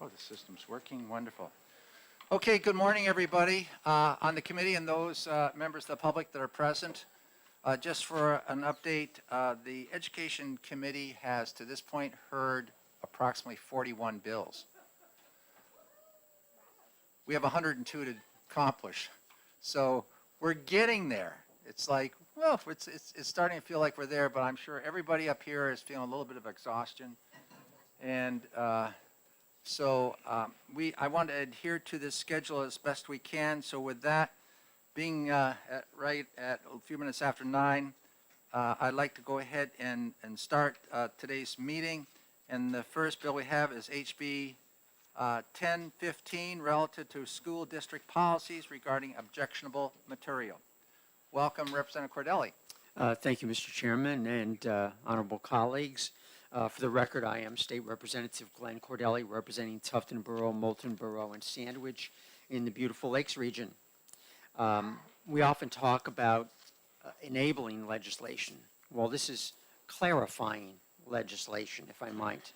Oh, the system's working. Wonderful. Okay, good morning, everybody on the committee and those members of the public that are present. Just for an update, the Education Committee has to this point heard approximately 41 bills. We have 102 to accomplish. So we're getting there. It's like, well, it's starting to feel like we're there, but I'm sure everybody up here is feeling a little bit of exhaustion. And I want to adhere to this schedule as best we can. So with that, being right at a few minutes after 9, I'd like to go ahead and start today's meeting. And the first bill we have is HB 1015, relative to school district policies regarding objectionable material. Welcome, Representative Cardelli. Thank you, Mr. Chairman and honorable colleagues. For the record, I am State Representative Glenn Cardelli, representing Tufton Borough, Moulton Borough, and Sandwich in the beautiful Lakes region. We often talk about enabling legislation. Well, this is clarifying legislation, if I might.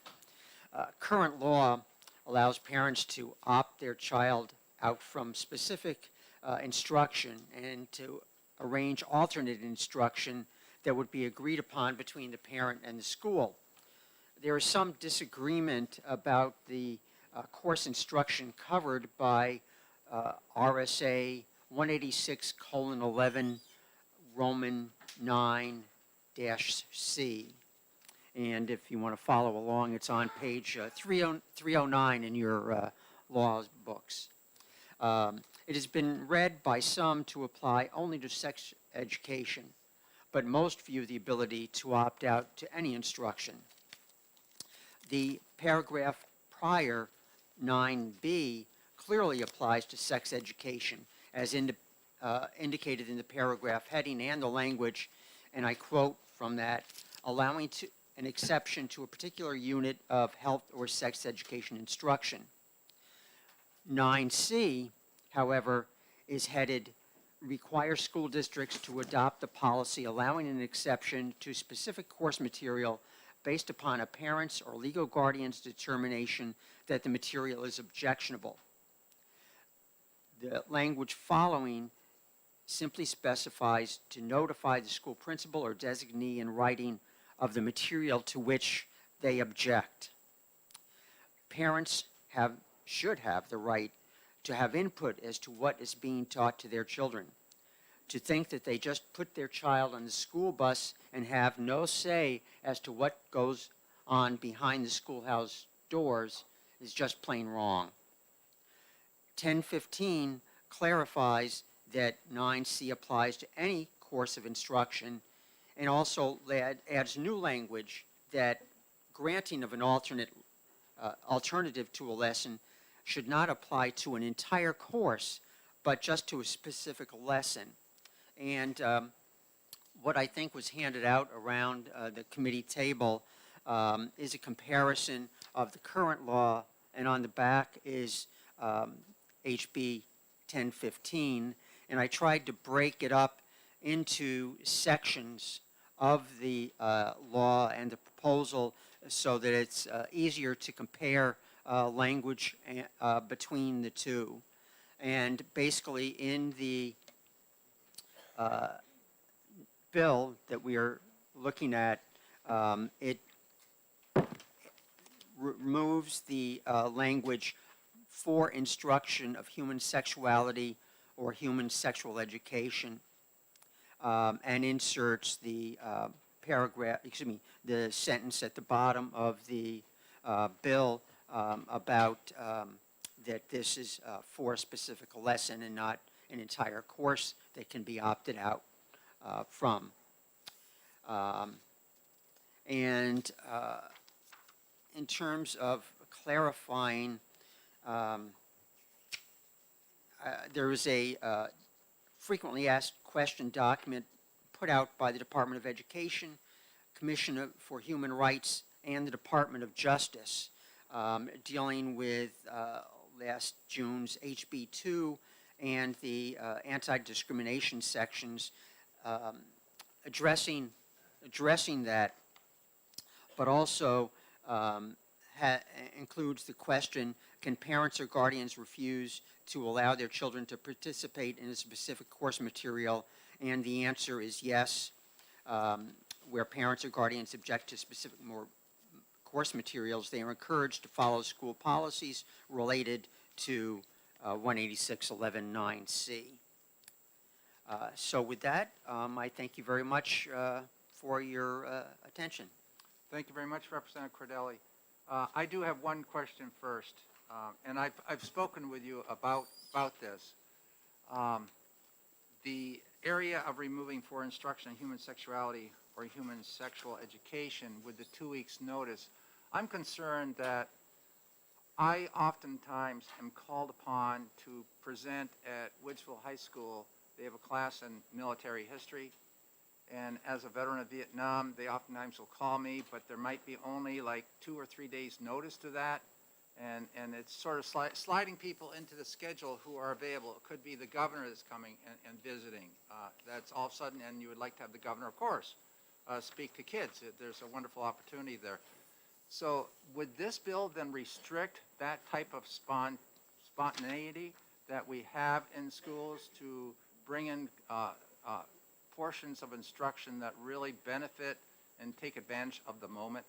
Current law allows parents to opt their child out from specific instruction and to arrange alternate instruction that would be agreed upon between the parent and the school. There is some disagreement about the course instruction covered by RSA 186:11 Roman 9-C. And if you want to follow along, it's on page 309 in your law books. It has been read by some to apply only to sex education, but most view the ability to opt out to any instruction. The paragraph prior, 9B, clearly applies to sex education, as indicated in the paragraph heading and the language, and I quote from that, allowing an exception to a particular unit of health or sex education instruction. 9C, however, is headed, requires school districts to adopt a policy allowing an exception to specific course material based upon a parent's or legal guardian's determination that the material is objectionable. The language following simply specifies to notify the school principal or designee in writing of the material to which they object. Parents should have the right to have input as to what is being taught to their children. To think that they just put their child on the school bus and have no say as to what goes on behind the schoolhouse doors is just plain wrong. 1015 clarifies that 9C applies to any course of instruction and also adds new language that granting of an alternative to a lesson should not apply to an entire course, but just to a specific lesson. And what I think was handed out around the committee table is a comparison of the current law, and on the back is HB 1015, and I tried to break it up into sections of the law and the proposal so that it's easier to compare language between the two. And basically in the bill that we are looking at, it removes the language for instruction of human sexuality or human sexual education, and inserts the the sentence at the bottom of the bill about that this is for a specific lesson and not an entire course that can be opted out from. In terms of clarifying, there was a frequently asked question document put out by the Department of Education, Commission for Human Rights, and the Department of Justice, dealing with last June's HB2 and the anti-discrimination sections, addressing that, but also includes the question, can parents or guardians refuse to allow their children to participate in a specific course material? And the answer is yes. Where parents or guardians object to specific course materials, they are encouraged to follow school policies related to 186.11.9C. So with that, I thank you very much for your attention. Thank you very much, Representative Cardelli. I do have one question first, and I've spoken with you about this. The area of removing for instruction on human sexuality or human sexual education with the 2 weeks notice, I'm concerned that I oftentimes am called upon to present at Woodsville High School. They have a class in military history, and as a veteran of Vietnam, they oftentimes will call me, but there might be only like 2 or 3 days notice to that, and it's sort of sliding people into the schedule who are available. It could be the governor that's coming and visiting. That's all of a sudden, and you would like to have the governor, of course, speak to kids. There's a wonderful opportunity there. So would this bill then restrict that type of spontaneity that we have in schools to bring in portions of instruction that really benefit and take advantage of the moment?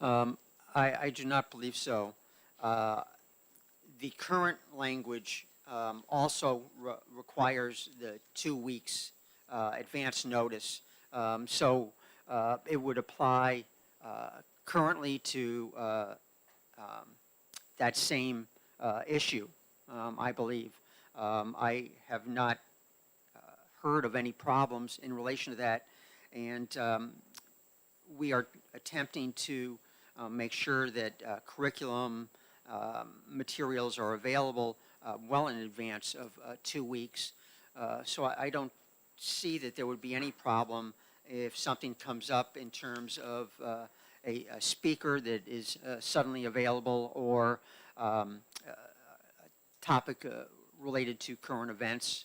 I do not believe so. The current language also requires the 2 weeks advance notice. So it would apply currently to that same issue, I believe. I have not heard of any problems in relation to that, and we are attempting to make sure that curriculum materials are available well in advance of 2 weeks. So I don't see that there would be any problem if something comes up in terms of a speaker that is suddenly available, or a topic related to current events.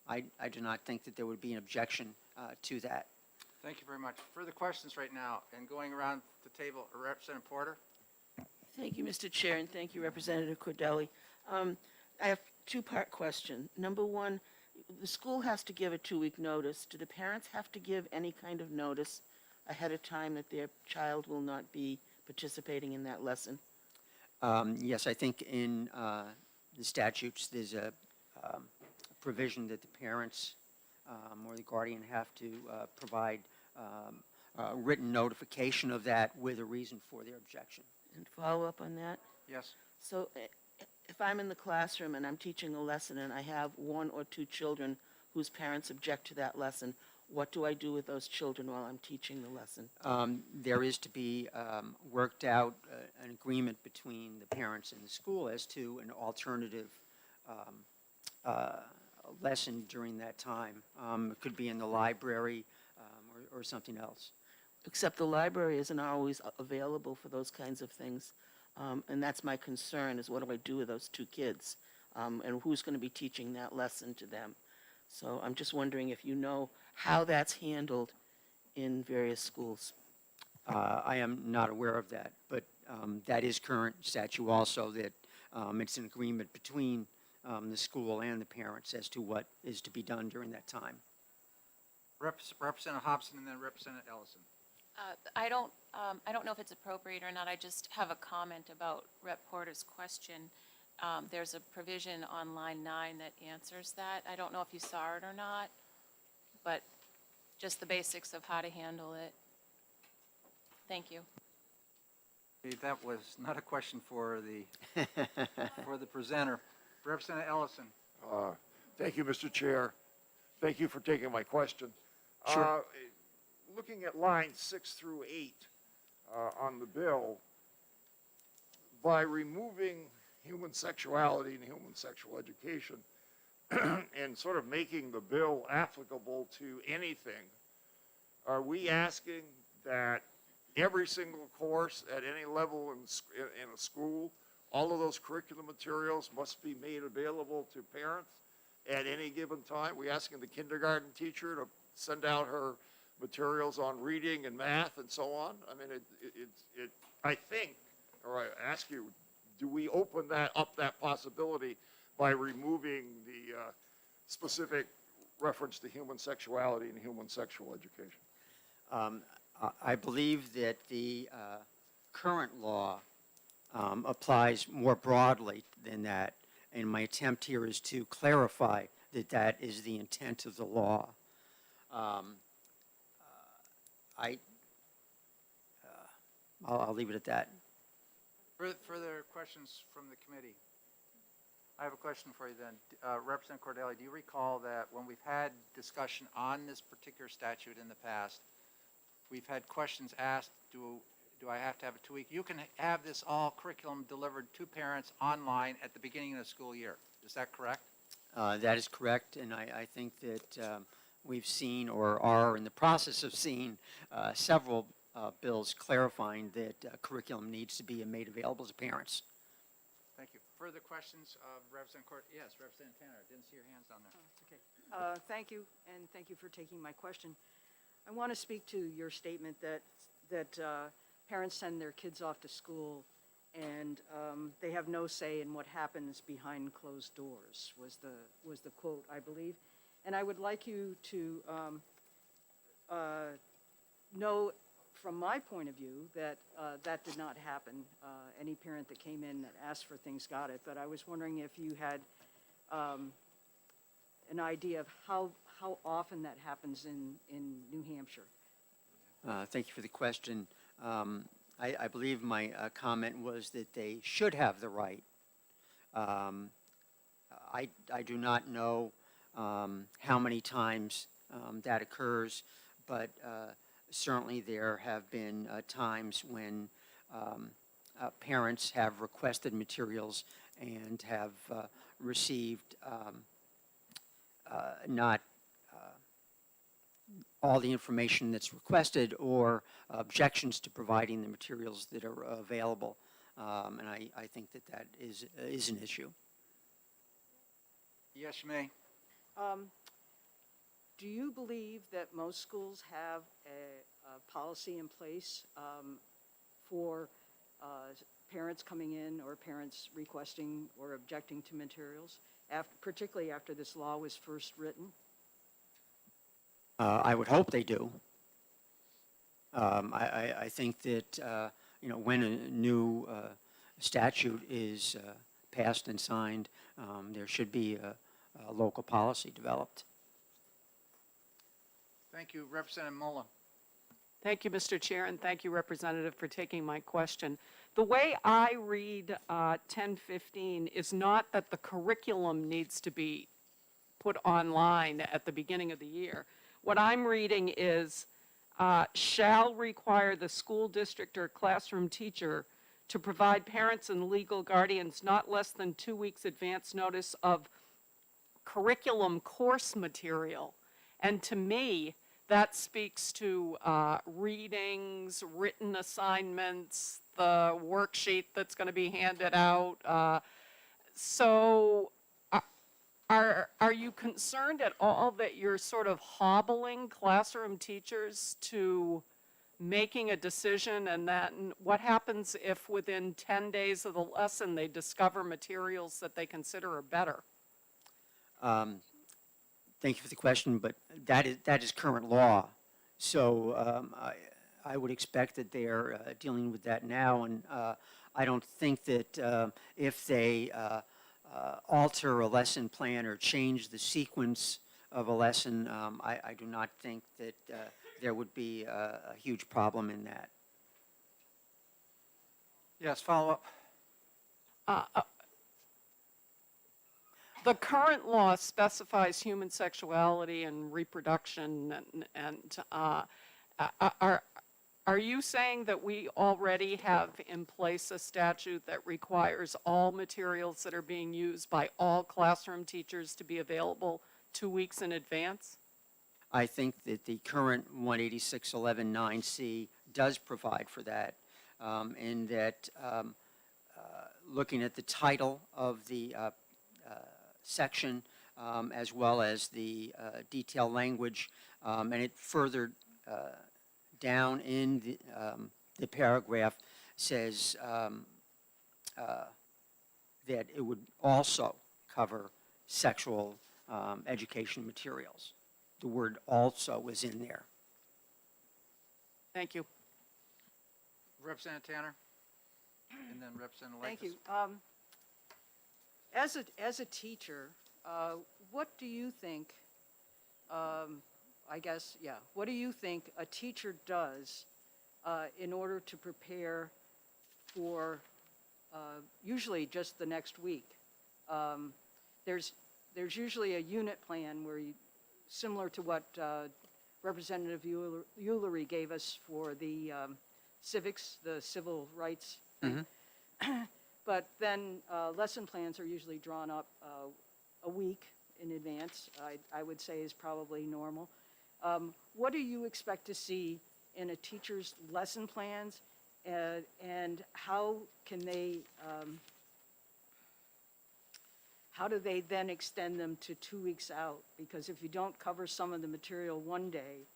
I do not think that there would be an objection to that. Thank you very much. Further questions right now? And going around the table, Representative Porter. Thank you, Mr. Chair, and thank you, Representative Cardelli. I have two-part question. Number one, the school has to give a 2-week notice. Do the parents have to give any kind of notice ahead of time that their child will not be participating in that lesson? Yes, I think in the statutes there's a provision that the parents or the guardian have to provide written notification of that with a reason for their objection. And follow up on that? Yes. So if I'm in the classroom and I'm teaching a lesson and I have 1 or 2 children whose parents object to that lesson, what do I do with those children while I'm teaching the lesson? There is to be worked out an agreement between the parents and the school as to an alternative lesson during that time. It could be in the library or something else. Except the library isn't always available for those kinds of things. And that's my concern, is what do I do with those 2 kids? And who's going to be teaching that lesson to them? So I'm just wondering if you know how that's handled in various schools. I am not aware of that, but that is current statute also, that it's an agreement between the school and the parents as to what is to be done during that time. Representative Hobson and then Representative Ellison. I don't know if it's appropriate or not. I just have a comment about Rep. Porter's question. There's a provision on line 9 that answers that. I don't know if you saw it or not, but just the basics of how to handle it. Thank you. Okay, that was not a question for the for the presenter. Representative Ellison. Thank you, Mr. Chair. Thank you for taking my question. Sure. Looking at lines 6 through 8 on the bill, by removing human sexuality and human sexual education and sort of making the bill applicable to anything, are we asking that every single course at any level in a school, all of those curriculum materials must be made available to parents at any given time? We asking the kindergarten teacher to send out her materials on reading and math and so on? I mean, I think, or I ask you, do we open that possibility by removing the specific reference to human sexuality and human sexual education? I believe that the current law applies more broadly than that, and my attempt here is to clarify that that is the intent of the law. I'll leave it at that. Further questions from the committee? I have a question for you then. Representative Cardelli, do you recall that when we've had discussion on this particular statute in the past, we've had questions asked, do I have to have a 2-week? You can have this all curriculum delivered to parents online at the beginning of the school year. Is that correct? That is correct, and I think that we've seen or are in the process of seeing several bills clarifying that curriculum needs to be made available to parents. Thank you. Further questions of Representative Court? Yes, Representative Tanner. Didn't see your hands down there. Okay. Thank you, and thank you for taking my question. I want to speak to your statement that parents send their kids off to school and they have no say in what happens behind closed doors, was the quote, I believe. And I would like you to know, from my point of view, that that did not happen. Any parent that came in that asked for things got it, but I was wondering if you had an idea of how often that happens in New Hampshire. Thank you for the question. I believe my comment was that they should have the right. I do not know how many times that occurs, but certainly there have been times when parents have requested materials and have received not all the information that's requested or objections to providing the materials that are available. And I think that that is an issue. Yes, you may. Do you believe that most schools have a policy in place for parents coming in or parents requesting or objecting to materials, particularly after this law was first written? I would hope they do. I think that when a new statute is passed and signed, there should be a local policy developed. Thank you. Representative Mullen. Thank you, Mr. Chair, and thank you, Representative, for taking my question. The way I read 1015 is not that the curriculum needs to be put online at the beginning of the year. What I'm reading is shall require the school district or classroom teacher to provide parents and legal guardians not less than 2 weeks advance notice of curriculum course material. And to me, that speaks to readings, written assignments, the worksheet that's going to be handed out. So are you concerned at all that you're sort of hobbling classroom teachers to making a decision, and then what happens if within 10 days of the lesson they discover materials that they consider are better? Thank you for the question, but that is current law. So I would expect that they are dealing with that now, and I don't think that if they alter a lesson plan or change the sequence of a lesson, I do not think that there would be a huge problem in that. Yes, follow up. The current law specifies human sexuality and reproduction, and are you saying that we already have in place a statute that requires all materials that are being used by all classroom teachers to be available 2 weeks in advance? I think that the current 186.11.9C does provide for that, in that looking at the title of the section as well as the detailed language, and it further down in the paragraph says that it would also cover sexual education materials. The word "also" is in there. Thank you. Representative Tanner? And then Representative Lakis. Thank you. As a teacher, what do you think, what do you think a teacher does in order to prepare for usually just the next week? There's usually a unit plan where you, similar to what Representative Ullery gave us for the civics, the civil rights thing. But then lesson plans are usually drawn up a week in advance, I would say is probably normal. What do you expect to see in a teacher's lesson plans, and how can they, how do they then extend them to 2 weeks out? Because if you don't cover some of the material one day,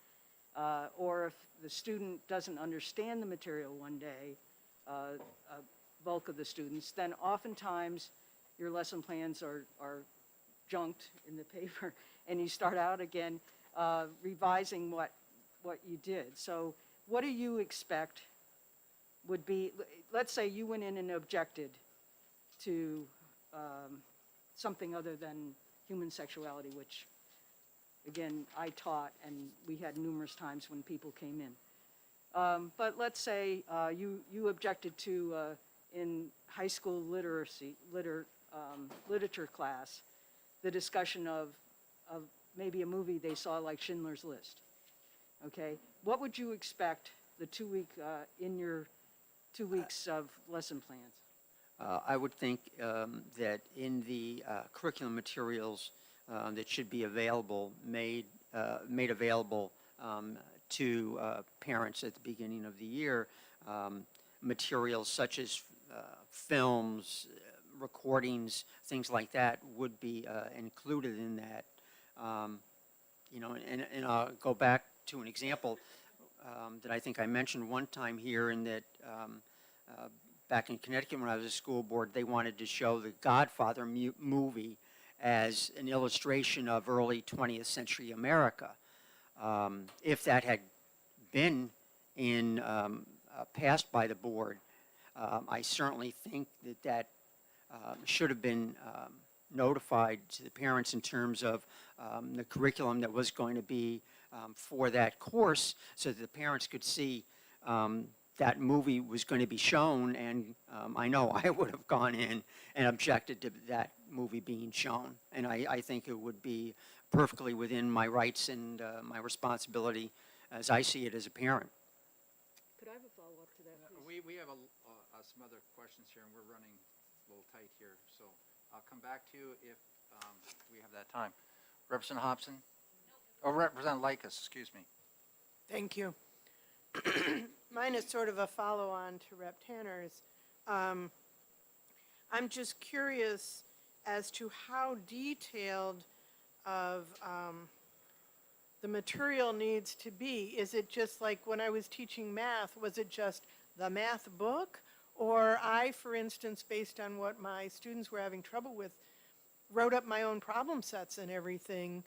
or if the student doesn't understand the material one day, bulk of the students, then oftentimes your lesson plans are junked in the paper, and you start out again revising what you did. So what do you expect would be, let's say you went in and objected to something other than human sexuality, which, again, I taught, and we had numerous times when people came in. But let's say you objected to, in high school literature class, the discussion of maybe a movie they saw like Schindler's List. Okay, what would you expect the 2 week in your 2 weeks of lesson plans? I would think that in the curriculum materials that should be available, made available to parents at the beginning of the year, materials such as films, recordings, things like that would be included in that. And I'll go back to an example that I think I mentioned one time here, in that back in Connecticut when I was a school board, they wanted to show the Godfather movie as an illustration of early 20th century America. If that had been passed by the board, I certainly think that should have been notified to the parents in terms of the curriculum that was going to be for that course, so that the parents could see that movie was going to be shown. And I know I would have gone in and objected to that movie being shown. And I think it would be perfectly within my rights and my responsibility as I see it as a parent. Could I have a follow-up to that, please? We have some other questions here, and we're running a little tight here, so I'll come back to you if we have that time. Representative Hobson? Oh, Representative Lakis, excuse me. Thank you. Mine is sort of a follow-on to Rep. Tanner's. I'm just curious as to how detailed of the material needs to be. Is it just like when I was teaching math, was it just the math book? Or I, for instance, based on what my students were having trouble with, wrote up my own problem sets and everything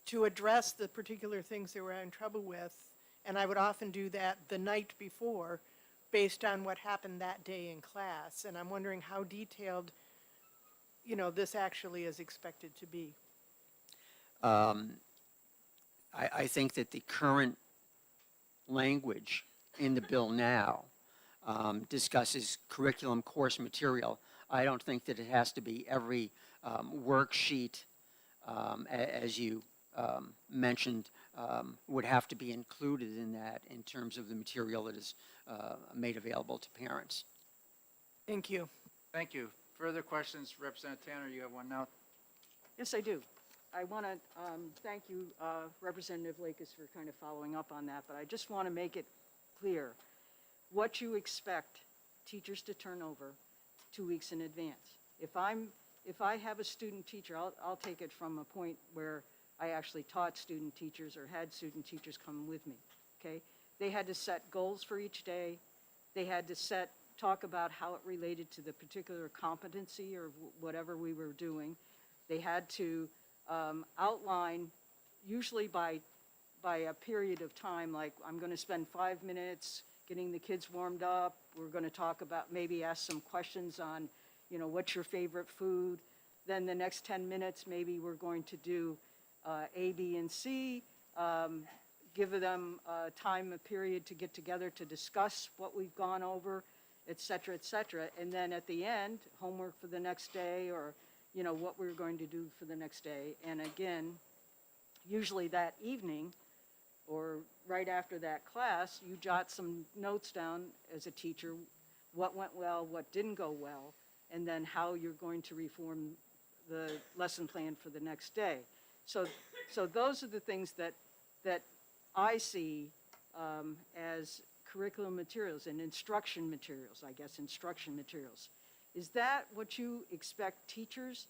to address the particular things they were having trouble with. And I would often do that the night before based on what happened that day in class. And I'm wondering how detailed, this actually is expected to be. I think that the current language in the bill now discusses curriculum course material. I don't think that it has to be every worksheet, as you mentioned, would have to be included in that in terms of the material that is made available to parents. Thank you. Thank you. Further questions? Representative Tanner, you have one now? Yes, I do. I want to thank you, Representative Lakis, for kind of following up on that, but I just want to make it clear what you expect teachers to turn over 2 weeks in advance. If I have a student teacher, I'll take it from a point where I actually taught student teachers or had student teachers come with me, okay? They had to set goals for each day. They had to set talk about how it related to the particular competency or whatever we were doing. They had to outline, usually by a period of time, like I'm going to spend 5 minutes getting the kids warmed up. We're going to talk about, maybe ask some questions on, what's your favorite food? Then the next 10 minutes, maybe we're going to do A, B, and C. Give them a period to get together to discuss what we've gone over, et cetera, et cetera. And then at the end, homework for the next day, or, what we're going to do for the next day. And again, usually that evening or right after that class, you jot some notes down as a teacher, what went well, what didn't go well, and then how you're going to reform the lesson plan for the next day. So those are the things that I see as curriculum materials and instruction materials, instruction materials. Is that what you expect teachers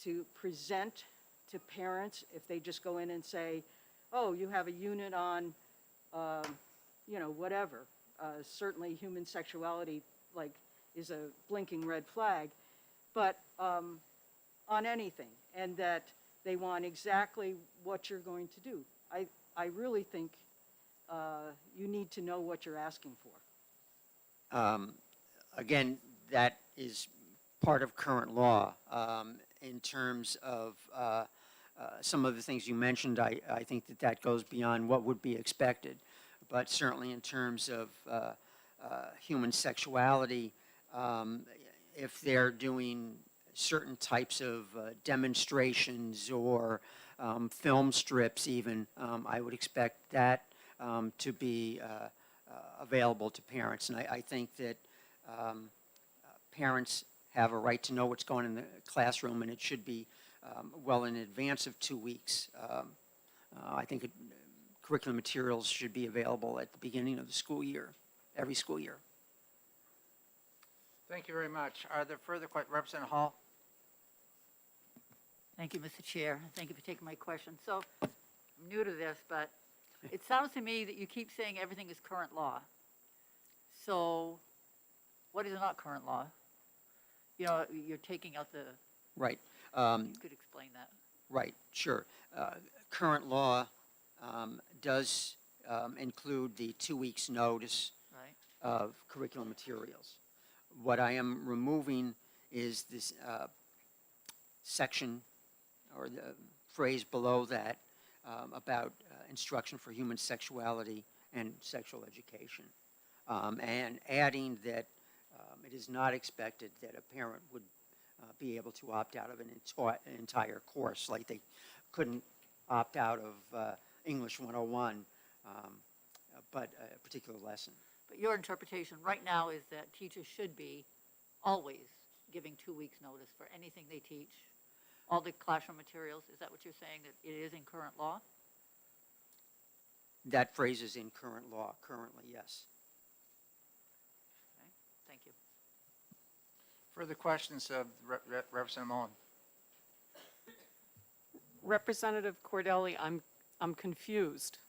to present to parents if they just go in and say, oh, you have a unit on, whatever. Certainly human sexuality, is a blinking red flag, but on anything, and that they want exactly what you're going to do. I really think you need to know what you're asking for. Again, that is part of current law. In terms of some of the things you mentioned, I think that goes beyond what would be expected. But certainly in terms of human sexuality, if they're doing certain types of demonstrations or film strips even, I would expect that to be available to parents. And I think that parents have a right to know what's going on in the classroom, and it should be well in advance of 2 weeks. I think curriculum materials should be available at the beginning of the school year, every school year. Thank you very much. Are there further questions? Representative Hall? Thank you, Mr. Chair. Thank you for taking my question. So, I'm new to this, but it sounds to me that you keep saying everything is current law. So, what is not current law? You're taking out the, Right. you could explain that. Right, sure. Current law does include the 2 weeks' notice Right. of curriculum materials. What I am removing is this section or the phrase below that about instruction for human sexuality and sexual education, and adding that it is not expected that a parent would be able to opt out of an entire course, like they couldn't opt out of English 101, but a particular lesson. But your interpretation right now is that teachers should be always giving 2 weeks' notice for anything they teach, all the classroom materials. Is that what you're saying, that it is in current law? That phrase is in current law currently, yes. Okay, thank you. Further questions of Representative Mullen? Representative Cardelli, I'm confused.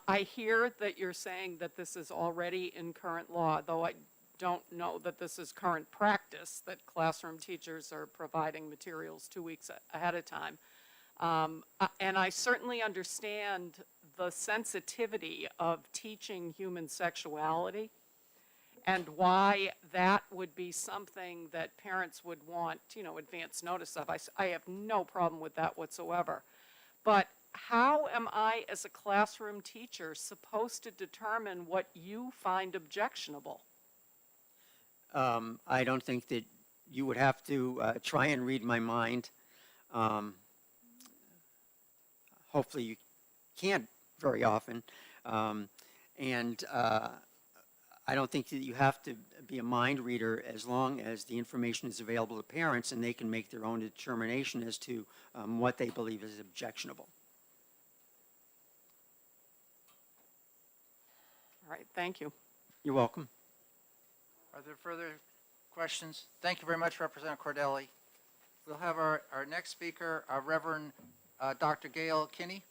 I hear that you're saying that this is already in current law, though I don't know that this is current practice, that classroom teachers are providing materials 2 weeks ahead of time. And I certainly understand the sensitivity of teaching human sexuality and why that would be something that parents would want, advance notice of. I have no problem with that whatsoever. But how am I, as a classroom teacher, supposed to determine what you find objectionable? I don't think that you would have to try and read my mind. Hopefully you can't very often. And I don't think that you have to be a mind reader as long as the information is available to parents and they can make their own determination as to what they believe is objectionable. All right, thank you. You're welcome. Are there further questions? Thank you very much, Representative Cardelli. We'll have our next speaker, Reverend Dr. Gail Kinney.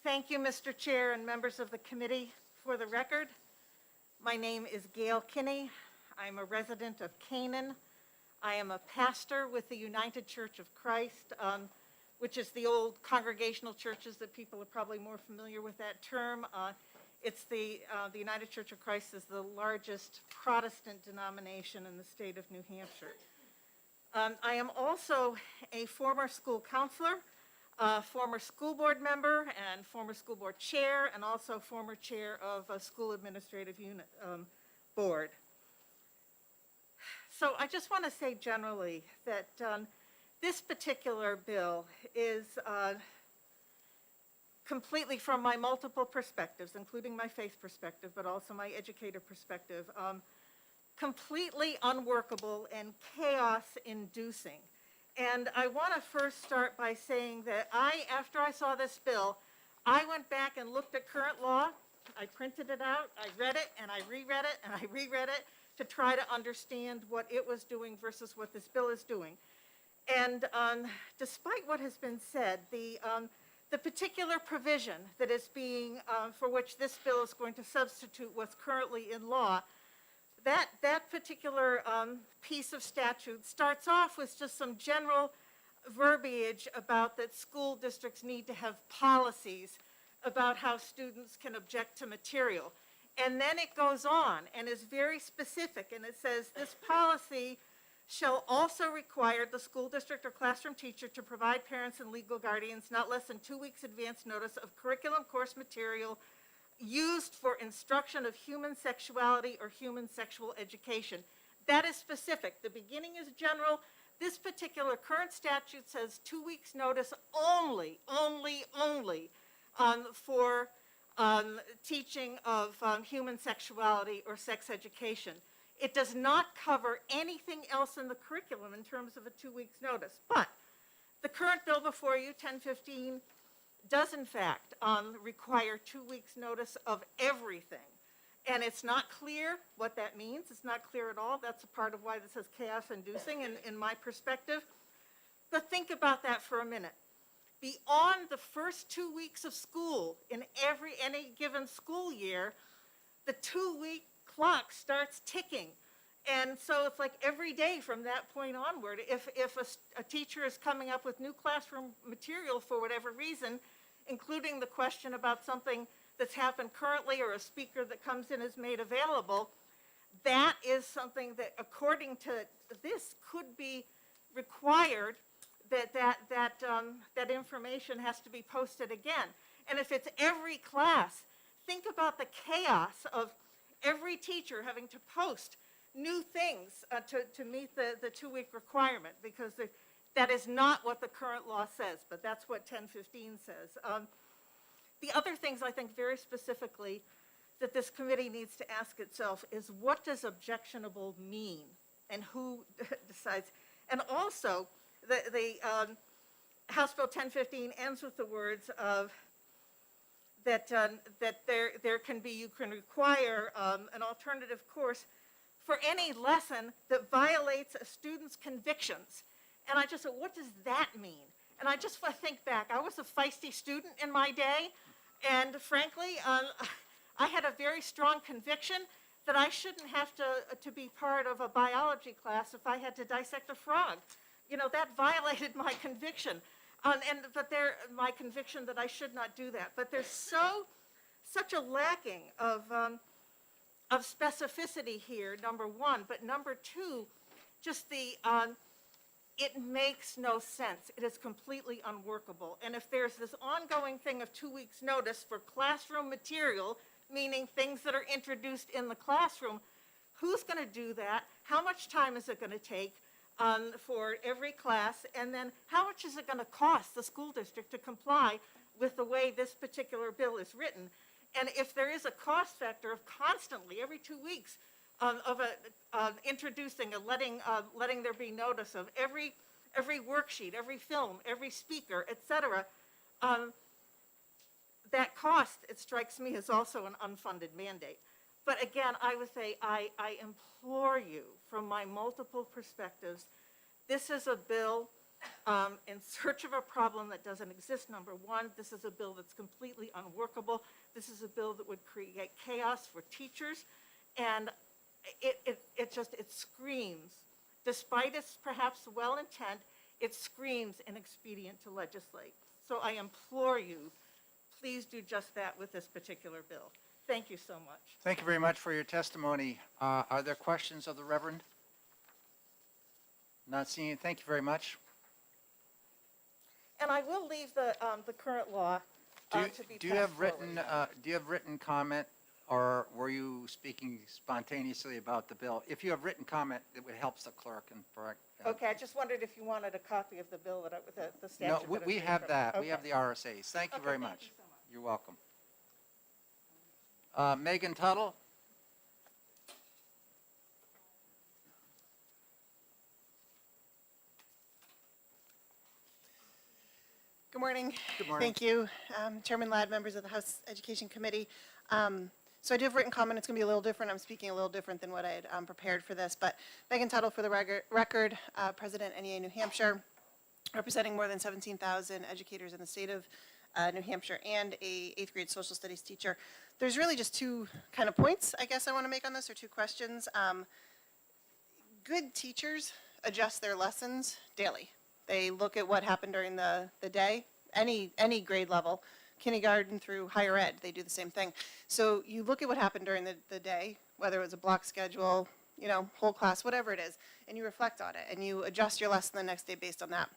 Thank you, Mr. Chair and members of the committee. For the record, my name is Gail Kinney. I'm a resident of Canaan. I am a pastor with the United Church of Christ, which is the old congregational churches that people are probably more familiar with that term. It's the United Church of Christ is the largest Protestant denomination in the state of New Hampshire. I am also a former school counselor, former school board member, and former school board chair, and also former chair of a school administrative unit board. So I just want to say generally that this particular bill is completely, from my multiple perspectives, including my faith perspective, but also my educator perspective, completely unworkable and chaos-inducing. And I want to first start by saying that after I saw this bill, I went back and looked at current law. I printed it out, I read it, and I reread it, and I reread it to try to understand what it was doing versus what this bill is doing. And despite what has been said, the particular provision that is being, for which this bill is going to substitute what's currently in law, that particular piece of statute starts off with just some general verbiage about that school districts need to have policies about how students can object to material. And then it goes on and is very specific, and it says this policy shall also require the school district or classroom teacher to provide parents and legal guardians not less than 2 weeks advance notice of curriculum course material used for instruction of human sexuality or human sexual education. That is specific. The beginning is general. This particular current statute says 2 weeks notice only for teaching of human sexuality or sex education. It does not cover anything else in the curriculum in terms of a 2 weeks notice. But the current bill before you, 1015, does in fact require 2 weeks notice of everything. And it's not clear what that means. It's not clear at all. That's a part of why this is chaos-inducing in my perspective. But think about that for a minute. Beyond the first 2 weeks of school in any given school year, the 2 week clock starts ticking. And so it's like every day from that point onward, if a teacher is coming up with new classroom material for whatever reason, including the question about something that's happened currently or a speaker that comes in is made available, that is something that, according to this, could be required that information has to be posted again. And if it's every class, think about the chaos of every teacher having to post new things to meet the 2 week requirement, because that is not what the current law says, but that's what 1015 says. The other things I think very specifically that this committee needs to ask itself is, what does objectionable mean and who decides? And also, the House Bill 1015 ends with the words of that there can be, you can require an alternative course for any lesson that violates a student's convictions. And I just said, what does that mean? And I just think back, I was a feisty student in my day, and frankly, I had a very strong conviction that I shouldn't have to be part of a biology class if I had to dissect a frog. You know, that violated my conviction. My conviction that I should not do that. But there's such a lacking of specificity here, number one. But number two, just it makes no sense. It is completely unworkable. And if there's this ongoing thing of 2 weeks notice for classroom material, meaning things that are introduced in the classroom, who's going to do that? How much time is it going to take for every class? And then how much is it going to cost the school district to comply with the way this particular bill is written? And if there is a cost factor of constantly, every 2 weeks, introducing and letting there be notice of every worksheet, every film, every speaker, et cetera, that cost, it strikes me, is also an unfunded mandate. But again, I would say, I implore you, from my multiple perspectives, this is a bill in search of a problem that doesn't exist. Number one, this is a bill that's completely unworkable. This is a bill that would create chaos for teachers. And it screams, despite its perhaps well intent, it screams inexpedient to legislate. So I implore you, please do just that with this particular bill. Thank you so much. Thank you very much for your testimony. Are there questions of the Reverend? Not seeing it. Thank you very much. And I will leave the current law Do to be do you have passed written, forward. do you have written comment, or were you speaking spontaneously about the bill? If you have written comment, it would help the clerk and for. Okay, I just wondered if you wanted a copy of the bill that the statute. No, that we I'm we reading have from. that. We Okay. have the RSAs. Thank you Okay, very thank much. you so much. You're welcome. Megan Tuttle? Good morning. Good morning. Thank you, Chairman Ladd, members of the House Education Committee. So I do have written comment. It's going to be a little different. I'm speaking a little different than what I had prepared for this. But Megan Tuttle, for the record, President, NEA New Hampshire, representing more than 17,000 educators in the state of New Hampshire, and a 8th grade social studies teacher. There's really just two kind of points, I guess, I want to make on this, or two questions. Good teachers adjust their lessons daily. They look at what happened during the day, any grade level, kindergarten through higher ed, they do the same thing. So you look at what happened during the day, whether it was a block schedule, whole class, whatever it is, and you reflect on it, and you adjust your lesson the next day based on that.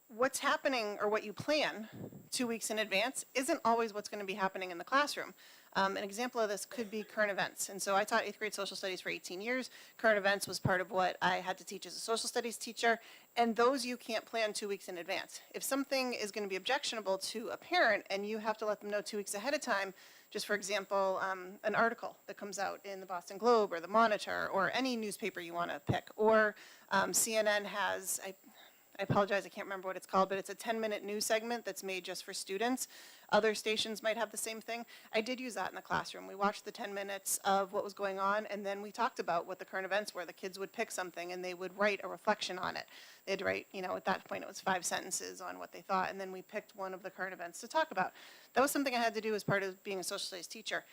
What's happening, or what you plan 2 weeks in advance, isn't always what's going to be happening in the classroom. An example of this could be current events. And so I taught 8th grade social studies for 18 years. Current events was part of what I had to teach as a social studies teacher. And those you can't plan 2 weeks in advance. If something is going to be objectionable to a parent and you have to let them know 2 weeks ahead of time, just for example, an article that comes out in the Boston Globe or the Monitor or any newspaper you want to pick, or CNN has, I apologize, I can't remember what it's called, but it's a 10-minute news segment that's made just for students. Other stations might have the same thing. I did use that in the classroom. We watched the 10 minutes of what was going on, and then we talked about what the current events were. The kids would pick something, and they would write a reflection on it. They had to write, at that point, it was 5 sentences on what they thought, and then we picked one of the current events to talk about. That was something I had to do as part of being a social studies teacher.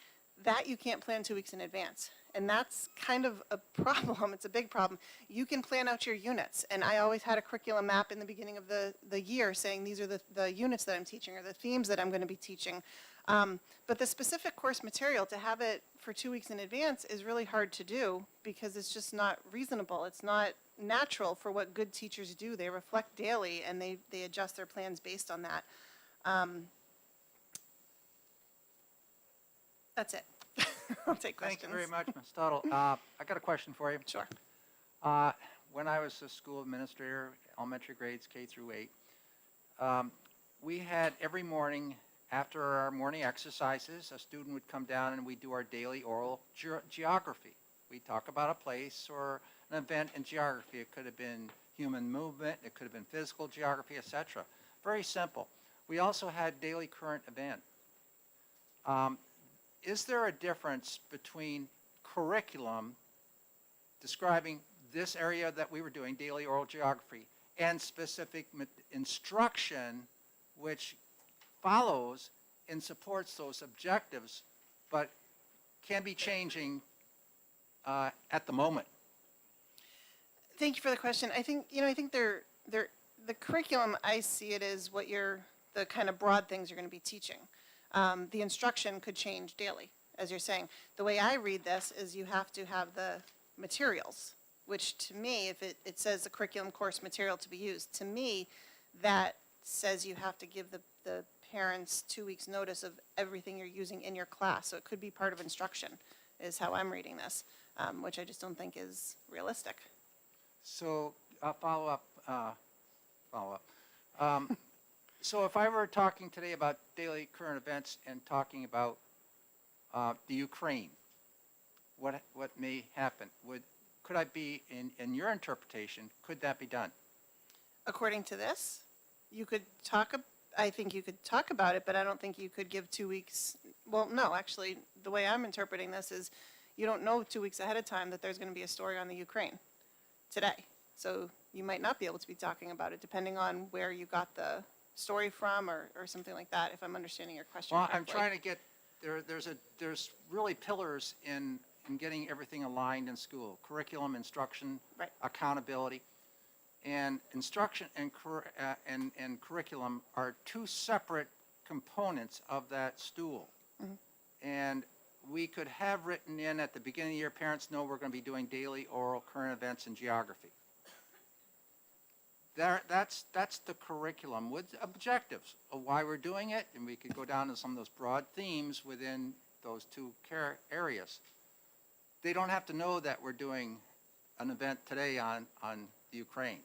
That you can't plan 2 weeks in advance. And that's kind of a problem. It's a big problem. You can plan out your units. And I always had a curriculum map in the beginning of the year saying these are the units that I'm teaching or the themes that I'm going to be teaching. But the specific course material, to have it for 2 weeks in advance is really hard to do because it's just not reasonable. It's not natural for what good teachers do. They reflect daily and they adjust their plans based on that. That's it. I'll take questions. Thank you very much, Ms. Tuttle. I got a question for you. Sure. When I was a school administrator, elementary grades K through 8, we had every morning after our morning exercises, a student would come down and we'd do our daily oral geography. We'd talk about a place or an event in geography. It could have been human movement, it could have been physical geography, etc. Very simple. We also had daily current event. Is there a difference between curriculum describing this area that we were doing, daily oral geography, and specific instruction which follows and supports those objectives, but can be changing at the moment? Thank you for the question. I think the curriculum, I see it as what the kind of broad things you're going to be teaching. The instruction could change daily, as you're saying. The way I read this is you have to have the materials, which to me, if it says the curriculum course material to be used, to me, that says you have to give the parents 2 weeks notice of everything you're using in your class. So it could be part of instruction, is how I'm reading this, which I just don't think is realistic. So follow up. So if I were talking today about daily current events and talking about the Ukraine, what may happen? Could I be, in your interpretation, could that be done? According to this, you could I think you could talk about it, but I don't think you could give 2 weeks. Well, no, actually, the way I'm interpreting this is you don't know 2 weeks ahead of time that there's going to be a story on the Ukraine today. So you might not be able to be talking about it, depending on where you got the story from or something like that, if I'm understanding your question Well, correctly. I'm trying to get, there's really pillars in getting everything aligned in school: curriculum, instruction, Right. accountability. And instruction and curriculum are two separate components of that stool. And we could have written in at the beginning of the year, parents know we're going to be doing daily oral current events and geography. That's the curriculum with objectives of why we're doing it, and we could go down to some of those broad themes within those two areas. They don't have to know that we're doing an event today on the Ukraine.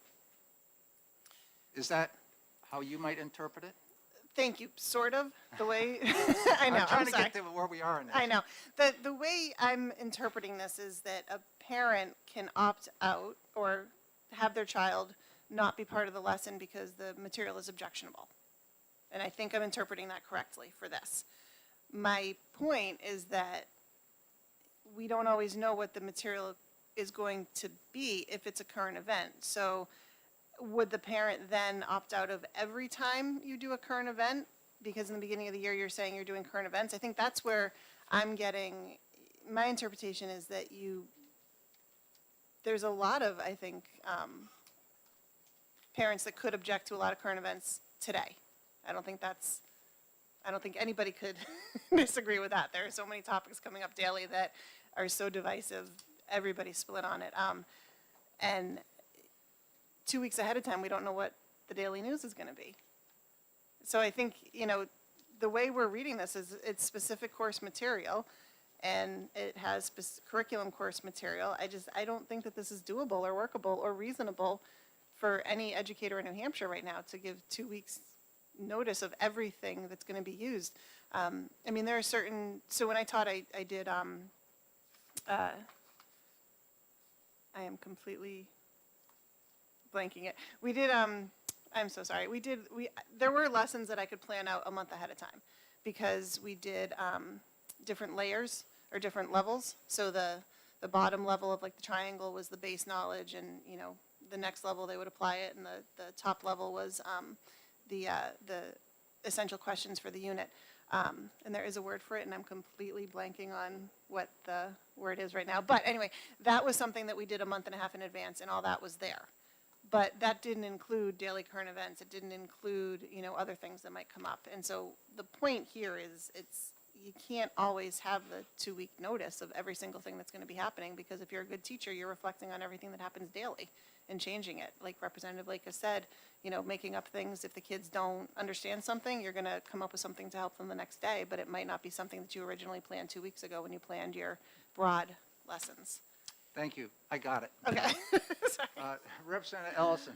Is that how you might interpret it? Thank you, sort of, the way, I know, I'm trying I'm to sorry. get to where we are in this. I know. The way I'm interpreting this is that a parent can opt out or have their child not be part of the lesson because the material is objectionable. And I think I'm interpreting that correctly for this. My point is that we don't always know what the material is going to be if it's a current event. So would the parent then opt out of every time you do a current event? Because in the beginning of the year, you're saying you're doing current events. I think that's where I'm getting, my interpretation is that there's a lot of, I think, parents that could object to a lot of current events today. I don't think anybody could disagree with that. There are so many topics coming up daily that are so divisive. Everybody's split on it. And 2 weeks ahead of time, we don't know what the daily news is going to be. So I think, the way we're reading this is it's specific course material and it has curriculum course material. I don't think that this is doable or workable or reasonable for any educator in New Hampshire right now to give 2 weeks notice of everything that's going to be used. There are certain, so when I taught, I did, I am completely blanking it. We did, I'm so sorry. There were lessons that I could plan out a month ahead of time because we did different layers or different levels. So the bottom level of like the triangle was the base knowledge, and the next level they would apply it, and the top level was the essential questions for the unit. And there is a word for it, and I'm completely blanking on what the word is right now. But anyway, that was something that we did a month and a half in advance, and all that was there. But that didn't include daily current events. It didn't include, other things that might come up. And so the point here is you can't always have the 2 week notice of every single thing that's going to be happening, because if you're a good teacher, you're reflecting on everything that happens daily and changing it. Like Representative Lake has said, making up things. If the kids don't understand something, you're going to come up with something to help them the next day, but it might not be something that you originally planned 2 weeks ago when you planned your broad lessons. Thank you. I got it. Okay. Sorry. Representative Ellison.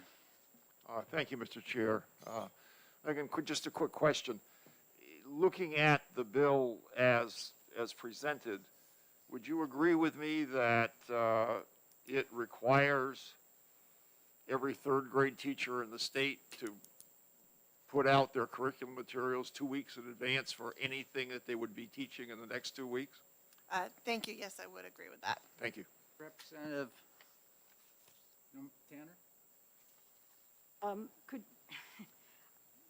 Thank you, Mr. Chair. Again, just a quick question. Looking at the bill as presented, would you agree with me that it requires every third grade teacher in the state to put out their curriculum materials 2 weeks in advance for anything that they would be teaching in the next 2 weeks? Thank you. Yes, I would agree with that. Thank you. Representative Tanner? Could,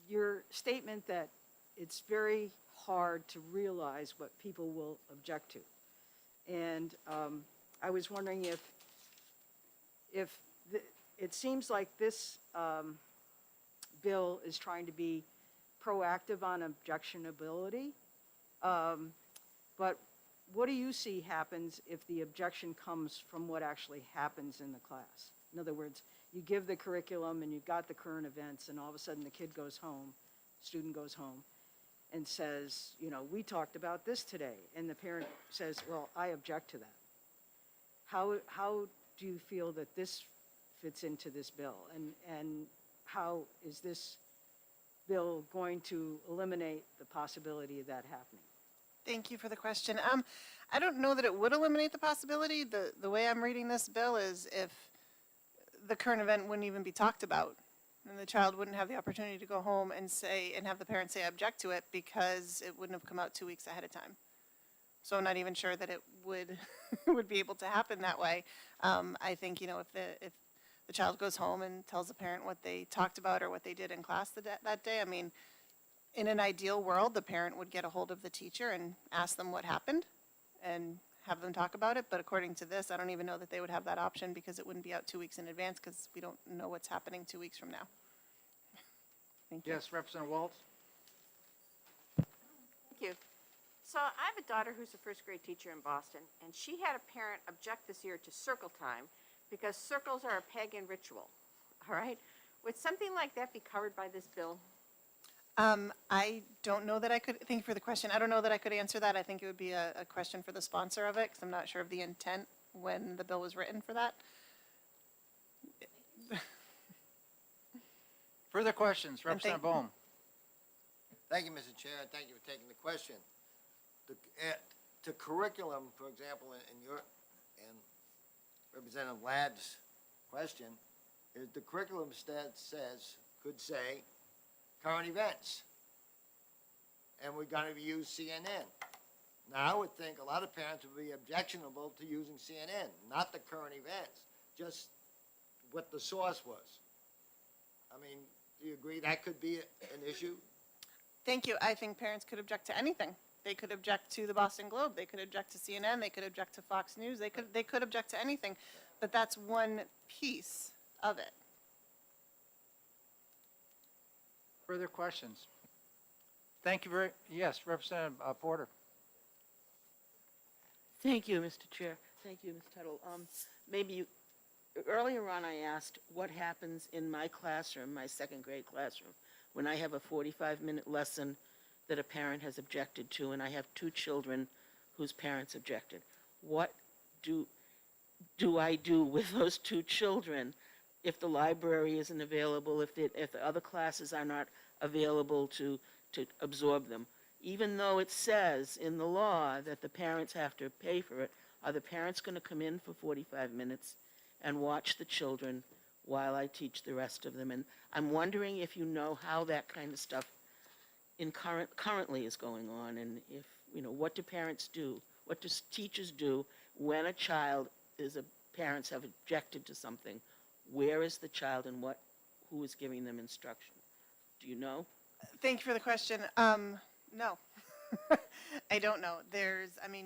your statement that it's very hard to realize what people will object to. And I was wondering if it seems like this bill is trying to be proactive on objectionability. But what do you see happens if the objection comes from what actually happens in the class? In other words, you give the curriculum and you've got the current events, and all of a sudden the kid goes home, student goes home, and says, we talked about this today. And the parent says, well, I object to that. How do you feel that this fits into this bill? And how is this bill going to eliminate the possibility of that happening? Thank you for the question. I don't know that it would eliminate the possibility. The way I'm reading this bill is if the current event wouldn't even be talked about, and the child wouldn't have the opportunity to go home and have the parent say, I object to it, because it wouldn't have come out 2 weeks ahead of time. So I'm not even sure that it would would be able to happen that way. I think, if the child goes home and tells the parent what they talked about or what they did in class that day. I mean, in an ideal world, the parent would get a hold of the teacher and ask them what happened and have them talk about it. But according to this, I don't even know that they would have that option because it wouldn't be out 2 weeks in advance because we don't know what's happening 2 weeks from now. Thank you. Yes, Representative Waltz? Thank you. So I have a daughter who's a first grade teacher in Boston, and she had a parent object this year to circle time because circles are a pagan ritual, all right? Would something like that be covered by this bill? I don't know that I could, thank you for the question. I don't know that I could answer that. I think it would be a question for the sponsor of it because I'm not sure of the intent when the bill was written for that. Further questions? Representative Bohm? Thank you, Mr. Chair, and thank you for taking the question. The curriculum, for example, in Representative Ladd's question, is the curriculum could say current events. And we're going to use CNN. Now, I would think a lot of parents would be objectionable to using CNN, not the current events, just what the source was. I mean, do you agree that could be an issue? Thank you. I think parents could object to anything. They could object to the Boston Globe. They could object to CNN. They could object to Fox News. They could object to anything. But that's one piece of it. Further questions? Thank you yes, Representative Porter. Thank you, Mr. Chair. Thank you, Ms. Tuttle. Earlier on, I asked what happens in my classroom, my second grade classroom, when I have a 45-minute lesson that a parent has objected to, and I have 2 children whose parents objected. What do I do with those 2 children if the library isn't available, if the other classes are not available to absorb them? Even though it says in the law that the parents have to pay for it, are the parents going to come in for 45 minutes and watch the children while I teach the rest of them? And I'm wondering if you know how that kind of stuff currently is going on, and if, what do parents do? What do teachers do when parents have objected to something? Where is the child and who is giving them instruction? Do you know? Thank you for the question. No. I don't know.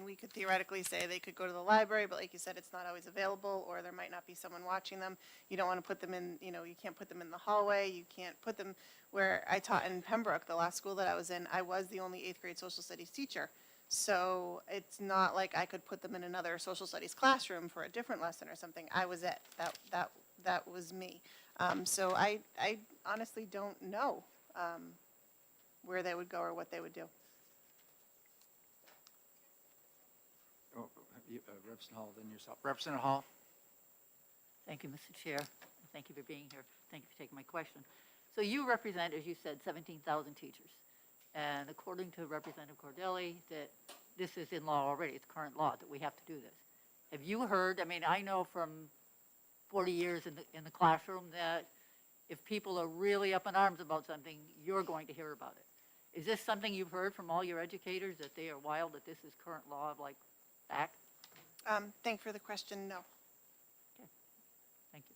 We could theoretically say they could go to the library, but like you said, it's not always available, or there might not be someone watching them. You don't want to put them in, you can't put them in the hallway. You can't put them where I taught in Pembroke, the last school that I was in. I was the only 8th grade social studies teacher. So it's not like I could put them in another social studies classroom for a different lesson or something. I was it. That was me. So I honestly don't know where they would go or what they would do. Representative Hall, then yourself. Representative Hall? Thank you, Mr. Chair. Thank you for being here. Thank you for taking my question. So you represent, as you said, 17,000 teachers. And according to Representative Cardelli, that this is in law already. It's current law that we have to do this. Have you heard, I know from 40 years in the classroom that if people are really up in arms about something, you're going to hear about it. Is this something you've heard from all your educators, that they are wild, that this is current law, fact? Thank you for the question. No. Okay. Thank you.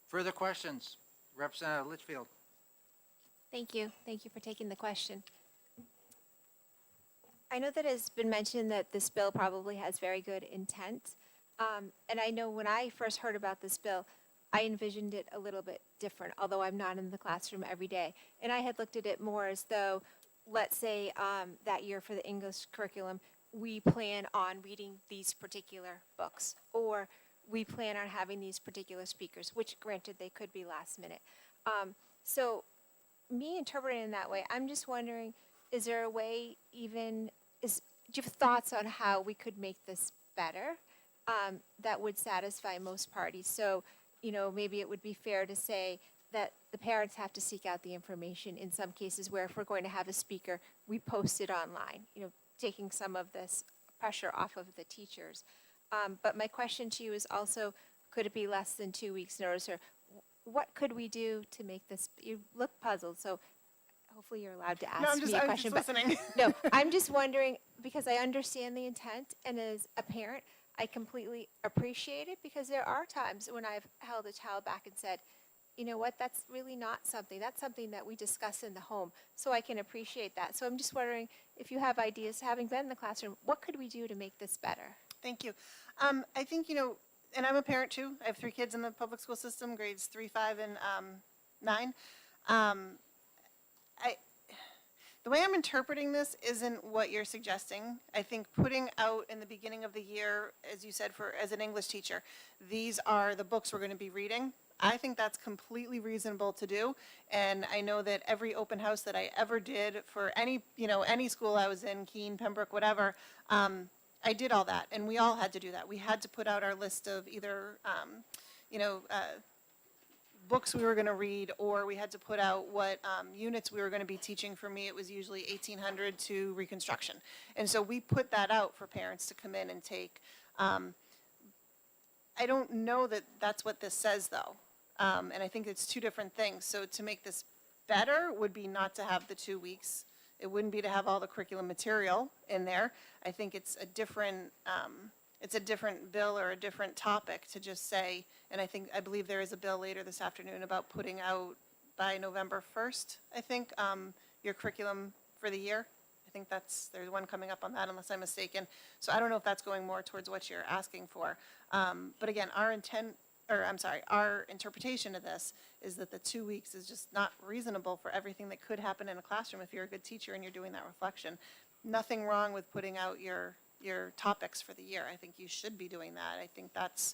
Further questions? Representative Litchfield? Thank you. Thank you for taking the question. I know that it's been mentioned that this bill probably has very good intent. And I know when I first heard about this bill, I envisioned it a little bit different, although I'm not in the classroom every day. And I had looked at it more as though, let's say that year for the English curriculum, we plan on reading these particular books, or we plan on having these particular speakers, which granted they could be last minute. So me interpreting in that way, I'm just wondering, is there a way do you have thoughts on how we could make this better that would satisfy most parties? So, maybe it would be fair to say that the parents have to seek out the information in some cases where if we're going to have a speaker, we post it online, taking some of this pressure off of the teachers. But my question to you is also, could it be less than 2 weeks notice, or what could we do to make this, you look puzzled, so hopefully you're allowed to ask me a question. I'm just listening. No, I'm just wondering, because I understand the intent, and as a parent, I completely appreciate it because there are times when I've held a child back and said, you know what, that's really not something. That's something that we discuss in the home. So I can appreciate that. So I'm just wondering if you have ideas, having been in the classroom, what could we do to make this better? Thank you. I think, and I'm a parent too. I have 3 kids in the public school system, grades 3, 5, and 9. The way I'm interpreting this isn't what you're suggesting. I think putting out in the beginning of the year, as you said, as an English teacher, these are the books we're going to be reading. I think that's completely reasonable to do. And I know that every open house that I ever did for any school I was in, Keene, Pembroke, whatever, I did all that. And we all had to do that. We had to put out our list of either, books we were going to read, or we had to put out what units we were going to be teaching. For me, it was usually 1800 to Reconstruction. And so we put that out for parents to come in and take. I don't know that that's what this says, though. And I think it's 2 different things. So to make this better would be not to have the 2 weeks. It wouldn't be to have all the curriculum material in there. I think it's a different bill or a different topic to just say, and I believe there is a bill later this afternoon about putting out by November 1st, I think, your curriculum for the year. I think there's one coming up on that unless I'm mistaken. So I don't know if that's going more towards what you're asking for. But again, our interpretation of this is that the 2 weeks is just not reasonable for everything that could happen in a classroom if you're a good teacher and you're doing that reflection. Nothing wrong with putting out your topics for the year. I think you should be doing that. I think that's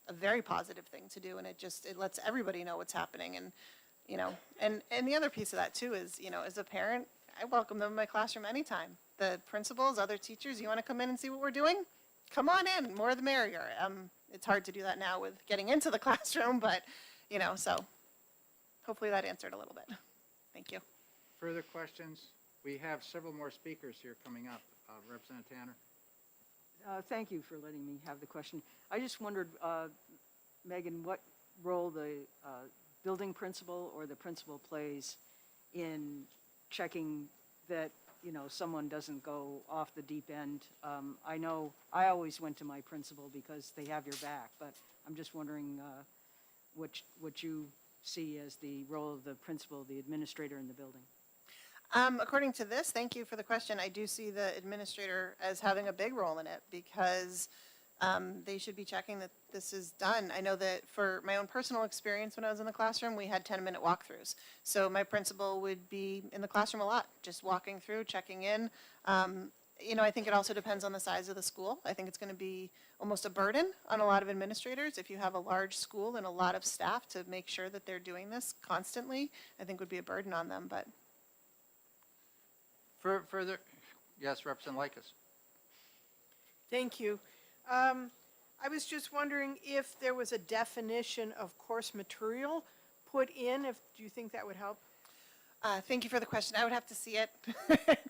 a very positive thing to do, and it lets everybody know what's happening. And and the other piece of that too is, as a parent, I welcome them in my classroom anytime. The principals, other teachers, you want to come in and see what we're doing? Come on in, more the merrier. It's hard to do that now with getting into the classroom, but so hopefully that answered a little bit. Thank you. Further questions? We have several more speakers here coming up. Representative Tanner. Thank you for letting me have the question. I just wondered, Megan, what role the building principal or the principal plays in checking that, someone doesn't go off the deep end. I know I always went to my principal because they have your back, but I'm just wondering what you see as the role of the principal, the administrator in the building. According to this, thank you for the question, I do see the administrator as having a big role in it because they should be checking that this is done. I know that for my own personal experience when I was in the classroom, we had 10-minute walkthroughs. So my principal would be in the classroom a lot, just walking through, checking in. I think it also depends on the size of the school. I think it's going to be almost a burden on a lot of administrators if you have a large school and a lot of staff to make sure that they're doing this constantly. I think would be a burden on them, but. Further, yes, Representative Likas. Thank you. I was just wondering if there was a definition of course material put in, do you think that would help? Thank you for the question. I would have to see it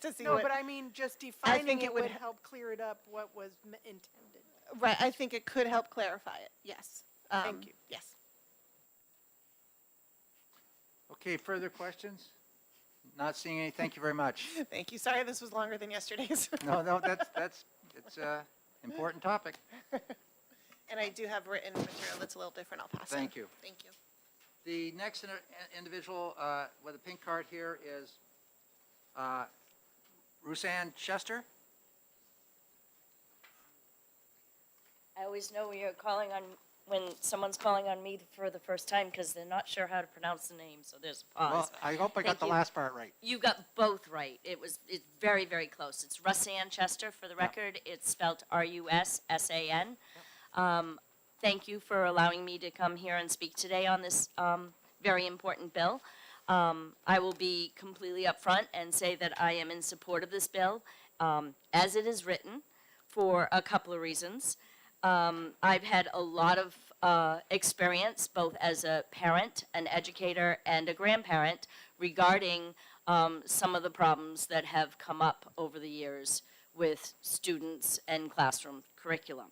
to see No, what. but I mean, just defining think it it would would help clear it up what was intended. Right, I think it could help clarify it, yes. Thank you. Yes. Okay, further questions? Not seeing any. Thank you very much. Thank you. Sorry this was longer than yesterday's. No, it's an important topic. And I do have written material that's a little different. I'll pass it. Thank you. Thank you. The next individual with a pink card here is Rusanne Chester. I always know when someone's calling on me for the first time because they're not sure how to pronounce the name, so there's a pause. Well, I hope I got the last part right. You got both right. It's very, very close. It's Rusanne Chester for the record. It's spelled R-U-S-S-A-N. Thank you for allowing me to come here and speak today on this very important bill. I will be completely upfront and say that I am in support of this bill as it is written for a couple of reasons. I've had a lot of experience both as a parent, an educator, and a grandparent regarding some of the problems that have come up over the years with students and classroom curriculum.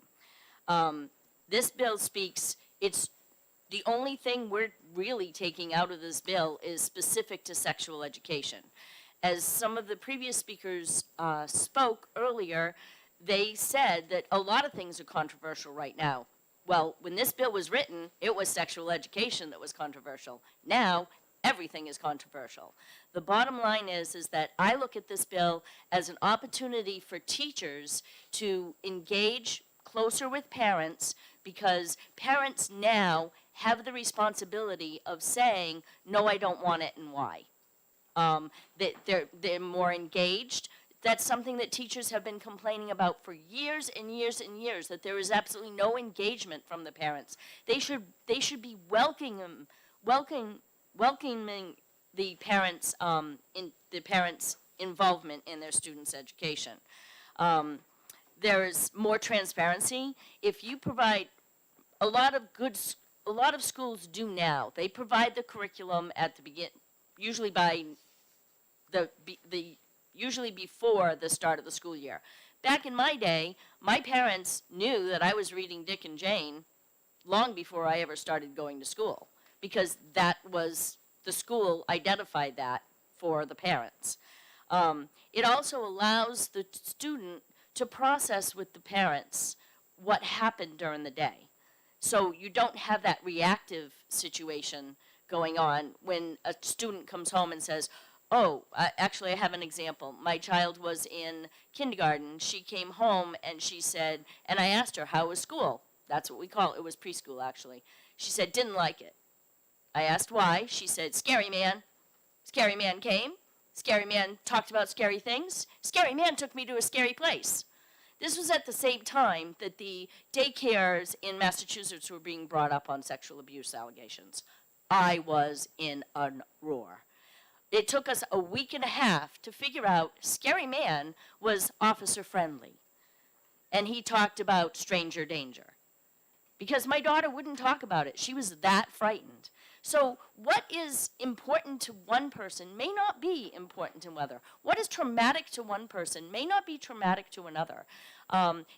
This bill speaks, it's the only thing we're really taking out of this bill is specific to sexual education. As some of the previous speakers spoke earlier, they said that a lot of things are controversial right now. Well, when this bill was written, it was sexual education that was controversial. Now, everything is controversial. The bottom line is that I look at this bill as an opportunity for teachers to engage closer with parents, because parents now have the responsibility of saying, no, I don't want it, and why. That they're more engaged. That's something that teachers have been complaining about for years and years and years, that there is absolutely no engagement from the parents. They should be welcoming the parents involvement in their students' education. There is more transparency. If you provide a lot of schools do now. They provide the curriculum at the usually before the start of the school year. Back in my day, my parents knew that I was reading Dick and Jane long before I ever started going to school, because that was, the school identified that for the parents. It also allows the student to process with the parents what happened during the day. So you don't have that reactive situation going on when a student comes home and says, oh, actually I have an example. My child was in kindergarten. She came home and she said, and I asked her, how was school? That's what we call it. It was preschool, actually. She said, didn't like it. I asked why. She said, scary man. Scary man came. Scary man talked about scary things. Scary man took me to a scary place. This was at the same time that the daycares in Massachusetts were being brought up on sexual abuse allegations. I was in a roar. It took us a week and a half to figure out scary man was officer friendly. And he talked about stranger danger. Because my daughter wouldn't talk about it. She was that frightened. So what is important to one person may not be important to another. What is traumatic to one person may not be traumatic to another.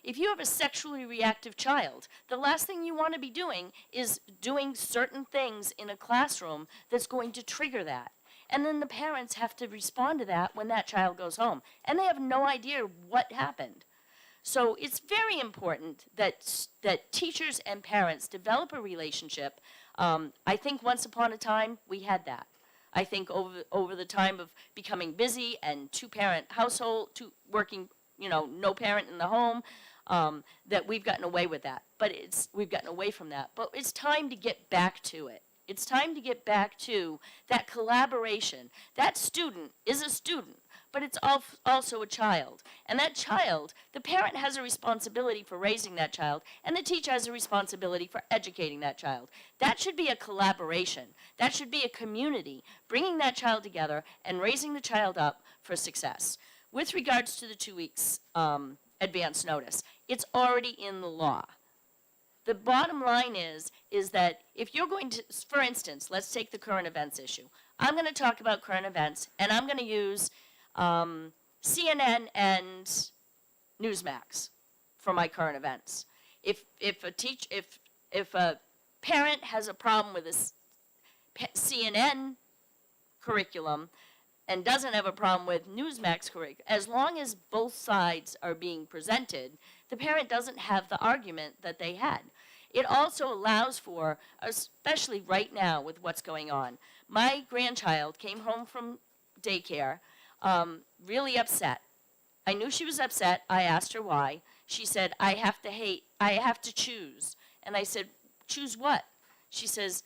If you have a sexually reactive child, the last thing you want to be doing is doing certain things in a classroom that's going to trigger that. And then the parents have to respond to that when that child goes home. And they have no idea what happened. So it's very important that teachers and parents develop a relationship. I think once upon a time we had that. I think over the time of becoming busy and two-parent household, working, no parent in the home, that we've gotten away with that. We've gotten away from that. But it's time to get back to it. It's time to get back to that collaboration. That student is a student, but it's also a child. And that child, the parent has a responsibility for raising that child, and the teacher has a responsibility for educating that child. That should be a collaboration. That should be a community, bringing that child together and raising the child up for success. With regards to the 2 weeks advance notice, it's already in the law. The bottom line is that if you're going to, for instance, let's take the current events issue. I'm going to talk about current events, and I'm going to use CNN and Newsmax for my current events. If a parent has a problem with this CNN curriculum and doesn't have a problem with Newsmax curriculum, as long as both sides are being presented, the parent doesn't have the argument that they had. It also allows for, especially right now with what's going on, my grandchild came home from daycare really upset. I knew she was upset. I asked her why. She said, I have to choose. And I said, choose what? She says,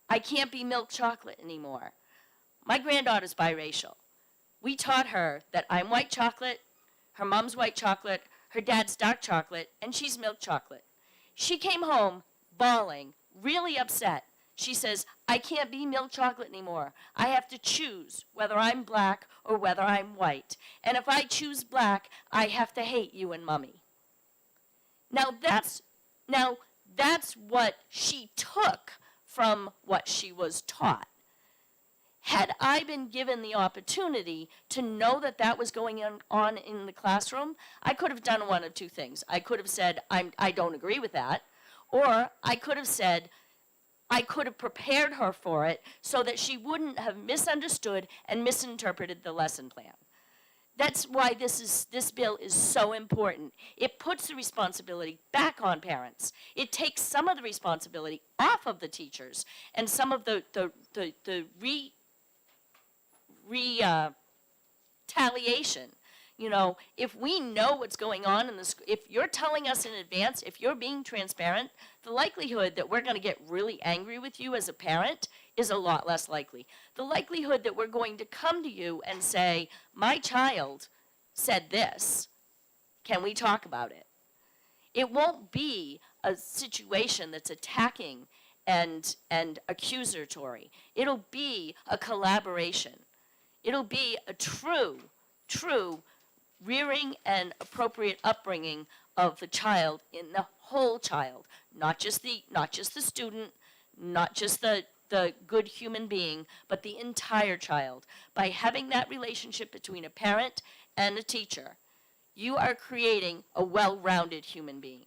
I can't be milk chocolate anymore. My granddaughter's biracial. We taught her that I'm white chocolate, her mom's white chocolate, her dad's dark chocolate, and she's milk chocolate. She came home bawling, really upset. She says, I can't be milk chocolate anymore. I have to choose whether I'm black or whether I'm white. And if I choose black, I have to hate you and mommy. Now that's what she took from what she was taught. Had I been given the opportunity to know that that was going on in the classroom, I could have done one of two things. I could have said, I don't agree with that, or I could have said, I could have prepared her for it so that she wouldn't have misunderstood and misinterpreted the lesson plan. That's why this bill is so important. It puts the responsibility back on parents. It takes some of the responsibility off of the teachers and some of the retaliation. You know, if we know what's going on in the school, if you're telling us in advance, if you're being transparent, the likelihood that we're going to get really angry with you as a parent is a lot less likely. The likelihood that we're going to come to you and say, my child said this, can we talk about it? It won't be a situation that's attacking and accusatory. It'll be a collaboration. It'll be a true rearing and appropriate upbringing of the child in the whole child, not just the student, not just the good human being, but the entire child. By having that relationship between a parent and a teacher, you are creating a well-rounded human being.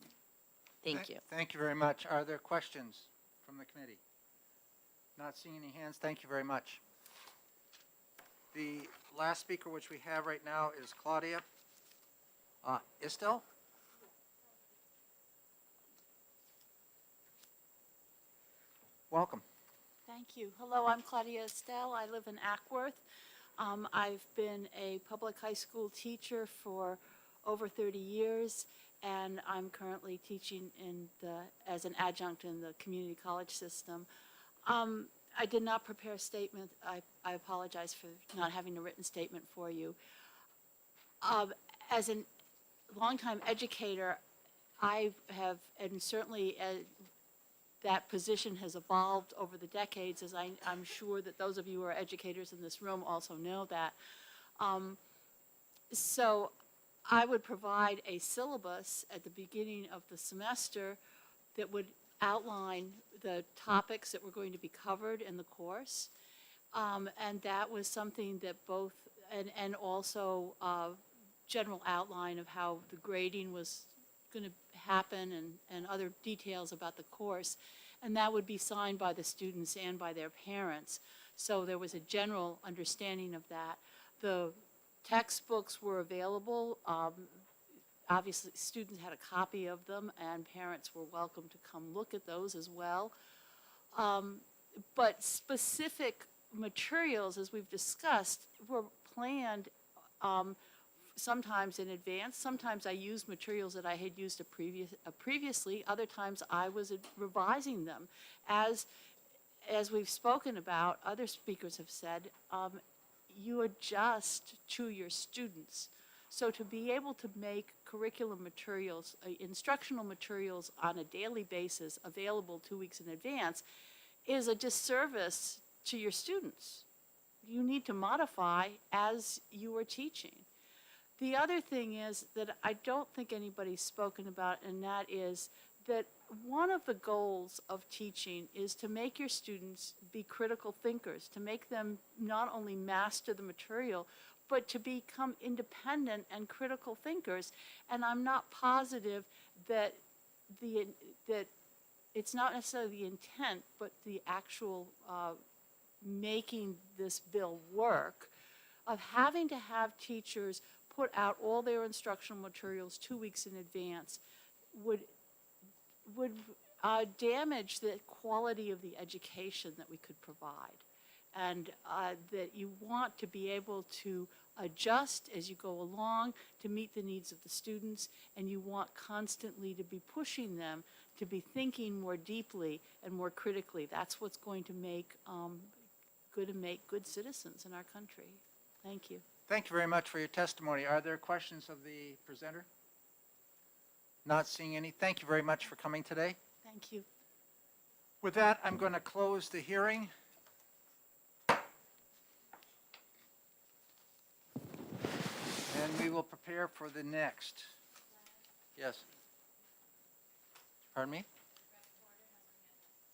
Thank you. Thank you very much. Are there questions from the committee? Not seeing any hands. Thank you very much. The last speaker which we have right now is Claudia Istel. Welcome. Thank you. Hello, I'm Claudia Estelle. I live in Ackworth. I've been a public high school teacher for over 30 years, and I'm currently teaching as an adjunct in the community college system. I did not prepare a statement. I apologize for not having a written statement for you. As a longtime educator, I have, and certainly that position has evolved over the decades, as I'm sure that those of you who are educators in this room also know that. So I would provide a syllabus at the beginning of the semester that would outline the topics that were going to be covered in the course. And that was something that both, and also general outline of how the grading was going to happen and other details about the course. And that would be signed by the students and by their parents. So there was a general understanding of that. The textbooks were available. Obviously, students had a copy of them, and parents were welcome to come look at those as well. But specific materials, as we've discussed, were planned sometimes in advance. Sometimes I used materials that I had used previously. Other times I was revising them. As we've spoken about, other speakers have said, you adjust to your students. So to be able to make curriculum materials, instructional materials on a daily basis available 2 weeks in advance is a disservice to your students. You need to modify as you are teaching. The other thing is that I don't think anybody's spoken about, and that is that one of the goals of teaching is to make your students be critical thinkers, to make them not only master the material, but to become independent and critical thinkers. And I'm not positive that it's not necessarily the intent, but the actual making this bill work, of having to have teachers put out all their instructional materials 2 weeks in advance would damage the quality of the education that we could provide. And that you want to be able to adjust as you go along to meet the needs of the students, and you want constantly to be pushing them to be thinking more deeply and more critically. That's what's going to make good citizens in our country. Thank you. Thank you very much for your testimony. Are there questions of the presenter? Not seeing any. Thank you very much for coming today. Thank you. With that, I'm going to close the hearing. And we will prepare for the next. Yes. Pardon me?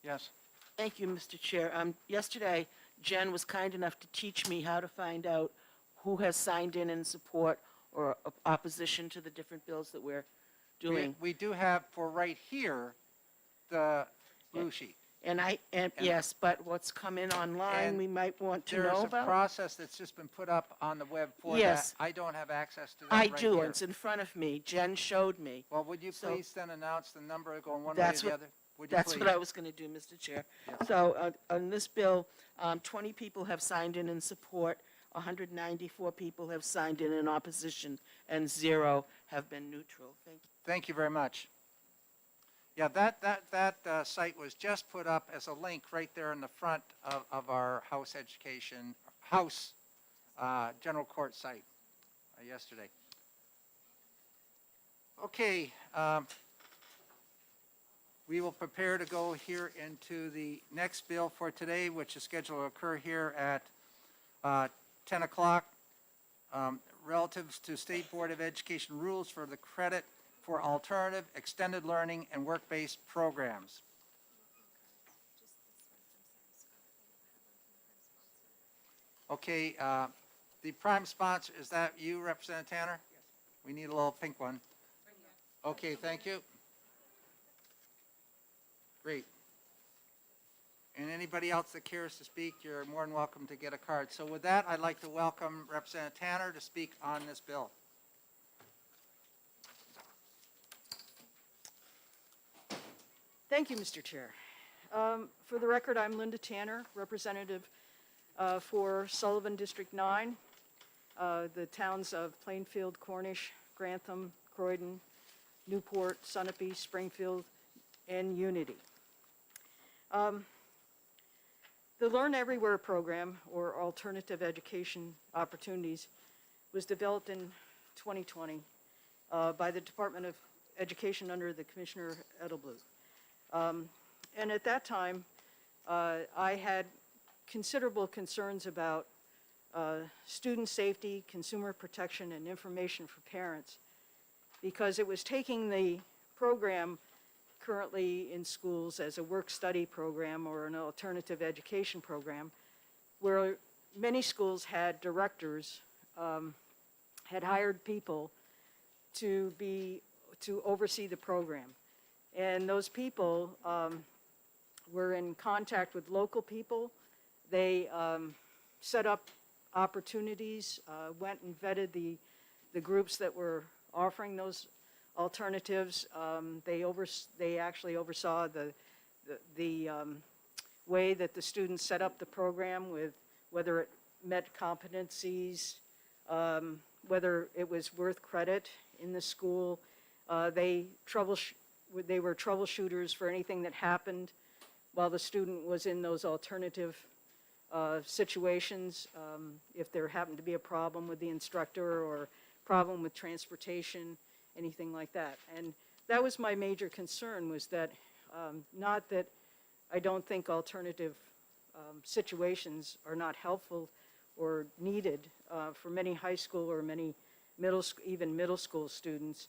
Yes. Thank you, Mr. Chair. Yesterday, Jen was kind enough to teach me how to find out who has signed in support or opposition to the different bills that we're doing. We do have, for right here, the blue sheet. Yes, but what's come in online, And we might want to know There's a about. process that's just been put up on the web for that. Yes. I don't have access to that I right do, here. it's in front of me. Jen showed me. Well, would you So- please then announce the number going one way or That's the what, other? Would you that's what please? I was going to do, Mr. Chair. So on this bill, 20 people have signed in support, 194 people have signed in opposition, and 0 have been neutral. Thank you. Thank you very much. Yeah, that site was just put up as a link right there in the front of our general court site yesterday. Okay, we will prepare to go here into the next bill for today, which is scheduled to occur here at 10 o'clock. Relatives to State Board of Education rules for the credit for alternative, extended learning, and work-based programs. Okay, the prime sponsor, is that you, Representative Tanner? Yes. We need a little pink one. Okay, thank you. Great. And anybody else that cares to speak, you're more than welcome to get a card. So with that, I'd like to welcome Representative Tanner to speak on this bill. Thank you, Mr. Chair. For the record, I'm Linda Tanner, representative for Sullivan District 9, the towns of Plainfield, Cornish, Grantham, Croydon, Newport, Sunapee, Springfield, and Unity. The Learn Everywhere program, or Alternative Education Opportunities, was developed in 2020 by the Department of Education under the Commissioner Edelblut. And at that time, I had considerable concerns about student safety, consumer protection, and information for parents, because it was taking the program currently in schools as a work-study program or an alternative education program, where many schools had directors, had hired people to oversee the program. And those people were in contact with local people. They set up opportunities, went and vetted the groups that were offering those alternatives. They actually oversaw the way that the students set up the program, with whether it met competencies, whether it was worth credit in the school. They were troubleshooters for anything that happened while the student was in those alternative situations. If there happened to be a problem with the instructor or problem with transportation, anything like that. And that was my major concern, was that, not that I don't think alternative situations are not helpful or needed for many high school or many even middle school students,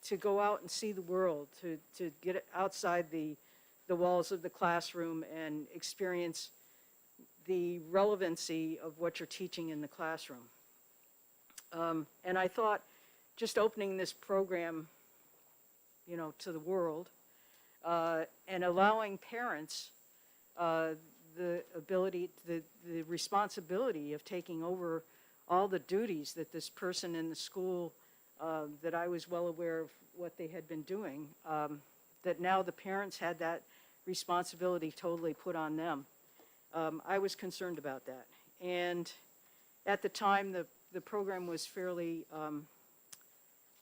to go out and see the world, to get outside the walls of the classroom and experience the relevancy of what you're teaching in the classroom. And I thought just opening this program, to the world, and allowing parents the responsibility of taking over all the duties that this person in the school, that I was well aware of what they had been doing, that now the parents had that responsibility totally put on them. I was concerned about that. And at the time, the program was fairly,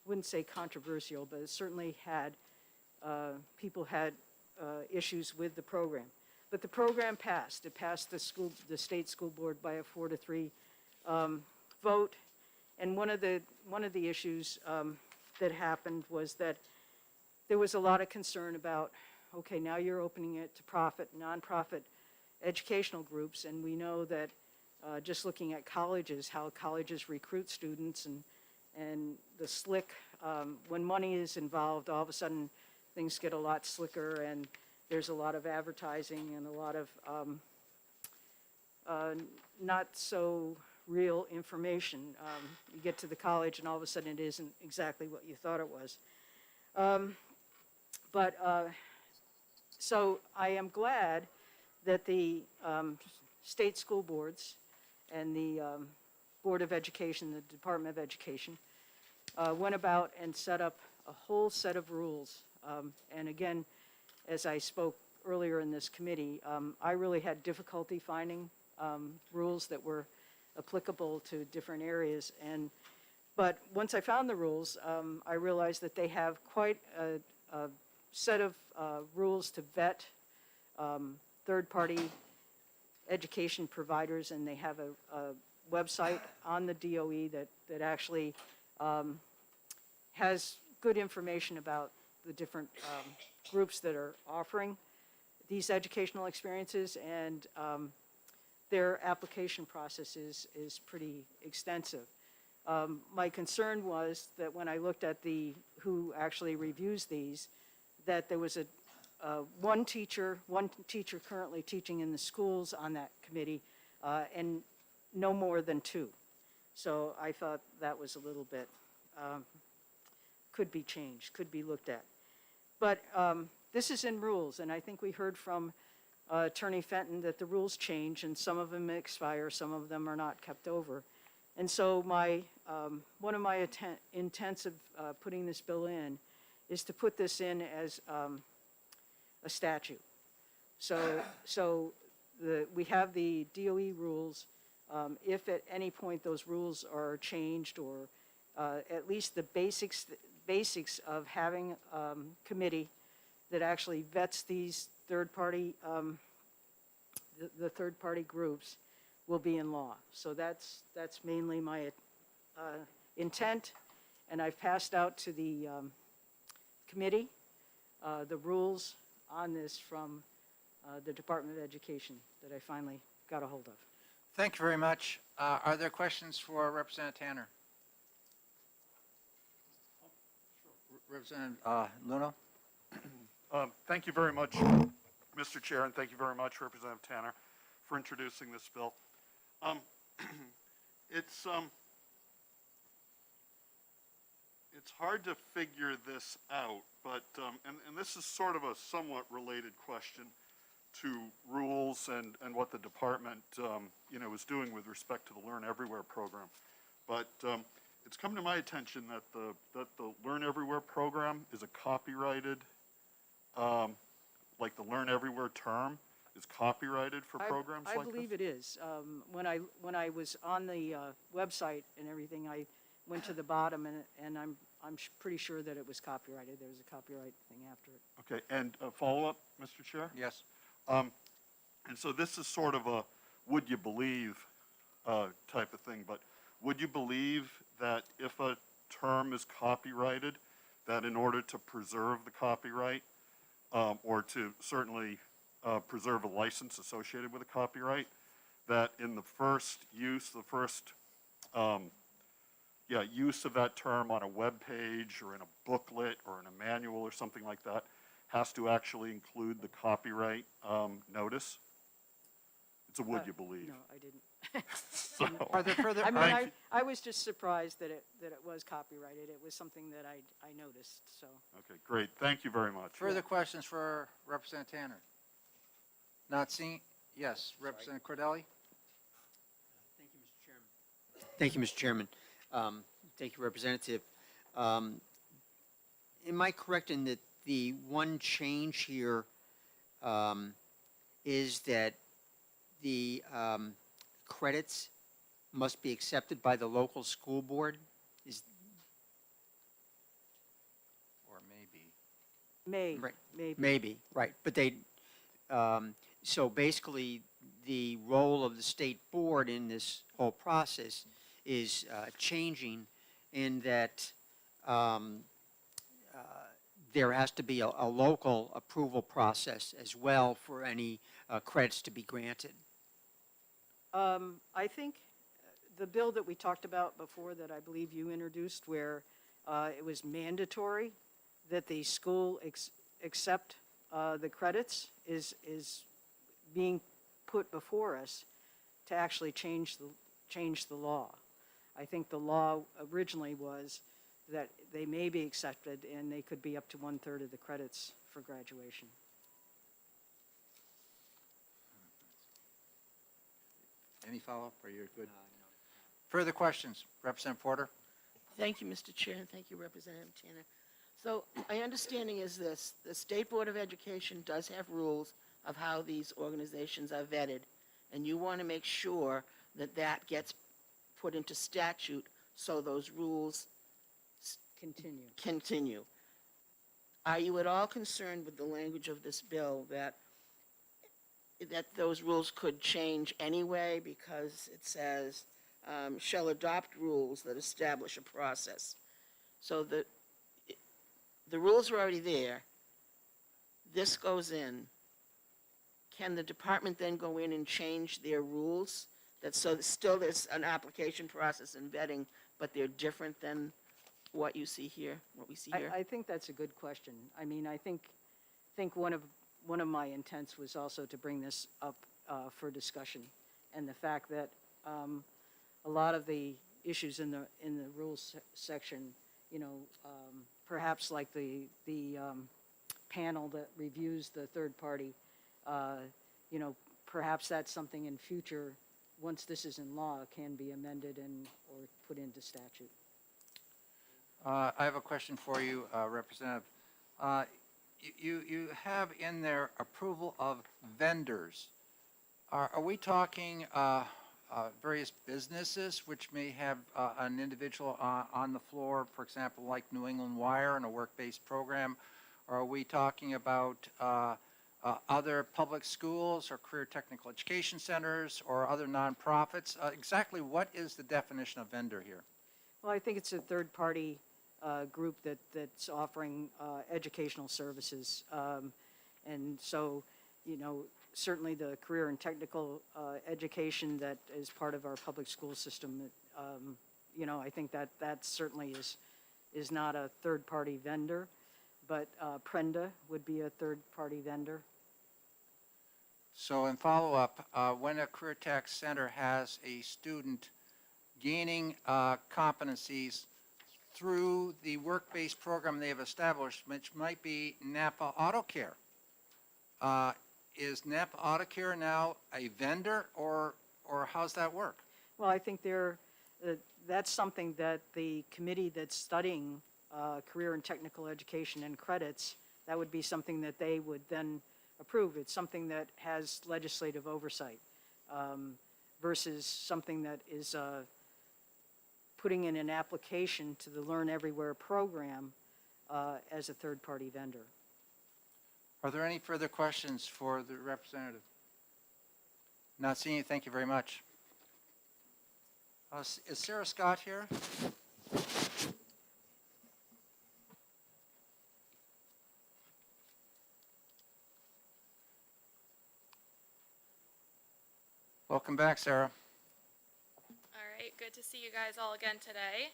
wouldn't say controversial, but it certainly had, people had issues with the program. But the program passed. It passed the state school board by a 4-3 vote. And one of the issues that happened was that there was a lot of concern about, okay, now you're opening it to nonprofit educational groups, and we know that just looking at colleges, how colleges recruit students, and the slick, when money is involved, all of a sudden things get a lot slicker, and there's a lot of advertising and a lot of not so real information. You get to the college and all of a sudden it isn't exactly what you thought it was. But So I am glad that the state school boards and the Board of Education, the Department of Education, went about and set up a whole set of rules. And again, as I spoke earlier in this committee, I really had difficulty finding rules that were applicable to different areas. But once I found the rules, I realized that they have quite a set of rules to vet third-party education providers, and they have a website on the DOE that actually has good information about the different groups that are offering these educational experiences, and their application process is pretty extensive. My concern was that when I looked at who actually reviews these, that there was one teacher currently teaching in the schools on that committee, and no more than 2. So I thought that was a little bit, could be changed, could be looked at. But this is in rules, and I think we heard from Attorney Fenton that the rules change, and some of them expire, some of them are not kept over. And so one of my intents of putting this bill in is to put this in as a statute. So we have the DOE rules. If at any point those rules are changed, or at least the basics of having a committee that actually vets these third-party, the third-party groups, will be in law. So that's mainly my intent, and I've passed out to the committee the rules on this from the Department of Education that I finally got a hold of. Thank you very much. Are there questions for Representative Tanner? Representative Luno? Thank you very much, Mr. Chair, and thank you very much, Representative Tanner, for introducing this bill. It's hard to figure this out, but, and this is sort of a somewhat related question to rules and what the department, is doing with respect to the Learn Everywhere program. But it's come to my attention that the Learn Everywhere program is a copyrighted, like the Learn Everywhere term is copyrighted for programs like this? I believe it is. When I was on the website and everything, I went to the bottom, and I'm pretty sure that it was copyrighted. There was a copyright thing after it. Okay, and a follow-up, Mr. Chair? Yes. And so this is sort of a would you believe type of thing, but would you believe that if a term is copyrighted, that in order to preserve the copyright, or to certainly preserve a license associated with a copyright, that in the first use, use of that term on a web page or in a booklet or in a manual or something like that has to actually include the copyright notice? It's a would you believe. No, I didn't. So, Are there further? I mean, I was just surprised that it was copyrighted. It was something that I noticed, so. okay, great. Thank you very much. Further questions for Representative Tanner? Not seeing? Yes, Representative Cardelli? Thank you, Mr. Chairman. Thank you, Representative. Am I correct in that the one change here is that the credits must be accepted by the local school board? Or maybe. Right. Maybe. Maybe, right. But so basically, the role of the state board in this whole process is changing in that there has to be a local approval process as well for any credits to be granted. I think the bill that we talked about before that I believe you introduced, where it was mandatory that the school accept the credits, is being put before us to actually change the law. I think the law originally was that they may be accepted and they could be up to 1/3 of the credits for graduation. Any follow-up, or you're good? Further questions? Representative Porter? Thank you, Mr. Chair, and thank you, Representative Tanner. So my understanding is this: the State Board of Education does have rules of how these organizations are vetted, and you want to make sure that that gets put into statute so those rules continue. Are you at all concerned with the language of this bill that those rules could change anyway, because it says, shall adopt rules that establish a process? So the rules are already there. This goes in. Can the department then go in and change their rules? So that still there's an application process and vetting, but they're different than what you see here, what we see here? I think that's a good question. I mean, I think one of my intents was also to bring this up for discussion, and the fact that a lot of the issues in the rules section, perhaps like the panel that reviews the third party, perhaps that's something in future, once this is in law, can be amended or put into statute. I have a question for you, Representative. You have in there approval of vendors. Are we talking various businesses which may have an individual on the floor, for example, like New England Wire and a work-based program? Or are we talking about other public schools or career technical education centers or other nonprofits? Exactly what is the definition of vendor here? Well, I think it's a third-party group that's offering educational services. And so, certainly the career and technical education that is part of our public school system, I think that certainly is not a third-party vendor, but Prenda would be a third-party vendor. So in follow-up, when a career tech center has a student gaining competencies through the work-based program they have established, which might be Napa Auto Care, is Napa Auto Care now a vendor, or how's that work? Well, I think that's something that the committee that's studying career and technical education and credits, that would be something that they would then approve. It's something that has legislative oversight versus something that is putting in an application to the Learn Everywhere program as a third-party vendor. Are there any further questions for the representative? Not seeing you. Thank you very much. Is Sarah Scott here? Welcome back, Sarah. All right, good to see you guys all again today.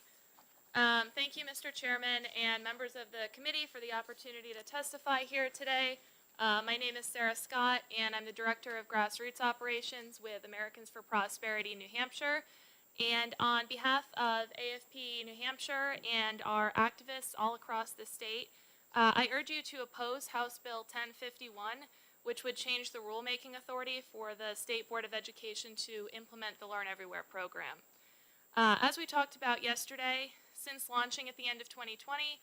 Thank you, Mr. Chairman, and members of the committee for the opportunity to testify here today. My name is Sarah Scott, and I'm the Director of Grassroots Operations with Americans for Prosperity New Hampshire. And on behalf of AFP New Hampshire and our activists all across the state, I urge you to oppose House Bill 1051, which would change the rulemaking authority for the State Board of Education to implement the Learn Everywhere program. As we talked about yesterday, since launching at the end of 2020,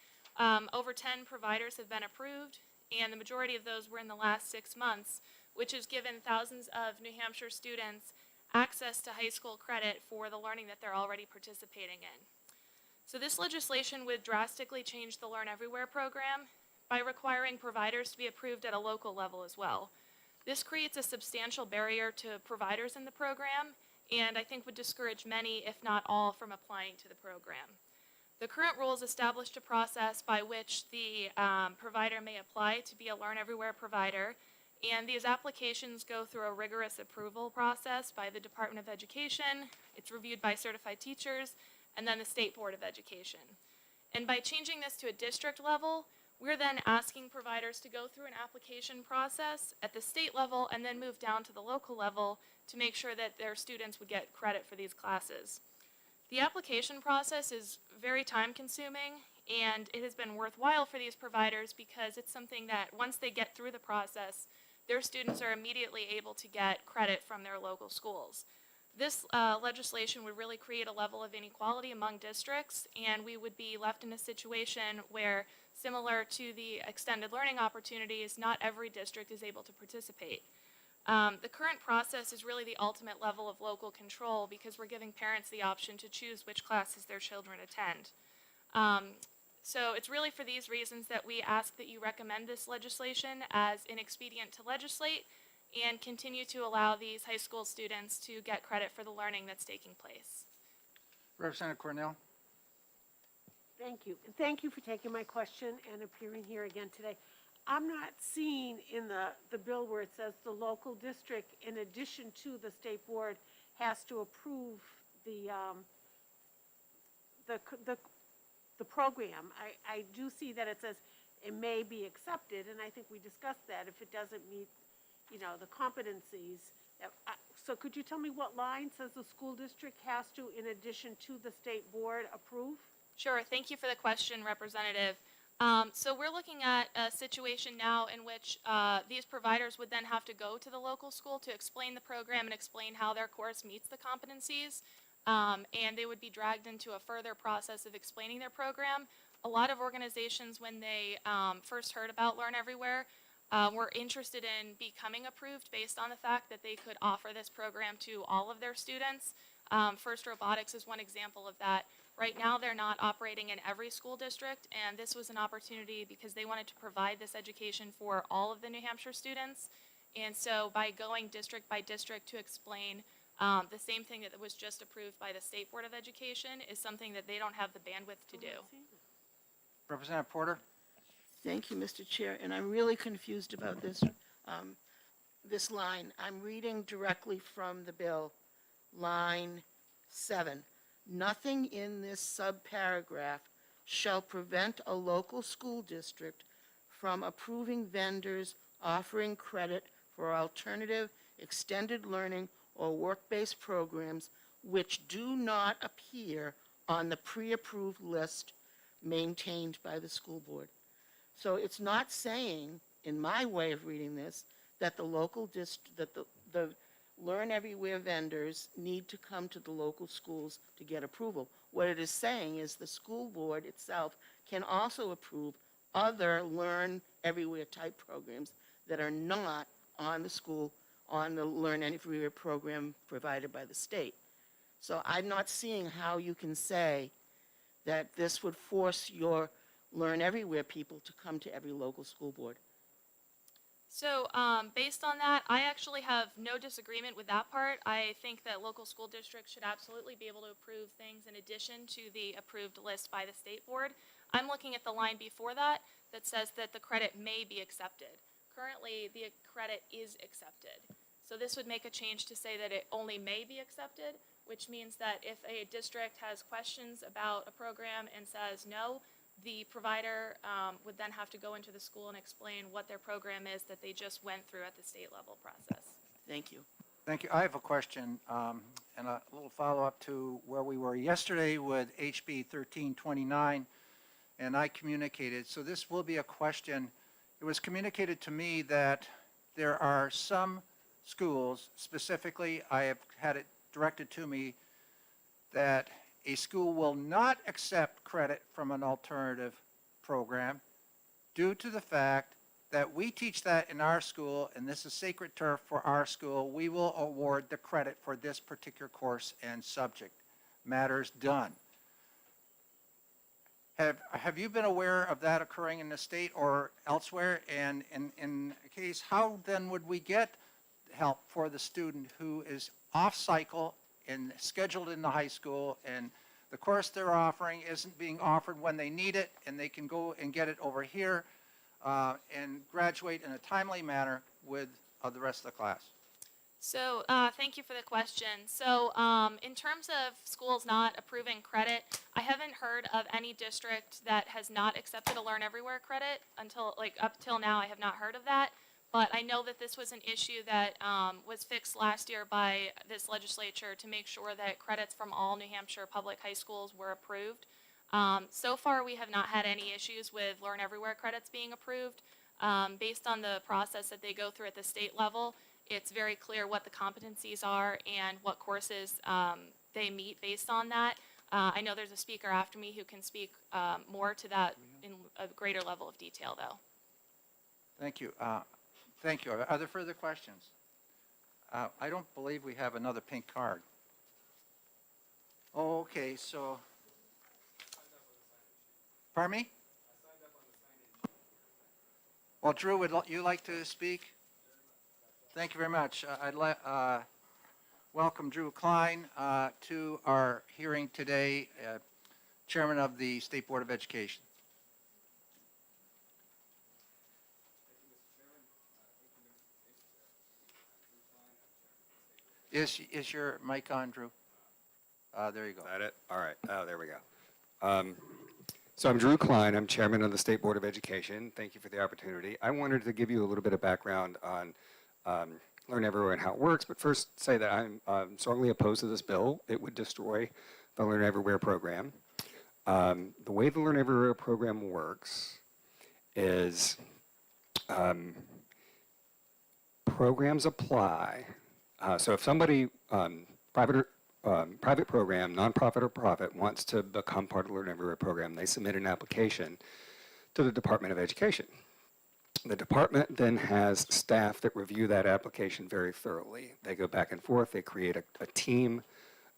over 10 providers have been approved, and the majority of those were in the last 6 months, which has given thousands of New Hampshire students access to high school credit for the learning that they're already participating in. So this legislation would drastically change the Learn Everywhere program by requiring providers to be approved at a local level as well. This creates a substantial barrier to providers in the program, and I think would discourage many, if not all, from applying to the program. The current rules established a process by which the provider may apply to be a Learn Everywhere provider, and these applications go through a rigorous approval process by the Department of Education. It's reviewed by certified teachers, and then the State Board of Education. And by changing this to a district level, we're then asking providers to go through an application process at the state level and then move down to the local level to make sure that their students would get credit for these classes. The application process is very time-consuming, and it has been worthwhile for these providers because it's something that once they get through the process, their students are immediately able to get credit from their local schools. This legislation would really create a level of inequality among districts, and we would be left in a situation where, similar to the extended learning opportunities, not every district is able to participate. The current process is really the ultimate level of local control because we're giving parents the option to choose which classes their children attend. So it's really for these reasons that we ask that you recommend this legislation as inexpedient to legislate and continue to allow these high school students to get credit for the learning that's taking place. Representative Cornell? Thank you. And thank you for taking my question and appearing here again today. I'm not seeing in the bill where it says the local district, in addition to the state board, has to approve the program. I do see that it says it may be accepted, and I think we discussed that if it doesn't meet, the competencies. So could you tell me what line says the school district has to, in addition to the state board, approve? Sure, thank you for the question, Representative. So we're looking at a situation now in which these providers would then have to go to the local school to explain the program and explain how their course meets the competencies. And they would be dragged into a further process of explaining their program. A lot of organizations, when they first heard about Learn Everywhere, were interested in becoming approved based on the fact that they could offer this program to all of their students. First Robotics is one example of that. Right now, they're not operating in every school district, and this was an opportunity because they wanted to provide this education for all of the New Hampshire students. And so by going district by district to explain the same thing that was just approved by the State Board of Education is something that they don't have the bandwidth to do. Representative Porter? Thank you, Mr. Chair, and I'm really confused about this, this line. I'm reading directly from the bill, line 7. Nothing in this subparagraph shall prevent a local school district from approving vendors offering credit for alternative, extended learning, or work-based programs which do not appear on the pre-approved list maintained by the school board. So it's not saying, in my way of reading this, that the local that the Learn Everywhere vendors need to come to the local schools to get approval. What it is saying is the school board itself can also approve other Learn Everywhere type programs that are not on the Learn Everywhere program provided by the state. So I'm not seeing how you can say that this would force your Learn Everywhere people to come to every local school board. So based on that, I actually have no disagreement with that part. I think that local school districts should absolutely be able to approve things in addition to the approved list by the state board. I'm looking at the line before that that says that the credit may be accepted. Currently, the credit is accepted. So this would make a change to say that it only may be accepted, which means that if a district has questions about a program and says no, the provider would then have to go into the school and explain what their program is that they just went through at the state level process. Thank you. Thank you. I have a question and a little follow-up to where we were yesterday with HB 1329, and I communicated. So this will be a question. It was communicated to me that there are some schools, specifically I have had it directed to me, that a school will not accept credit from an alternative program due to the fact that we teach that in our school, and this is sacred turf for our school. We will award the credit for this particular course and subject. Matters done. Have you been aware of that occurring in the state or elsewhere? And in a case, how then would we get help for the student who is off cycle and scheduled in the high school, and the course they're offering isn't being offered when they need it, and they can go and get it over here and graduate in a timely manner with the rest of the class? So thank you for the question. So in terms of schools not approving credit, I haven't heard of any district that has not accepted a Learn Everywhere credit up till now. I have not heard of that. But I know that this was an issue that was fixed last year by this legislature to make sure that credits from all New Hampshire public high schools were approved. So far, we have not had any issues with Learn Everywhere credits being approved based on the process that they go through at the state level. it's very clear what the competencies are and what courses they meet based on that. I know there's a speaker after me who can speak more to that in a greater level of detail, though. Thank you. Thank you. Are there further questions? I don't believe we have another pink card. Oh, okay, so. Pardon me? Well, Drew, would you like to speak? Thank you very much. I'd welcome Drew Klein to our hearing today, Chairman of the State Board of Education. Is your mic on, Drew? There you go. Is that it? All right. Oh, there we go. So I'm Drew Klein. I'm chairman of the State Board of Education. Thank you for the opportunity. I wanted to give you a little bit of background on Learn Everywhere and how it works, but first say that I'm strongly opposed to this bill. It would destroy the Learn Everywhere program. The way the Learn Everywhere program works is programs apply. So if somebody, private program, nonprofit or profit, wants to become part of the Learn Everywhere program, they submit an application to the Department of Education. The department then has staff that review that application very thoroughly. They go back and forth. They create a team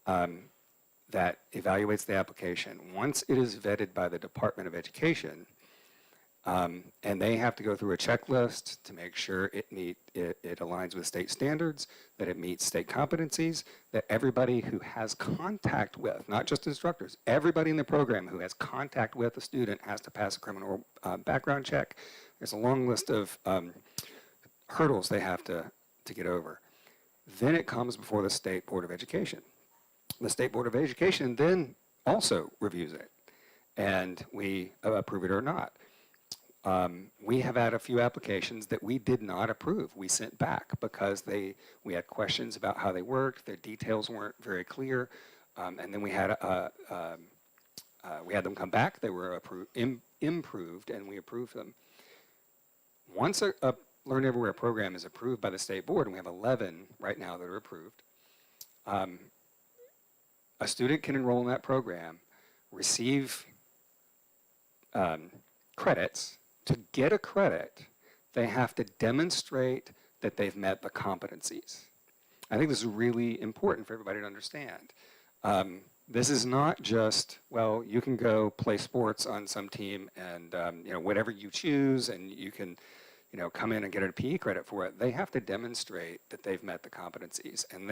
that evaluates the application. Once it is vetted by the Department of Education, and they have to go through a checklist to make sure it aligns with state standards, that it meets state competencies, that everybody who has contact with, not just instructors, everybody in the program who has contact with a student has to pass a criminal background check. There's a long list of hurdles they have to get over. Then it comes before the State Board of Education. The State Board of Education then also reviews it, and we approve it or not. We have had a few applications that we did not approve. We sent back because we had questions about how they worked, their details weren't very clear, and then we had them come back. They were improved, and we approved them. Once a Learn Everywhere program is approved by the State Board, and we have 11 right now that are approved, a student can enroll in that program, receive credits. To get a credit, they have to demonstrate that they've met the competencies. I think this is really important for everybody to understand. This is not just, well, you can go play sports on some team and whatever you choose, and you can come in and get a PE credit for it. They have to demonstrate that they've met the competencies, and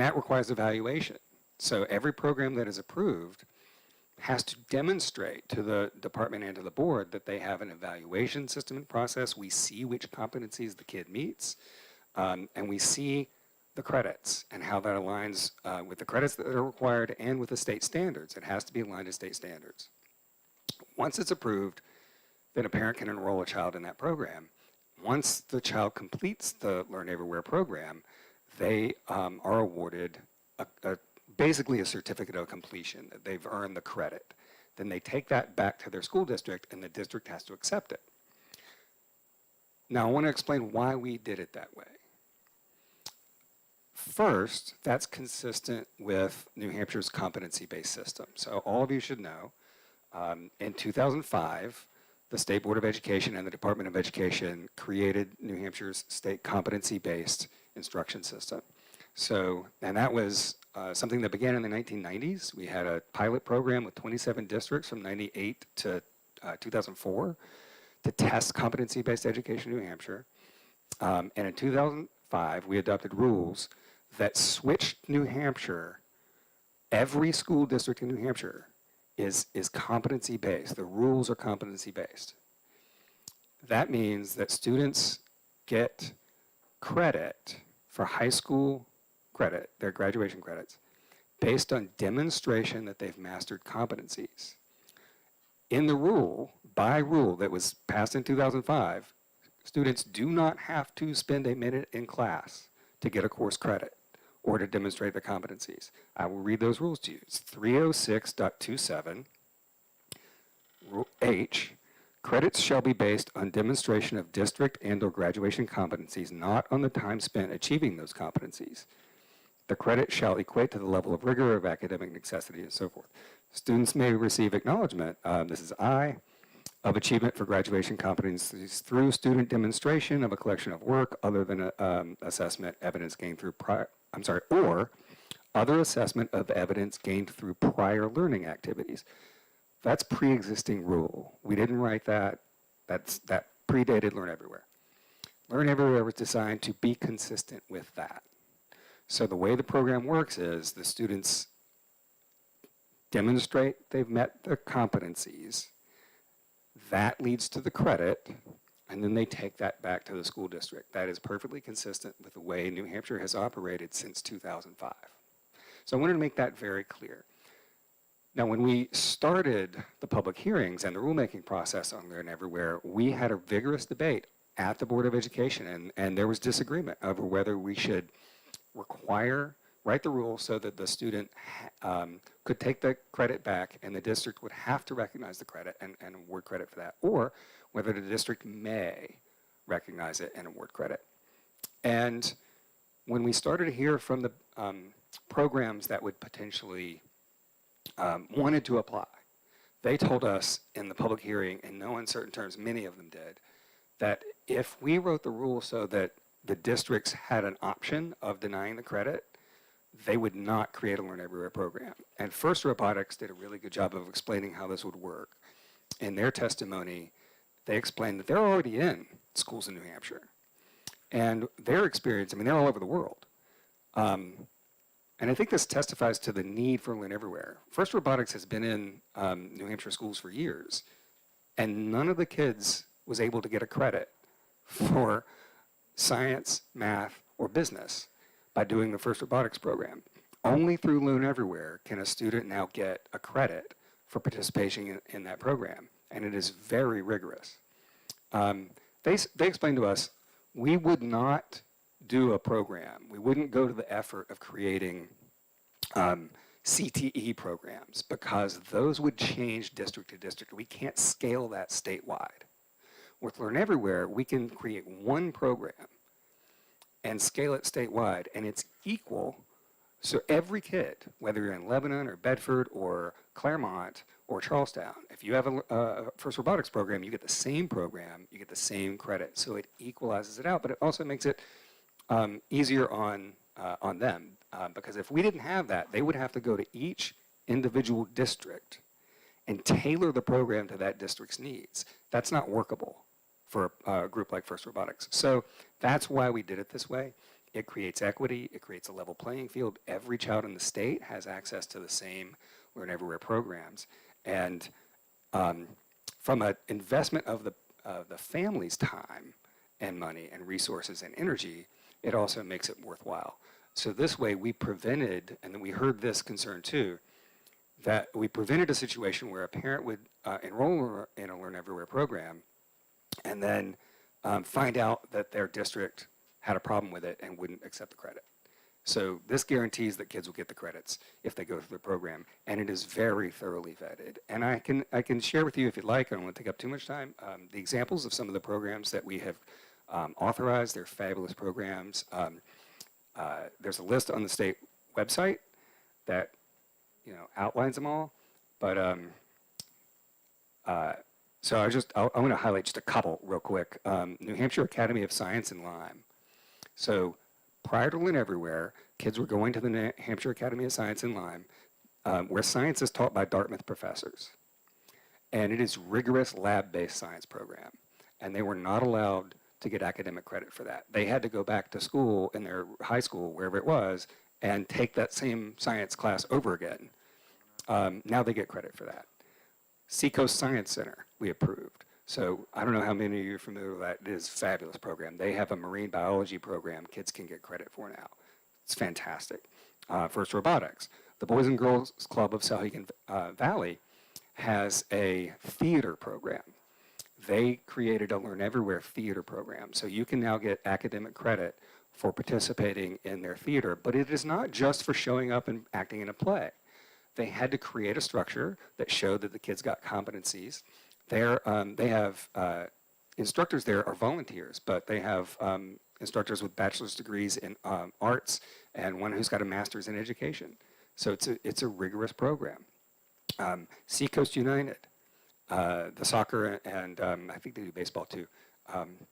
that requires evaluation. So every program that is approved has to demonstrate to the department and to the board that they have an evaluation system and process. We see which competencies the kid meets, and we see the credits and how that aligns with the credits that are required and with the state standards. It has to be aligned to state standards. Once it's approved, then a parent can enroll a child in that program. Once the child completes the Learn Everywhere program, they are awarded basically a certificate of completion, that they've earned the credit. Then they take that back to their school district, and the district has to accept it. Now, I want to explain why we did it that way. First, that's consistent with New Hampshire's competency-based system. So all of you should know, in 2005, the State Board of Education and the Department of Education created New Hampshire's state competency-based instruction system. So, and that was something that began in the 1990s. We had a pilot program with 27 districts from 98 to 2004 to test competency-based education in New Hampshire. And in 2005, we adopted rules that switched New Hampshire. Every school district in New Hampshire is competency-based. The rules are competency-based. That means that students get credit for high school credit, their graduation credits, based on demonstration that they've mastered competencies. In the rule, by rule that was passed in 2005, students do not have to spend a minute in class to get a course credit or to demonstrate their competencies. I will read those rules to you. It's 306.27 H. Credits shall be based on demonstration of district and/or graduation competencies, not on the time spent achieving those competencies. The credit shall equate to the level of rigor of academic necessity and so forth. Students may receive acknowledgement, this is I, of achievement for graduation competencies through student demonstration of a collection of work other than assessment evidence gained through or other assessment of evidence gained through prior learning activities. That's pre-existing rule. We didn't write that. That predated Learn Everywhere. Learn Everywhere was designed to be consistent with that. So the way the program works is the students demonstrate they've met their competencies. That leads to the credit, and then they take that back to the school district. That is perfectly consistent with the way New Hampshire has operated since 2005. So I wanted to make that very clear. Now, when we started the public hearings and the rulemaking process on Learn Everywhere, we had a vigorous debate at the Board of Education, and there was disagreement over whether we should write the rule so that the student could take the credit back and the district would have to recognize the credit and award credit for that, or whether the district may recognize it and award credit. And when we started to hear from the programs that would potentially wanted to apply, they told us in the public hearing, in no uncertain terms, many of them did, that if we wrote the rule so that the districts had an option of denying the credit, they would not create a Learn Everywhere program. And First Robotics did a really good job of explaining how this would work. In their testimony, they explained that they're already in schools in New Hampshire. And their experience, I mean, they're all over the world. And I think this testifies to the need for Learn Everywhere. First Robotics has been in New Hampshire schools for years, and none of the kids was able to get a credit for science, math, or business by doing the First Robotics program. Only through Learn Everywhere can a student now get a credit for participation in that program, and it is very rigorous. They explained to us, we would not do a program. We wouldn't go to the effort of creating CTE programs because those would change district to district. We can't scale that statewide. With Learn Everywhere, we can create one program and scale it statewide, and it's equal. So every kid, whether you're in Lebanon or Bedford or Claremont or Charlestown, if you have a First Robotics program, you get the same program, you get the same credit. So it equalizes it out, but it also makes it easier on them. Because if we didn't have that, they would have to go to each individual district and tailor the program to that district's needs. That's not workable for a group like First Robotics. So that's why we did it this way. It creates equity, it creates a level playing field. Every child in the state has access to the same Learn Everywhere programs. And from an investment of the family's time and money and resources and energy, it also makes it worthwhile. So this way we prevented, and we heard this concern too, that we prevented a situation where a parent would enroll in a Learn Everywhere program and then find out that their district had a problem with it and wouldn't accept the credit. So this guarantees that kids will get the credits if they go through the program, and it is very thoroughly vetted. And I can share with you, if you'd like, I don't want to take up too much time, the examples of some of the programs that we have authorized. They're fabulous programs. There's a list on the state website that outlines them all, but so I want to highlight just a couple real quick. New Hampshire Academy of Science in Lyme. So prior to Learn Everywhere, kids were going to the New Hampshire Academy of Science in Lyme, where science is taught by Dartmouth professors. And it is rigorous lab-based science program. And they were not allowed to get academic credit for that. They had to go back to school in their high school, wherever it was, and take that same science class over again. Now they get credit for that. Seacoast Science Center, we approved. So I don't know how many of you are familiar with that. It is a fabulous program. They have a marine biology program kids can get credit for now. It's fantastic. First Robotics. The Boys and Girls Club of Sauhegan Valley has a theater program. They created a Learn Everywhere theater program. So you can now get academic credit for participating in their theater. But it is not just for showing up and acting in a play. They had to create a structure that showed that the kids got competencies. they have instructors there are volunteers, but they have instructors with bachelor's degrees in arts and one who's got a master's in education. So it's a rigorous program. Seacoast United, the soccer and I think they do baseball too,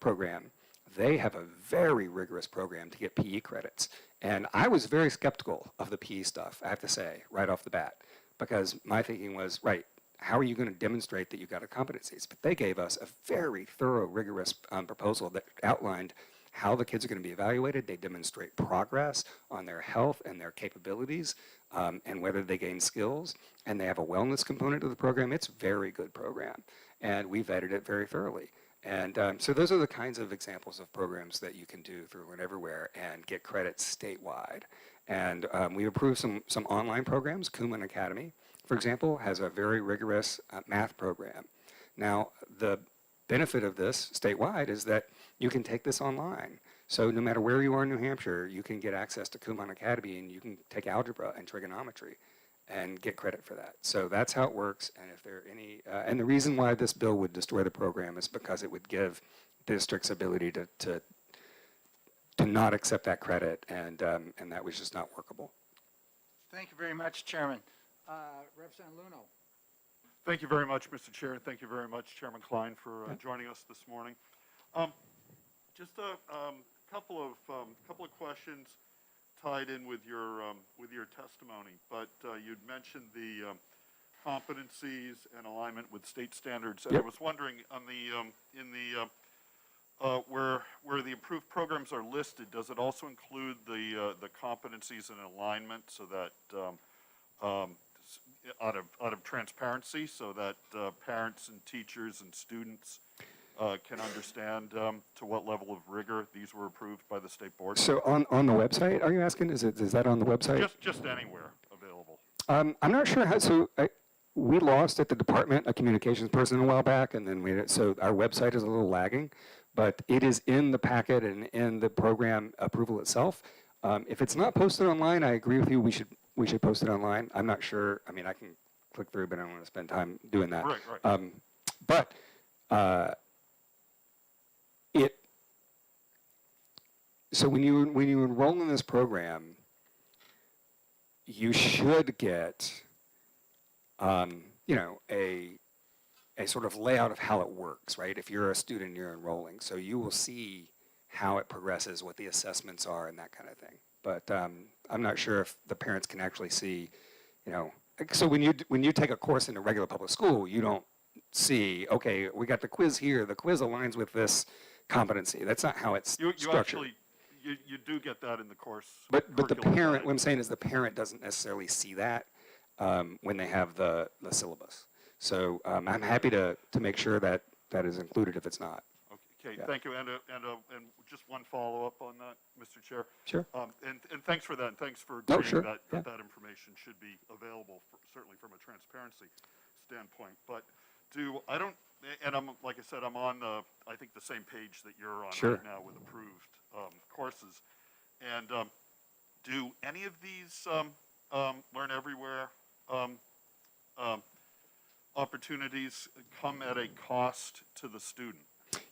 program, they have a very rigorous program to get PE credits. And I was very skeptical of the PE stuff, I have to say, right off the bat, because my thinking was, right, how are you going to demonstrate that you got a competencies? But they gave us a very thorough, rigorous proposal that outlined how the kids are going to be evaluated. They demonstrate progress on their health and their capabilities and whether they gain skills. And they have a wellness component of the program. It's a very good program. And we vetted it very thoroughly. And so those are the kinds of examples of programs that you can do through Learn Everywhere and get credits statewide. And we approved some online programs. Kumon Academy, for example, has a very rigorous math program. Now, the benefit of this statewide is that you can take this online. So no matter where you are in New Hampshire, you can get access to Kumon Academy and you can take algebra and trigonometry and get credit for that. So that's how it works. And if there are any, and the reason why this bill would destroy the program is because it would give districts ability to not accept that credit, and that was just not workable. Thank you very much, Chairman. Representative Luno. Thank you very much, Mr. Chair, and thank you very much, Chairman Klein, for joining us this morning. Just a couple of questions tied in with your testimony, but you'd mentioned the competencies and alignment with state standards, and I was wondering on where the approved programs are listed, does it also include the competencies and alignment so that out of transparency, so that parents and teachers and students can understand to what level of rigor these were approved by the state board? So on the website, are you asking? Is that on the website? Just anywhere available. I'm not sure how. So we lost at the department a communications person a while back, and then so our website is a little lagging, but it is in the packet and in the program approval itself. If it's not posted online, I agree with you. We should post it online. I'm not sure. I mean, I can click through, but I don't want to spend time doing that. Right. But so when you enroll in this program, you should get a sort of layout of how it works, right? If you're a student, you're enrolling, so you will see how it progresses, what the assessments are, and that kind of thing. But I'm not sure if the parents can actually see, so when you take a course in a regular public school, you don't see, okay, we got the quiz here, the quiz aligns with this competency. That's not how it's structured. You do get that in the course. But the parent, what I'm saying is the parent doesn't necessarily see that when they have the syllabus. So I'm happy to make sure that that is included if it's not. Okay, thank you. And just one follow-up on that, Mr. Chair. Sure. And thanks for that, and thanks for Oh, agreeing sure. that information should be available, certainly from a transparency standpoint. But like I said, I'm on I think the same page that you're on Sure. right now with approved courses. And do any of these Learn Everywhere opportunities come at a cost to the student?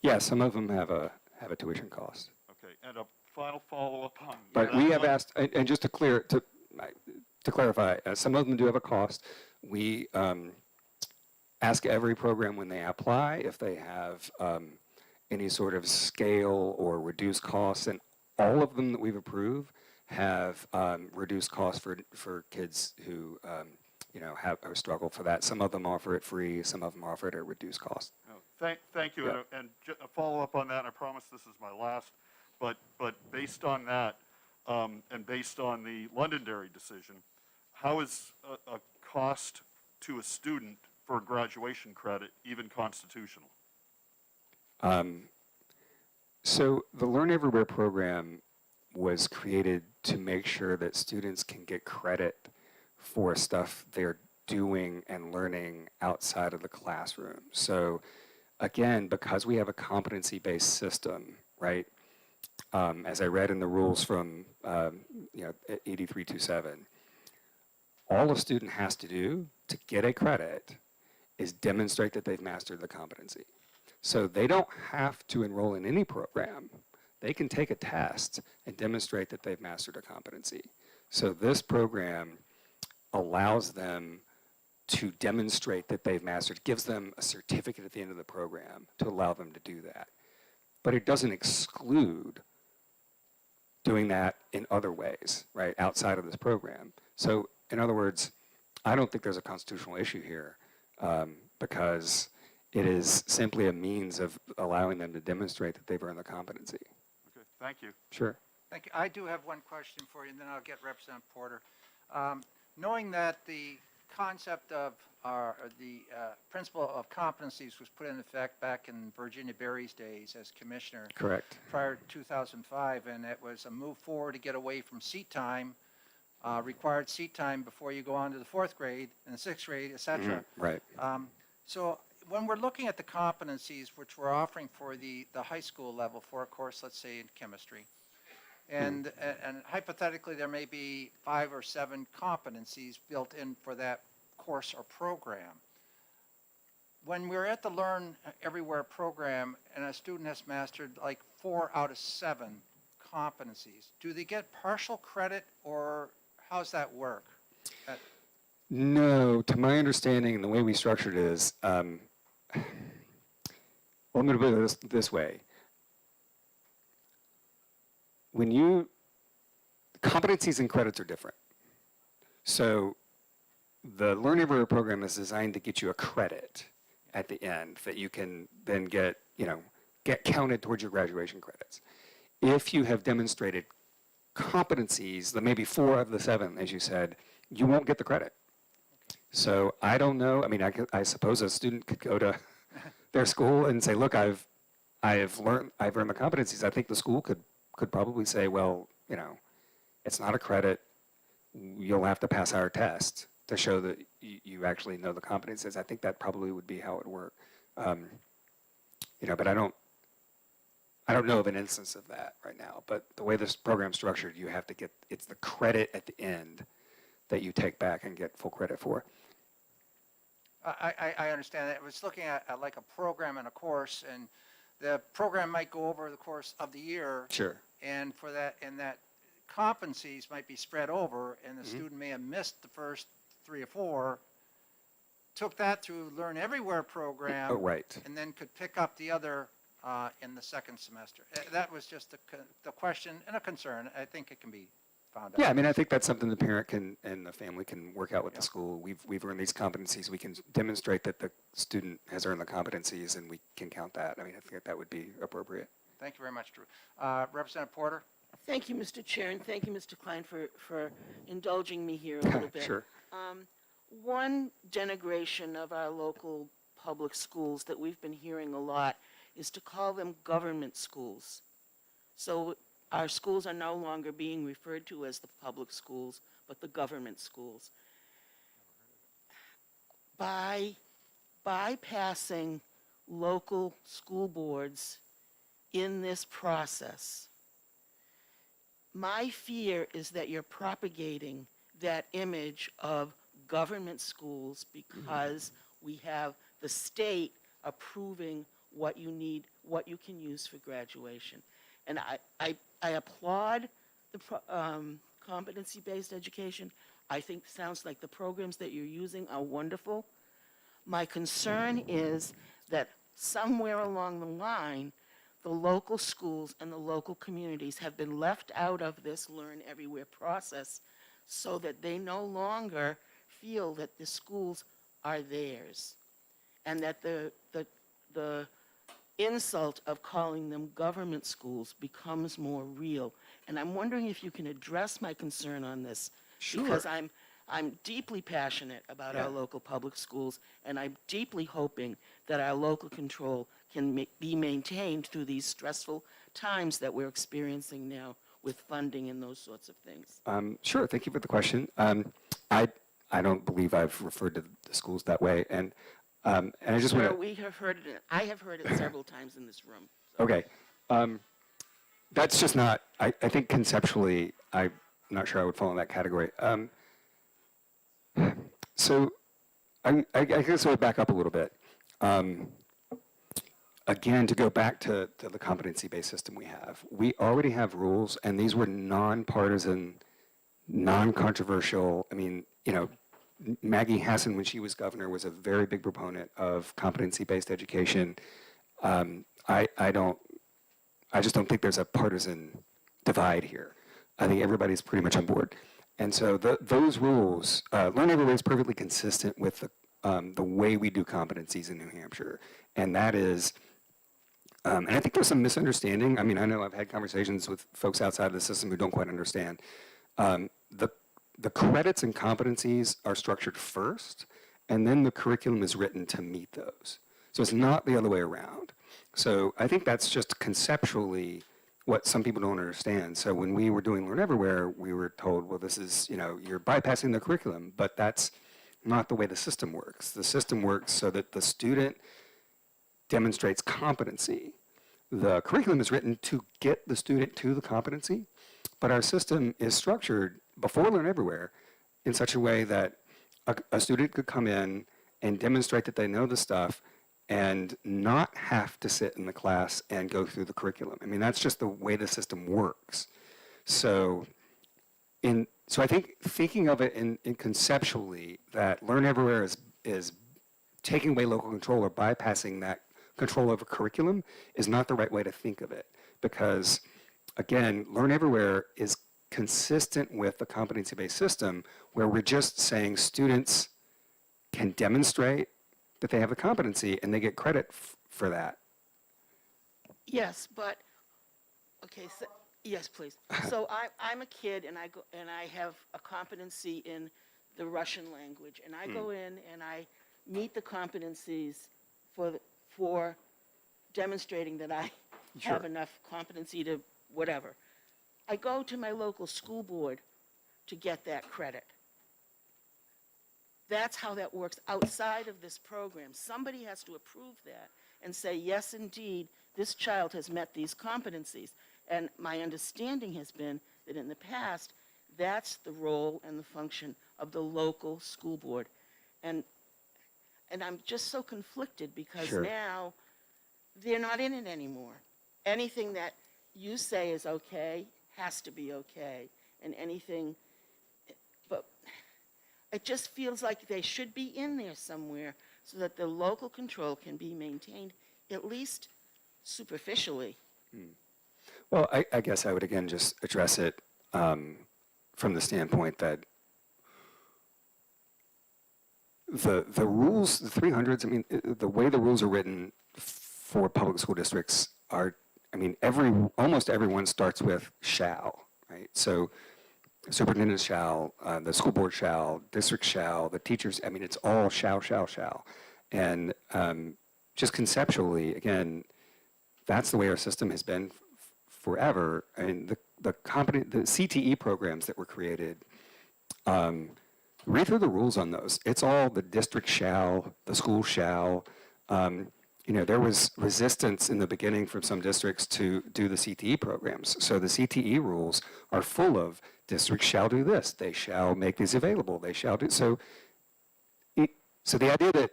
Yeah, some of them have a tuition cost. Okay, and a final follow-up on But that we have one. asked, and just to clarify, some of them do have a cost. We ask every program when they apply if they have any sort of scale or reduced costs, and all of them that we've approved have reduced costs for kids who have or struggle for that. Some of them offer it free, some of them offer it at reduced cost. Thank you, Yeah. and a follow-up on that, and I promise this is my last, but based on that, and based on the Londonderry decision, how is a cost to a student for a graduation credit even constitutional? So the Learn Everywhere program was created to make sure that students can get credit for stuff they're doing and learning outside of the classroom. So again, because we have a competency-based system, right, as I read in the rules from 8327, all a student has to do to get a credit is demonstrate that they've mastered the competency. So they don't have to enroll in any program. They can take a test and demonstrate that they've mastered a competency. So this program allows them to demonstrate that they've mastered, gives them a certificate at the end of the program to allow them to do that. But it doesn't exclude doing that in other ways, right, outside of this program. So in other words, I don't think there's a constitutional issue here because it is simply a means of allowing them to demonstrate that they've earned the competency. Okay, thank you. Sure. Thank you. I do have one question for you, and then I'll get Representative Porter. Knowing that the concept of the principle of competencies was put in effect back in Virginia Berry's days as commissioner. Correct. Prior to 2005, and it was a move forward to get away from seat time, required seat time before you go on to the 4th grade and the 6th grade, et cetera. Right. So when we're looking at the competencies which we're offering for the high school level for a course, let's say in chemistry, and hypothetically there may be 5 or 7 competencies built in for that course or program. When we're at the Learn Everywhere program and a student has mastered like 4 out of 7 competencies, do they get partial credit or how's that work? No, to my understanding, the way we structured it is, well, I'm going to put it this way. Competencies and credits are different. So the Learn Everywhere program is designed to get you a credit at the end that you can then get counted towards your graduation credits. If you have demonstrated competencies, that maybe 4 of the 7, as you said, you won't get the credit. So I don't know. I mean, I suppose a student could go to their school and say, "Look, I've earned the competencies." I think the school could probably say, "Well, it's not a credit. You'll have to pass our test to show that you actually know the competencies." I think that probably would be how it would work. But I don't know of an instance of that right now. But the way this program's structured, you have to it's the credit at the end that you take back and get full credit for. I understand that. I was looking at like a program and a course, and the program might go over the course of the year. Sure. And for that, competencies might be spread over, and the student may have missed the first 3 or 4, took that through Learn Everywhere program. Oh, right. And then could pick up the other in the 2nd semester. That was just the question and a concern. I think it can be found out. Yeah, I mean, I think that's something the parent and the family can work out with the school. We've earned these competencies. We can demonstrate that the student has earned the competencies, and we can count that. I mean, I think that would be appropriate. Thank you very much, Drew. Representative Porter? Thank you, Mr. Chair, and thank you, Mr. Klein, for indulging me here a little bit. Sure. One denigration of our local public schools that we've been hearing a lot is to call them government schools. So our schools are no longer being referred to as the public schools, but the government schools. By bypassing local school boards in this process, my fear is that you're propagating that image of government schools because we have the state approving what you need, what you can use for graduation. And I applaud the competency-based education. I think it sounds like the programs that you're using are wonderful. My concern is that somewhere along the line, the local schools and the local communities have been left out of this Learn Everywhere process so that they no longer feel that the schools are theirs, and that the insult of calling them government schools becomes more real. And I'm wondering if you can address my concern on this. Sure. Because I'm deeply passionate about our local public schools, and I'm deeply hoping that our local control can be maintained through these stressful times that we're experiencing now with funding and those sorts of things. Sure. Thank you for the question. I don't believe I've referred to the schools that way, and I just want to. We have heard it. I have heard it several times in this room. So. Okay. That's just not. I think conceptually, I'm not sure I would fall in that category. So I guess I would back up a little bit. Again, to go back to the competency-based system we already have rules, and these were nonpartisan, non-controversial. I mean, you know, Maggie Hassan, when she was governor, was a very big proponent of competency-based education. I just don't think there's a partisan divide here. I think everybody's pretty much on board. And so those rules, Learn Everywhere is perfectly consistent with the way we do competencies in New Hampshire. And that is, and I think there's some misunderstanding. I mean, I know I've had conversations with folks outside the system who don't quite understand. The credits and competencies are structured first, and then the curriculum is written to meet those. So it's not the other way around. So I think that's just conceptually what some people don't understand. So when we were doing Learn Everywhere, we were told, well, this is, you know, you're bypassing the curriculum, but that's not the way the system works. The system works so that the student demonstrates competency. The curriculum is written to get the student to the competency, but our system is structured before Learn Everywhere in such a way that a student could come in and demonstrate that they know the stuff and not have to sit in the class and go through the curriculum. I mean, that's just the way the system works. So I think thinking of it in conceptually, that Learn Everywhere is taking away local control or bypassing that control over curriculum is not the right way to think of it. Because, again, Learn Everywhere is consistent with the competency-based system where we're just saying students can demonstrate that they have the competency and they get credit for that. Yes, but, okay, so, yes, please. So I'm a kid and I have a competency in the Russian language, and I go in and I meet the competencies for demonstrating that I have enough competency to whatever. I go to my local school board to get that credit. That's how that works outside of this program. Somebody has to approve that and say, yes, indeed, this child has met these competencies. And my understanding has been that in the past, that's the role and the function of the local school board. And I'm just so conflicted because now they're not in it anymore. Anything that you say is okay has to be okay, and anything, but it just feels like they should be in there somewhere so that the local control can be maintained, at least superficially. Well, I guess I would again just address it from the standpoint that the rules, the 300s, I mean, the way the rules are written for public school districts are, I mean, almost everyone starts with shall, right? So superintendent shall, the school board shall, district shall, the teachers, I mean, it's all shall. And just conceptually, again, that's the way our system has been forever. I mean, the CTE programs that were created, read through the rules on those. It's all the district shall, the school shall. You know, there was resistance in the beginning from some districts to do the CTE programs. So the CTE rules are full of districts shall do this, they shall make these available, they shall do, so the idea that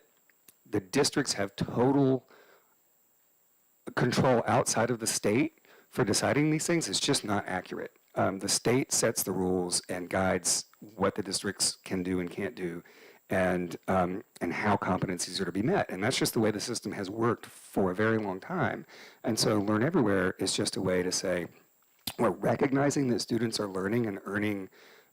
the districts have total control outside of the state for deciding these things is just not accurate. The state sets the rules and guides what the districts can do and can't do, and how competencies are to be met. And that's just the way the system has worked for a very long time. And so Learn Everywhere is just a way to say, we're recognizing that students are learning and earning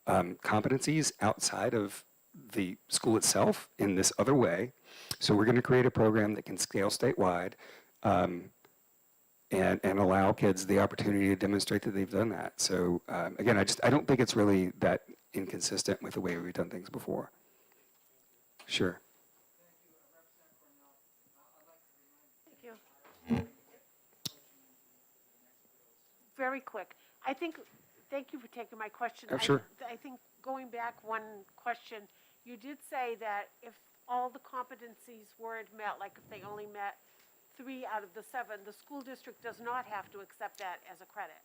competencies outside of the school itself in this other way. So we're going to create a program that can scale statewide and allow kids the opportunity to demonstrate that they've done that. So again, I don't think it's really that inconsistent with the way we've done things before. Sure. Thank you. Very quick. Thank you for taking my question. Sure. I think going back one question, you did say that if all the competencies weren't met, like if they only met 3 out of the 7, the school district does not have to accept that as a credit.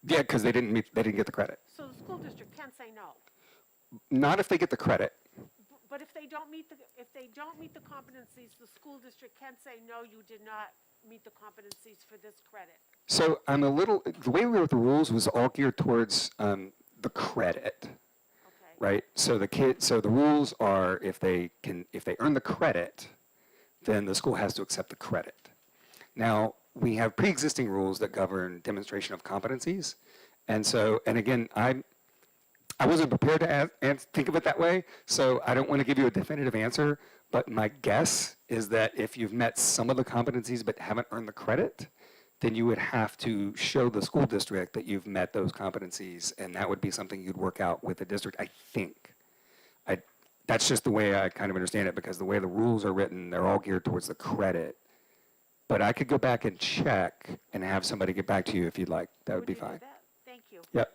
Yeah, because they didn't get the credit. So the school district can say no. Not if they get the credit. but if they don't meet the competencies, the school district can say, no, you did not meet the competencies for this credit. So the way we wrote the rules was all geared towards the credit, right? So the rules are if they earn the credit, then the school has to accept the credit. Now, we have pre-existing rules that govern demonstration of competencies. And again, I wasn't prepared to think of it that way, so I don't want to give you a definitive answer, but my guess is that if you've met some of the competencies but haven't earned the credit, then you would have to show the school district that you've met those competencies, and that would be something you'd work out with the district, I think. That's just the way I kind of understand it, because the way the rules are written, they're all geared towards the credit. But I could go back and check and have somebody get back to you if you'd like. That would be fine. Thank you. Yep.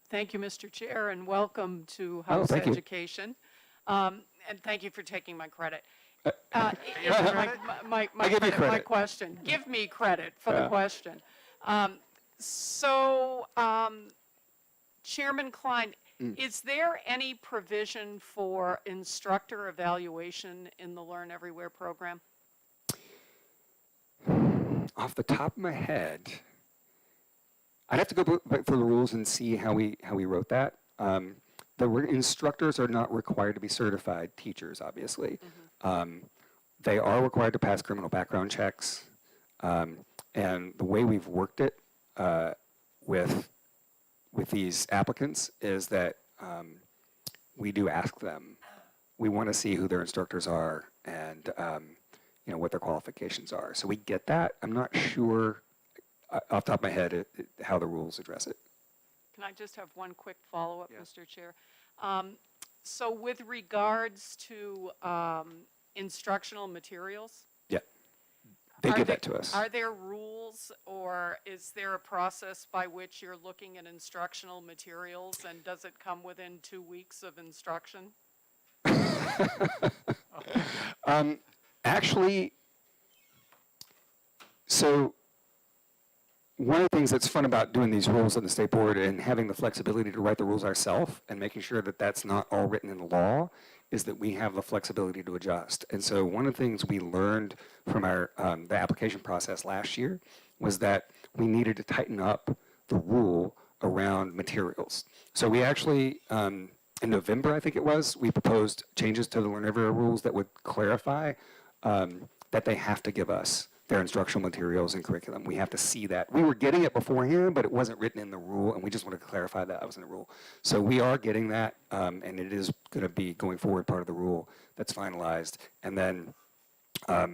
Thank you, Mr. Chair, and welcome to Oh, House thank you. Education. And thank you for taking my creded. I give you My credit. question. Give me credit for the question. Chairman Klein, is there any provision for instructor evaluation in the Learn Everywhere program? Off the top of my head, I'd have to go back through the rules and see how we wrote that. The instructors are not required to be certified teachers, obviously. They are required to pass criminal background checks. And the way we've worked it with these applicants is that we do ask them. We want to see who their instructors are and what their qualifications are. So we get that. I'm not sure off the top of my head how the rules address it. Can I just have one quick follow-up, Mr. Chair? So with regards to instructional materials? Yeah, they give that to us. Are there rules, or is there a process by which you're looking at instructional materials, and does it come within 2 weeks of instruction? Actually, so one of the things that's fun about doing these rules on the state board and having the flexibility to write the rules ourselves and making sure that that's not all written in the law is that we have the flexibility to adjust. And so one of the things we learned from our the application process last year was that we needed to tighten up the rule around materials. So we actually, in November, I think it was, we proposed changes to the Learn Everywhere rules that would clarify that they have to give us their instructional materials and curriculum. We have to see that. We were getting it beforehand, but it wasn't written in the rule, and we just wanted to clarify that was in the rule. So we are getting that, and it is going to be going forward part of the rule that's finalized. And then I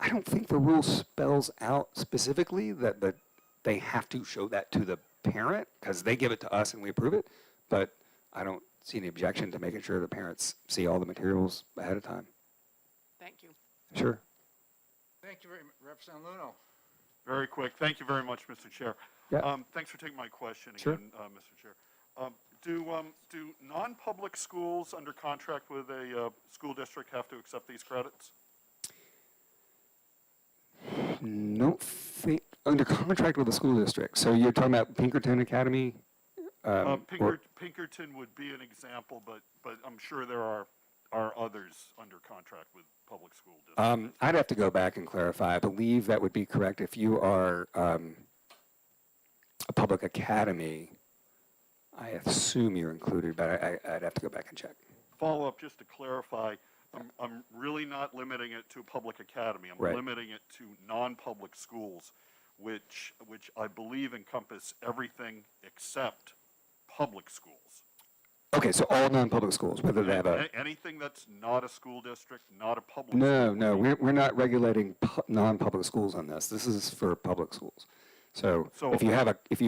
don't think the rule spells out specifically that they have to show that to the parent, because they give it to us and we approve it, but I don't see any objection to making sure the parents see all the materials ahead of time. Thank you. Sure. Thank you very much, Representative Luno. Very quick. Thank you very much, Mr. Chair. Yeah. Thanks for taking my question Sure. again, Mr. Chair. Do non-public schools under contract with a school district have to accept these credits? No, under contract with the school district. So you're talking about Pinkerton Academy? Pinkerton would be an example, but I'm sure there are others under contract with public school districts. I'd have to go back and clarify. I believe that would be correct if you are a public academy. I assume you're included, but I'd have to go back and check. Follow up, just to clarify, I'm really not limiting it to a public academy. I'm Right. limiting it to non-public schools, which I believe encompass everything except public schools. Okay, so all non-public schools, whether they have Anything that's not a school district, not a public No, school. we're not regulating non-public schools on this. This is for public schools. So if you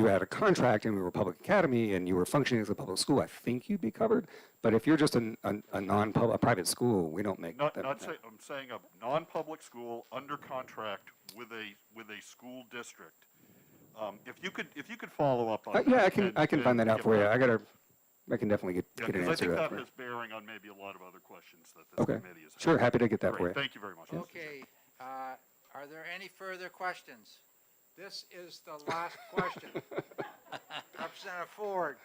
had a contract and we were a public academy and you were functioning as a public school, I think you'd be covered. But if you're just a private school, we don't make that. I'm saying a non-public school under contract with a school district. If you could follow up on that. Yeah, I can find that out get for you. back. I can definitely get an Because answer to I that think for that you. has bearing on maybe a lot of other questions that this Okay, committee is. sure, happy to get that Great, for you. Thank you very much. Mr. Chair. Okay, are there any further questions? This is the last question. Representative Ford.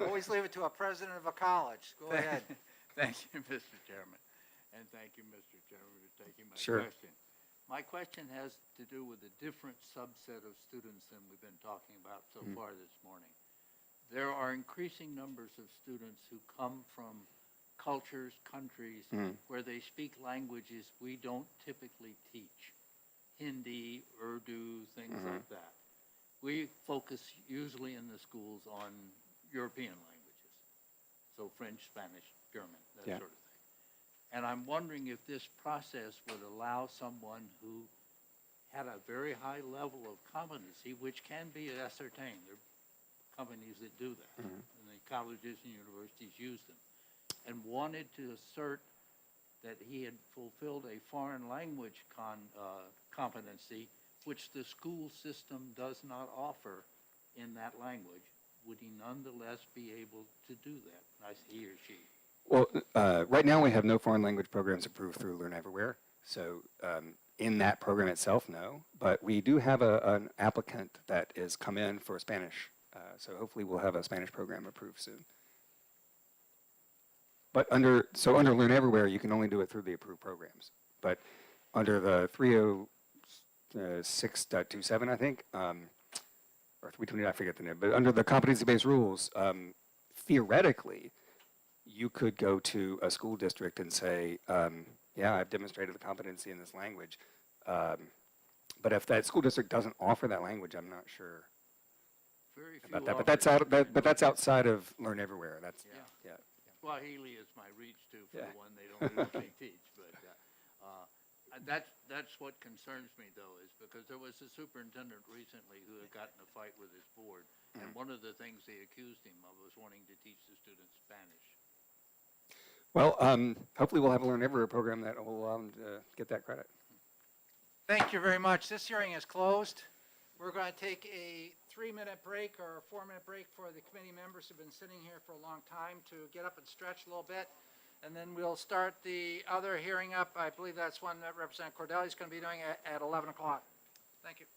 Always leave it to a president of a college. Go ahead. Thank you, Mr. Chairman, and thank you, Mr. Chairman, for taking my Sure. question. My question has to do with a different subset of students than we've been talking about so far this morning. There are increasing numbers of students who come from cultures, countries, where they speak languages we don't typically teach. Hindi, Urdu, things like that. We focus usually in the schools on European languages. So French, Spanish, German, that Yeah. sort of thing. And I'm wondering if this process would allow someone who had a very high level of competency, which can be ascertained. There are companies that do that, and the colleges and universities use them, and wanted to assert that he had fulfilled a foreign language competency, which the school system does not offer in that language. Would he nonetheless be able to do that? I say he or she. Well, right now we have no foreign language programs approved through Learn Everywhere. So in that program itself, no. But we do have an applicant that is come in for Spanish. So hopefully we'll have a Spanish program approved soon. But under Learn Everywhere, you can only do it through the approved programs. But under the 306.27, I think, or 320, I forget the name, but under the competency-based rules, theoretically, you could go to a school district and say, yeah, I've demonstrated the competency in this language. But if that school district doesn't offer that language, I'm not sure Very few about that. But that's outside of Learn Everywhere. That's yeah. Swahili is my reach to for Yeah. the one they don't usually teach, but that's what concerns me though, is because there was a superintendent recently who had gotten in a fight with his board, and one of the things they accused him of was wanting to teach the students Spanish. Well, hopefully we'll have a Learn Everywhere program that will allow them to get that credit. Thank you very much. This hearing is closed. We're going to take a 3-minute break or a 4-minute break for the committee members who've been sitting here for a long time to get up and stretch a little bit. And then we'll start the other hearing up. I believe that's one that Representative Cardelli is going to be doing at 11 o'clock. Thank you.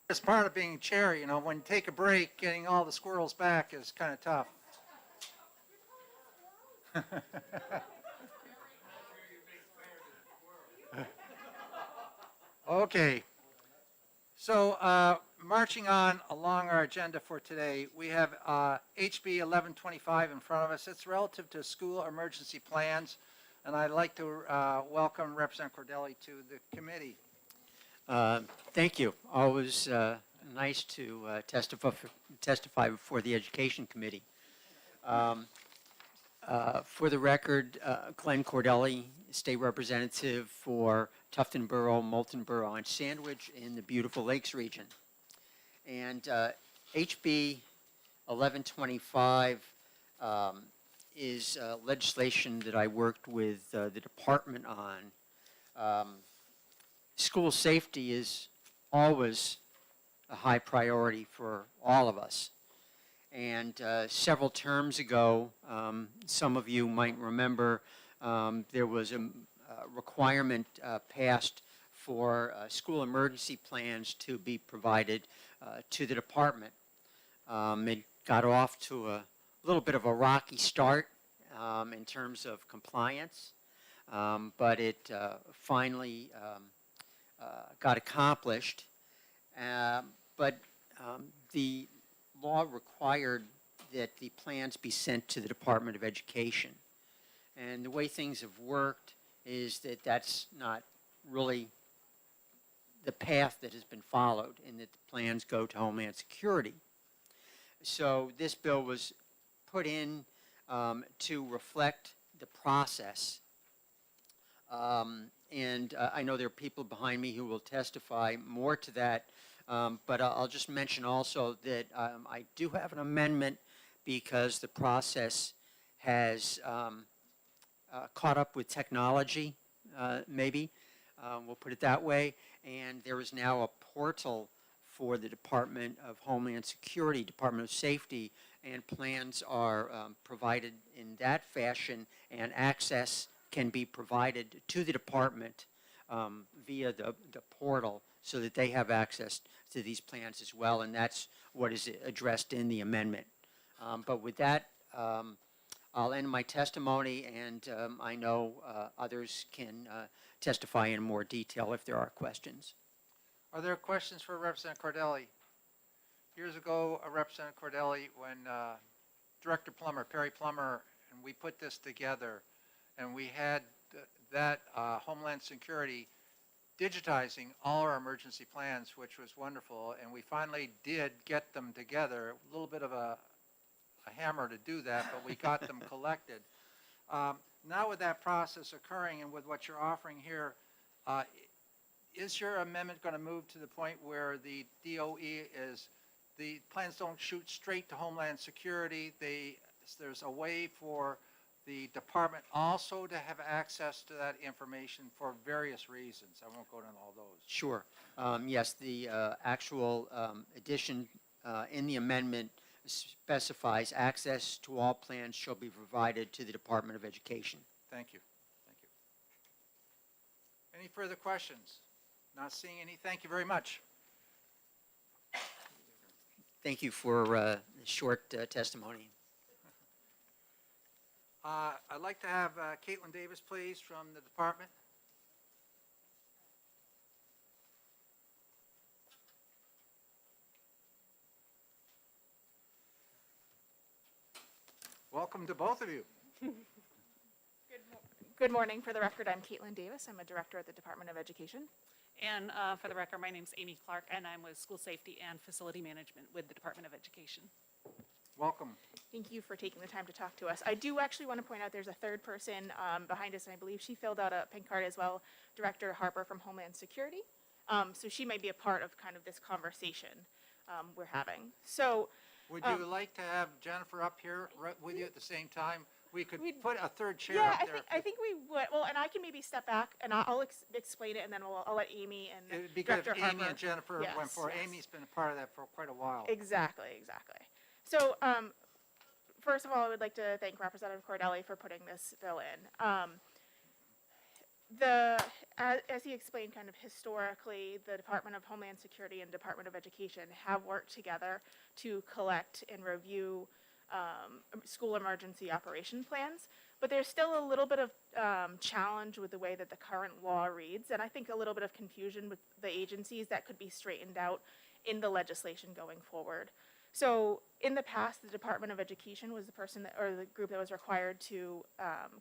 It's part of being chair, you know, when you take a break, getting all the squirrels back is kind of tough. Okay. So, marching on along our agenda for today, we have HB 1125 in front of us. It's relative to school emergency plans, and I'd like to welcome Representative Cardelli to the committee. Thank you. Always nice to testify before the Education Committee. For the record, Glenn Cardelli, State Representative for Tufton Borough, Moulton Borough, and Sandwich in the beautiful Lakes region. And HB 1125 is legislation that I worked with the department on. School safety is always a high priority for all of us. And several terms ago, some of you might remember, there was a requirement passed for school emergency plans to be provided to the department. It got off to a little bit of a rocky start in terms of compliance, but it finally got accomplished. But the law required that the plans be sent to the Department of Education. And the way things have worked is that that's not really the path that has been followed, and that the plans go to Homeland Security. So this bill was put in to reflect the process. And I know there are people behind me who will testify more to that, but I'll just mention also that I do have an amendment because the process has caught up with technology, maybe, we'll put it that way, and there is now a portal for the Department of Homeland Security, Department of Safety, and plans are provided in that fashion, and access can be provided to the department via the portal so that they have access to these plans as well, and that's what is addressed in the amendment. But with that, I'll end my testimony, and I know others can testify in more detail if there are questions. Are there questions for Representative Cardelli? Years ago, Representative Cardelli, when Director Plummer, Perry Plummer, and we put this together, and we had that Homeland Security digitizing all our emergency plans, which was wonderful, and we finally did get them together. A little bit of a hammer to do that, but we got them collected. Now with that process occurring and with what you're offering here, is your amendment going to move to the point where the DOE is, the plans don't shoot straight to Homeland Security, there's a way for the department also to have access to that information for various reasons? I won't go into all those. Sure. Yes, the actual addition in the amendment specifies access to all plans shall be provided to the Department of Education. Thank you. Thank you. Any further questions? Not seeing any. Thank you very much. Thank you for the short testimony. I'd like to have Caitlin Davis, please, from the department. Welcome to both of you. Good morning. For the record, I'm Caitlin Davis. I'm a director at the Department of Education. And for the record, my name's Amy Clark, and I'm with School Safety and Facility Management with the Department of Education. Welcome. Thank you for taking the time to talk to us. I do actually want to point out there's a third person behind us, and I believe she filled out a pink card as well, Director Harper from Homeland Security. So she might be a part of kind of this conversation we're having. So, would you like to have Jennifer up here with you at the same time? We could put a third chair yeah, up there. I think we would. Well, and I can maybe step back and I'll explain it, and then I'll let Amy and It would be good Director if Amy Harper. and Jennifer Yes, went for. yes. Amy's been a part of that for quite a while. Exactly. So, first of all, I would like to thank Representative Cardelli for putting this bill in. as he explained kind of historically, the Department of Homeland Security and Department of Education have worked together to collect and review school emergency operation plans. But there's still a little bit of challenge with the way that the current law reads, and I think a little bit of confusion with the agencies that could be straightened out in the legislation going forward. So in the past, the Department of Education was the person that, or the group that was required to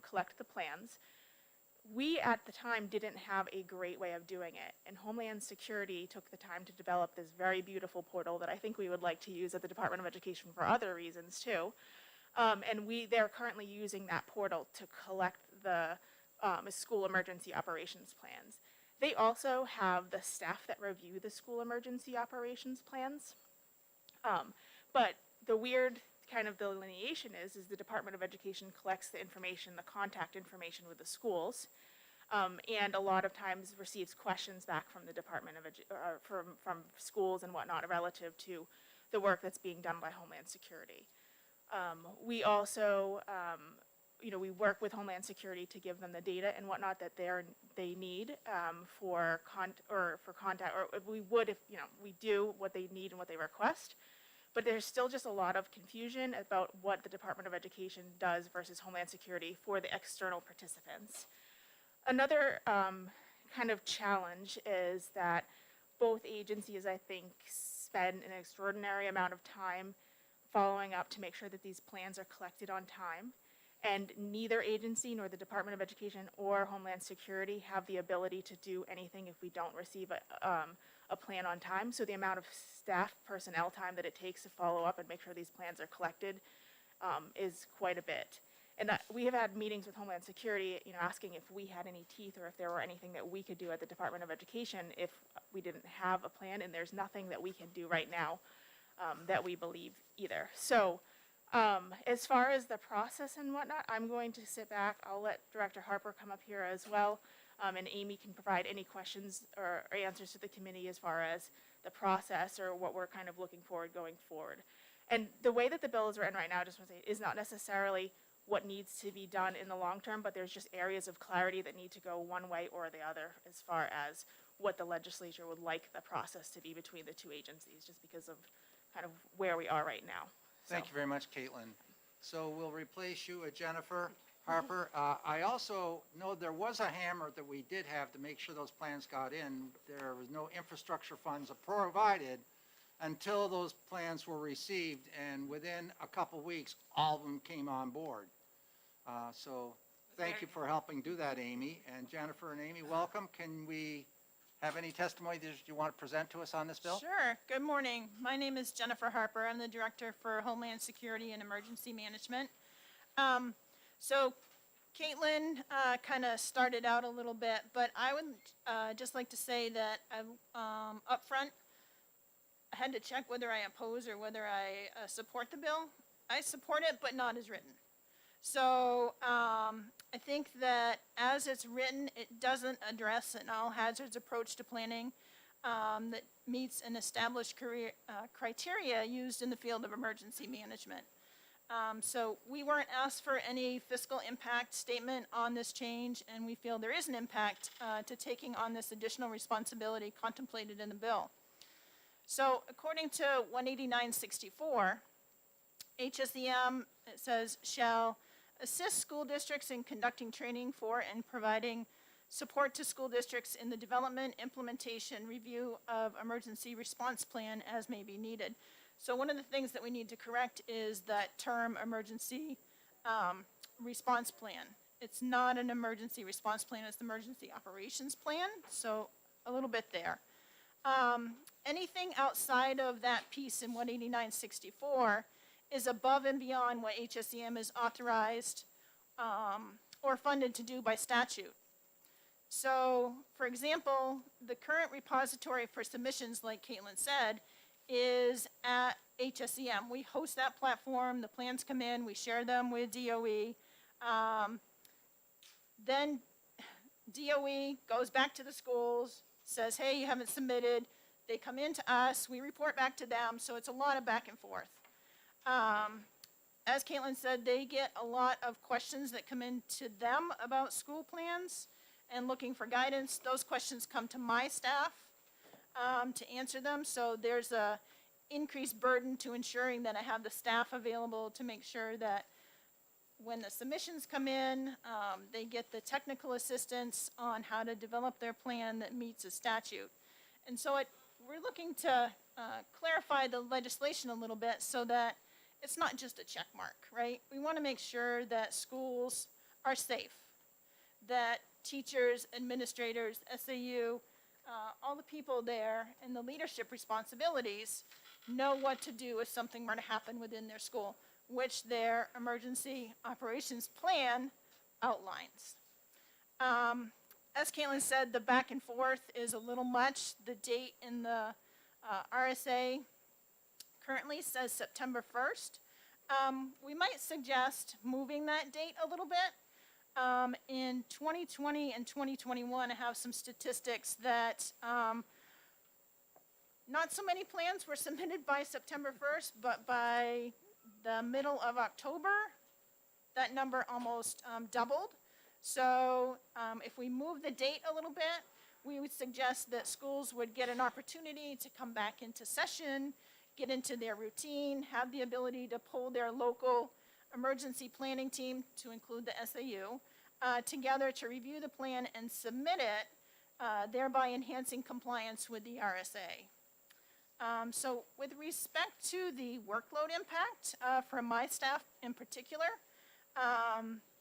collect the plans. We at the time didn't have a great way of doing it, and Homeland Security took the time to develop this very beautiful portal that I think we would like to use at the Department of Education for other reasons too. And they're currently using that portal to collect the school emergency operations plans. They also have the staff that review the school emergency operations plans. But the weird kind of delineation is the Department of Education collects the information, the contact information with the schools, and a lot of times receives questions back from the Department of from schools and whatnot relative to the work that's being done by Homeland Security. We also, we work with Homeland Security to give them the data and whatnot that they need for contact, or we would if we do what they need and what they request. But there's still just a lot of confusion about what the Department of Education does versus Homeland Security for the external participants. Another kind of challenge is that both agencies, I think, spend an extraordinary amount of time following up to make sure that these plans are collected on time. And neither agency, nor the Department of Education or Homeland Security, have the ability to do anything if we don't receive a plan on time. So the amount of staff personnel time that it takes to follow up and make sure these plans are collected is quite a bit. And we have had meetings with Homeland Security, asking if we had any teeth or if there were anything that we could do at the Department of Education if we didn't have a plan, and there's nothing that we can do right now that we believe either. So as far as the process and whatnot, I'm going to sit back. I'll let Director Harper come up here as well, and Amy can provide any questions or answers to the committee as far as the process or what we're kind of looking forward going forward. And the way that the bill is written right now, I just want to say, is not necessarily what needs to be done in the long term, but there's just areas of clarity that need to go one way or the other as far as what the legislature would like the process to be between the two agencies, just because of kind of where we are right now. Thank you very much, Caitlin. So we'll replace you with Jennifer Harper. I also know there was a hammer that we did have to make sure those plans got in. There was no infrastructure funds provided until those plans were received, and within a couple weeks, all of them came on board. So thank you for helping do that, Amy. And Jennifer and Amy, welcome. Can we have any testimony that you want to present to us on this bill? Sure. Good morning. My name is Jennifer Harper. I'm the Director for Homeland Security and Emergency Management. So Caitlin kind of started out a little bit, but I would just like to say that up front, I had to check whether I oppose or whether I support the bill. I support it, but not as written. So I think that as it's written, it doesn't address an all hazards approach to planning that meets an established criteria used in the field of emergency management. So we weren't asked for any fiscal impact statement on this change, and we feel there is an impact to taking on this additional responsibility contemplated in the bill. So according to 18964, HSEM, it says, shall assist school districts in conducting training for and providing support to school districts in the development, implementation, review of emergency response plan as may be needed. So one of the things that we need to correct is that term emergency response plan. It's not an emergency response plan, it's the emergency operations plan, so a little bit there. Anything outside of that piece in 18964 is above and beyond what HSEM is authorized or funded to do by statute. So, for example, the current repository for submissions, like Caitlin said, is at HSEM. We host that platform, the plans come in, we share them with DOE. Then DOE goes back to the schools, says, hey, you haven't submitted. They come in to us, we report back to them, so it's a lot of back and forth. As Caitlin said, they get a lot of questions that come in to them about school plans, and looking for guidance, those questions come to my staff to answer them. So there's a increased burden to ensuring that I have the staff available to make sure that when the submissions come in, they get the technical assistance on how to develop their plan that meets the statute. And so we're looking to clarify the legislation a little bit so that it's not just a check mark, right? We want to make sure that schools are safe, that teachers, administrators, SAU, all the people there and the leadership responsibilities know what to do if something were to happen within their school, which their emergency operations plan outlines. As Caitlin said, the back and forth is a little much. The date in the RSA currently says September 1st. We might suggest moving that date a little bit. In 2020 and 2021, I have some statistics that not so many plans were submitted by September 1st, but by the middle of October, that number almost doubled. So if we move the date a little bit, we would suggest that schools would get an opportunity to come back into session, get into their routine, have the ability to pull their local emergency planning team, to include the SAU, together to review the plan and submit it, thereby enhancing compliance with the RSA. So with respect to the workload impact from my staff in particular,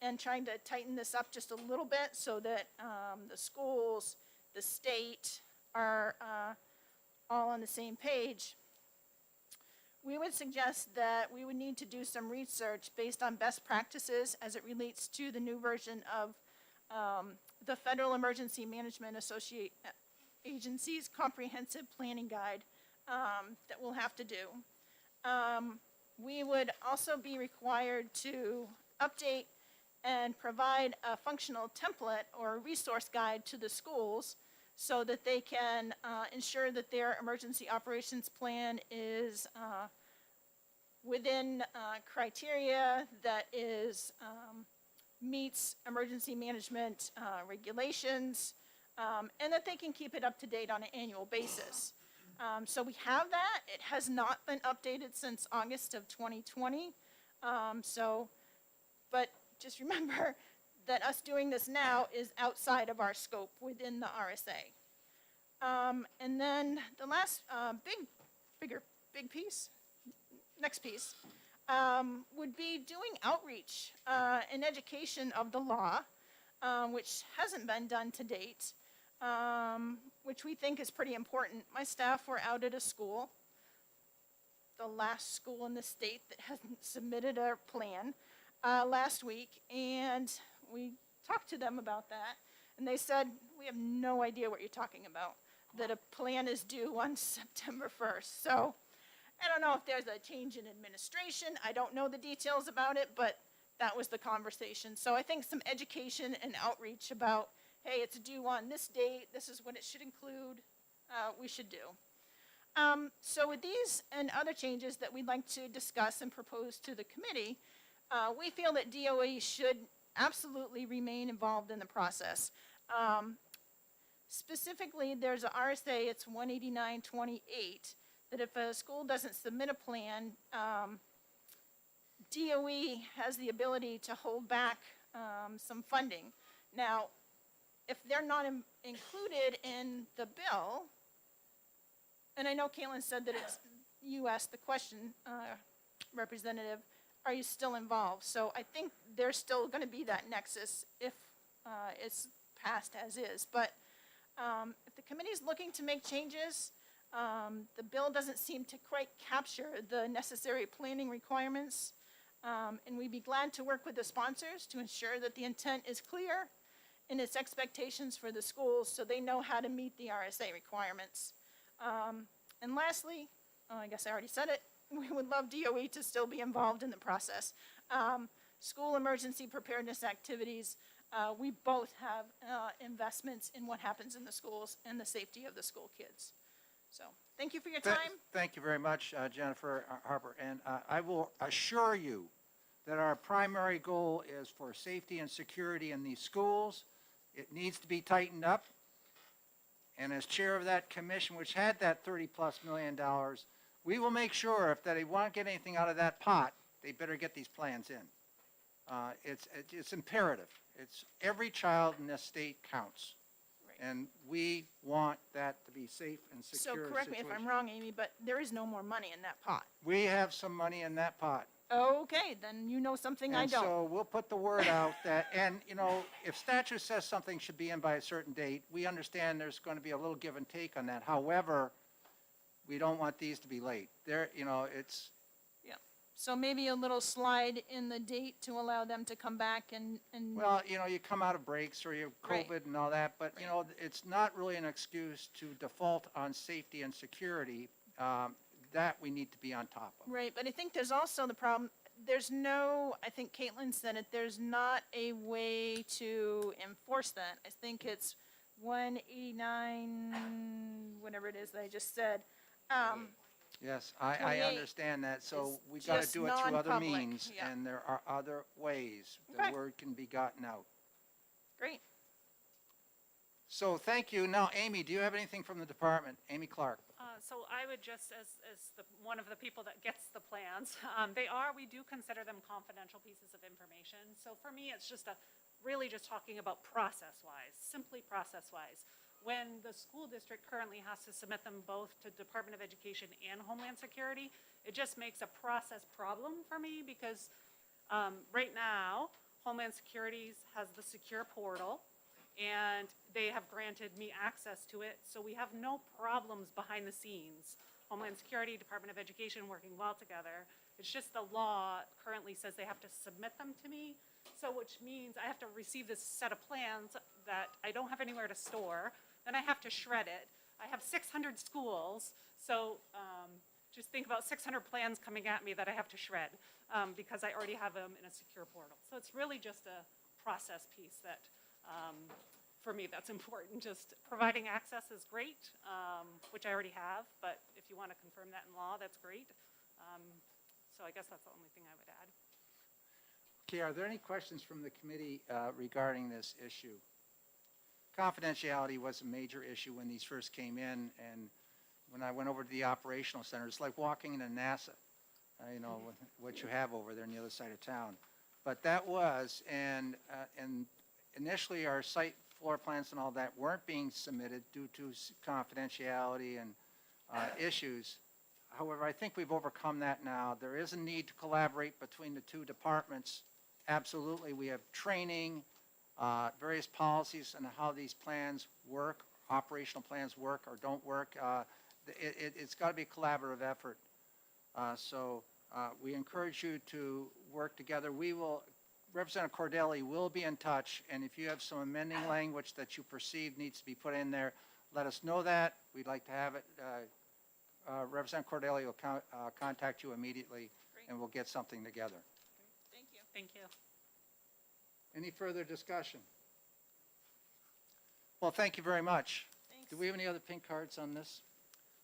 and trying to tighten this up just a little bit so that the schools, the state are all on the same page, we would suggest that we would need to do some research based on best practices as it relates to the new version of the Federal Emergency Management Agency's Comprehensive Planning Guide that we'll have to do. We would also be required to update and provide a functional template or resource guide to the schools so that they can ensure that their emergency operations plan is within criteria that is meets emergency management regulations, and that they can keep it up to date on an annual basis. So we have that. It has not been updated since August of 2020. But just remember that us doing this now is outside of our scope within the RSA. And then the last big piece, next piece, would be doing outreach and education of the law, which hasn't been done to date, which we think is pretty important. My staff were out at a school, the last school in the state that hasn't submitted a plan, last week, and we talked to them about that, and they said, we have no idea what you're talking about, that a plan is due on September 1st. So I don't know if there's a change in administration. I don't know the details about it, but that was the conversation. So I think some education and outreach about, hey, it's due on this date, this is what it should include, we should do. So with these and other changes that we'd like to discuss and propose to the committee, we feel that DOE should absolutely remain involved in the process. Specifically, there's a RSA, it's 18928, that if a school doesn't submit a plan, DOE has the ability to hold back some funding. Now, if they're not included in the bill, and I know Caitlin said that you asked the question, Representative, are you still involved? So I think there's still going to be that nexus if it's passed as is. But if the committee's looking to make changes, the bill doesn't seem to quite capture the necessary planning requirements, and we'd be glad to work with the sponsors to ensure that the intent is clear in its expectations for the schools so they know how to meet the RSA requirements. And lastly, I guess I already said it, we would love DOE to still be involved in the process. School emergency preparedness activities, we both have investments in what happens in the schools and the safety of the school kids. So thank you for your time. Thank you very much, Jennifer Harper. And I will assure you that our primary goal is for safety and security in these schools, It needs to be tightened up. And as chair of that commission, which had that $30+ million, we will make sure if they want to get anything out of that pot, they better get these plans in. It's imperative. It's every child in this state counts. And we want that to be safe and So secure correct me if I'm wrong, Amy, but there is no more money in that pot. We have some money in that pot. Okay, then you know something I And don't. so we'll put the word out that, and, you know, if statute says something should be in by a certain date, we understand there's going to be a little give and take on that. However, we don't want these to be late. There, you know, it's, Yeah. So maybe a little slide in the date to allow them to come back and. well, you know, you come out of breaks or you have Right. COVID and all that, but, you know, it's not really an excuse to default on safety and security. That we need to be on top of. Right, but I think there's also the problem, there's no, I think Caitlin said it, there's not a way to enforce that. I think it's 189, whatever it is that I just said. Yes, I 28 understand that, so is we got to just do it through other non-public, means, yeah. and there are other ways Okay. the word can be gotten out. Great. So thank you. Now, Amy, do you have anything from the department? Amy Clark. So I would just, as one of the people that gets the plans, we do consider them confidential pieces of information. So for me, it's just really just talking about process-wise, simply process-wise. When the school district currently has to submit them both to Department of Education and Homeland Security, it just makes a process problem for me because right now, Homeland Security has the secure portal, and they have granted me access to it, so we have no problems behind the scenes. Homeland Security, Department of Education working well together. It's just the law currently says they have to submit them to me, so which means I have to receive this set of plans that I don't have anywhere to store, then I have to shred it. I have 600 schools, so just think about 600 plans coming at me that I have to shred because I already have them in a secure portal. So it's really just a process piece that for me, that's important. Just providing access is great, which I already have, but if you want to confirm that in law, that's great. So I guess that's the only thing I would add. Okay, are there any questions from the committee regarding this issue? Confidentiality was a major issue when these first came in, and when I went over to the operational center, it's like walking into NASA, you know, what you have over there on the other side of town. But that was, and initially our site floor plans and all that weren't being submitted due to confidentiality and issues. However, I think we've overcome that now. There is a need to collaborate between the two departments. Absolutely, we have training, various policies on how these plans work, operational plans work or don't work. It's got to be a collaborative effort. So we encourage you to work together. Representative Cardelli will be in touch, and if you have some amending language that you perceive needs to be put in there, let us know that. We'd like to have it. Representative Cardelli will contact you immediately, and we'll get something together. Thank you. Thank you. Any further discussion? Well, thank you very much. Thanks. Do we have any other pink cards on this?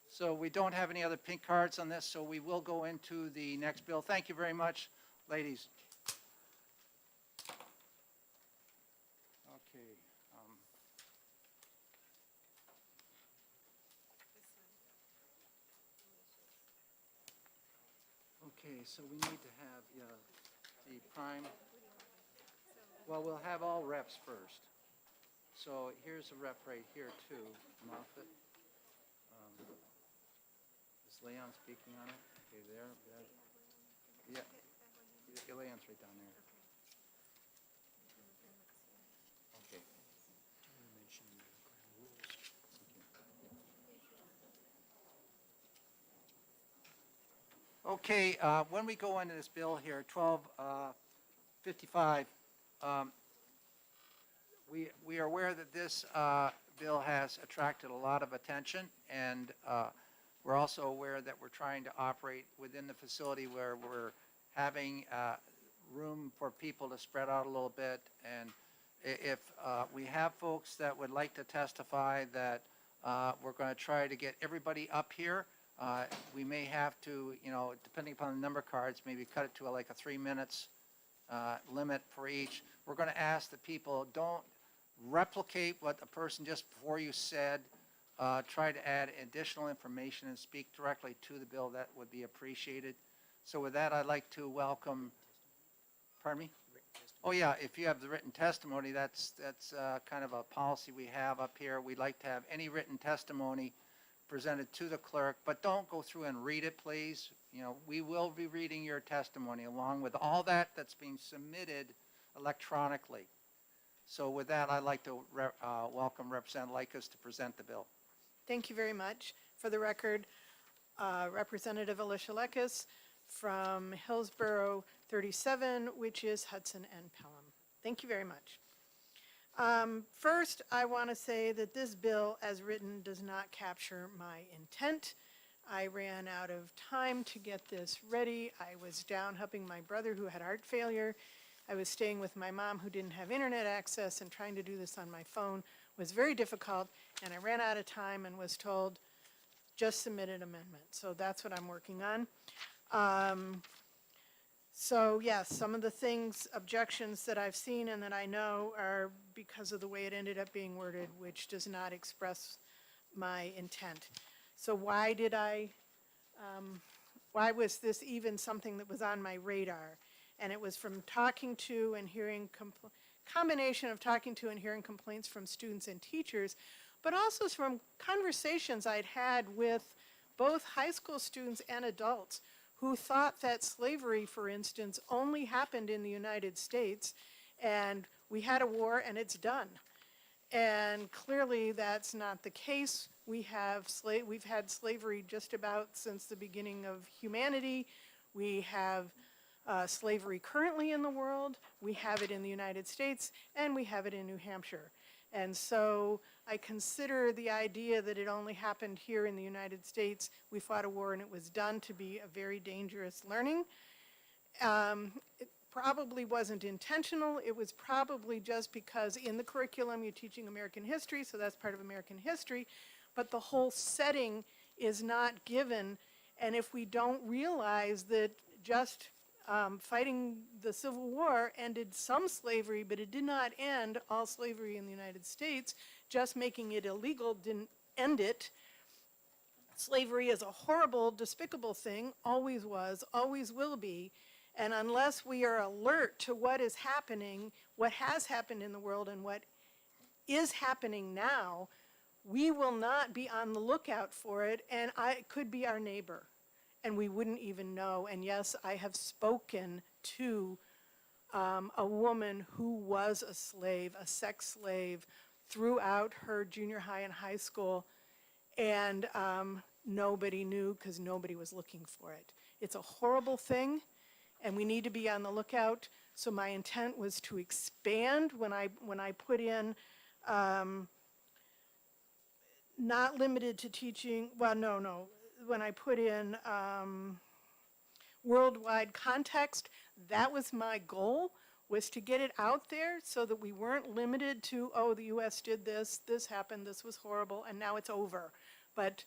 So we don't have any other pink cards on this, so we will go into the next bill. Thank you very much, ladies. Okay. Okay, so we need to have the prime. Well, we'll have all reps first. So here's a rep right here too, Moffett. Is Leon speaking on it? Okay, there. Yeah, Leon's right down there. Okay. Okay, when we go into this bill here, 1255, we are aware that this bill has attracted a lot of attention, and we're also aware that we're trying to operate within the facility where we're having room for people to spread out a little bit. And if we have folks that would like to testify, that we're going to try to get everybody up here. We may have to, you know, depending upon the number of cards, maybe cut it to like a 3 minutes limit for each. We're going to ask that people don't replicate what the person just before you said, try to add additional information and speak directly to the bill, that would be appreciated. So with that, I'd like to welcome, pardon me? Oh, yeah, if you have the written testimony, that's kind of a policy we have up here. We'd like to have any written testimony presented to the clerk, but don't go through and read it, please. You know, we will be reading your testimony along with all that's being submitted electronically. So with that, I'd like to welcome Representative Likas to present the bill. Thank you very much. For the record, Representative Alicia Likas from Hillsborough 37, which is Hudson and Pelham. Thank you very much. First, I want to say that this bill, as written, does not capture my intent. I ran out of time to get this ready. I was down helping my brother who had heart failure. I was staying with my mom who didn't have internet access, and trying to do this on my phone was very difficult, and I ran out of time and was told, just submit an amendment. So that's what I'm working on. So yes, some of the objections that I've seen and that I know are because of the way it ended up being worded, which does not express my intent. So why was this even something that was on my radar? And it was from talking to and hearing, combination of talking to and hearing complaints from students and teachers, but also from conversations I'd had with both high school students and adults who thought that slavery, for instance, only happened in the United States, and we had a war and it's done. And clearly that's not the case. We've had slavery just about since the beginning of humanity. We have slavery currently in the world, we have it in the United States, and we have it in New Hampshire. And so I consider the idea that it only happened here in the United States, we fought a war and it was done, to be a very dangerous learning. It probably wasn't intentional. It was probably just because in the curriculum you're teaching American history, so that's part of American history, but the whole setting is not given. And if we don't realize that just fighting the Civil War ended some slavery, but it did not end all slavery in the United States. Just making it illegal didn't end it. Slavery is a horrible, despicable thing, always was, always will be. And unless we are alert to what is happening, what has happened in the world and what is happening now, we will not be on the lookout for it, and it could be our neighbor. And we wouldn't even know. And yes, I have spoken to a woman who was a slave, a sex slave, throughout her junior high and high school, and nobody knew because nobody was looking for it. It's a horrible thing, and we need to be on the lookout. So my intent was to expand when I put in not limited to teaching, well, no. When I put in worldwide context, that was my goal, was to get it out there so that we weren't limited to, oh, the U.S. did this, this happened, this was horrible, and now it's over. But,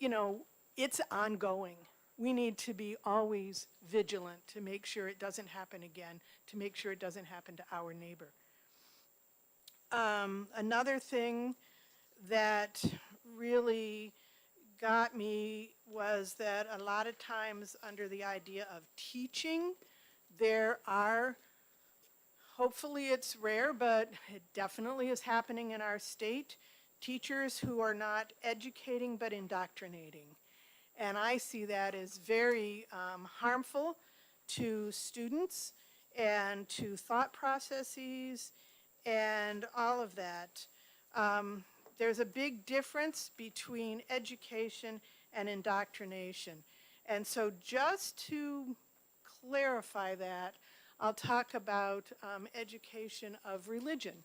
you know, it's ongoing. We need to be always vigilant to make sure it doesn't happen again, to make sure it doesn't happen to our neighbor. Another thing that really got me was that a lot of times under the idea of teaching, there are, hopefully it's rare, but it definitely is happening in our state, teachers who are not educating but indoctrinating. And I see that as very harmful to students and to thought processes and all of that. There's a big difference between education and indoctrination. And so just to clarify that, I'll talk about education of religion.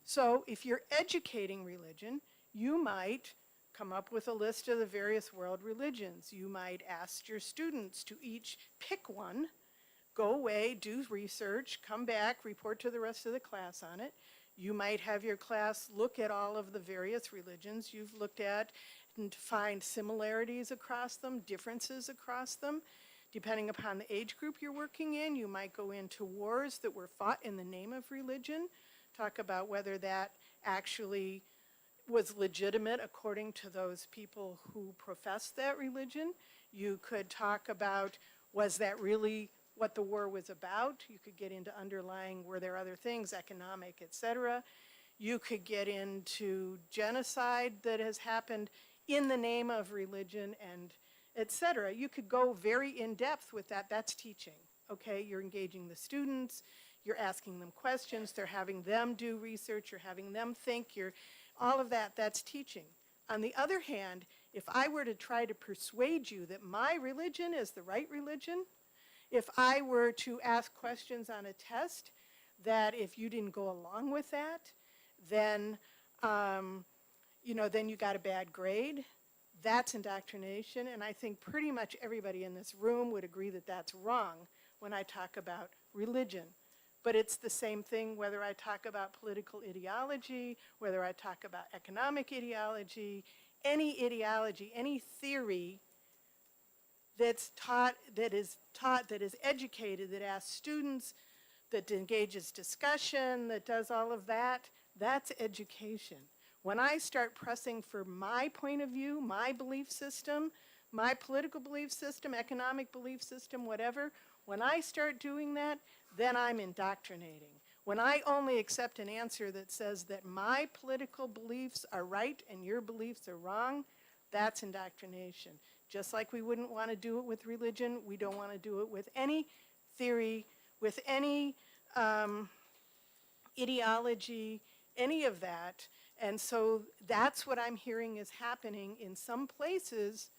So if you're educating religion, you might come up with a list of the various world religions. You might ask your students to each pick one, go away, do research, come back, report to the rest of the class on it. You might have your class look at all of the various religions you've looked at and find similarities across them, differences across them. Depending upon the age group you're working in, you might go into wars that were fought in the name of religion. talk about whether that actually was legitimate according to those people who professed that religion. You could talk about, was that really what the war was about? You could get into underlying, were there other things, economic, et cetera. You could get into genocide that has happened in the name of religion and et cetera. You could go very in depth with that. That's teaching, okay? You're engaging the students, you're asking them questions, they're having them do research, you're having them think, all of that, that's teaching. On the other hand, if I were to try to persuade you that my religion is the right religion, if I were to ask questions on a test that if you didn't go along with that, then, then you got a bad grade, that's indoctrination. And I think pretty much everybody in this room would agree that that's wrong when I talk about religion. But it's the same thing whether I talk about political ideology, whether I talk about economic ideology, any theory that's taught, that is educated, that asks students, that engages discussion, that does all of that, that's education. When I start pressing for my point of view, my belief system, my political belief system, economic belief system, whatever, when I start doing that, then I'm indoctrinating. When I only accept an answer that says that my political beliefs are right and your beliefs are wrong, that's indoctrination. Just like we wouldn't want to do it with religion, we don't want to do it with any theory, with any ideology, any of that. And so that's what I'm hearing is happening in some places.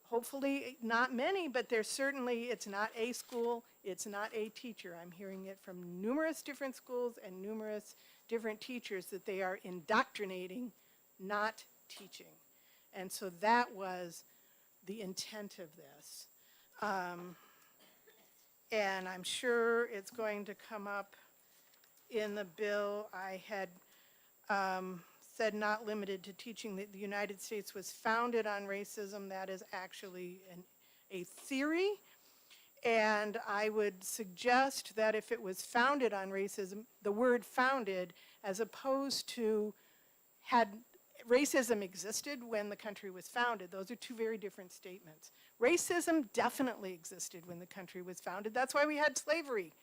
Hopefully not many, but there's certainly, it's not a school, it's not a teacher. I'm hearing it from numerous different schools and numerous different teachers that they are indoctrinating, not teaching. And so that was the intent of this. And I'm sure it's going to come up in the bill. I had said not limited to teaching that the United States was founded on racism. That is actually a theory. And I would suggest that if it was founded on racism, the word founded, as opposed to had racism existed when the country was founded, those are two very different statements. Racism definitely existed when the country was founded. That's why we had slavery.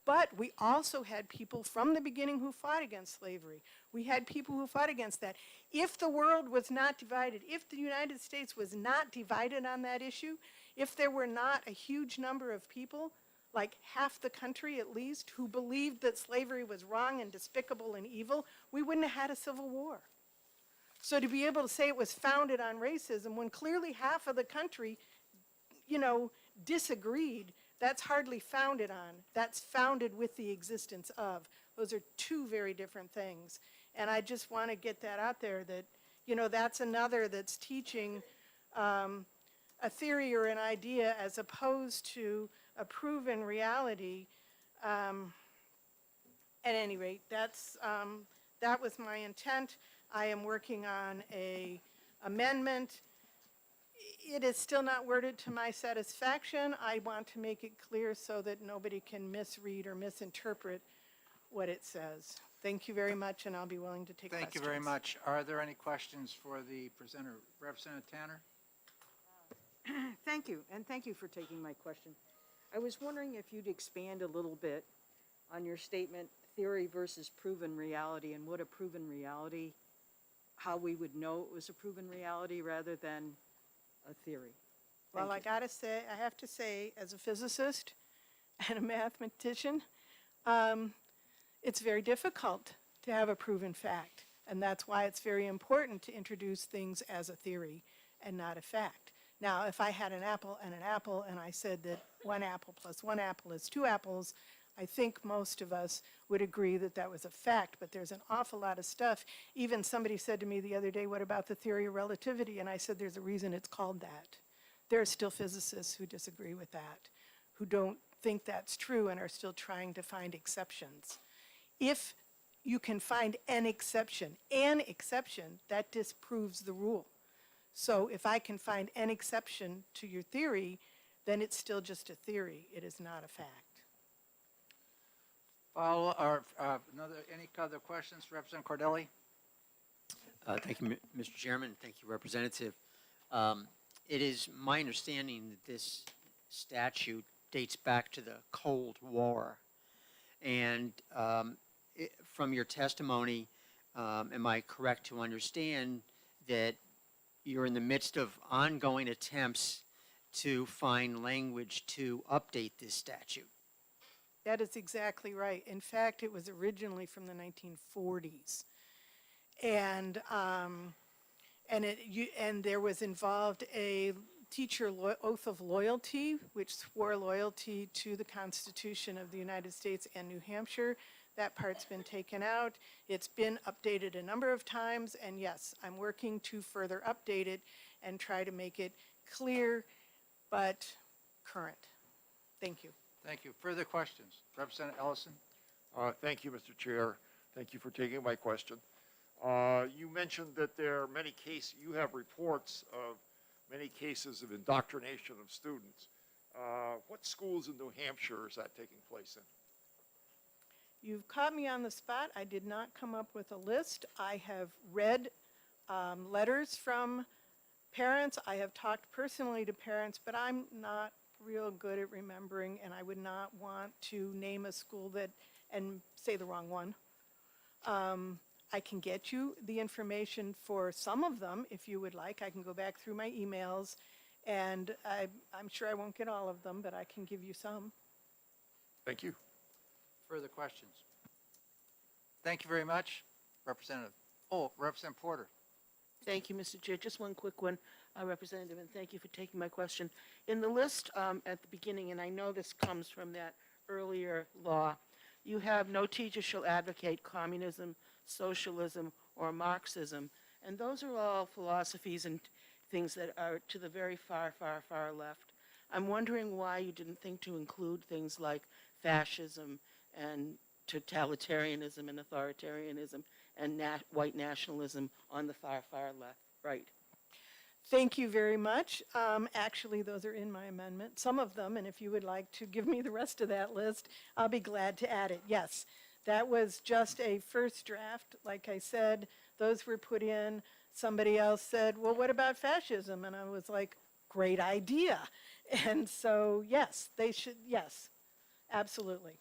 But we also had people from the beginning who fought against slavery. We had people who fought against that. If the world was not divided, if the United States was not divided on that issue, if there were not a huge number of people, like half the country at least, who believed that slavery was wrong and despicable and evil, we wouldn't have had a civil war. So to be able to say it was founded on racism when clearly half of the country, disagreed, that's hardly founded on. That's founded with the existence of. Those are two very different things. And I just want to get that out there that, that's another that's teaching a theory or an idea as opposed to a proven reality. At any rate, that was my intent. I am working on an amendment. It is still not worded to my satisfaction. I want to make it clear so that nobody can misread or misinterpret what it says. Thank you very much, and I'll be willing to take questions. Thank you very much. Are there any questions for the presenter? Representative Tanner? Thank you, and thank you for taking my question. I was wondering if you'd expand a little bit on your statement, theory versus proven reality, and what a proven reality, how we would know it was a proven reality rather than a theory. Well, I have to say, as a physicist and a mathematician, it's very difficult to have a proven fact. And that's why it's very important to introduce things as a theory and not a fact. Now, if I had an apple and I said that 1 apple plus 1 apple is 2 apples, I think most of us would agree that that was a fact, but there's an awful lot of stuff. Even somebody said to me the other day, what about the theory of relativity? And I said, there's a reason it's called that. There are still physicists who disagree with that, who don't think that's true and are still trying to find exceptions. If you can find an exception, that disproves the rule. So if I can find an exception to your theory, then it's still just a theory. It is not a fact. Any other questions, Representative Cardelli? Thank you, Mr. Chairman. Thank you, Representative. It is my understanding that this statute dates back to the Cold War. And from your testimony, am I correct to understand that you're in the midst of ongoing attempts to find language to update this statute? That is exactly right. In fact, it was originally from the 1940s. And there was involved a teacher oath of loyalty, which swore loyalty to the Constitution of the United States and New Hampshire. That part's been taken out. It's been updated a number of times, and yes, I'm working to further update it and try to make it clear but current. Thank you. Thank you. Further questions? Representative Ellison? Thank you, Mr. Chair. Thank you for taking my question. You mentioned that there are many cases, you have reports of many cases of indoctrination of students. What schools in New Hampshire is that taking place in? You've caught me on the spot. I did not come up with a list. I have read letters from parents. I have talked personally to parents, but I'm not real good at remembering, and I would not want to name a school and say the wrong one. I can get you the information for some of them if you would like. I can go back through my emails, and I'm sure I won't get all of them, but I can give you some. Thank you. Further questions? Thank you very much. Representative Porter. Thank you, Mr. Chair. Just one quick one, Representative, and thank you for taking my question. In the list at the beginning, and I know this comes from that earlier law, you have no teacher shall advocate communism, socialism, or Marxism. And those are all philosophies and things that are to the very far, far, far left. I'm wondering why you didn't think to include things like fascism and totalitarianism and authoritarianism and white nationalism on the far, far left, right. Thank you very much. Actually, those are in my amendment, some of them, and if you would like to give me the rest of that list, I'll be glad to add it. Yes, that was just a first draft. Like I said, those were put in. Somebody else said, well, what about fascism? And I was like, great idea. And so, yes, they should, yes, absolutely.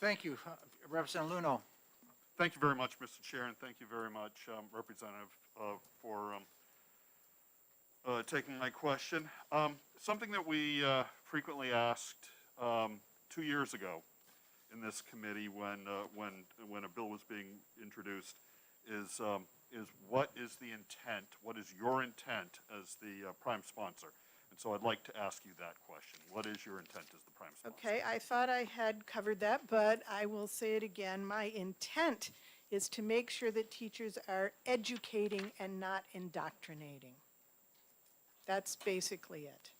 Thank you. Representative Luno. Thank you very much, Mr. Chair, and thank you very much, Representative, for taking my question. Something that we frequently asked 2 years ago in this committee when a bill was being introduced is what is the intent? What is your intent as the prime sponsor? And so I'd like to ask you that question. What is your intent as the prime sponsor? Okay, I thought I had covered that, but I will say it again. My intent is to make sure that teachers are educating and not indoctrinating. That's basically it.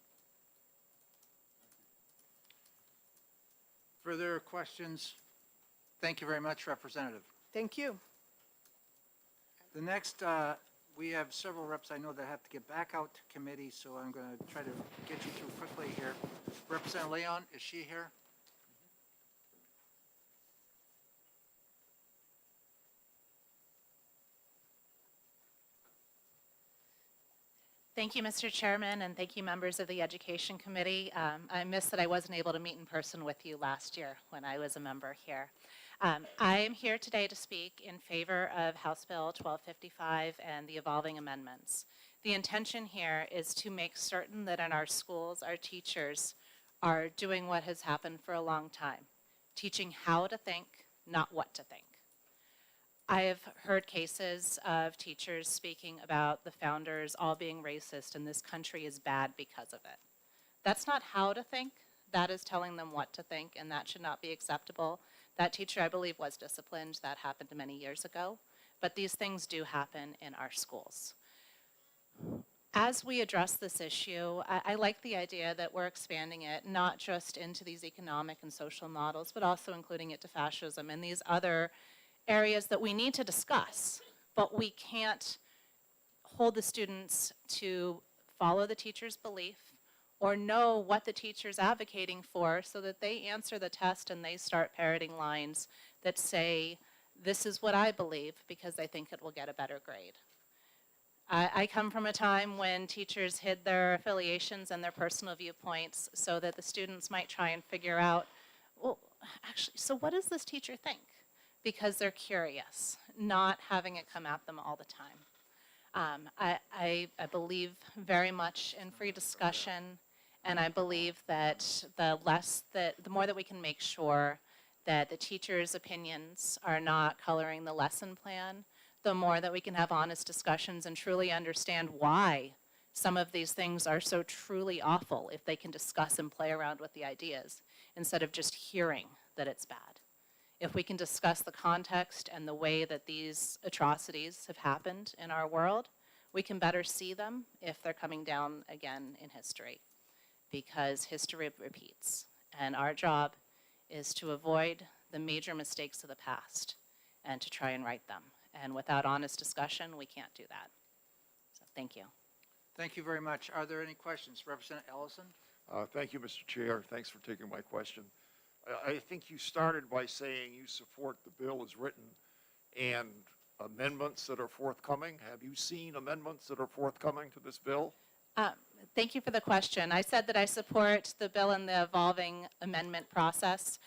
Further questions? Thank you very much, Representative. Thank you. The next, we have several reps I know that have to get back out to committee, so I'm going to try to get you through quickly here. Representative Leon, is she here? Thank you, Mr. Chairman, and thank you, members of the Education Committee. I missed that I wasn't able to meet in person with you last year when I was a member here. I am here today to speak in favor of House Bill 1255 and the evolving amendments. The intention here is to make certain that in our schools, our teachers are doing what has happened for a long time, teaching how to think, not what to think. I have heard cases of teachers speaking about the founders all being racist and this country is bad because of it. That's not how to think. That is telling them what to think, and that should not be acceptable. That teacher, I believe, was disciplined. That happened many years ago. But these things do happen in our schools. As we address this issue, I like the idea that we're expanding it not just into these economic and social models, but also including it to fascism and these other areas that we need to discuss, but we can't hold the students to follow the teacher's belief or know what the teacher's advocating for so that they answer the test and they start parroting lines that say, this is what I believe because I think it will get a better grade. I come from a time when teachers hid their affiliations and their personal viewpoints so that the students might try and figure out, well, actually, so what does this teacher think? Because they're curious, not having it come at them all the time. I believe very much in free discussion, and I believe that the more that we can make sure that the teachers' opinions are not coloring the lesson plan, the more that we can have honest discussions and truly understand why some of these things are so truly awful if they can discuss and play around with the ideas instead of just hearing that it's bad. If we can discuss the context and the way that these atrocities have happened in our world, we can better see them if they're coming down again in history, because history repeats. And our job is to avoid the major mistakes of the past and to try and right them. And without honest discussion, we can't do that. So thank you. Thank you very much. Are there any questions? Representative Ellison? Thank you, Mr. Chair. Thanks for taking my question. I think you started by saying you support the bill as written and amendments that are forthcoming. Have you seen amendments that are forthcoming to this bill? Thank you for the question. I said that I support the bill and the evolving amendment process.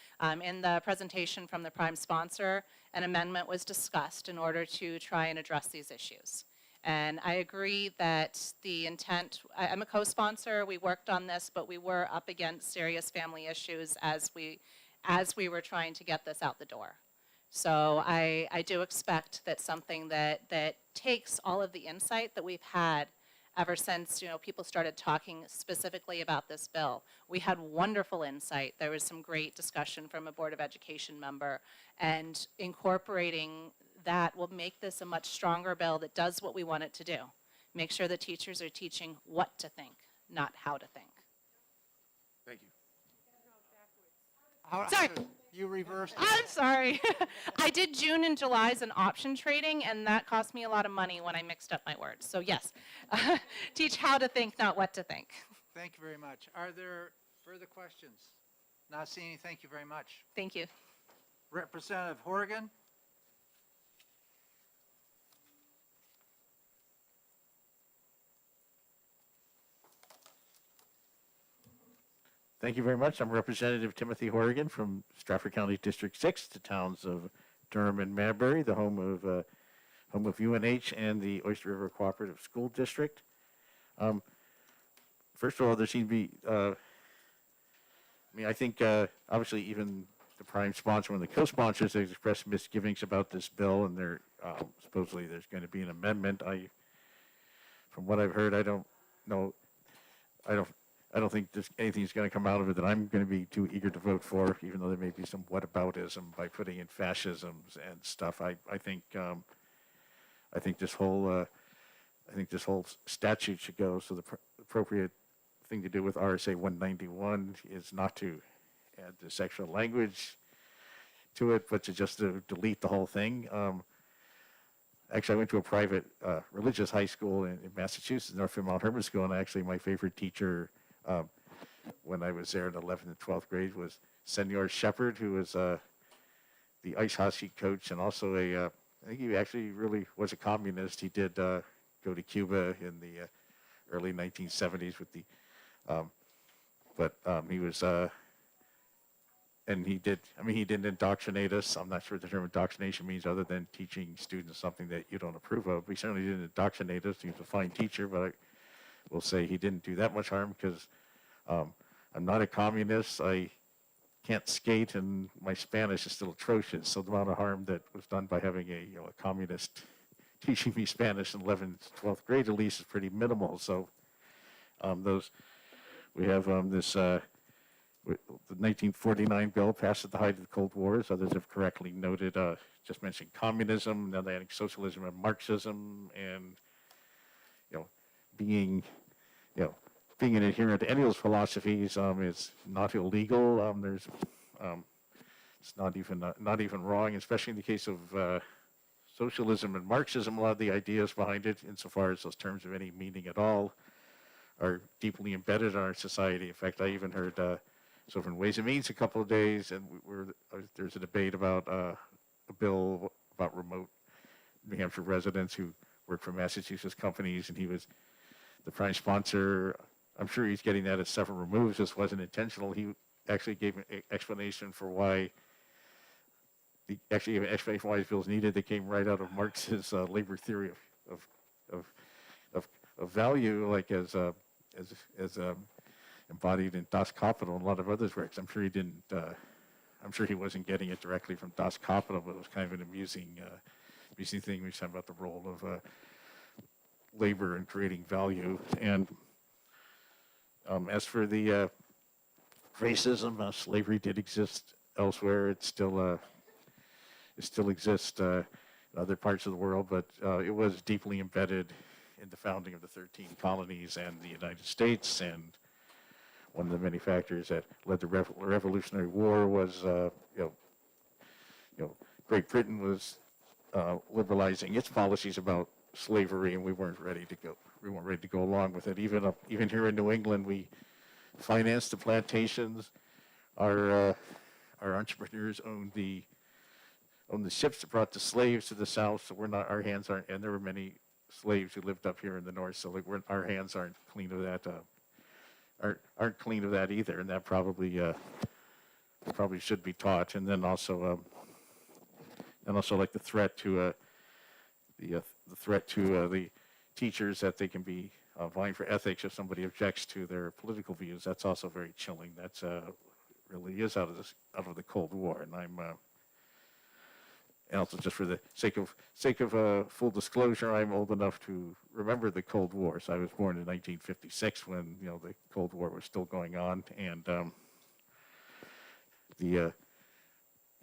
In the presentation from the prime sponsor, an amendment was discussed in order to try and address these issues. And I agree that the intent, I'm a co-sponsor, we worked on this, but we were up against serious family issues as we were trying to get this out the door. So I do expect that something that takes all of the insight that we've had ever since people started talking specifically about this bill. We had wonderful insight. There was some great discussion from a Board of Education member, and incorporating that will make this a much stronger bill that does what we want it to do. Make sure the teachers are teaching what to think, not how to think. Thank you. Sorry. You reversed. I'm sorry. I did June and July as an option trading, and that cost me a lot of money when I mixed up my words. So yes, teach how to think, not what to think. Thank you very much. Are there further questions? Not seeing any. Thank you very much. Thank you. Representative Horgan? Thank you very much. I'm Representative Timothy Horgan from Stratford County District 6, the towns of Durham and Madbury, the home of UNH and the Oyster River Cooperative School District. First of all, there seems to be, I think obviously even the prime sponsor and the co-sponsors have expressed misgivings about this bill, and supposedly there's going to be an amendment. From what I've heard, I don't know. I don't think anything's going to come out of it that I'm going to be too eager to vote for, even though there may be some whataboutism by putting in fascisms and stuff. I think this whole statute should go. So the appropriate thing to do with RSA 191 is not to add the sexual language to it, but to just delete the whole thing. Actually, I went to a private religious high school in Massachusetts, Northfield Mount Hermon School, and actually my favorite teacher when I was there in 11th and 12th grade was Senor Shepard, who was the ice hockey coach and also I think he actually really was a communist. He did go to Cuba in the early 1970s with the, he was, and he didn't indoctrinate us. I'm not sure what the term indoctrination means other than teaching students something that you don't approve of. He certainly didn't indoctrinate us. He was a fine teacher, but I will say he didn't do that much harm because I'm not a communist. I can't skate, and my Spanish is still atrocious. So the amount of harm that was done by having a communist teaching me Spanish in 11th, 12th grade at least is pretty minimal. So we have this the 1949 bill passed at the height of the Cold War, as others have correctly noted. Just mentioned communism, now they're adding socialism and Marxism, and being an adherent to any of those philosophies is not illegal. It's not even wrong, especially in the case of socialism and Marxism. A lot of the ideas behind it, insofar as those terms have any meaning at all, are deeply embedded in our society. In fact, I even heard so from Ways and Means a couple of days, and there's a debate about a bill about remote New Hampshire residents who work for Massachusetts companies, and he was the prime sponsor. I'm sure he's getting that at several removes. This wasn't intentional. He actually gave an explanation for why. He actually gave an explanation why his bill's needed. They came right out of Marx's labor theory of value, like as embodied in Das Kapital and a lot of others works. I'm sure he didn't. I'm sure he wasn't getting it directly from Das Kapital, but it was kind of an amusing thing. We talking about the role of labor in creating value. And as for the racism, slavery did exist elsewhere. It still exists in other parts of the world, but it was deeply embedded in the founding of the 13 colonies and the United States. And one of the many factors that led the Revolutionary War was, Great Britain was liberalizing its policies about slavery, and we weren't ready to go. We weren't ready to go along with it. Even here in New England, we financed the plantations. Our entrepreneurs owned the ships that brought the slaves to the South. So our hands aren't. And there were many slaves who lived up here in the North. So our hands aren't clean of that. Aren't clean of that either. And that probably should be taught. And then also like the threat to the teachers that they can be vying for ethics if somebody objects to their political views. That's also very chilling. That's really is out of the Cold War. And I'm and also just for the sake of full disclosure, I'm old enough to remember the Cold War. So I was born in 1956 when the Cold War was still going on, and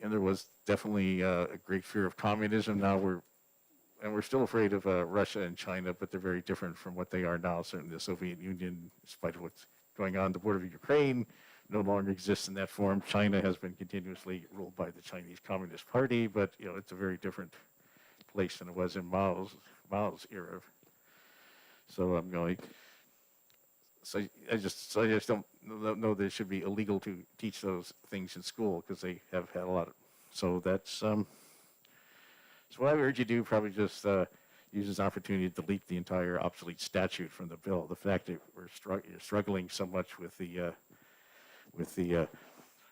and there was definitely a great fear of communism. Now we're still afraid of Russia and China, but they're very different from what they are now. Certainly the Soviet Union, in spite of what's going on, the border of Ukraine no longer exists in that form. China has been continuously ruled by the Chinese Communist Party, but it's a very different place than it was in Mao's era. So I'm going. So I just don't know that it should be illegal to teach those things in school because they have had a lot of. So that's so what I urge you to do, probably just use this opportunity to delete the entire obsolete statute from the bill. The fact that you're struggling so much with the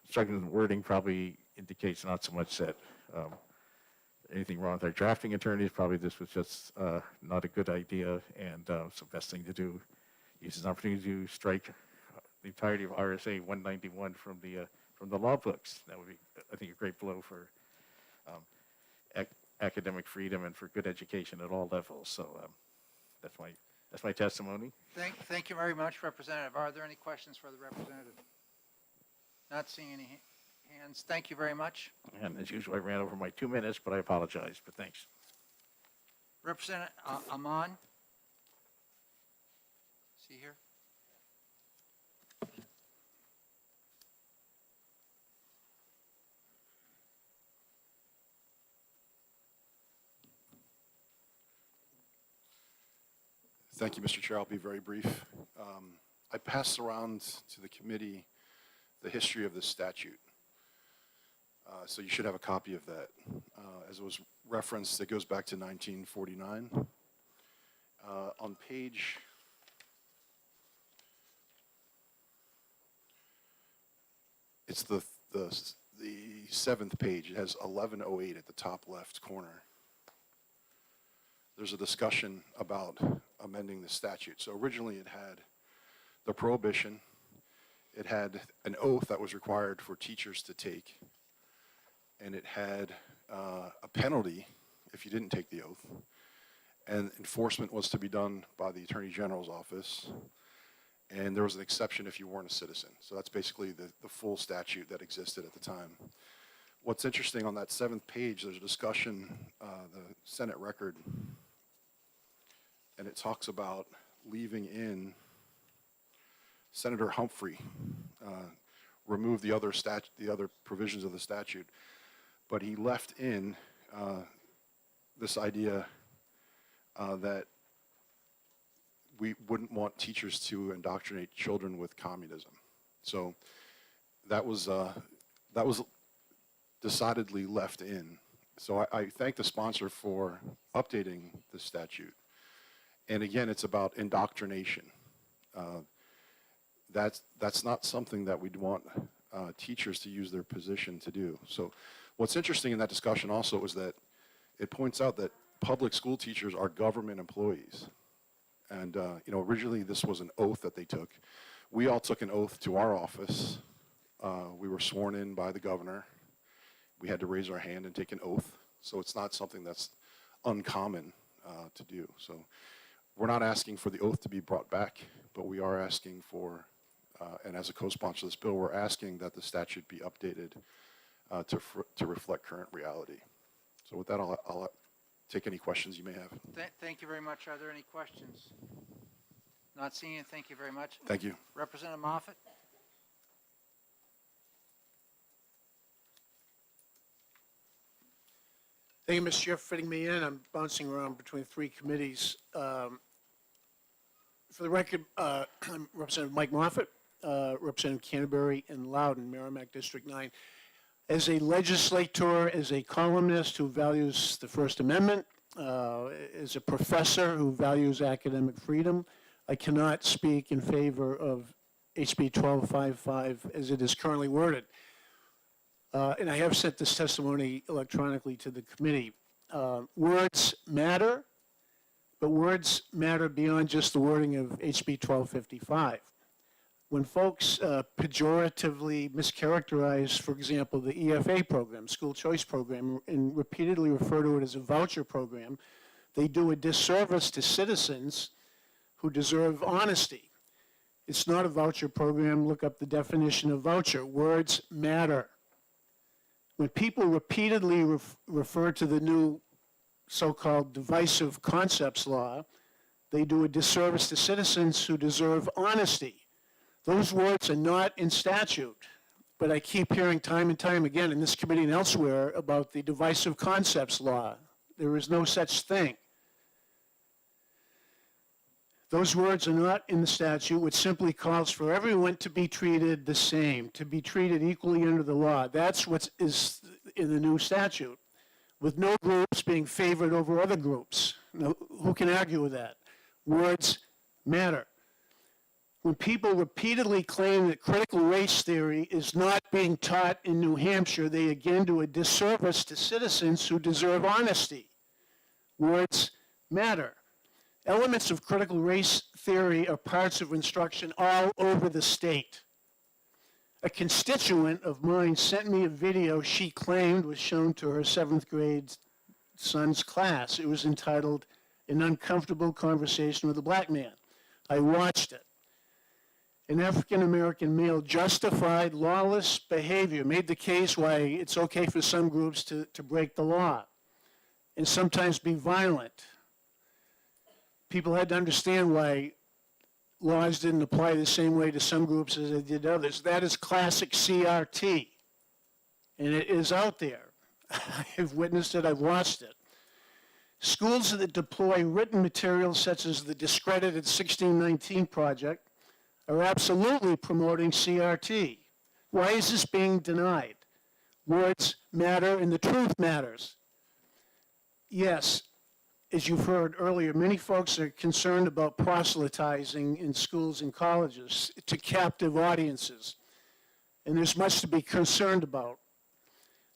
struggling wording probably indicates not so much that anything wrong with our drafting attorneys. Probably this was just not a good idea, and so best thing to do. Use this opportunity to strike the entirety of RSA 191 from the law books. That would be, I think, a great blow for academic freedom and for good education at all levels. So that's my testimony. Thank you very much, Representative. Are there any questions for the representative? Not seeing any hands. Thank you very much. And as usual, I ran over my 2 minutes, but I apologize. But thanks. Representative Amon. See here? Thank you, Mr. Chair. I'll be very brief. I passed around to the committee the history of this statute. So you should have a copy of that. As it was referenced, it goes back to 1949. On page it's the seventh page. It has 1108 at the top left corner. There's a discussion about amending the statute. So originally it had the prohibition. It had an oath that was required for teachers to take. And it had a penalty if you didn't take the oath. And enforcement was to be done by the Attorney General's office. And there was an exception if you weren't a citizen. So that's basically the full statute that existed at the time. What's interesting on that seventh page, there's a discussion, the Senate record, and it talks about leaving in Senator Humphrey, removed the other provisions of the statute, but he left in this idea that we wouldn't want teachers to indoctrinate children with communism. So that was decidedly left in. So I thank the sponsor for updating the statute. And again, it's about indoctrination. That's not something that we'd want teachers to use their position to do. So what's interesting in that discussion also is that it points out that public school teachers are government employees. And originally this was an oath that they took. We all took an oath to our office. We were sworn in by the governor. We had to raise our hand and take an oath. So it's not something that's uncommon to do. So we're not asking for the oath to be brought back, but we are asking for, and as a co-sponsor of this bill, we're asking that the statute be updated to reflect current reality. So with that, I'll take any questions you may have. Thank you very much. Are there any questions? Not seeing it. Thank you very much. Thank you. Representative Moffett? Thank you, Mr. Chair, for fitting me in. I'm bouncing around between three committees. For the record, I'm Representative Mike Moffett, Representative Canterbury and Loudoun, Merrimack District 9. As a legislator, as a columnist who values the First Amendment, as a professor who values academic freedom, I cannot speak in favor of HB 1255 as it is currently worded. And I have sent this testimony electronically to the committee. Words matter, but words matter beyond just the wording of HB 1255. When folks pejoratively mischaracterize, for example, the EFA program, school choice program, and repeatedly refer to it as a voucher program, they do a disservice to citizens who deserve honesty. It's not a voucher program. Look up the definition of voucher. Words matter. When people repeatedly refer to the new so-called divisive concepts law, they do a disservice to citizens who deserve honesty. Those words are not in statute, but I keep hearing time and time again in this committee and elsewhere about the divisive concepts law. There is no such thing. Those words are not in the statute, which simply calls for everyone to be treated the same, to be treated equally under the law. That's what is in the new statute, with no groups being favored over other groups. Now, who can argue with that? Words matter. When people repeatedly claim that critical race theory is not being taught in New Hampshire, they again do a disservice to citizens who deserve honesty. Words matter. Elements of critical race theory are parts of instruction all over the state. A constituent of mine sent me a video she claimed was shown to her 7th grade son's class. It was entitled, An Uncomfortable Conversation with a Black Man. I watched it. An African-American male justified lawless behavior, made the case why it's okay for some groups to break the law and sometimes be violent. People had to understand why laws didn't apply the same way to some groups as they did others. That is classic CRT, and it is out there. I've witnessed it, I've watched it. Schools that deploy written materials such as the discredited 1619 Project are absolutely promoting CRT. Why is this being denied? Words matter and the truth matters. Yes, as you've heard earlier, many folks are concerned about proselytizing in schools and colleges to captive audiences. And there's much to be concerned about.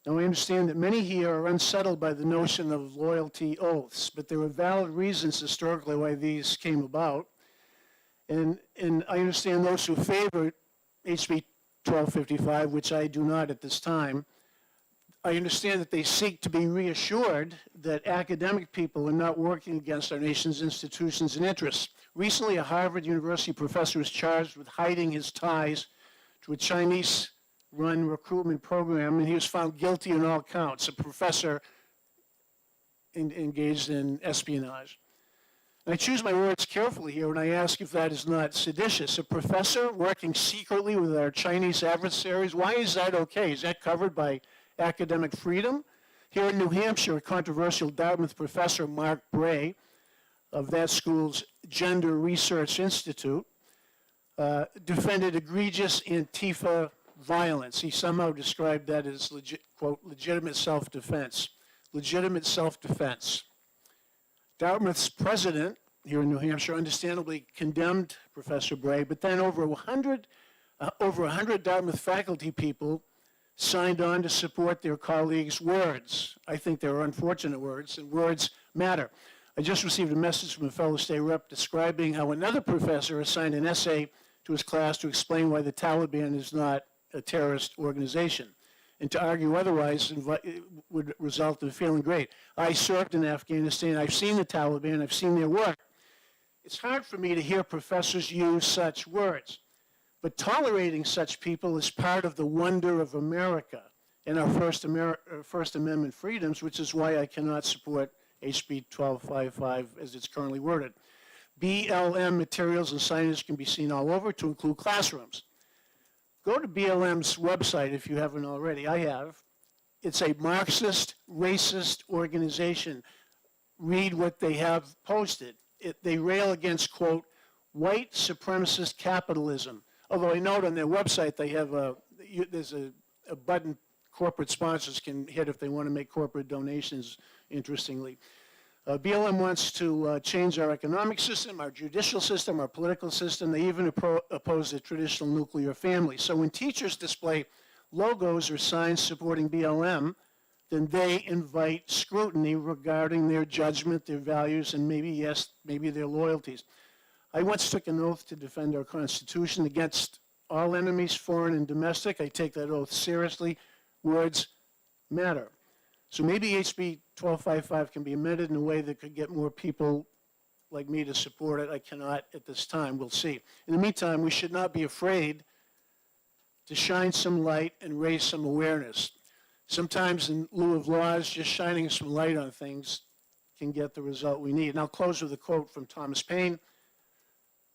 Now, I understand that many here are unsettled by the notion of loyalty oaths, but there are valid reasons historically why these came about. And I understand those who favor HB 1255, which I do not at this time, I understand that they seek to be reassured that academic people are not working against our nation's institutions and interests. Recently, a Harvard University professor was charged with hiding his ties to a Chinese-run recruitment program, and he was found guilty on all counts. A professor engaged in espionage. And I choose my words carefully here when I ask if that is not seditious. A professor working secretly with our Chinese adversaries, why is that okay? Is that covered by academic freedom? Here in New Hampshire, a controversial Dartmouth professor, Mark Bray, of that school's Gender Research Institute, defended egregious Antifa violence. He somehow described that as, quote, legitimate self-defense. Legitimate self-defense. Dartmouth's president here in New Hampshire understandably condemned Professor Bray, but then over 100 Dartmouth faculty people signed on to support their colleagues' words. I think they were unfortunate words, and words matter. I just received a message from a fellow state rep describing how another professor assigned an essay to his class to explain why the Taliban is not a terrorist organization. And to argue otherwise would result in feeling great. I served in Afghanistan. I've seen the Taliban. I've seen their work. It's hard for me to hear professors use such words. But tolerating such people is part of the wonder of America and our First Amendment freedoms, which is why I cannot support HB 1255 as it's currently worded. BLM materials and signage can be seen all over, to include classrooms. Go to BLM's website if you haven't already. I have. It's a Marxist, racist organization. Read what they have posted. They rail against, quote, white supremacist capitalism. Although I note on their website they have there's a button corporate sponsors can hit if they want to make corporate donations, interestingly. BLM wants to change our economic system, our judicial system, our political system. They even oppose the traditional nuclear family. So when teachers display logos or signs supporting BLM, then they invite scrutiny regarding their judgment, their values, and maybe, yes, maybe their loyalties. I once took an oath to defend our Constitution against all enemies, foreign and domestic. I take that oath seriously. Words matter. So maybe HB 1255 can be amended in a way that could get more people like me to support it. I cannot at this time. We'll see. In the meantime, we should not be afraid to shine some light and raise some awareness. Sometimes in lieu of laws, just shining some light on things can get the result we need. And I'll close with a quote from Thomas Paine.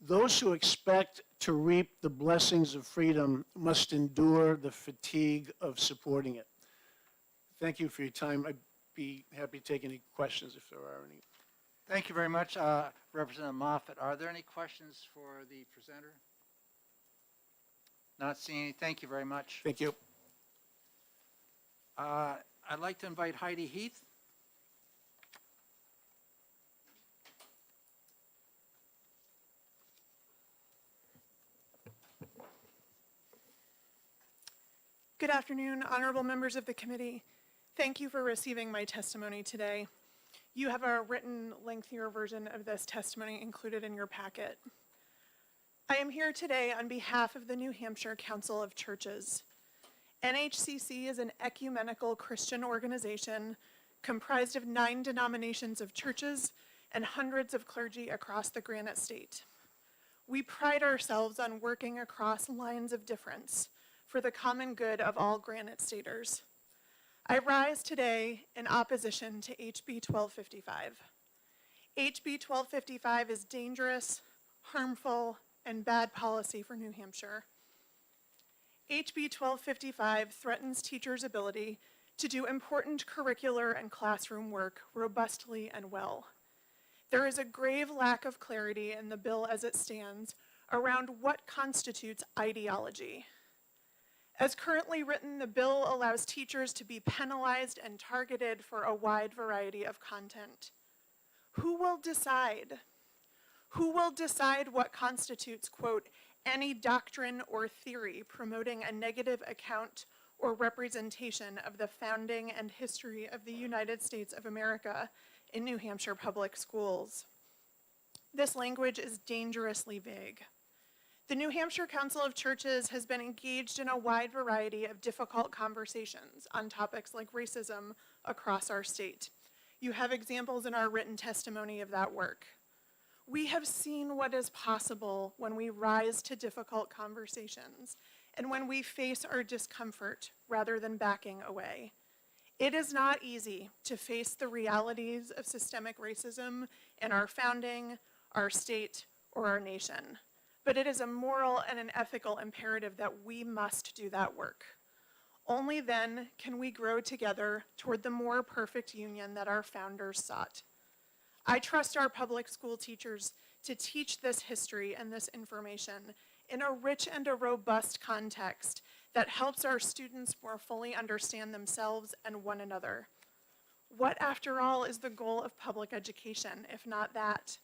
Those who expect to reap the blessings of freedom must endure the fatigue of supporting it. Thank you for your time. I'd be happy to take any questions if there are any. Thank you very much, Representative Moffett. Are there any questions for the presenter? Not seeing any. Thank you very much. Thank you. I'd like to invite Heidi Heath. Good afternoon, honorable members of the committee. Thank you for receiving my testimony today. You have a written, lengthier version of this testimony included in your packet. I am here today on behalf of the New Hampshire Council of Churches. NHCC is an ecumenical Christian organization comprised of 9 denominations of churches and hundreds of clergy across the Granite State. We pride ourselves on working across lines of difference for the common good of all Granite Staters. I rise today in opposition to HB 1255. HB 1255 is dangerous, harmful, and bad policy for New Hampshire. HB 1255 threatens teachers' ability to do important curricular and classroom work robustly and well. There is a grave lack of clarity in the bill as it stands around what constitutes ideology. As currently written, the bill allows teachers to be penalized and targeted for a wide variety of content. Who will decide? Who will decide what constitutes, quote, any doctrine or theory promoting a negative account or representation of the founding and history of the United States of America in New Hampshire public schools? This language is dangerously vague. The New Hampshire Council of Churches has been engaged in a wide variety of difficult conversations on topics like racism across our state. You have examples in our written testimony of that work. We have seen what is possible when we rise to difficult conversations and when we face our discomfort rather than backing away. It is not easy to face the realities of systemic racism in our founding, our state, or our nation. But it is a moral and an ethical imperative that we must do that work. Only then can we grow together toward the more perfect union that our founders sought. I trust our public school teachers to teach this history and this information in a rich and a robust context that helps our students more fully understand themselves and one another. What, after all, is the goal of public education, if not that?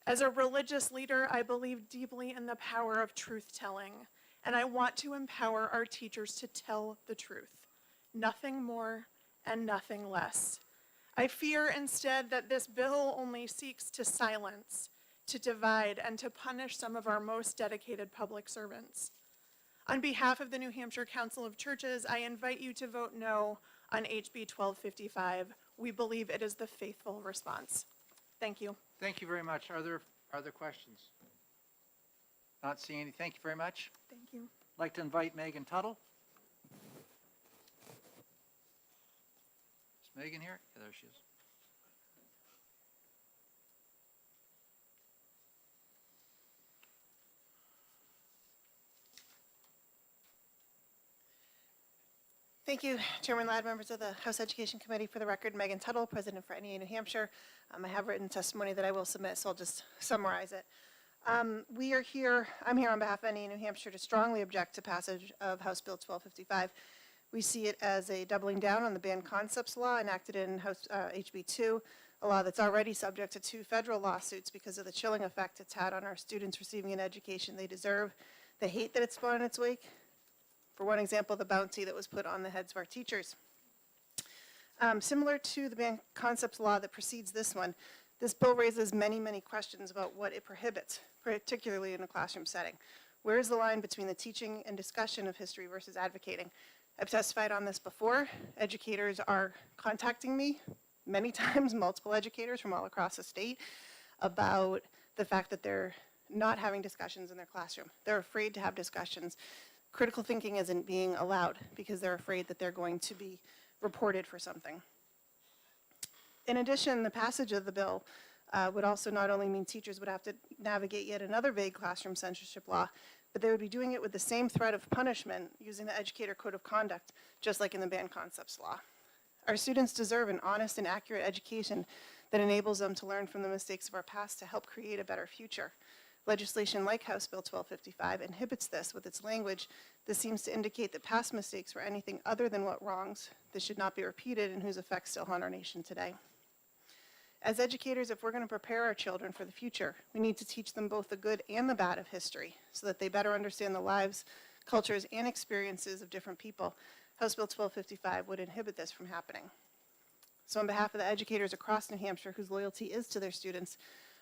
As a religious leader, I believe deeply in the power of truth-telling, and I want to empower our teachers to tell the truth, nothing more and nothing less. I fear instead that this bill only seeks to silence, to divide, and to punish some of our most dedicated public servants. On behalf of the New Hampshire Council of Churches, I invite you to vote no on HB 1255. We believe it is the faithful response. Thank you. Thank you very much. Are there questions? Not seeing any. Thank you very much. Thank you. I'd like to invite Megan Tuttle. Is Megan here? Yeah, there she is. Thank you, Chairman Ladd, members of the House Education Committee. For the record, Megan Tuttle, President for NEA New Hampshire. I have written testimony that I will submit, so I'll just summarize it. I'm here on behalf of NEA New Hampshire to strongly object to passage of House Bill 1255. We see it as a doubling down on the banned concepts law enacted in House HB 2, a law that's already subject to 2 federal lawsuits because of the chilling effect it's had on our students receiving an education they deserve, the hate that it's spawned in its wake. For one example, the bounty that was put on the heads of our teachers. Similar to the banned concepts law that precedes this one, this bill raises many, many questions about what it prohibits, particularly in a classroom setting. Where is the line between the teaching and discussion of history versus advocating? I've testified on this before. Educators are contacting me many times, multiple educators from all across the state, about the fact that they're not having discussions in their classroom. They're afraid to have discussions. Critical thinking isn't being allowed because they're afraid that they're going to be reported for something. In addition, the passage of the bill would also not only mean teachers would have to navigate yet another vague classroom censorship law, but they would be doing it with the same threat of punishment using the Educator Code of Conduct, just like in the banned concepts law. Our students deserve an honest and accurate education that enables them to learn from the mistakes of our past to help create a better future. Legislation like House Bill 1255 inhibits this with its language. This seems to indicate that past mistakes were anything other than what wrongs. This should not be repeated and whose effects still haunt our nation today. As educators, if we're going to prepare our children for the future, we need to teach them both the good and the bad of history so that they better understand the lives, cultures, and experiences of different people. House Bill 1255 would inhibit this from happening. So on behalf of the educators across New Hampshire whose loyalty is to their students,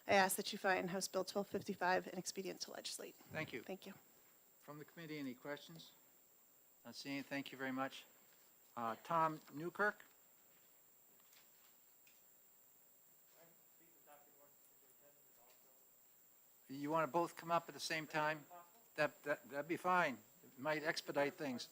I ask that you find House Bill 1255 an expedient to legislate. Thank you. Thank you. From the committee, any questions? Not seeing any. Thank you very much. Tom Newkirk. You want to both come up at the same time? That'd be fine. It might expedite things.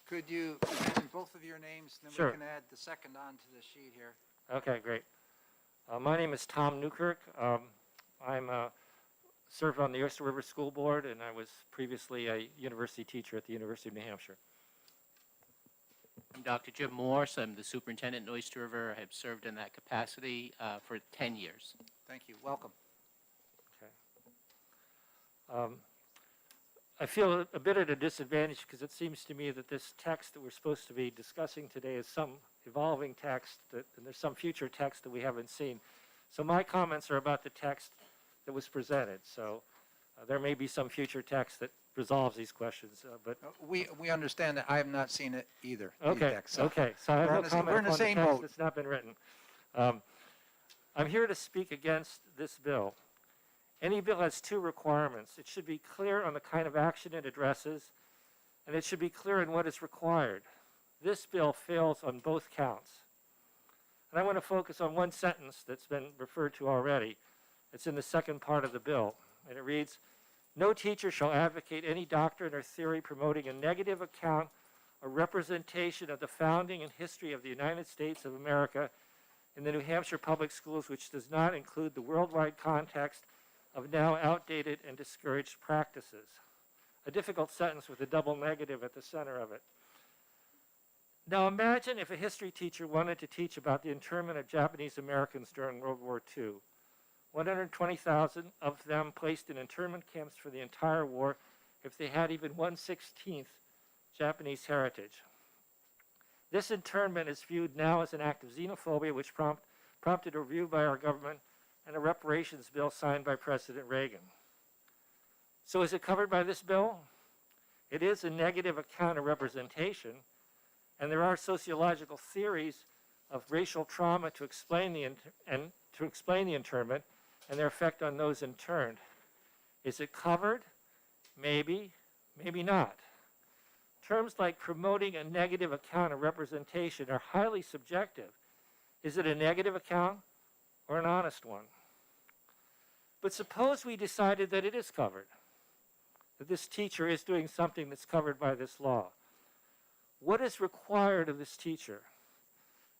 Could you mention both of your names, and then Sure. we can add the second onto the sheet here. Okay, great. My name is Tom Newkirk. I'm served on the Oyster River School Board, and I was previously a university teacher at the University of New Hampshire. I'm Dr. Jim Morse. I'm the superintendent in Oyster River. I have served in that capacity for 10 years. Thank you. Welcome. Okay. I feel a bit at a disadvantage because it seems to me that this text that we're supposed to be discussing today is some evolving text, and there's some future text that we haven't seen. So my comments are about the text that was presented. So there may be some future text that resolves these questions, but We understand that. I have not seen it either. the okay, text, so okay. So I have we're no on the- comment we're in the on same text boat. that's not been written. I'm here to speak against this bill. Any bill has two requirements. It should be clear on the kind of action it addresses, and it should be clear in what is required. This bill fails on both counts. And I want to focus on one sentence that's been referred to already. It's in the second part of the bill, and it reads, "No teacher shall advocate any doctrine or theory promoting a negative account or representation of the founding and history of the United States of America in the New Hampshire public schools which does not include the worldwide context of now outdated and discouraged practices. A difficult sentence with a double negative at the center of it. Now imagine if a history teacher wanted to teach about the internment of Japanese Americans during World War II. 120,000 of them placed in internment camps for the entire war if they had even 1/16 Japanese heritage. This internment is viewed now as an act of xenophobia which prompted a review by our government and a reparations bill signed by President Reagan. So is it covered by this bill? It is a negative account of representation, and there are sociological theories of racial trauma to explain the internment and their effect on those interned. Is it covered? Maybe, maybe not. Terms like promoting a negative account of representation are highly subjective. Is it a negative account or an honest one? But suppose we decided that it is covered, that this teacher is doing something that's covered by this law. What is required of this teacher?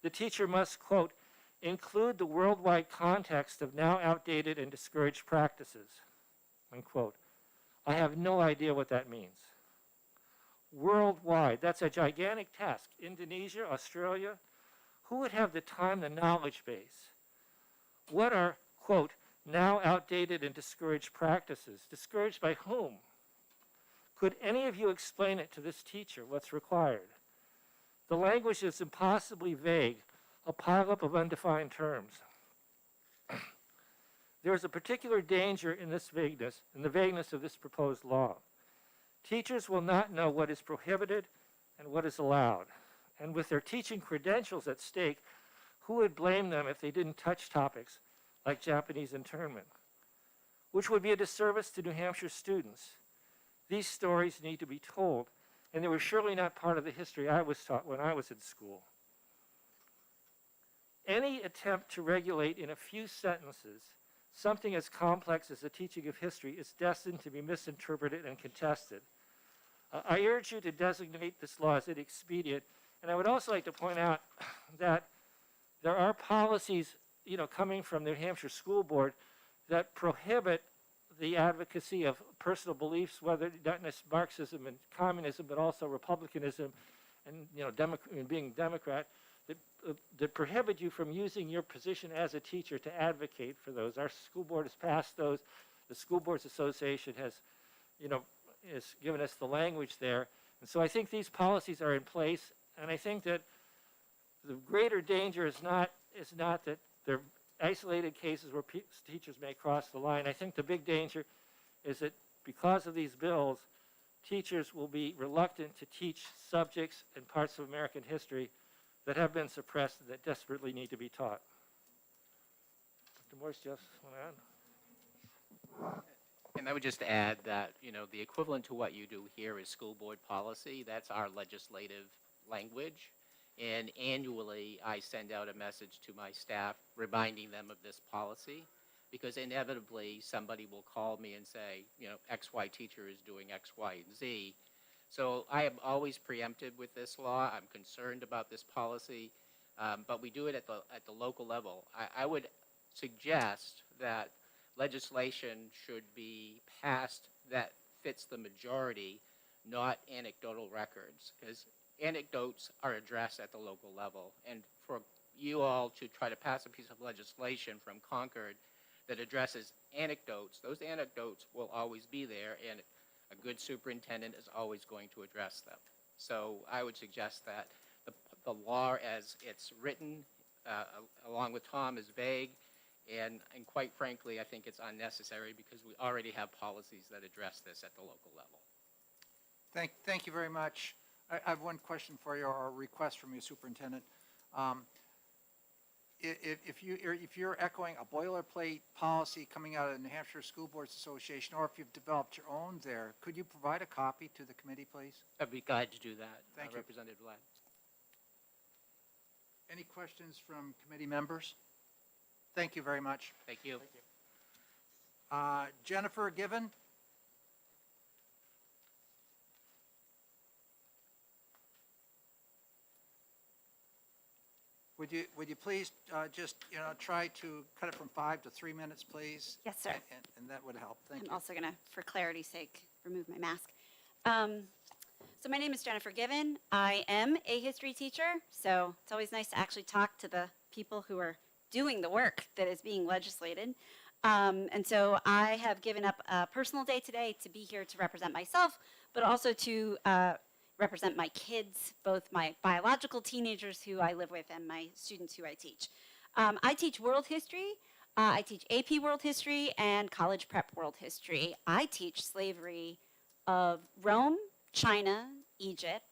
The teacher must, quote, include the worldwide context of now outdated and discouraged practices, unquote. I have no idea what that means. Worldwide, that's a gigantic task. Indonesia, Australia, who would have the time, the knowledge base? What are, quote, now outdated and discouraged practices? Discouraged by whom? Could any of you explain it to this teacher, what's required? The language is impossibly vague, a pileup of undefined terms. There is a particular danger in this vagueness, in the vagueness of this proposed law. Teachers will not know what is prohibited and what is allowed. And with their teaching credentials at stake, who would blame them if they didn't touch topics like Japanese internment? Which would be a disservice to New Hampshire students. These stories need to be told, and they were surely not part of the history I was taught when I was in school. Any attempt to regulate in a few sentences something as complex as the teaching of history is destined to be misinterpreted and contested. I urge you to designate this law as inexpedient, and I would also like to point out that there are policies, coming from the New Hampshire School Board that prohibit the advocacy of personal beliefs, whether not just Marxism and communism, but also republicanism and being Democrat, that prohibit you from using your position as a teacher to advocate for those. Our school board has passed those. The School Boards Association has given us the language there. And so I think these policies are in place, and I think that the greater danger is not that they're isolated cases where teachers may cross the line. I think the big danger is that because of these bills, teachers will be reluctant to teach subjects and parts of American history that have been suppressed and that desperately need to be taught. Dr. Morse, just want to add? And I would just add that, the equivalent to what you do here is school board policy. That's our legislative language. And annually, I send out a message to my staff reminding them of this policy, because inevitably somebody will call me and say, XY teacher is doing X, Y, and Z. So I am always preempted with this law. I'm concerned about this policy, but we do it at the local level. I would suggest that legislation should be passed that fits the majority, not anecdotal records, because anecdotes are addressed at the local level. And for you all to try to pass a piece of legislation from Concord that addresses anecdotes, those anecdotes will always be there, and a good superintendent is always going to address them. So I would suggest that the law as it's written, along with Tom, is vague, and quite frankly, I think it's unnecessary because we already have policies that address this at the local level. Thank you very much. I have one question for you, or a request from you, Superintendent. If you're echoing a boilerplate policy coming out of the New Hampshire School Boards Association, or if you've developed your own there, could you provide a copy to the committee, please? I'd be glad to do that. Thank you. Representative Ladd. Any questions from committee members? Thank you very much. Thank you. Jennifer Given? Would you please just, try to cut it from 5 to 3 minutes, please? Yes, sir. And that would help. Thank I'm you. also going to, for clarity's sake, remove my mask. So my name is Jennifer Given. I am a history teacher, so it's always nice to actually talk to the people who are doing the work that is being legislated. And so I have given up a personal day today to be here to represent myself, but also to represent my kids, both my biological teenagers who I live with and my students who I teach. I teach world history. I teach AP world history and college prep world history. I teach slavery of Rome, China, Egypt,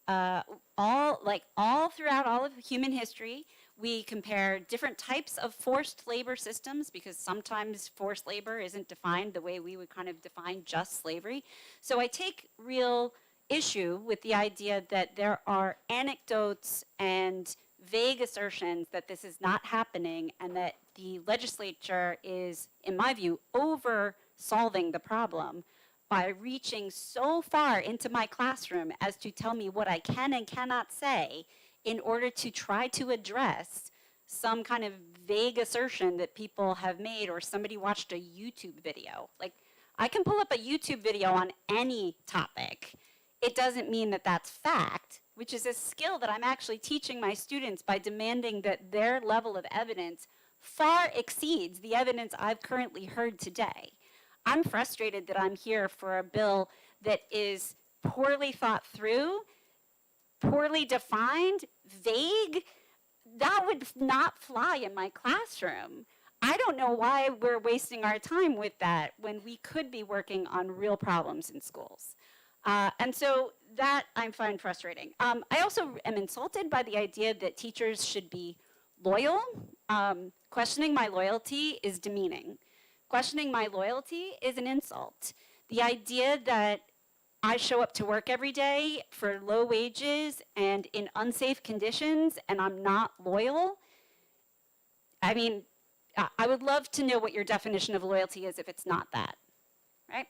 all throughout all of human history. We compare different types of forced labor systems because sometimes forced labor isn't defined the way we would kind of define just slavery. So I take real issue with the idea that there are anecdotes and vague assertions that this is not happening and that the legislature is, in my view, over solving the problem by reaching so far into my classroom as to tell me what I can and cannot say in order to try to address some kind of vague assertion that people have made or somebody watched a YouTube video. Like, I can pull up a YouTube video on any topic. It doesn't mean that that's fact, which is a skill that I'm actually teaching my students by demanding that their level of evidence far exceeds the evidence I've currently heard today. I'm frustrated that I'm here for a bill that is poorly thought through, poorly defined, vague. That would not fly in my classroom. I don't know why we're wasting our time with that when we could be working on real problems in schools. And so that I find frustrating. I also am insulted by the idea that teachers should be loyal. Questioning my loyalty is demeaning. Questioning my loyalty is an insult. The idea that I show up to work every day for low wages and in unsafe conditions and I'm not loyal, I mean, I would love to know what your definition of loyalty is if it's not that, right?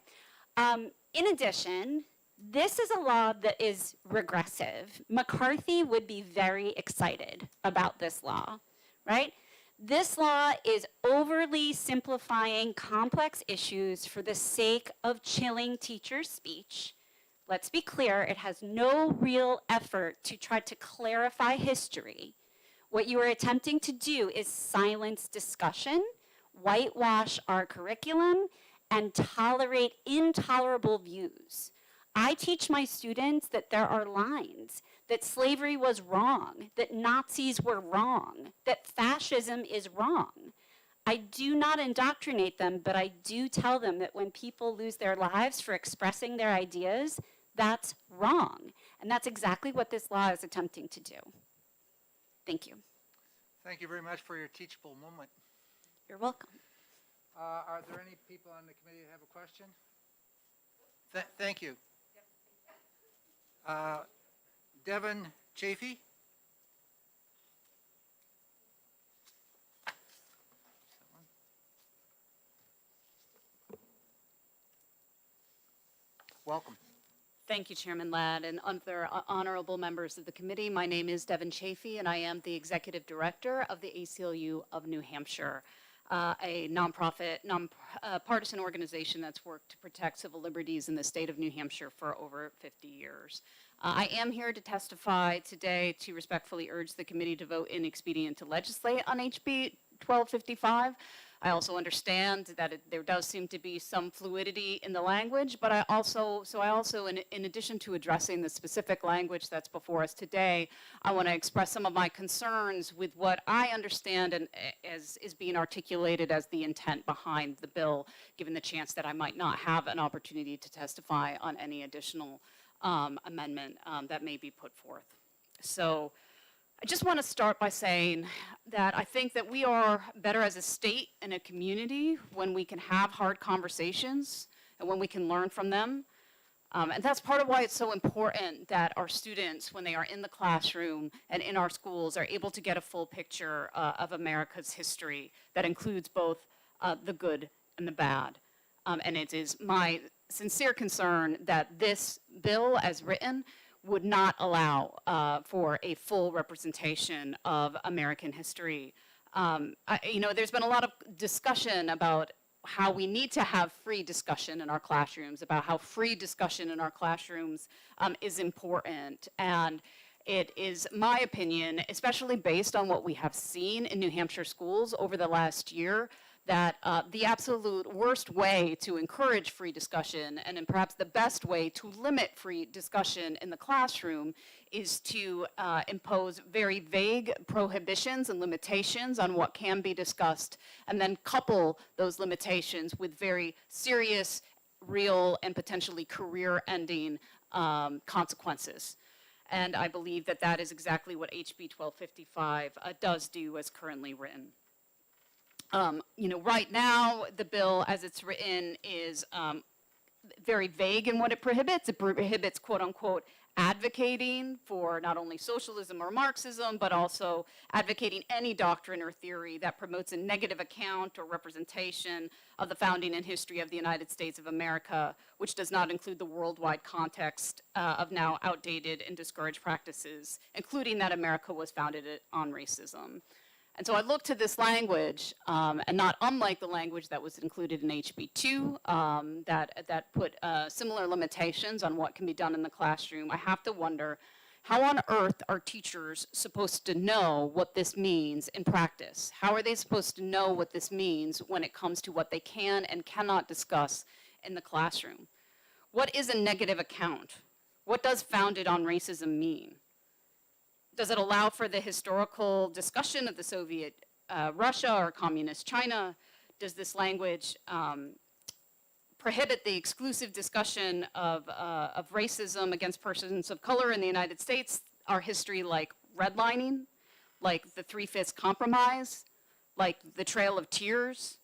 In addition, this is a law that is regressive. McCarthy would be very excited about this law, right? This law is overly simplifying complex issues for the sake of chilling teachers' speech. Let's be clear, it has no real effort to try to clarify history. What you are attempting to do is silence discussion, whitewash our curriculum, and tolerate intolerable views. I teach my students that there are lines, that slavery was wrong, that Nazis were wrong, that fascism is wrong. I do not indoctrinate them, but I do tell them that when people lose their lives for expressing their ideas, that's wrong. And that's exactly what this law is attempting to do. Thank you. Thank you very much for your teachable moment. You're welcome. Are there any people on the committee that have a question? Thank you. Devin Chafee? Welcome. Thank you, Chairman Ladd, and other honorable members of the committee. My name is Devin Chafee, and I am the Executive Director of the ACLU of New Hampshire, a nonprofit, partisan organization that's worked to protect civil liberties in the state of New Hampshire for over 50 years. I am here to testify today to respectfully urge the committee to vote inexpedient to legislate on HB 1255. I also understand that there does seem to be some fluidity in the language, but I also, in addition to addressing the specific language that's before us today, I want to express some of my concerns with what I understand and as is being articulated as the intent behind the bill, given the chance that I might not have an opportunity to testify on any additional amendment that may be put forth. So I just want to start by saying that I think that we are better as a state and a community when we can have hard conversations and when we can learn from them. And that's part of why it's so important that our students, when they are in the classroom and in our schools, are able to get a full picture of America's history that includes both the good and the bad. And it is my sincere concern that this bill, as written, would not allow for a full representation of American history. There's been a lot of discussion about how we need to have free discussion in our classrooms, about how free discussion in our classrooms is important. And it is my opinion, especially based on what we have seen in New Hampshire schools over the last year, that the absolute worst way to encourage free discussion, and then perhaps the best way to limit free discussion in the classroom, is to impose very vague prohibitions and limitations on what can be discussed, and then couple those limitations with very serious, real, and potentially career-ending consequences. And I believe that that is exactly what HB 1255 does do as currently written. Right now, the bill as it's written is very vague in what it prohibits. It prohibits, quote unquote, advocating for not only socialism or Marxism, but also advocating any doctrine or theory that promotes a negative account or representation of the founding and history of the United States of America, which does not include the worldwide context of now outdated and discouraged practices, including that America was founded on racism. And so I look to this language, and not unlike the language that was included in HB 2, that put similar limitations on what can be done in the classroom, I have to wonder, how on earth are teachers supposed to know what this means in practice? How are they supposed to know what this means when it comes to what they can and cannot discuss in the classroom? What is a negative account? What does founded on racism mean? Does it allow for the historical discussion of the Soviet Russia or communist China? Does this language prohibit the exclusive discussion of racism against persons of color in the United States? Our history like redlining, like the 3/5 compromise, like the Trail of Tears?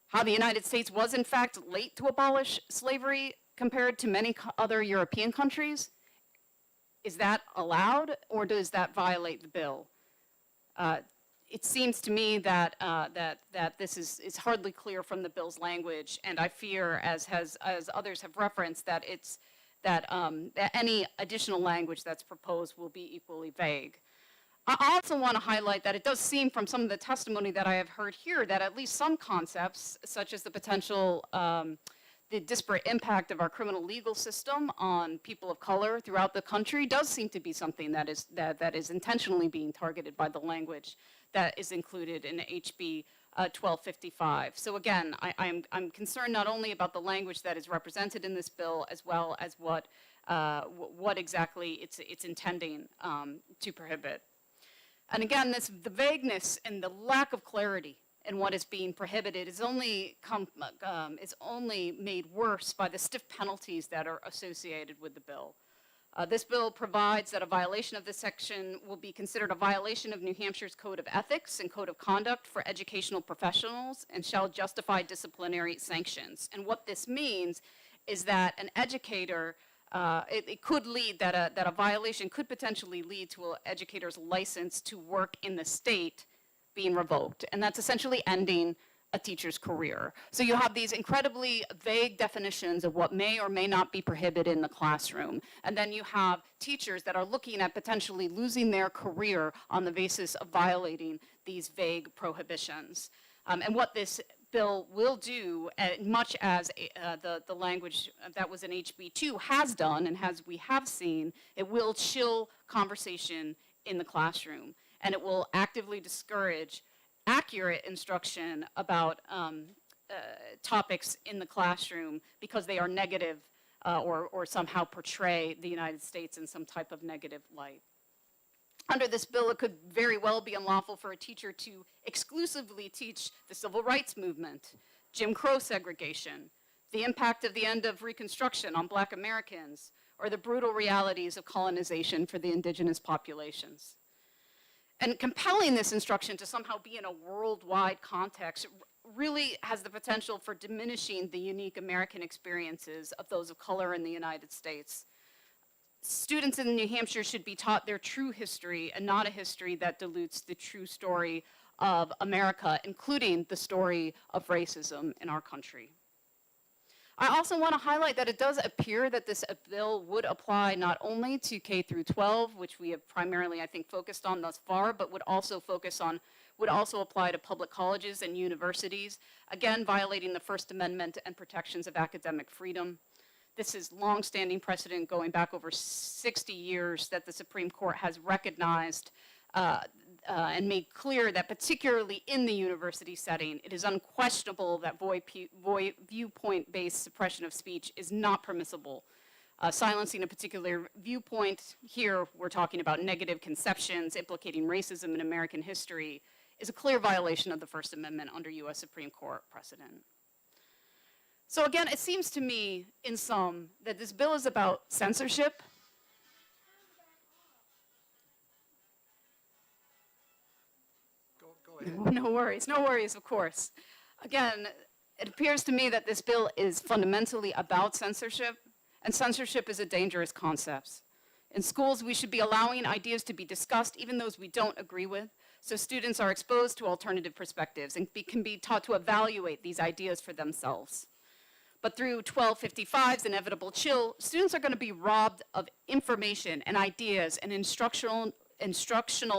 How the United States was in fact late to abolish slavery compared to many other European countries? Is that allowed, or does that violate the bill? It seems to me that this is hardly clear from the bill's language, and I fear, as others have referenced, that that any additional language that's proposed will be equally vague. I also want to highlight that it does seem from some of the testimony that I have heard here that at least some concepts, such as the potential the disparate impact of our criminal legal system on people of color throughout the country, does seem to be something that is intentionally being targeted by the language that is included in HB 1255. So again, I'm concerned not only about the language that is represented in this bill, as well as what exactly it's intending to prohibit. And again, the vagueness and the lack of clarity in what is being prohibited is only made worse by the stiff penalties that are associated with the bill. This bill provides that a violation of this section will be considered a violation of New Hampshire's Code of Ethics and Code of Conduct for educational professionals and shall justify disciplinary sanctions. And what this means is that an educator, it could lead, that a violation could potentially lead to an educator's license to work in the state being revoked, and that's essentially ending a teacher's career. So you have these incredibly vague definitions of what may or may not be prohibited in the classroom, and then you have teachers that are looking at potentially losing their career on the basis of violating these vague prohibitions. And what this bill will do, much as the language that was in HB 2 has done, and as we have seen, it will chill conversation in the classroom. And it will actively discourage accurate instruction about topics in the classroom because they are negative or somehow portray the United States in some type of negative light. Under this bill, it could very well be unlawful for a teacher to exclusively teach the civil rights movement, Jim Crow segregation, the impact of the end of Reconstruction on Black Americans, or the brutal realities of colonization for the indigenous populations. And compelling this instruction to somehow be in a worldwide context really has the potential for diminishing the unique American experiences of those of color in the United States. Students in New Hampshire should be taught their true history and not a history that dilutes the true story of America, including the story of racism in our country. I also want to highlight that it does appear that this bill would apply not only to K through 12, which we have primarily, I think, focused on thus far, but would also apply to public colleges and universities, again, violating the First Amendment and protections of academic freedom. This is longstanding precedent going back over 60 years that the Supreme Court has recognized and made clear that particularly in the university setting, it is unquestionable that viewpoint-based suppression of speech is not permissible. Silencing a particular viewpoint, here we're talking about negative conceptions implicating racism in American history, is a clear violation of the First Amendment under U.S. Supreme Court precedent. So again, it seems to me, in sum, that this bill is about censorship. No worries, no worries, of course. Again, it appears to me that this bill is fundamentally about censorship, and censorship is a dangerous concept. In schools, we should be allowing ideas to be discussed, even those we don't agree with, so students are exposed to alternative perspectives and can be taught to evaluate these ideas for themselves. But through 1255's inevitable chill, students are going to be robbed of information and ideas and instructional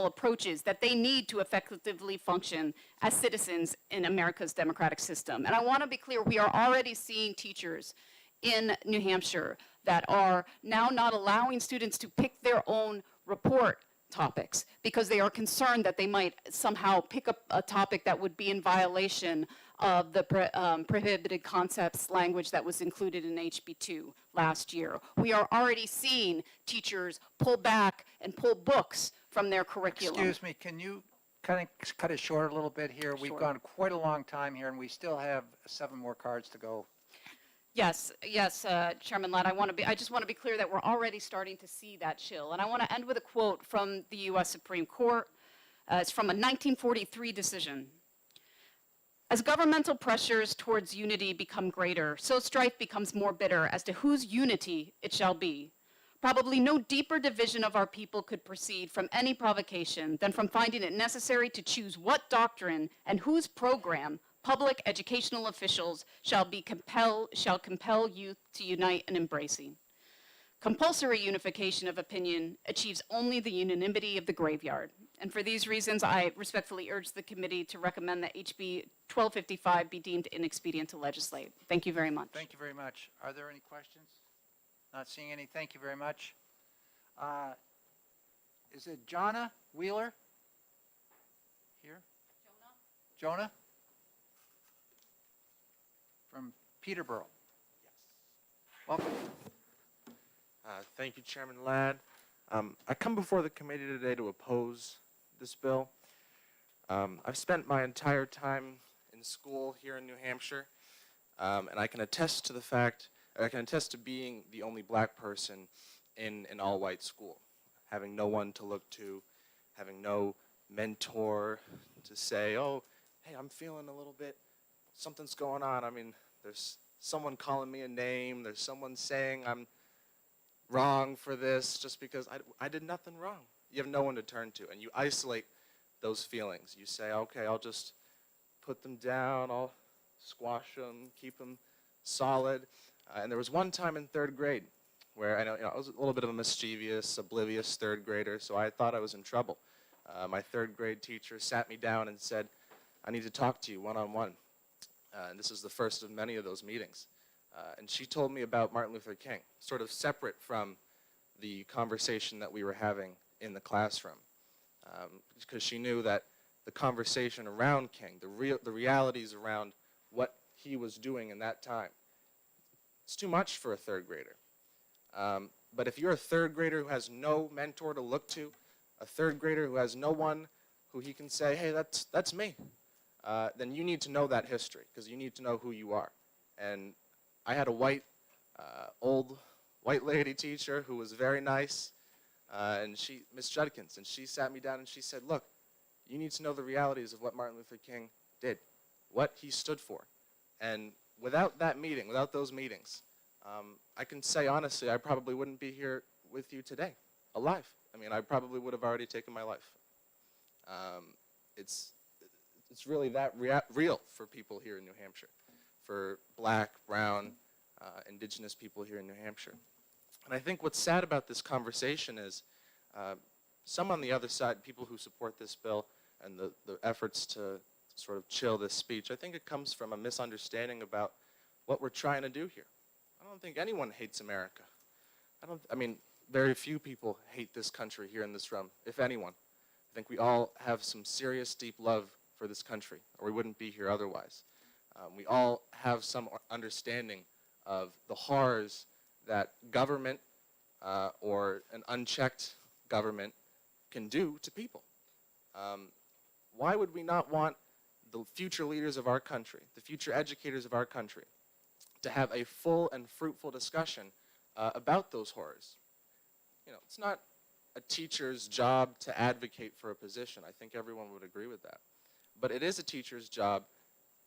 approaches that they need to effectively function as citizens in America's democratic system. And I want to be clear, we are already seeing teachers in New Hampshire that are now not allowing students to pick their own report topics because they are concerned that they might somehow pick up a topic that would be in violation of the prohibited concepts language that was included in HB2 last year. We are already seeing teachers pull back and pull books from their curriculum. Excuse me, can you kind of cut it short a little bit here? We've Sure. gone quite a long time here, and we still have 7 more cards to go. Yes, Chairman Ladd, I just want to be clear that we're already starting to see that chill. And I want to end with a quote from the U.S. Supreme Court. It's from a 1943 decision. As governmental pressures towards unity become greater, so strife becomes more bitter as to whose unity it shall be. Probably no deeper division of our people could proceed from any provocation than from finding it necessary to choose what doctrine and whose program public educational officials shall compel youth to unite in embracing. Compulsory unification of opinion achieves only the unanimity of the graveyard. And for these reasons, I respectfully urge the committee to recommend that HB 1255 be deemed inexpedient to legislate. Thank you very much. Thank you very much. Are there any questions? Not seeing any. Thank you very much. Is it Jonna Wheeler? Here? Jonah? From Peterborough. Yes. Welcome. Thank you, Chairman Ladd. I come before the committee today to oppose this bill. I've spent my entire time in school here in New Hampshire, and I can attest to being the only black person in an all-white school, having no one to look to, having no mentor to say, oh, hey, I'm feeling a little bit, something's going on. I mean, there's someone calling me a name, there's someone saying I'm wrong for this just because I did nothing wrong. You have no one to turn to, and you isolate those feelings. You say, okay, I'll just put them down, I'll squash them, keep them solid. And there was one time in 3rd grade where I was a little bit of a mischievous, oblivious 3rd grader, so I thought I was in trouble. My 3rd grade teacher sat me down and said, I need to talk to you one-on-one. And this is the first of many of those meetings. And she told me about Martin Luther King, sort of separate from the conversation that we were having in the classroom. Because she knew that the conversation around King, the realities around what he was doing in that time, it's too much for a 3rd grader. But if you're a 3rd grader who has no mentor to look to, a 3rd grader who has no one who he can say, hey, that's me, then you need to know that history, because you need to know who you are. And I had a old white lady teacher who was very nice, and Miss Judkins, and she sat me down and she said, look, you need to know the realities of what Martin Luther King did, what he stood for. And without that meeting, without those meetings, I can say honestly, I probably wouldn't be here with you today, alive. I mean, I probably would have already taken my life. It's really that real for people here in New Hampshire, for black, brown, indigenous people here in New Hampshire. And I think what's sad about this conversation is some on the other side, people who support this bill and the efforts to sort of chill this speech, I think it comes from a misunderstanding about what we're trying to do here. I don't think anyone hates America. I mean, very few people hate this country here in this room, if anyone. I think we all have some serious, deep love for this country, or we wouldn't be here otherwise. We all have some understanding of the horrors that government or an unchecked government can do to people. Why would we not want the future leaders of our country, the future educators of our country, to have a full and fruitful discussion about those horrors? You know, it's not a teacher's job to advocate for a position. I think everyone would agree with that. But it is a teacher's job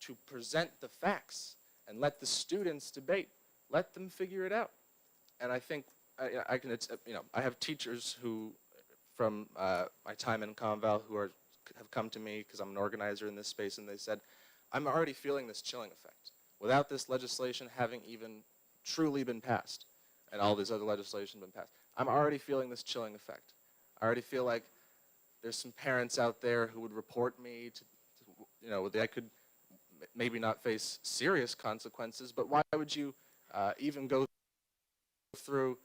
to present the facts and let the students debate. Let them figure it out. And I think I have teachers who, from my time in Conval, who have come to me because I'm an organizer in this space, and they said, I'm already feeling this chilling effect. Without this legislation having even truly been passed, and all this other legislation been passed, I'm already feeling this chilling effect. I already feel like there's some parents out there who would report me to I could maybe not face serious consequences, but why would you even go through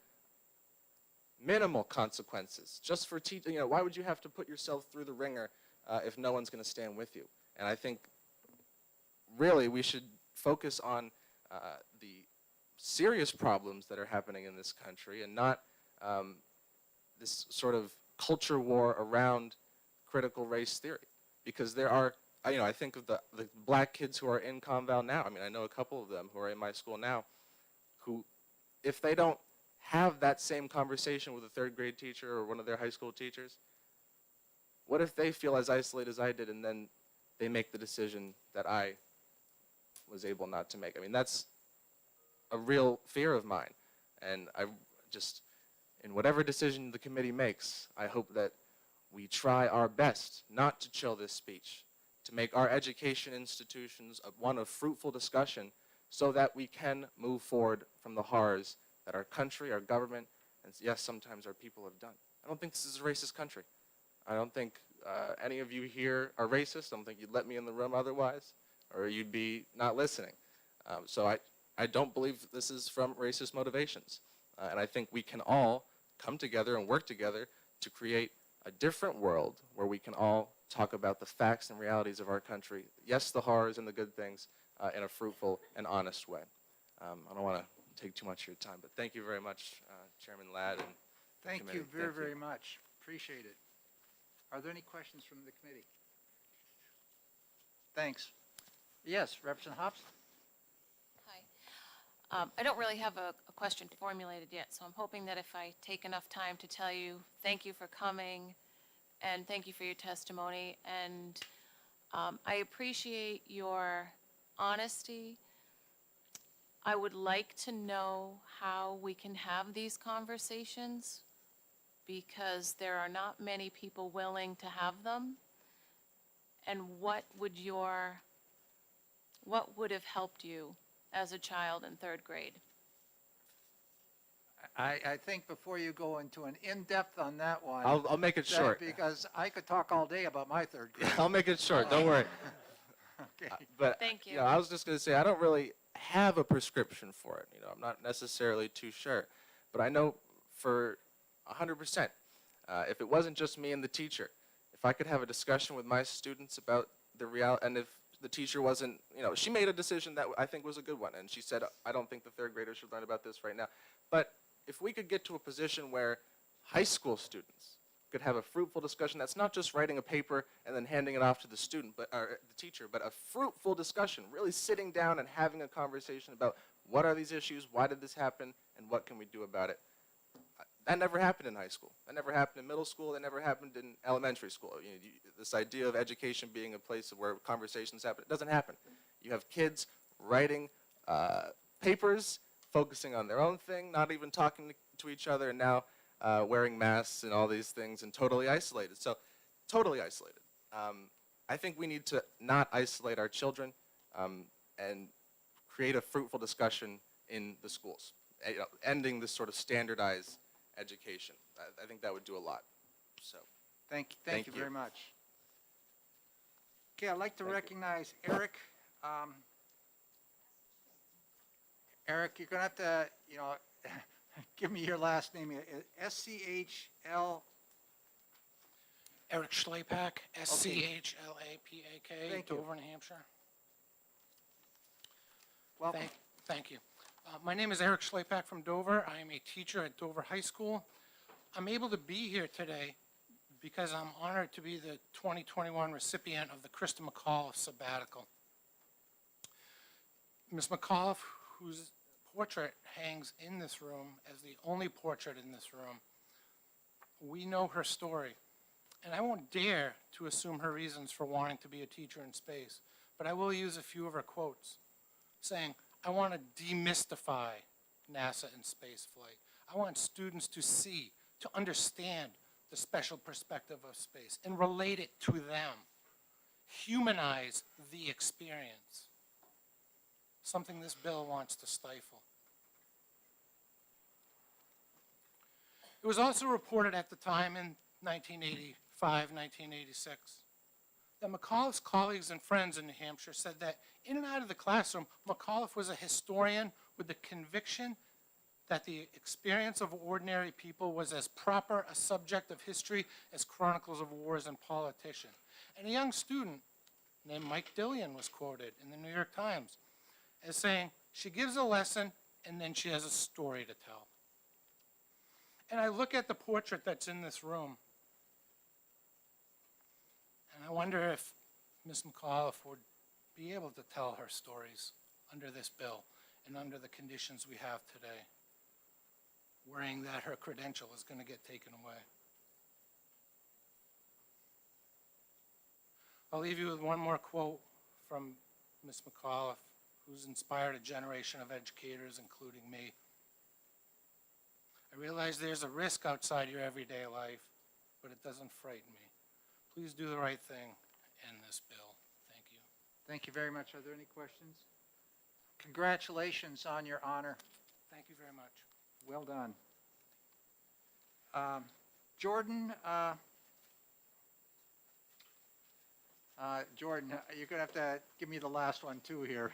minimal consequences just for teaching? Why would you have to put yourself through the ringer if no one's going to stand with you? And I think really we should focus on the serious problems that are happening in this country and not this sort of culture war around critical race theory. Because there are, I think of the black kids who are in Conval now. I mean, I know a couple of them who are in my school now who, if they don't have that same conversation with a third grade teacher or one of their high school teachers, what if they feel as isolated as I did and then they make the decision that I was able not to make? I mean, that's a real fear of mine. And I just, in whatever decision the committee makes, I hope that we try our best not to chill this speech, to make our education institutions one of fruitful discussion so that we can move forward from the horrors that our country, our government, and yes, sometimes our people have done. I don't think this is a racist country. I don't think any of you here are racist. I don't think you'd let me in the room otherwise, or you'd be not listening. So I don't believe this is from racist motivations. And I think we can all come together and work together to create a different world where we can all talk about the facts and realities of our country. Yes, the horrors and the good things in a fruitful and honest way. I don't want to take too much of your time, but thank you very much, Chairman Ladd. And Thank committee. you very, very much. Appreciate it. Are there any questions from the committee? Thanks. Yes, Representative Hobbs? Hi. I don't really have a question formulated yet, so I'm hoping that if I take enough time to tell you, thank you for coming, and thank you for your testimony, and I appreciate your honesty. I would like to know how we can have these conversations, because there are not many people willing to have them. And what would have helped you as a child in third grade? I think before you go into an in-depth on that one. I'll make it short. Because I could talk all day about my third grade. I'll make it short, don't worry. Okay. But Thank you. I was just going to say, I don't really have a prescription for it. I'm not necessarily too sure. But I know for 100%, if it wasn't just me and the teacher, if I could have a discussion with my students about the reality, and if the teacher wasn't, she made a decision that I think was a good one, and she said, I don't think the third graders should learn about this right now. But if we could get to a position where high school students could have a fruitful discussion, that's not just writing a paper and then handing it off to the student, or the teacher, but a fruitful discussion, really sitting down and having a conversation about what are these issues, why did this happen, and what can we do about it. That never happened in high school. That never happened in middle school. That never happened in elementary school. This idea of education being a place where conversations happen, it doesn't happen. You have kids writing papers, focusing on their own thing, not even talking to each other, and now wearing masks and all these things, and totally isolated. So, totally isolated. I think we need to not isolate our children and create a fruitful discussion in the schools, ending this sort of standardized education. I think that would do a lot. So, Thank Thank you you. very much. Okay, I'd like to recognize Eric. Eric, you're going to have to, give me your last name. S-C-H-L. Eric Schlapak, S-C-H-L-A-P-A-K, Thank you. Dover, New Hampshire. Welcome. Thank you. My name is Eric Schlapak from Dover. I am a teacher at Dover High School. I'm able to be here today because I'm honored to be the 2021 recipient of the Krista McAuliffe sabbatical. Ms. McAuliffe, whose portrait hangs in this room as the only portrait in this room, we know her story. And I won't dare to assume her reasons for wanting to be a teacher in space, but I will use a few of her quotes, saying, I want to demystify NASA and space flight. I want students to see, to understand the special perspective of space and relate it to them. Humanize the experience. Something this bill wants to stifle. It was also reported at the time in 1985, 1986, that McAuliffe's colleagues and friends in New Hampshire said that in and out of the classroom, McAuliffe was a historian with the conviction that the experience of ordinary people was as proper a subject of history as chronicles of wars and politicians. And a young student named Mike Dillion was quoted in the New York Times as saying, she gives a lesson and then she has a story to tell. And I look at the portrait that's in this room, and I wonder if Ms. McAuliffe would be able to tell her stories under this bill and under the conditions we have today, worrying that her credential is going to get taken away. I'll leave you with one more quote from Ms. McAuliffe, who's inspired a generation of educators, including me. I realize there's a risk outside your everyday life, but it doesn't frighten me. Please do the right thing and this bill. Thank you. Thank you very much. Are there any questions? Congratulations on your honor. Thank you very much. Well done. Jordan, Jordan, you're going to have to give me the last one too here.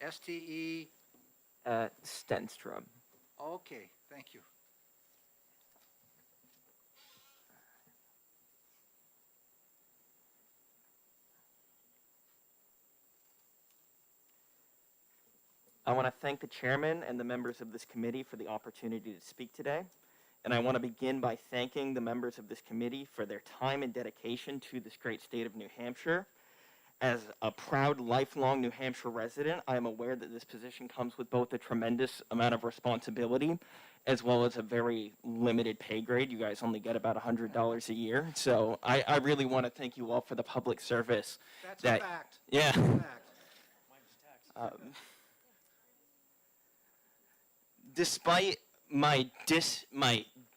S-T-E. Stenstrom. Okay, thank you. I want to thank the chairman and the members of this committee for the opportunity to speak today. And I want to begin by thanking the members of this committee for their time and dedication to this great state of New Hampshire. As a proud, lifelong New Hampshire resident, I am aware that this position comes with both a tremendous amount of responsibility as well as a very limited pay grade. You guys only get about $100 a year. So I really want to thank you all for the public service. That's that, a fact. Yeah. That's a fact. Despite my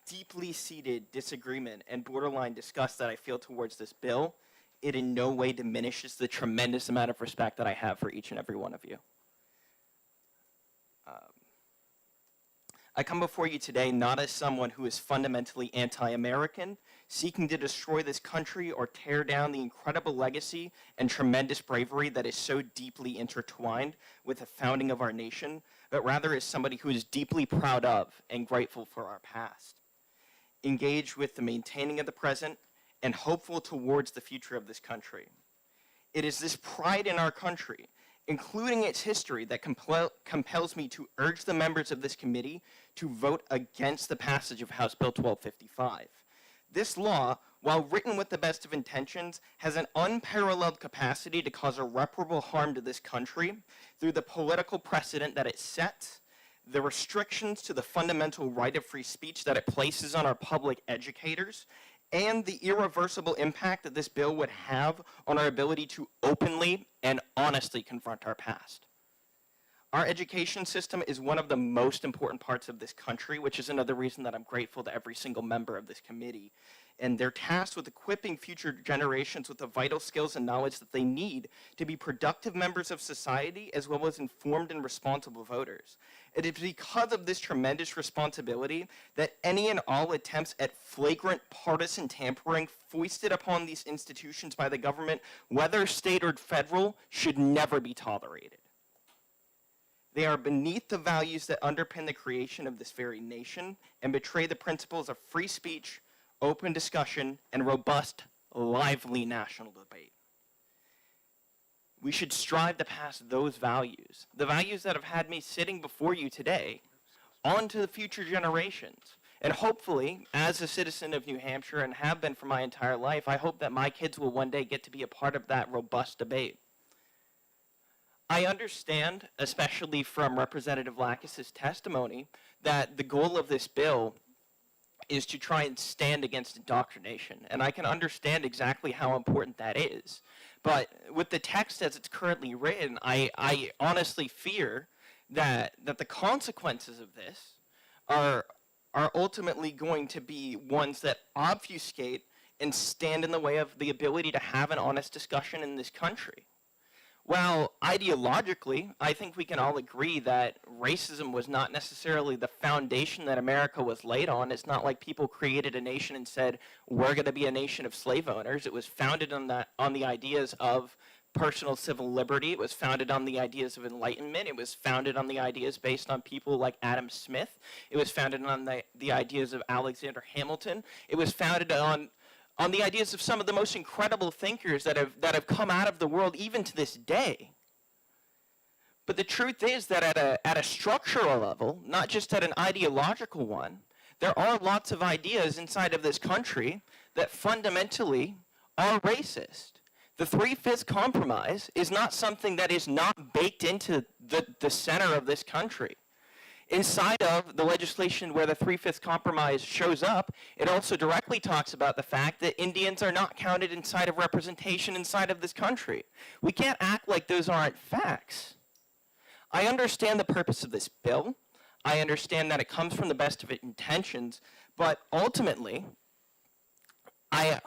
deeply seated disagreement and borderline disgust that I feel towards this bill, it in no way diminishes the tremendous amount of respect that I have for each and every one of you. I come before you today not as someone who is fundamentally anti-American, seeking to destroy this country or tear down the incredible legacy and tremendous bravery that is so deeply intertwined with the founding of our nation, but rather as somebody who is deeply proud of and grateful for our past. Engaged with the maintaining of the present and hopeful towards the future of this country. It is this pride in our country, including its history, that compels me to urge the members of this committee to vote against the passage of House Bill 1255. This law, while written with the best of intentions, has an unparalleled capacity to cause irreparable harm to this country through the political precedent that it sets, the restrictions to the fundamental right of free speech that it places on our public educators, and the irreversible impact that this bill would have on our ability to openly and honestly confront our past. Our education system is one of the most important parts of this country, which is another reason that I'm grateful to every single member of this committee. and they're tasked with equipping future generations with the vital skills and knowledge that they need to be productive members of society as well as informed and responsible voters. It is because of this tremendous responsibility that any and all attempts at flagrant partisan tampering foisted upon these institutions by the government, whether state or federal, should never be tolerated. They are beneath the values that underpin the creation of this very nation and betray the principles of free speech, open discussion, and robust, lively national debate. We should strive to pass those values, the values that have had me sitting before you today, on to the future generations. And hopefully, as a citizen of New Hampshire and have been for my entire life, I hope that my kids will one day get to be a part of that robust debate. I understand, especially from Representative Lakis's testimony, that the goal of this bill is to try and stand against indoctrination. And I can understand exactly how important that is. But with the text as it's currently written, I honestly fear that the consequences of this are ultimately going to be ones that obfuscate and stand in the way of the ability to have an honest discussion in this country. Well, ideologically, I think we can all agree that racism was not necessarily the foundation that America was laid on. It's not like people created a nation and said, we're going to be a nation of slave owners. It was founded on the ideas of personal civil liberty. It was founded on the ideas of enlightenment. It was founded on the ideas based on people like Adam Smith. It was founded on the ideas of Alexander Hamilton. It was founded on the ideas of some of the most incredible thinkers that have come out of the world even to this day. But the truth is that at a structural level, not just at an ideological one, there are lots of ideas inside of this country that fundamentally are racist. The 3/5 compromise is not something that is not baked into the center of this country. Inside of the legislation where the 3/5 compromise shows up, it also directly talks about the fact that Indians are not counted inside of representation inside of this country. We can't act like those aren't facts. I understand the purpose of this bill. I understand that it comes from the best of intentions, but ultimately, I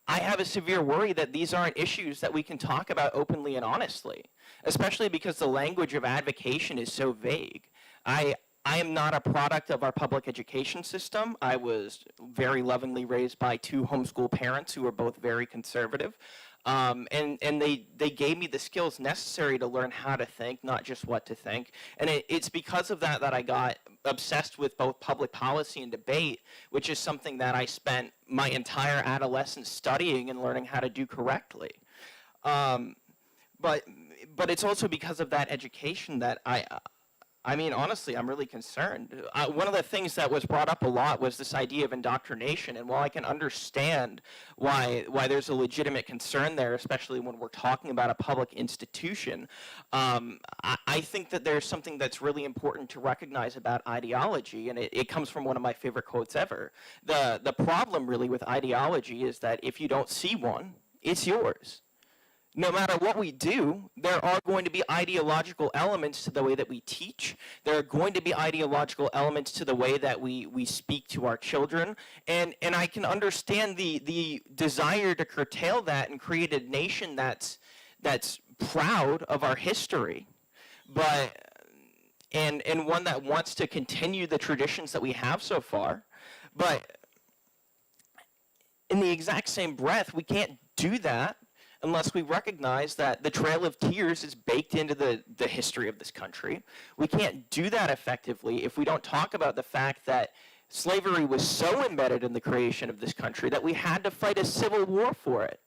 have a severe worry that these aren't issues that we can talk about openly and honestly, especially because the language of advocation is so vague. I am not a product of our public education system. I was very lovingly raised by two homeschool parents who were both very conservative. And they gave me the skills necessary to learn how to think, not just what to think. And it's because of that I got obsessed with both public policy and debate, which is something that I spent my entire adolescence studying and learning how to do correctly. But it's also because of that education that I mean, honestly, I'm really concerned. One of the things that was brought up a lot was this idea of indoctrination, and while I can understand why there's a legitimate concern there, especially when we're talking about a public institution, I think that there's something that's really important to recognize about ideology, and it comes from one of my favorite quotes ever. The problem really with ideology is that if you don't see one, it's yours. No matter what we do, there are going to be ideological elements to the way that we teach. There are going to be ideological elements to the way that we speak to our children. And I can understand the desire to curtail that and create a nation that's proud of our history, and one that wants to continue the traditions that we have so far. But in the exact same breath, we can't do that unless we recognize that the Trail of Tears is baked into the history of this country. We can't do that effectively if we don't talk about the fact that slavery was so embedded in the creation of this country that we had to fight a civil war for it.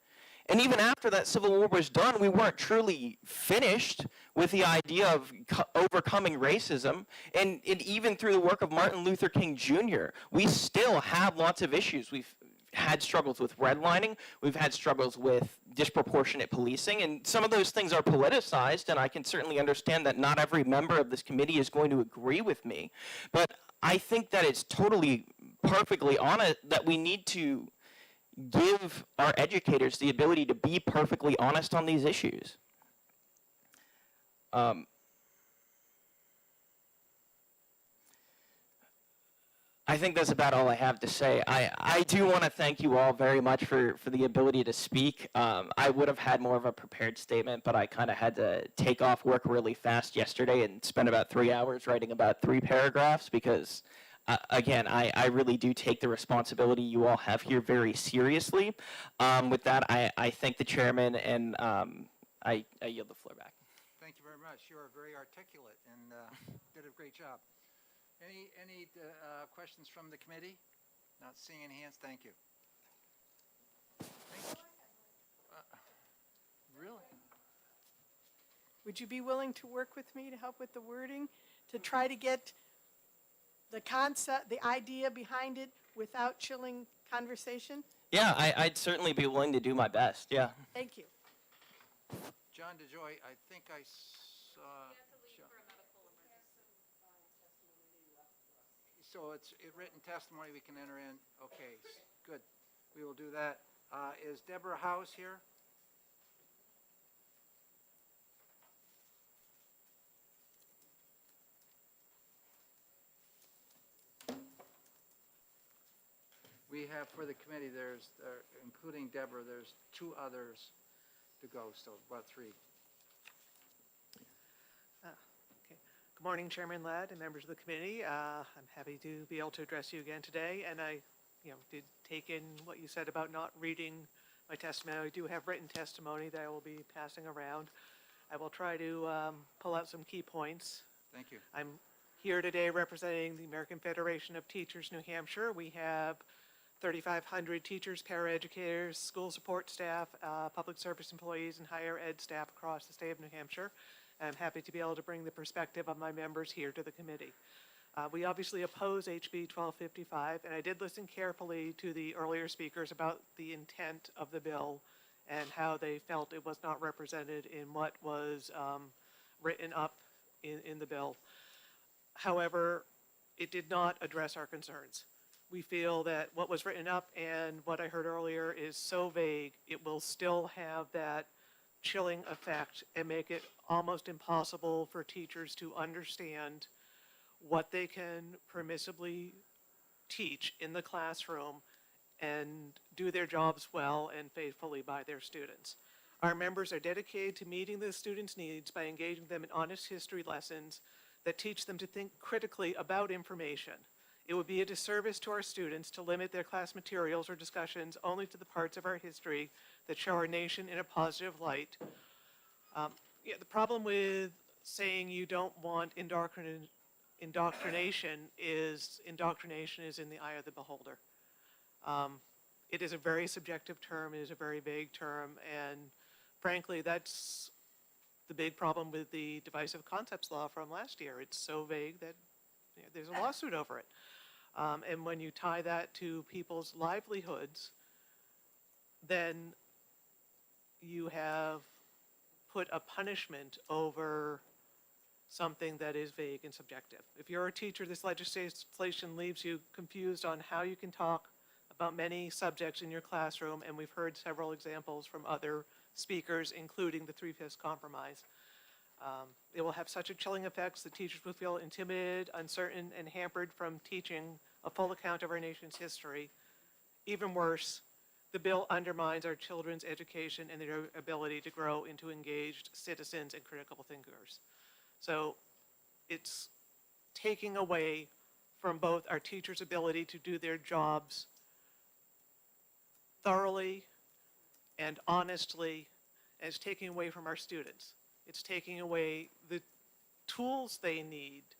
And even after that civil war was done, we weren't truly finished with the idea of overcoming racism. And even through the work of Martin Luther King Jr., we still have lots of issues. We've had struggles with redlining, we've had struggles with disproportionate policing, and some of those things are politicized, and I can certainly understand that not every member of this committee is going to agree with me, but I think that it's totally, perfectly honest that we need to give our educators the ability to be perfectly honest on these issues. I think that's about all I have to say. I do want to thank you all very much for the ability to speak. I would have had more of a prepared statement, but I kind of had to take off work really fast yesterday and spend about 3 hours writing about 3 paragraphs because, again, I really do take the responsibility you all have here very seriously. With that, I thank the chairman, and I yield the floor back. Thank you very much. You are very articulate and did a great job. Any questions from the committee? Not seeing any hands. Thank you. Really? Would you be willing to work with me to help with the wording, to try to get the concept, the idea behind it without chilling conversation? Yeah, I'd certainly be willing to do my best. Yeah. Thank you. John DeJoy, I think I saw. So it's written testimony we can enter in. Okay, good. We will do that. Is Deborah House here? We have for the committee, there's, including Deborah, there's 2 others to go, so about 3. Good morning, Chairman Ladd and members of the committee. I'm happy to be able to address you again today, and I did take in what you said about not reading my testimony. I do have written testimony that I will be passing around. I will try to pull out some key points. Thank you. I'm here today representing the American Federation of Teachers, New Hampshire. We have 3,500 teachers, paraeducators, school support staff, public service employees, and higher ed staff across the state of New Hampshire. I'm happy to be able to bring the perspective of my members here to the committee. We obviously oppose HB 1255, and I did listen carefully to the earlier speakers about the intent of the bill and how they felt it was not represented in what was written up in the bill. However, it did not address our concerns. We feel that what was written up and what I heard earlier is so vague, it will still have that chilling effect and make it almost impossible for teachers to understand what they can permissibly teach in the classroom and do their jobs well and faithfully by their students. Our members are dedicated to meeting the students' needs by engaging them in honest history lessons that teach them to think critically about information. It would be a disservice to our students to limit their class materials or discussions only to the parts of our history that show our nation in a positive light. The problem with saying you don't want indoctrination is indoctrination is in the eye of the beholder. It is a very subjective term, it is a very vague term, and frankly, that's the big problem with the divisive concepts law from last year. It's so vague that there's a lawsuit over it. And when you tie that to people's livelihoods, then you have put a punishment over something that is vague and subjective. If you're a teacher, this legislation leaves you confused on how you can talk about many subjects in your classroom, and we've heard several examples from other speakers, including the 3/5 compromise. It will have such a chilling effects that teachers will feel intimidated, uncertain, and hampered from teaching a full account of our nation's history. Even worse, the bill undermines our children's education and their ability to grow into engaged citizens and critical thinkers. So it's taking away from both our teachers' ability to do their jobs thoroughly and honestly, and it's taking away from our students. It's taking away the tools they need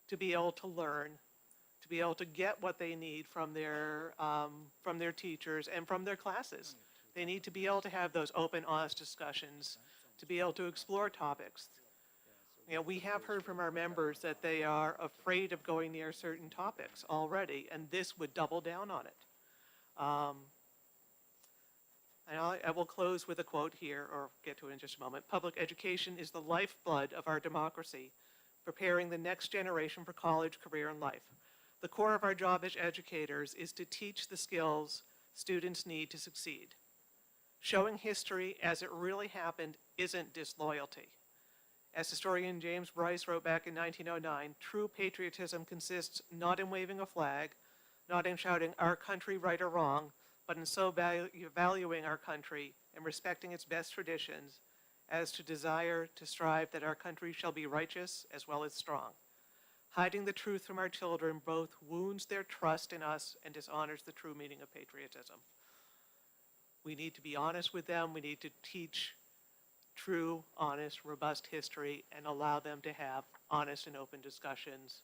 to be able to learn, to be able to get what they need from their teachers and from their classes. They need to be able to have those open, honest discussions, to be able to explore topics. We have heard from our members that they are afraid of going near certain topics already, and this would double down on it. And I will close with a quote here, or get to it in just a moment. Public education is the lifeblood of our democracy, preparing the next generation for college, career, and life. The core of our job as educators is to teach the skills students need to succeed. Showing history as it really happened isn't disloyalty. As historian James Bryce wrote back in 1909, true patriotism consists not in waving a flag, not in shouting our country right or wrong, but in so valuing our country and respecting its best traditions as to desire to strive that our country shall be righteous as well as strong. Hiding the truth from our children both wounds their trust in us and dishonors the true meaning of patriotism. We need to be honest with them. We need to teach true, honest, robust history and allow them to have honest and open discussions.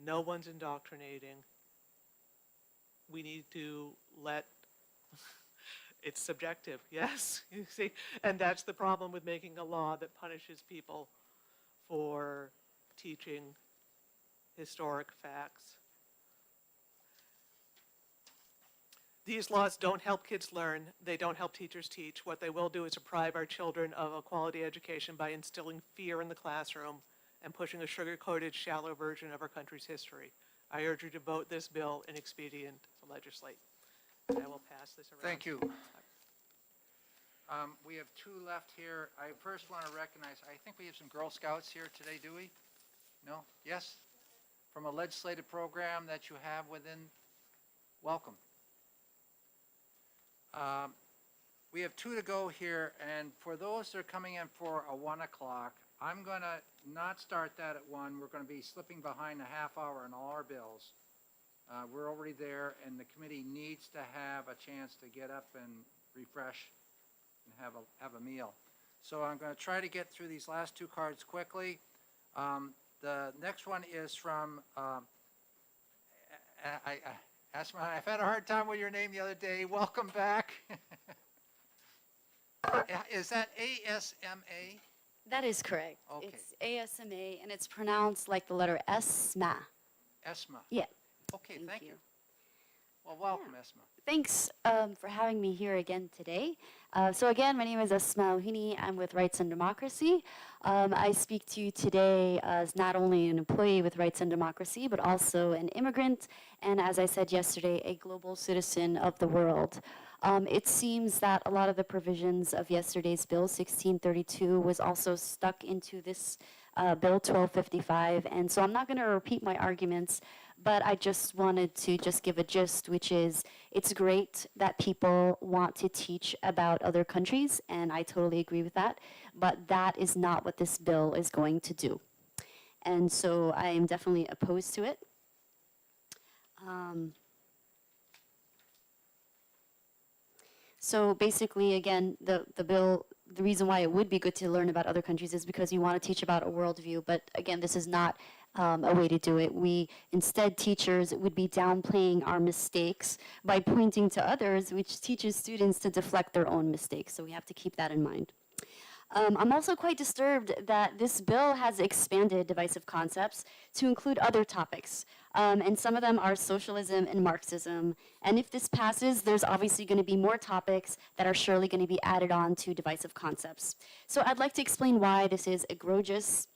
No one's indoctrinating. We need to let, it's subjective, yes, you see, and that's the problem with making a law that punishes people for teaching historic facts. These laws don't help kids learn. They don't help teachers teach. What they will do is deprive our children of a quality education by instilling fear in the classroom and pushing a sugar-coated, shallow version of our country's history. I urge you to vote this bill inexpedient to legislate. And I will pass this around. Thank you. We have two left here. I first want to recognize, I think we have some Girl Scouts here today, do we? No? Yes? From a legislative program that you have within, welcome. We have two to go here, and for those that are coming in for a 1 o'clock, I'm going to not start that at 1. We're going to be slipping behind a half hour on all our bills. We're already there, and the committee needs to have a chance to get up and refresh and have a meal. So I'm going to try to get through these last two cards quickly. The next one is from, Asma, I've had a hard time with your name the other day. Welcome back. Is that ASMA? That is correct. Okay. It's ASMA, and it's pronounced like the letter ESMA. ESMA. Yeah. Okay, thank you. Well, welcome, ESMA. Thanks for having me here again today. So again, my name is Asma Ohini. I'm with Rights and Democracy. I speak to you today as not only an employee with Rights and Democracy, but also an immigrant, and as I said yesterday, a global citizen of the world. It seems that a lot of the provisions of yesterday's bill, 1632, was also stuck into this bill, 1255, and so I'm not going to repeat my arguments, but I just wanted to just give a gist, which is it's great that people want to teach about other countries, and I totally agree with that, but that is not what this bill is going to do. And so I am definitely opposed to it. So basically, again, the bill, the reason why it would be good to learn about other countries is because you want to teach about a worldview, but again, this is not a way to do it. We, instead, teachers would be downplaying our mistakes by pointing to others, which teaches students to deflect their own mistakes, so we have to keep that in mind. I'm also quite disturbed that this bill has expanded divisive concepts to include other topics, and some of them are socialism and Marxism, and if this passes, there's obviously going to be more topics that are surely going to be added on to divisive concepts. So I'd like to explain why this is egregious,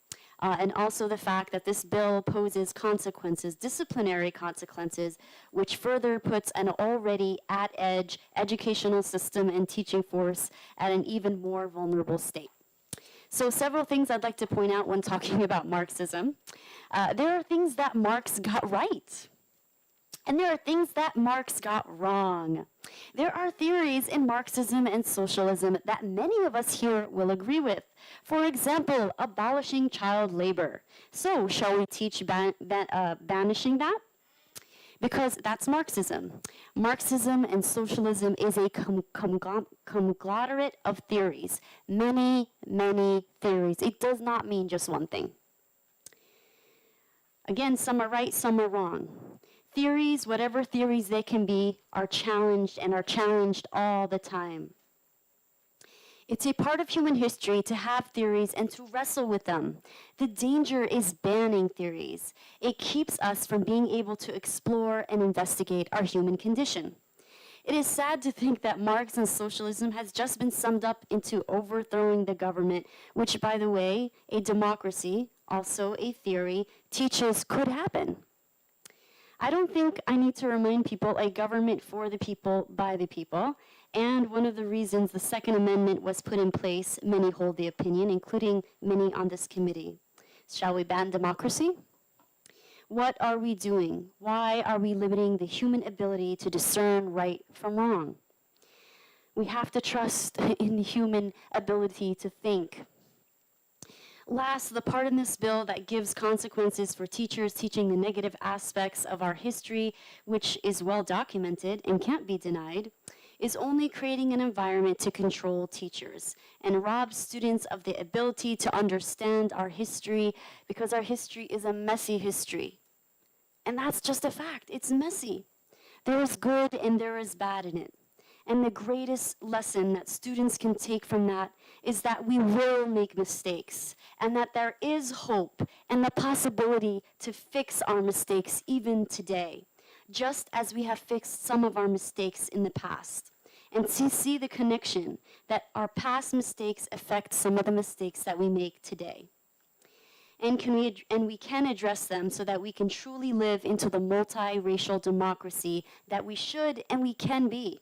and also the fact that this bill poses consequences, disciplinary consequences, which further puts an already at-edge educational system and teaching force at an even more vulnerable state. So several things I'd like to point out when talking about Marxism. There are things that Marx got right, and there are things that Marx got wrong. There are theories in Marxism and socialism that many of us here will agree with. For example, abolishing child labor. So, shall we teach banishing that? Because that's Marxism. Marxism and socialism is a conglomerate of theories. Many, many theories. It does not mean just one thing. Again, some are right, some are wrong. Theories, whatever theories they can be, are challenged and are challenged all the time. It's a part of human history to have theories and to wrestle with them. The danger is banning theories. It keeps us from being able to explore and investigate our human condition. It is sad to think that Marx and socialism has just been summed up into overthrowing the government, which, by the way, a democracy, also a theory, teaches could happen. I don't think I need to remind people a government for the people, by the people. And one of the reasons the Second Amendment was put in place, many hold the opinion, including many on this committee. Shall we ban democracy? What are we doing? Why are we limiting the human ability to discern right from wrong? We have to trust in the human ability to think. Last, the part in this bill that gives consequences for teachers teaching the negative aspects of our history, which is well documented and can't be denied, is only creating an environment to control teachers and rob students of the ability to understand our history, because our history is a messy history. And that's just a fact. It's messy. There is good and there is bad in it. And the greatest lesson that students can take from that is that we will make mistakes, and that there is hope and the possibility to fix our mistakes even today, just as we have fixed some of our mistakes in the past. And to see the connection that our past mistakes affect some of the mistakes that we make today. And we can address them so that we can truly live into the multiracial democracy that we should and we can be,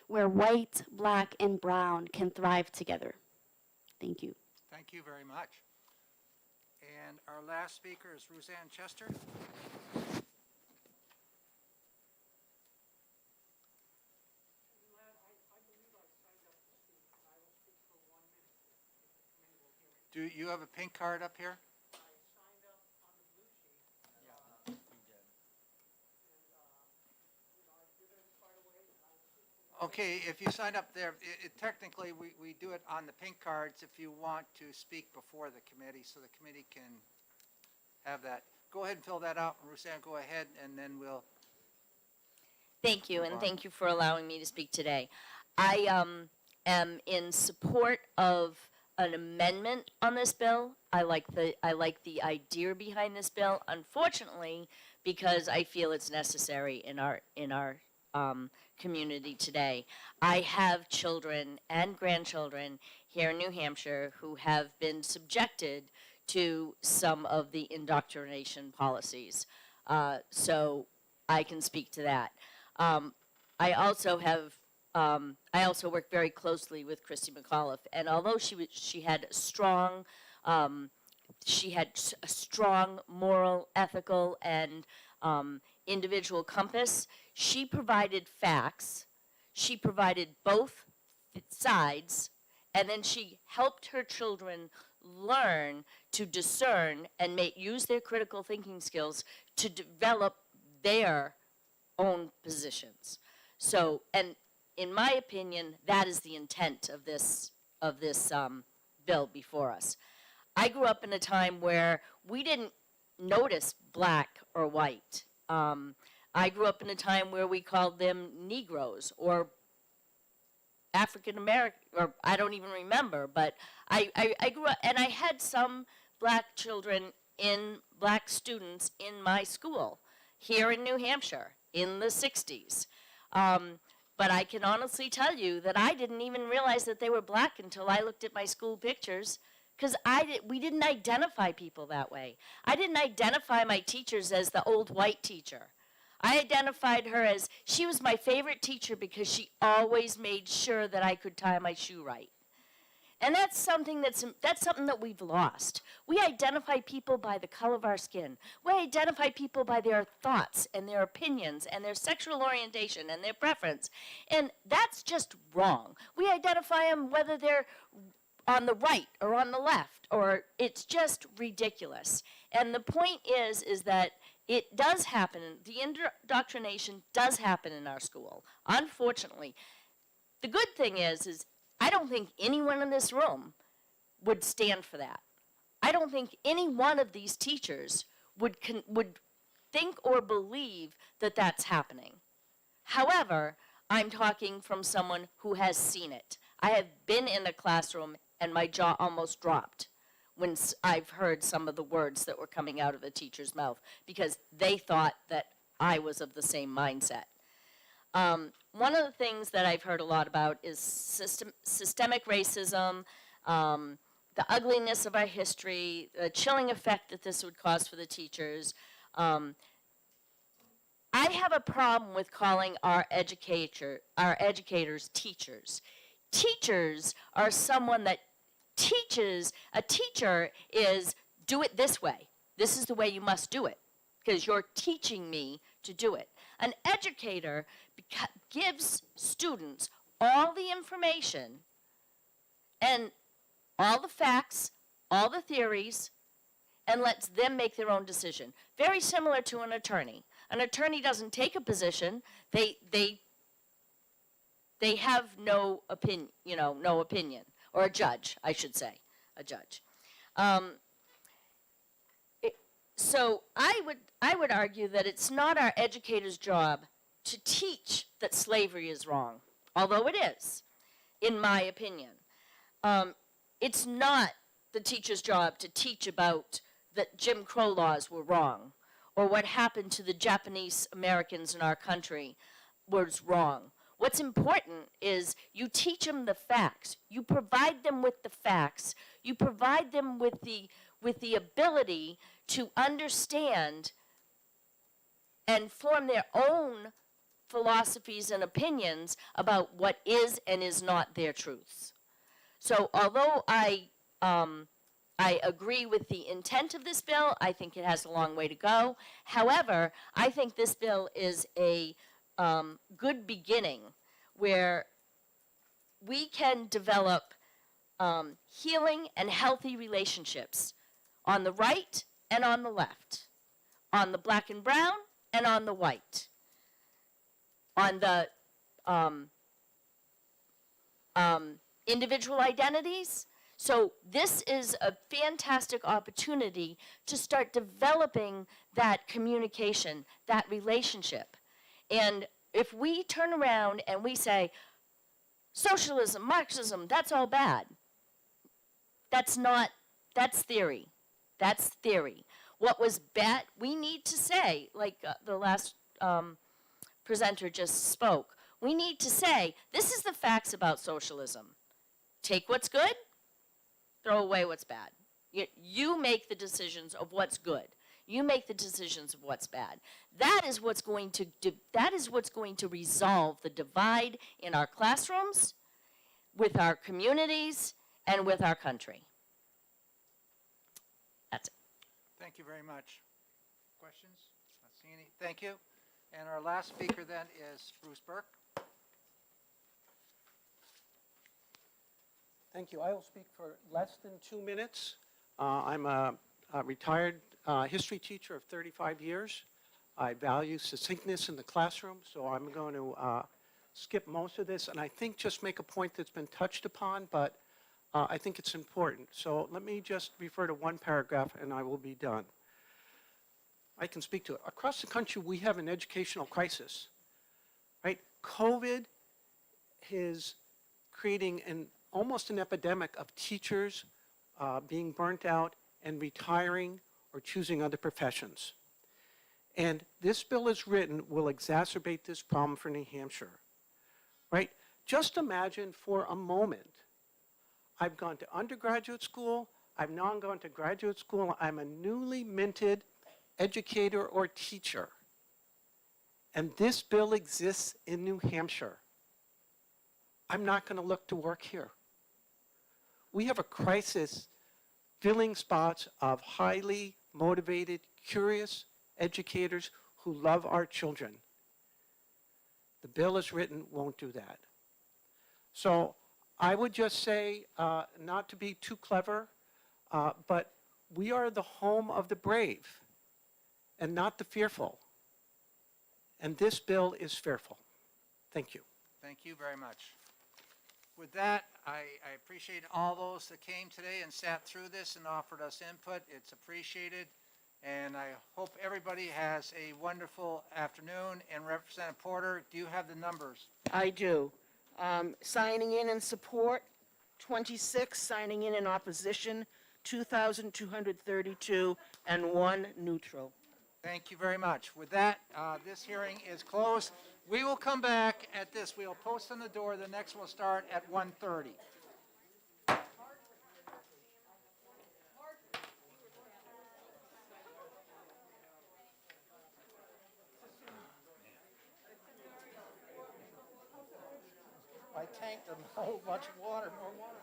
where white, black, and brown can thrive together. Thank you. Thank you very much. And our last speaker is Roseanne Chester. Do you have a pink card up here? Okay, if you sign up there, technically we do it on the pink cards if you want to speak before the committee, so the committee can have that. Go ahead and fill that out, Roseanne, go ahead, and then we'll. Thank you, and thank you for allowing me to speak today. I am in support of an amendment on this bill. I like the idea behind this bill. Unfortunately, because I feel it's necessary in our community today. I have children and grandchildren here in New Hampshire who have been subjected to some of the indoctrination policies. So I can speak to that. I also work very closely with Christy McAuliffe, and although she had a strong moral, ethical, and individual compass, she provided facts, she provided both sides, and then she helped her children learn to discern and use their critical thinking skills to develop their own positions. So, and in my opinion, that is the intent of this bill before us. I grew up in a time where we didn't notice black or white. I grew up in a time where we called them Negroes or African American, or I don't even remember, but I grew up, and I had some black students in my school here in New Hampshire in the 60s. But I can honestly tell you that I didn't even realize that they were black until I looked at my school pictures, because we didn't identify people that way. I didn't identify my teachers as the old white teacher. I identified her as, she was my favorite teacher because she always made sure that I could tie my shoe right. And that's something that we've lost. We identify people by the color of our skin. We identify people by their thoughts and their opinions and their sexual orientation and their preference. And that's just wrong. We identify them whether they're on the right or on the left, or it's just ridiculous. And the point is that it does happen, the indoctrination does happen in our school, unfortunately. The good thing is I don't think anyone in this room would stand for that. I don't think any one of these teachers would think or believe that that's happening. However, I'm talking from someone who has seen it. I have been in a classroom and my jaw almost dropped when I've heard some of the words that were coming out of the teacher's mouth, because they thought that I was of the same mindset. One of the things that I've heard a lot about is systemic racism, the ugliness of our history, the chilling effect that this would cause for the teachers. I have a problem with calling our educators teachers. Teachers are someone that teaches. A teacher is do it this way. This is the way you must do it because you're teaching me to do it. An educator gives students all the information and all the facts, all the theories, and lets them make their own decision. Very similar to an attorney. An attorney doesn't take a position. They have no opinion, no opinion. Or a judge, I should say, a judge. So I would argue that it's not our educators' job to teach that slavery is wrong, although it is, in my opinion. It's not the teacher's job to teach about that Jim Crow laws were wrong, or what happened to the Japanese Americans in our country was wrong. What's important is you teach them the facts. You provide them with the facts. You provide them with the ability to understand and form their own philosophies and opinions about what is and is not their truths. So although I agree with the intent of this bill, I think it has a long way to go. However, I think this bill is a good beginning where we can develop healing and healthy relationships on the right and on the left, on the black and brown and on the white, on the individual identities. So this is a fantastic opportunity to start developing that communication, that relationship. And if we turn around and we say, socialism, Marxism, that's all bad. That's theory. That's theory. What was bad, we need to say, like the last presenter just spoke, we need to say, this is the facts about socialism. Take what's good, throw away what's bad. You make the decisions of what's good. You make the decisions of what's bad. That is what's going to resolve the divide in our classrooms, with our communities, and with our country. That's it. Thank you very much. Questions? Not seeing any. Thank you. And our last speaker then is Bruce Burke. Thank you. I will speak for less than 2 minutes. I'm a retired history teacher of 35 years. I value succinctness in the classroom, so I'm going to skip most of this, and I think just make a point that's been touched upon, but I think it's important. So let me just refer to one paragraph, and I will be done. I can speak to it. Across the country, we have an educational crisis, right? COVID is creating almost an epidemic of teachers being burnt out and retiring or choosing other professions. And this bill as written will exacerbate this problem for New Hampshire, right? Just imagine for a moment, I've gone to undergraduate school, I've now gone to graduate school, I'm a newly minted educator or teacher, and this bill exists in New Hampshire. I'm not going to look to work here. We have a crisis filling spots of highly motivated, curious educators who love our children. The bill as written won't do that. So I would just say, not to be too clever, but we are the home of the brave and not the fearful. And this bill is fearful. Thank you. Thank you very much. With that, I appreciate all those that came today and sat through this and offered us input. It's appreciated. And I hope everybody has a wonderful afternoon. And Representative Porter, do you have the numbers? I do. Signing in support, 26. Signing in opposition, 2,232, and 1 neutral. Thank you very much. With that, this hearing is closed. We will come back at this. We'll post on the door. The next will start at 1:30. night. A whole bunch of water, more water.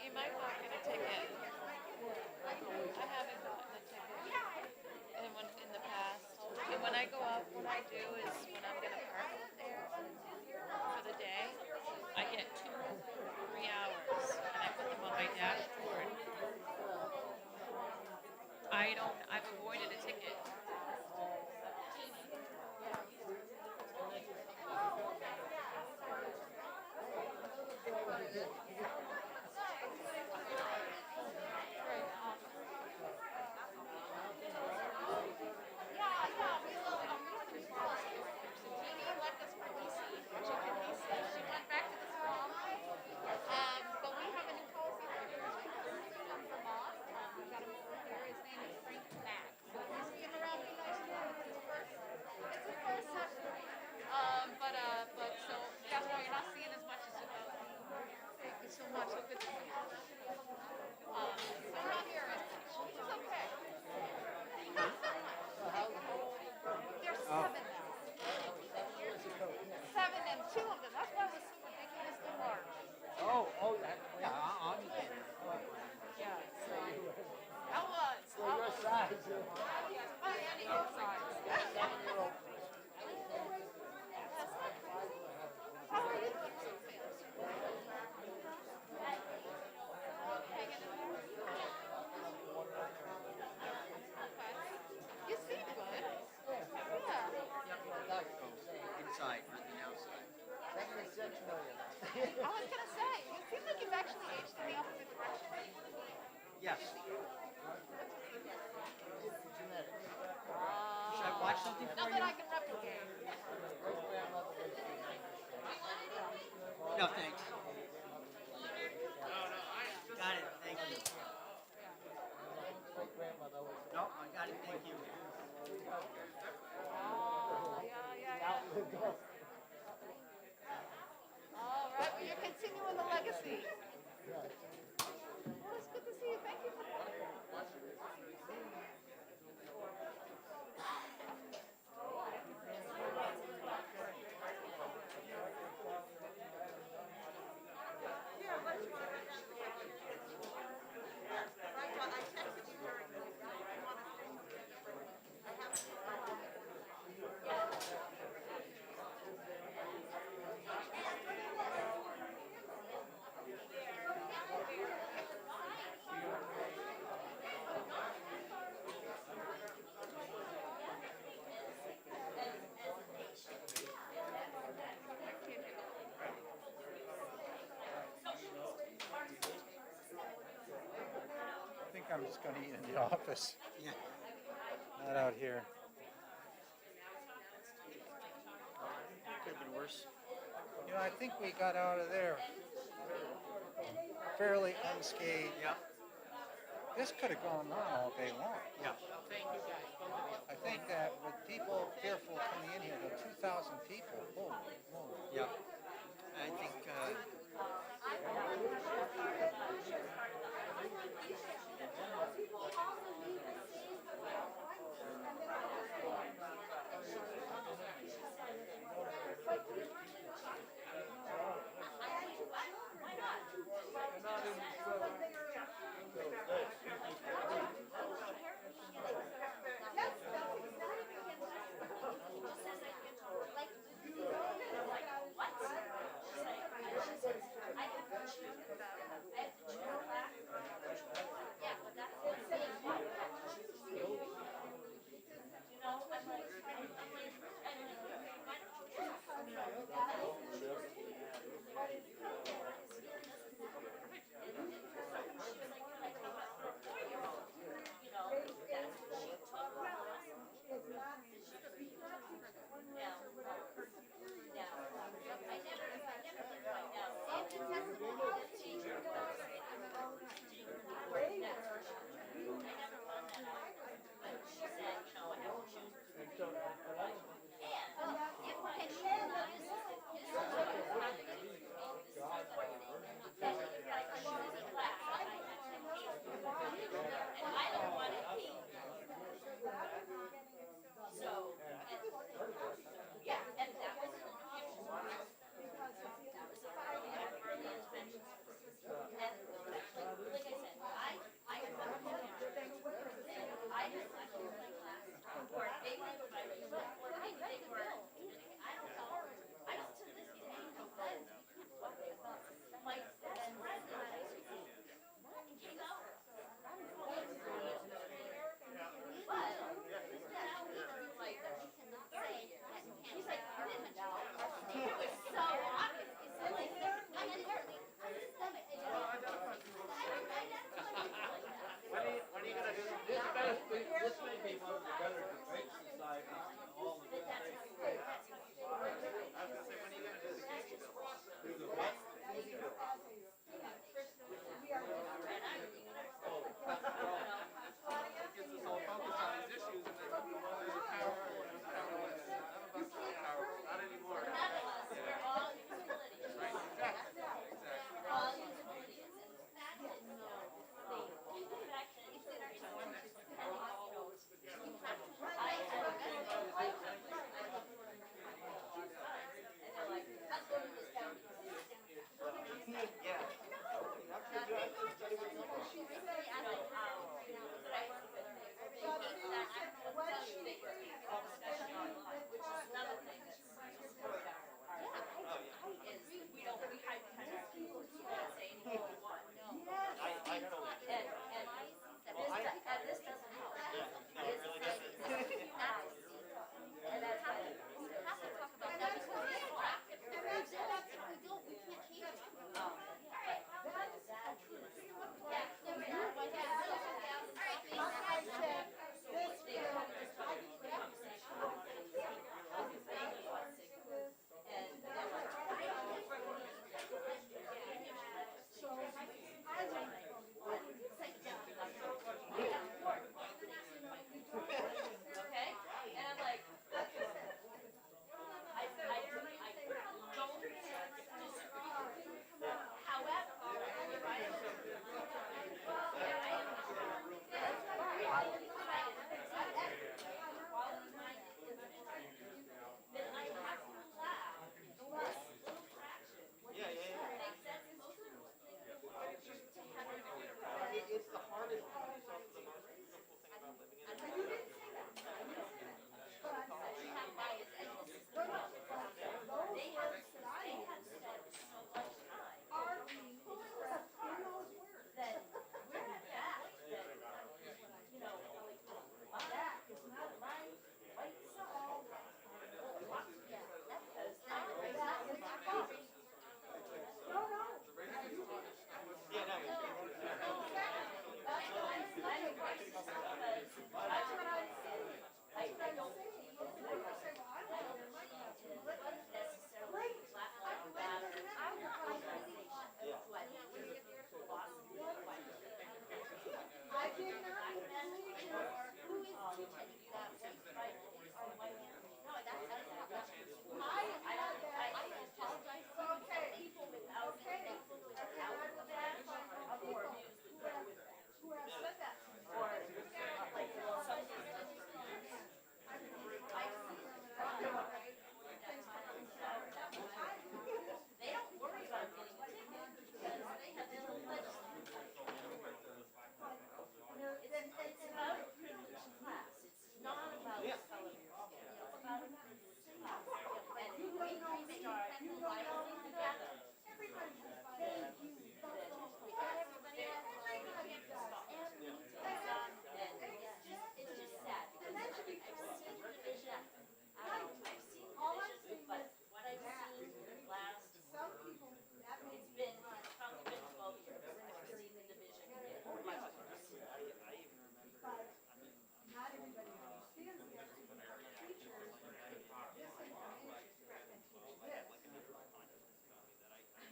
You might not get a ticket. I haven't gotten a ticket in the past. And when I go up, what I do is when I'm gonna park there for the day, I get 2-3 hours and I put them on my dashboard. I've avoided a ticket. Inside, not the outside. 76 million. I was gonna say, it seems like you've actually aged in the opposite direction. Yes. It's genetics. Should I watch something for Not you? that I can replicate. No, thanks. Got it, thank you. No, I got it, thank you. All right, well, you're continuing the legacy. Well, it's good to see you. Thank you for I think I'm just going to eat in the office. Yeah. Not out here. Could have been worse. You know, I think we got out of there fairly unscathed. Yeah. This could have gone on all day long. Yeah. I think that with people fearful coming in here, the 2,000 people, holy moly. Yeah. I think,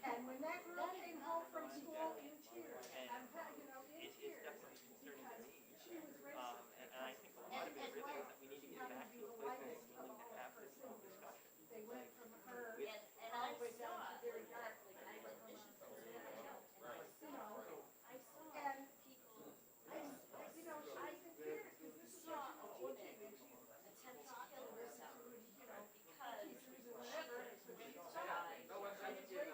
And when that girl came home from school in tears, I'm telling you, in tears, because she was racist. And I think a lot of it really is that we need to get back to a place where we're willing to have this discussion. They went from her And all I the way down saw to very dark. I went fishing for a You know, I saw and, people, you know, she was in tears, because this is what she was teaching, and she's attempt to kill herself, you know, because teachers or whatever, so she tried, and it's very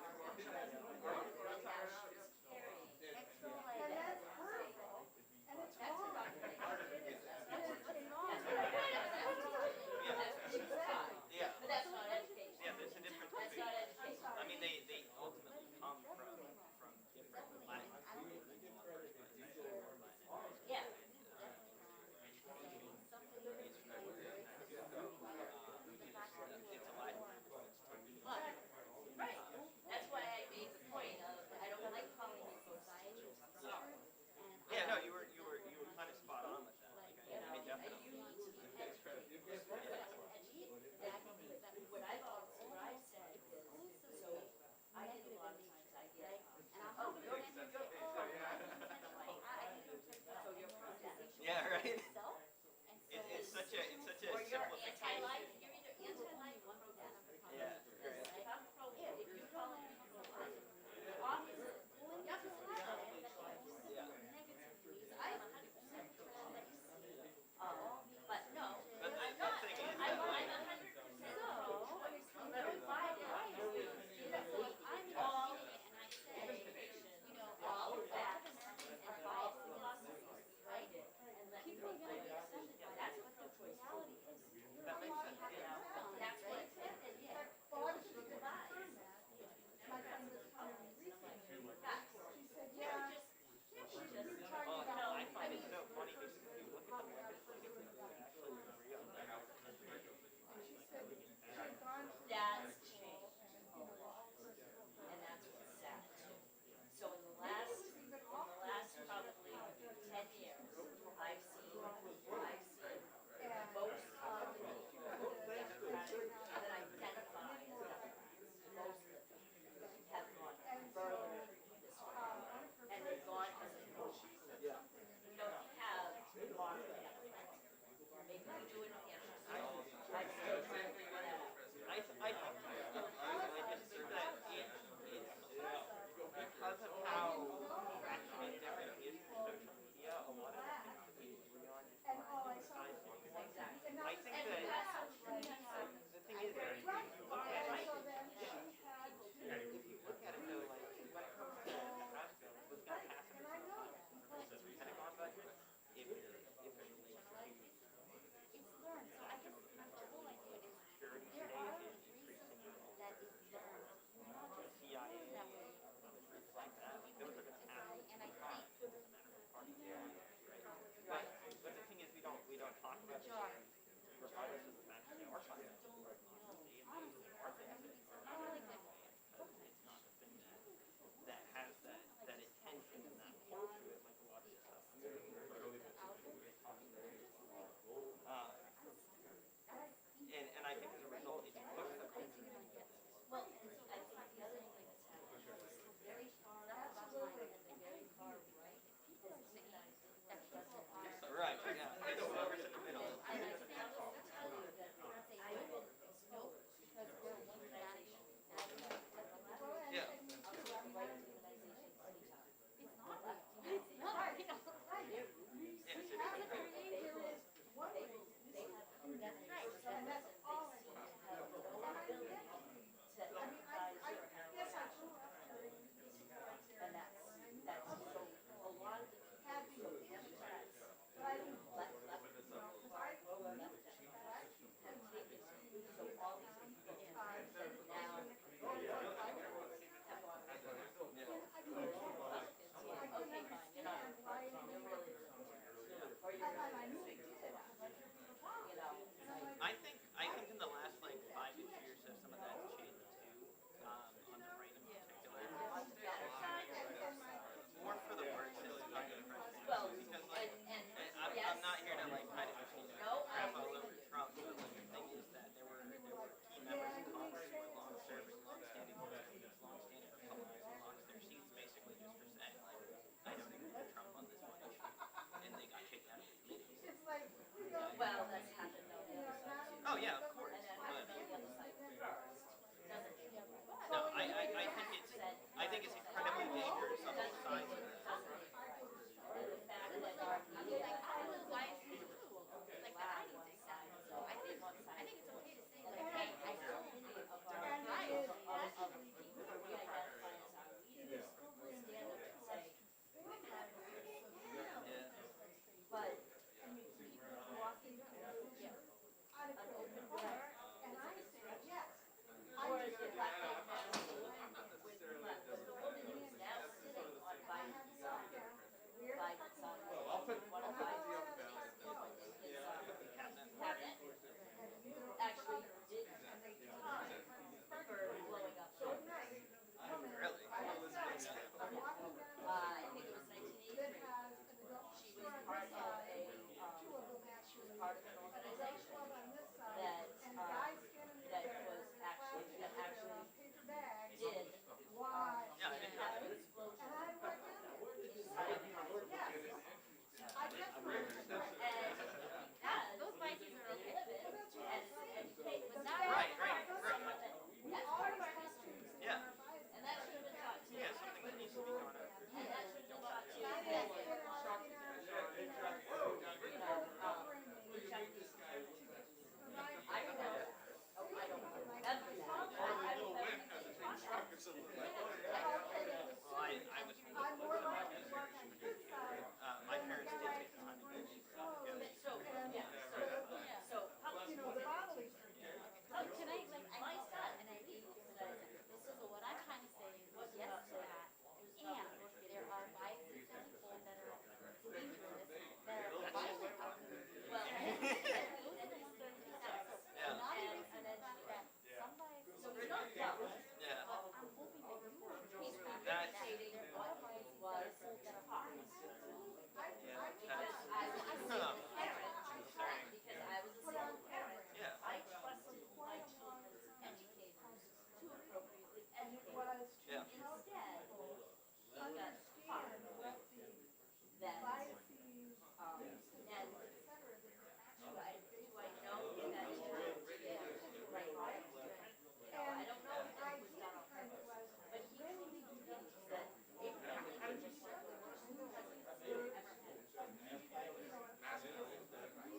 and that's hurtful, and it's wrong. Yeah. But that's not education. Yeah, there's a difference That's between, not education. I mean, they ultimately come from different backgrounds. Yeah. Right. That's why I made the point of, I don't like calling it society. Yeah, no, you were kind of spot on with that. Like, I mean, definitely. You need to be educated. What I've said is, so I get a lot of times I get, oh, you're so you're pro-death. Yeah, right. It's such a or you're simplification. anti-life, you're either anti-life or pro-death. Yeah. If I'm pro-life, if you're calling me pro-life, obviously, pulling up the negatively, I'm 100% pro-life. But no, But the I'm not. thing is I'm that, 100% pro-choice. I'm all, and I say, all facts and bias philosophies, right? And let people know that's what pro-choice is. that makes sense. That's what it said, yeah. Well, I was just gonna confirm that. My friend was telling me recently, she said, yeah, we were talking Well, about. I find it so funny because if you look at the legislative things that actually agree on that. And she said she had gone to. That's changed. And that's what's sad too. So in the last probably 10 years, I've seen most of the people that identify as Democrats, most of them have gone further this way. And they've gone as a motion. You don't have modern Democrats. Maybe you do in New Hampshire. I still frankly whatever. I just think that it's because of how fragmented everything is through social media, a lot of the things that we agree on And all I saw side was. things. And I think that the thing is that if you look at it, So then she had to. if you look at it though, like when it comes to Nebraska, what's going to happen And I know that. is the Pentagon budget, if it relates to It's learned, so I guess the whole idea is security there today are is increasing reasons that is learned, not just CIA, that way. groups like that, like those are going to happen. And I think But the thing is, we don't talk about this regardless of the fact that they are talking about it. It's not the thing that has that intention and that pull to it like a lot of stuff. And I think as a result, it puts the country. Well, and so I think the other thing that's happening is very far left and the very far right has demonized that doesn't. Right, yeah. It's whoever's in the middle. And I think I will tell you like kind of crap all over Trump, but like the thing is that there were key members of Congress who were long-serving, long-standing Republicans, long-standing Republicans who lost their seats basically just for saying like, I don't agree with Trump on this one issue, and they got kicked out of the committee. Well, that's happened on the other side too. Oh yeah, of course. And then But on the other side doesn't. no, I think it's incredibly dangerous on both sides of this.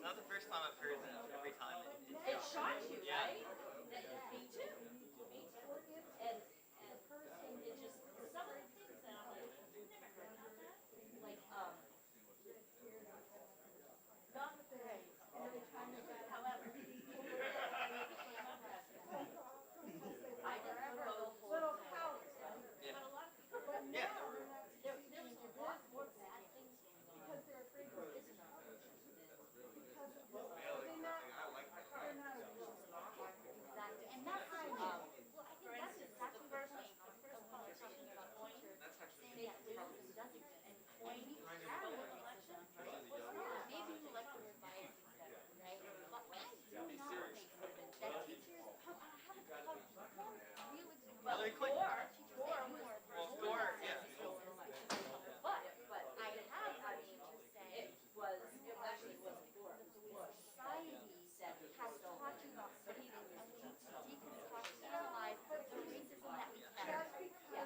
Not the first time I've heard that. Every time It shocks you, yeah. right? Me too. Me too. And it just, some of the things that I'm like, I've never heard about that. Like, not the phrase. However, I never go full count. But a lot of people, Yeah. there's a lot more bad things going on. Isn't there? Exactly. And that's, well, I think that's exactly the first politician about going to say that this is doesn't, and pointing at an election, maybe you like the word bias is better, right? But I do not think that teachers have one real example. Well, they could. Well, Gore, yeah. But I have, I mean, to say, it actually wasn't Gore, it was Bush. Society said, has taught you about studying and deconstruct, analyze the racism that we have. Yeah,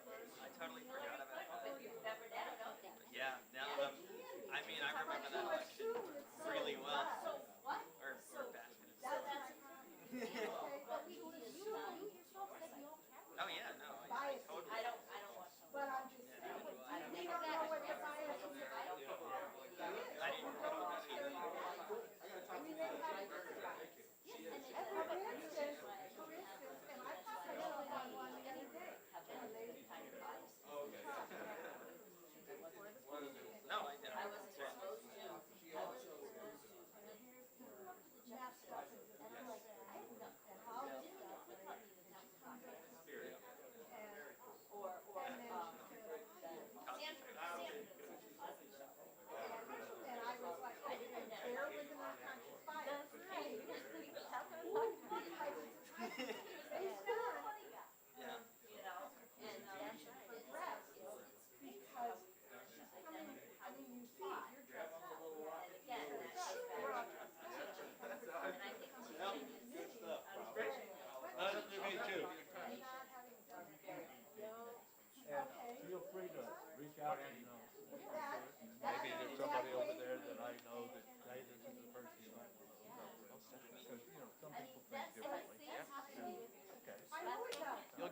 but, I totally forgot about that. but you remember that, I don't think. Yeah, now I mean, I remember that election really well. What? Or bastard. But you yourself said you don't care. Oh yeah, no, I totally. I don't watch them. But I'm just saying, we don't know what the bias is. I didn't know it was either. I mean, they have, and for instance, and I probably on one the other day, and a lady kind of biased. No, I didn't. I was exposed to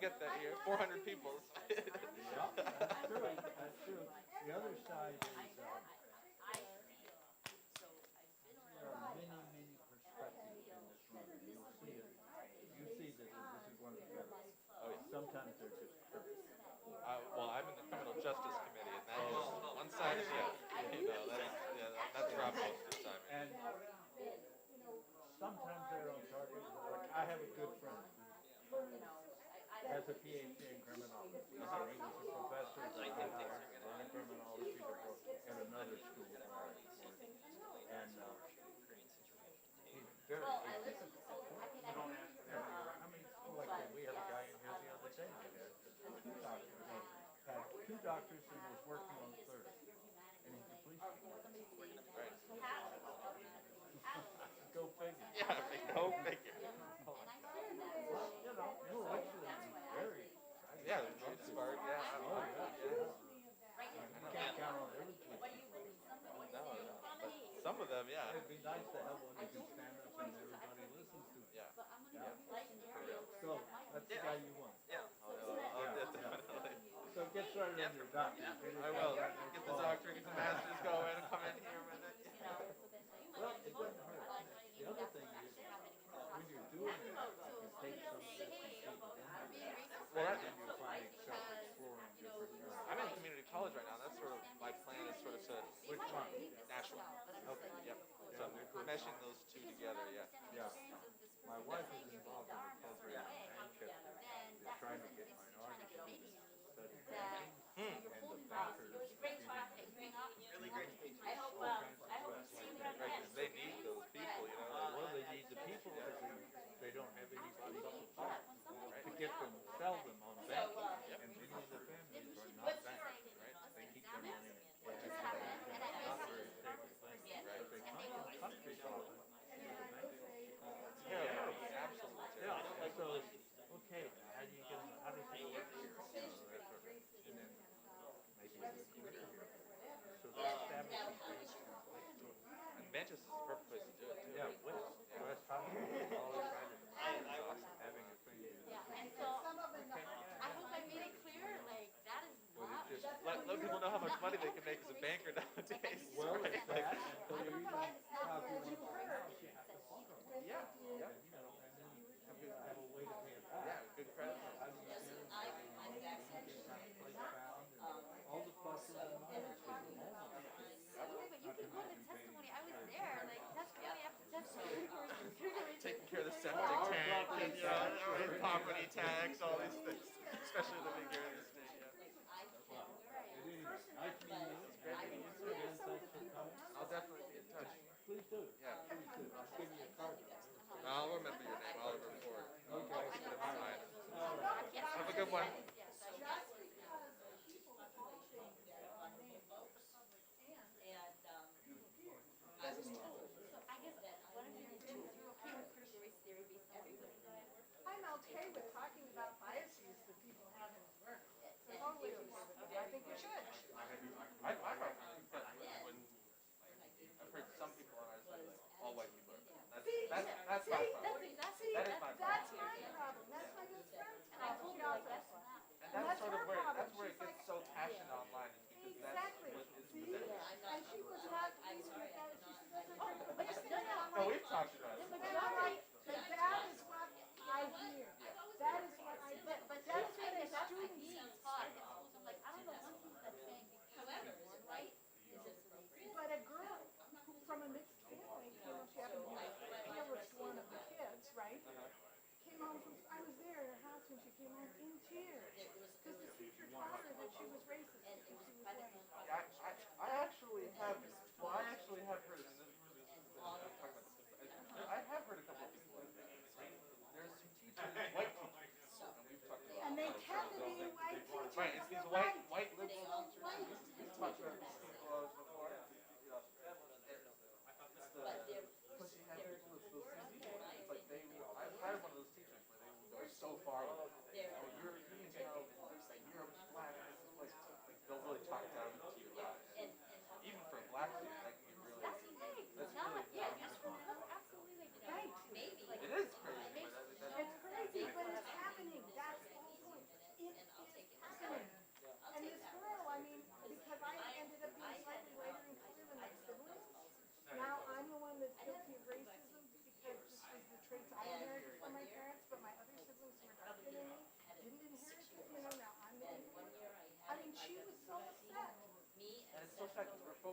get that here. 400 people. That's true. That's true. The other side is, there are many perspectives in this room. You'll see it. You see that this is one of the better. Oh, yeah. Sometimes they're just perfect. Well, I'm in the criminal justice committee, and that is one side is that's Rob most of the time. And sometimes they're on target. Like I have a good friend who has a PhD in criminology. He was a professor in criminology at another school. And he's very difficult. You don't ask him. I mean, like we have a guy in here the other day that had two doctors and was working on the third. And he's a policeman. Go figure. Yeah, go figure. You know, intellectually very. Yeah, smart. Yeah. Oh, yeah. You can't count on every policeman. No, but some of them, yeah. It'd be nice to have one that can stand up and everybody listens to. Yeah. So, that's the guy you want. Yeah. Definitely. So get started on your doctor. I will. Get the doctor, get the masters going, and come in here with it. Well, it doesn't hurt. The other thing is, when you're doing it, you take some of this and keep it in there. Well, And you're finding self-exploring different areas. I'm in community college right now. That's sort of my plan is sort of to Which one? Nashua. Okay. Yep. So meshing those two together, yeah. Yeah. My wife is involved in a program in Hampshire. They're trying to get minority students to study banking and the bankers. Really great teachers. Right, 'cause they need those people, you know. Well, they need the people because they don't have anybody to get them, sell them on banking. And many of the families are not bankers, right? They keep their money in cash. Not very stable things. But they come from country clubs with the bank. Yeah, absolutely. Yeah, so, okay, how do you get them, how does it work here? You know, that sort of, and then maybe a good career here. So they're establishing base. And Manchester's the perfect place to do it, too. Yeah, West Hollywood, all the kind of, having a thing. I hope I made it clear, like, that is not. Let people know how much money they can make as a banker nowadays. Well, right? it's that, until you even have to work on the house, you have to borrow. Yeah, yeah. And, you know, and then you have a way to pay it back. Yeah, good credit. How do you get it? Place found and all the pluses and minuses of the moment. But you can go to testimony, I was there, like, testimony after testimony. Taking care of the septic tank, and, you know, property tax, all these things, especially living here in the state. Nice meeting you. It's great meeting you. Again, thanks for coming. I'll definitely be in touch. Please do. Yeah. Please do. I'll give you a card. I'll remember your name, Oliver Ford. Okay. Have a good one. I'm okay with talking about biases that people have in work. Totally okay with that. I think we should. I've heard some people on our side, like, all white people are bad. That's my problem. That is my problem. That's my problem. That's my good friend's problem. And that's sort of where it gets so passionate online, is because Exactly. that's what is See? within it. And she was not pleased with that. She said, that's okay. But you know, I'm No, like, we've talked about it. and I'm like, but that is what I hear. That is what I hear. But that's what a student says. Like, I don't know one thing that's saying, however, right? But a girl who from a mixed family, you know, she happened to be the realest one of the kids, right? Came home from, I was there at her house when she came home in tears. Because the teacher taught her that she was racist because she was white. I actually have heard, and this is I'm talking about this, I have heard a couple of people like that. There's some teachers, white teachers, and we've talked about And they tend to be white teachers. right, it's these white liberal teachers. We've talked about these people before. Because you have people with those CCs, it's like I've hired one of those teachers where they will go so far with it. Oh, you're black, this is like, they'll really talk down to you about it. Even for a black student, that can be really, that's really Right. it is crazy, but It's crazy, but it's happening. That's the whole point.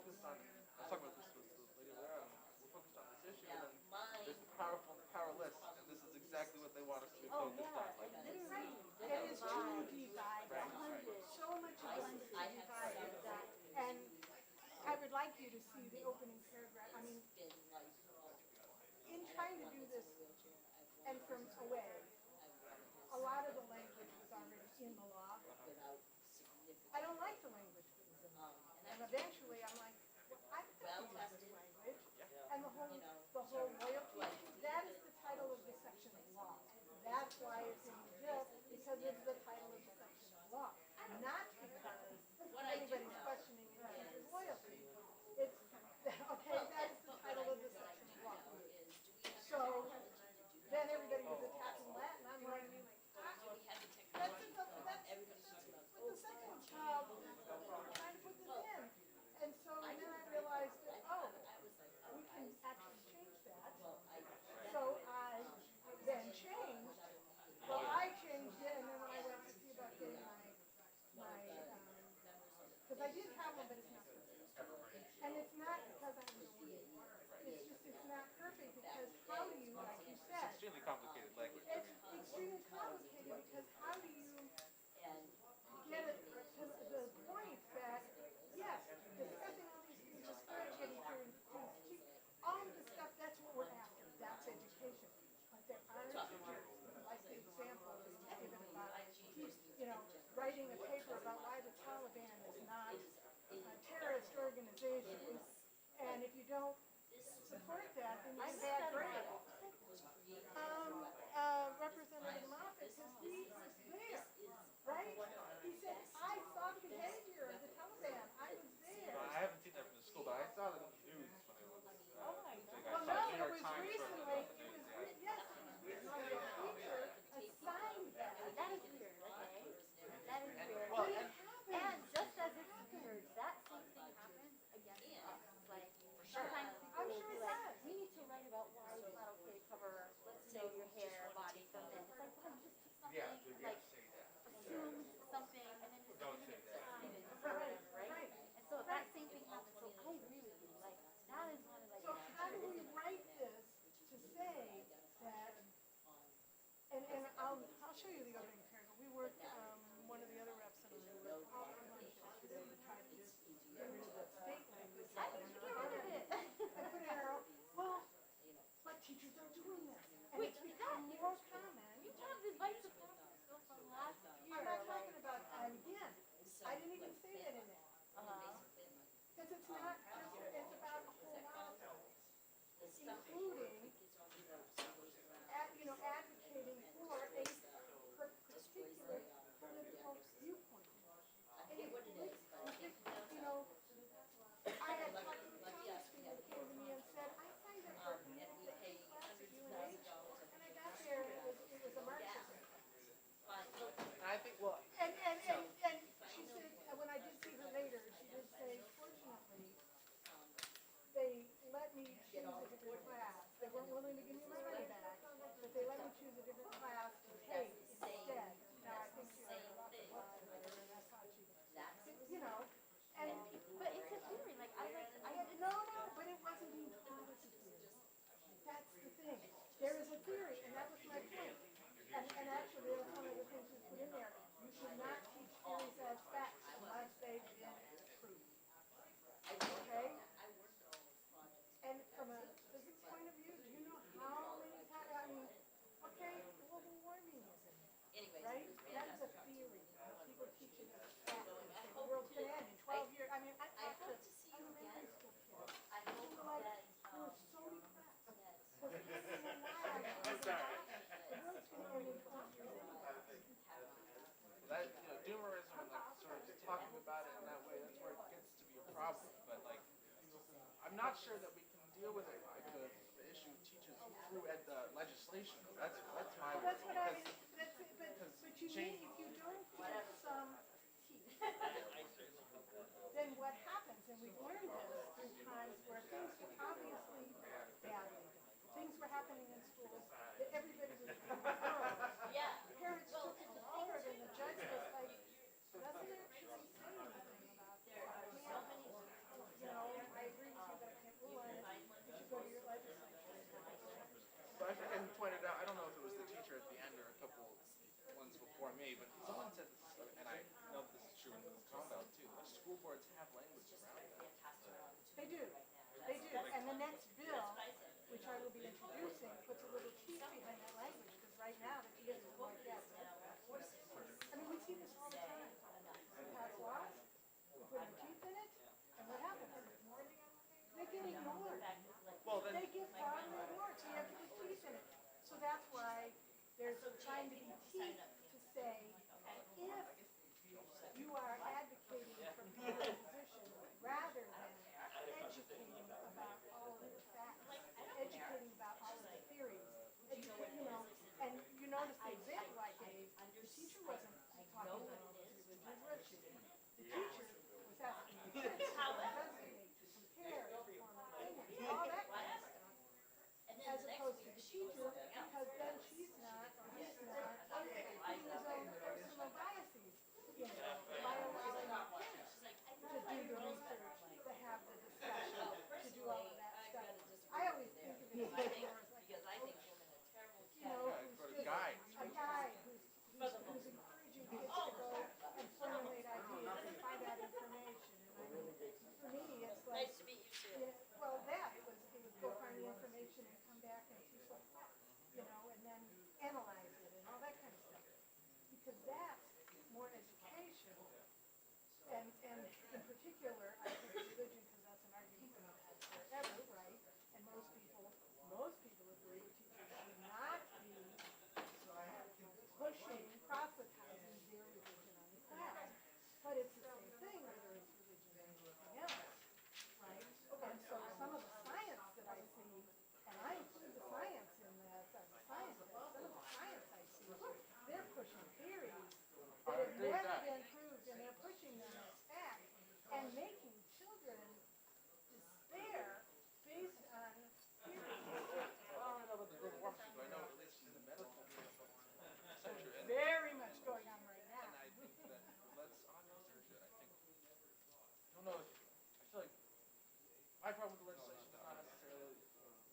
focused on, I was talking about this with the lady over there, and we're focused on this issue, and then there's the powerful and the powerless, and this is exactly what they want us to be focused on. Like, Right, it is too divided. So much against divided that, and I would like you to see the opening paragraph. I mean, in trying to do this, and from away, a lot of the language was already in the law. I don't like the language. And eventually I'm like, well, I can use this language. And the whole loyalty, that is the title of the section of law. That's why it's in the bill, because it's the title of the section of law. Not because anybody's questioning anybody's loyalty. It's, okay, that is the title of the section of law. So then everybody was attacking that, and I'm like, that's what the second, trying to put this in. And so then I realized that, oh, we can actually change that. So I then changed, well, I changed it, and then when I went to see about getting because I did have one, but it's not perfect. And it's not because I'm the word. It's just, it's not perfect, because how do you, like you said. it's extremely complicated language. It's extremely complicated, because how do you get it to the point that, yes, discussing all these things, discouraging all of this stuff, that's what we're after, that's education. But there are, like the example was given about, writing a paper about why the Taliban is not a terrorist organization, and if you don't support that, then you're bad grade. Representative Moffitt, because he was there, right? He said, I saw the behavior of the Taliban, I was there. I haven't seen that from the school, but I saw that in the news when it was. Well, no, it was recently, yes, it was recently, a teacher assigned that. That is weird, okay? That is weird. But it happens. And just as it's weird, that same thing happens against us. Like, sometimes people will be like, we need to write about why it's not okay to cover, let's say, your hair, body, something. It's like, well, just pick something, like, assume something, and then just give it time and time, right? And so that same thing happens. So I agree with you. Like, that is one of, like, So how do we write this to say that, and I'll show you the opening paragraph. We worked, one of the other reps and I worked all our lunch yesterday to try to just get rid of the state language. I think you get rid of it. I put an arrow, well, but teachers are doing this. And it's become more common. You have the advice of still from last year. I'm not talking about, again, I didn't even say that in there. Because it's not just, it's about a whole lot of things, including, advocating for a particular political viewpoint. And I had talked to the Thomas student who came to me and said, I signed up for a political class at UNH, and I got there and it was a Marxism. And I think, well, And she said, when I did see her later, she did say, fortunately, they let me choose a different class. They weren't willing to give me my money back, but they let me choose a different class to take instead. Now, I think she was a lot of and that's how she, and. But it's a theory, like, No, but it wasn't being taught as a theory. That's the thing. There is a theory, and that was my point. And actually, that was one of the things we put in there. You should not teach theories as facts unless they've been proved. Okay? And from a physics point of view, do you know how many times, I mean, okay, global warming is in there, right? That's a theory. People teach it as facts. The world's going to end in 12 years. I mean, I talked to elementary school kids. They were like, they were so depressed. Because in their lives, the world's going to end in 12 years anyway. that, doomerism and like sort of just talking about it in that way, that's where it gets to be a problem. But like, I'm not sure that we can deal with it, like the issue of teachers through legislation. That's my Well, that's what I because mean, but you need, if you don't get some teeth, then what happens, and we've learned this through times where things were obviously badly done. Things were happening in schools that everybody was doing wrong. Yeah. Parents took it to court and the judge was like, doesn't actually say anything about that. introducing puts a little teeth behind that language, because right now the kids are like that. I mean, we see this all the time. We pass laws, we put our teeth in it, and what happens? They get ignored. They get broadly ignored, so you have to put teeth in it. So that's why there's trying to be teeth to say, if you are advocating for being in a position rather than educating about all of the facts, educating about all of the theories, and you notice the example I gave, the teacher wasn't talking about all those religions, was she? The teacher was asking the kids to investigate, to compare, to form opinions, all that kind of stuff, as opposed to the teacher, because then she's not, or he's not, putting his own personal biases in by allowing the kids to do the research, to have the discussion, to do all of that stuff. I always think of it as more as like a coach, who's just a guide who's encouraging kids to go and formulate ideas and find out information. And I mean, for me, it's like, Nice to meet you too. well, it was go find the information and come back and teach what facts, and then analyze it and all that kind of stuff. Because that's more education. And in particular, I think religion, because that's an argument that I've had forever, right? And most people agree that teachers should not be pushing, proselytizing their religion on the class. But it's the same thing whether it's religion or anything else, right? And so some of the science that I see, and I include the science in this as a scientist, some of the science I see, they're pushing theories that have never been proved, and they're pushing them as fact, and making children despair based on theories. Very much going on right now. I think that let's honor it. I don't know. I feel like my problem with the legislation is not necessarily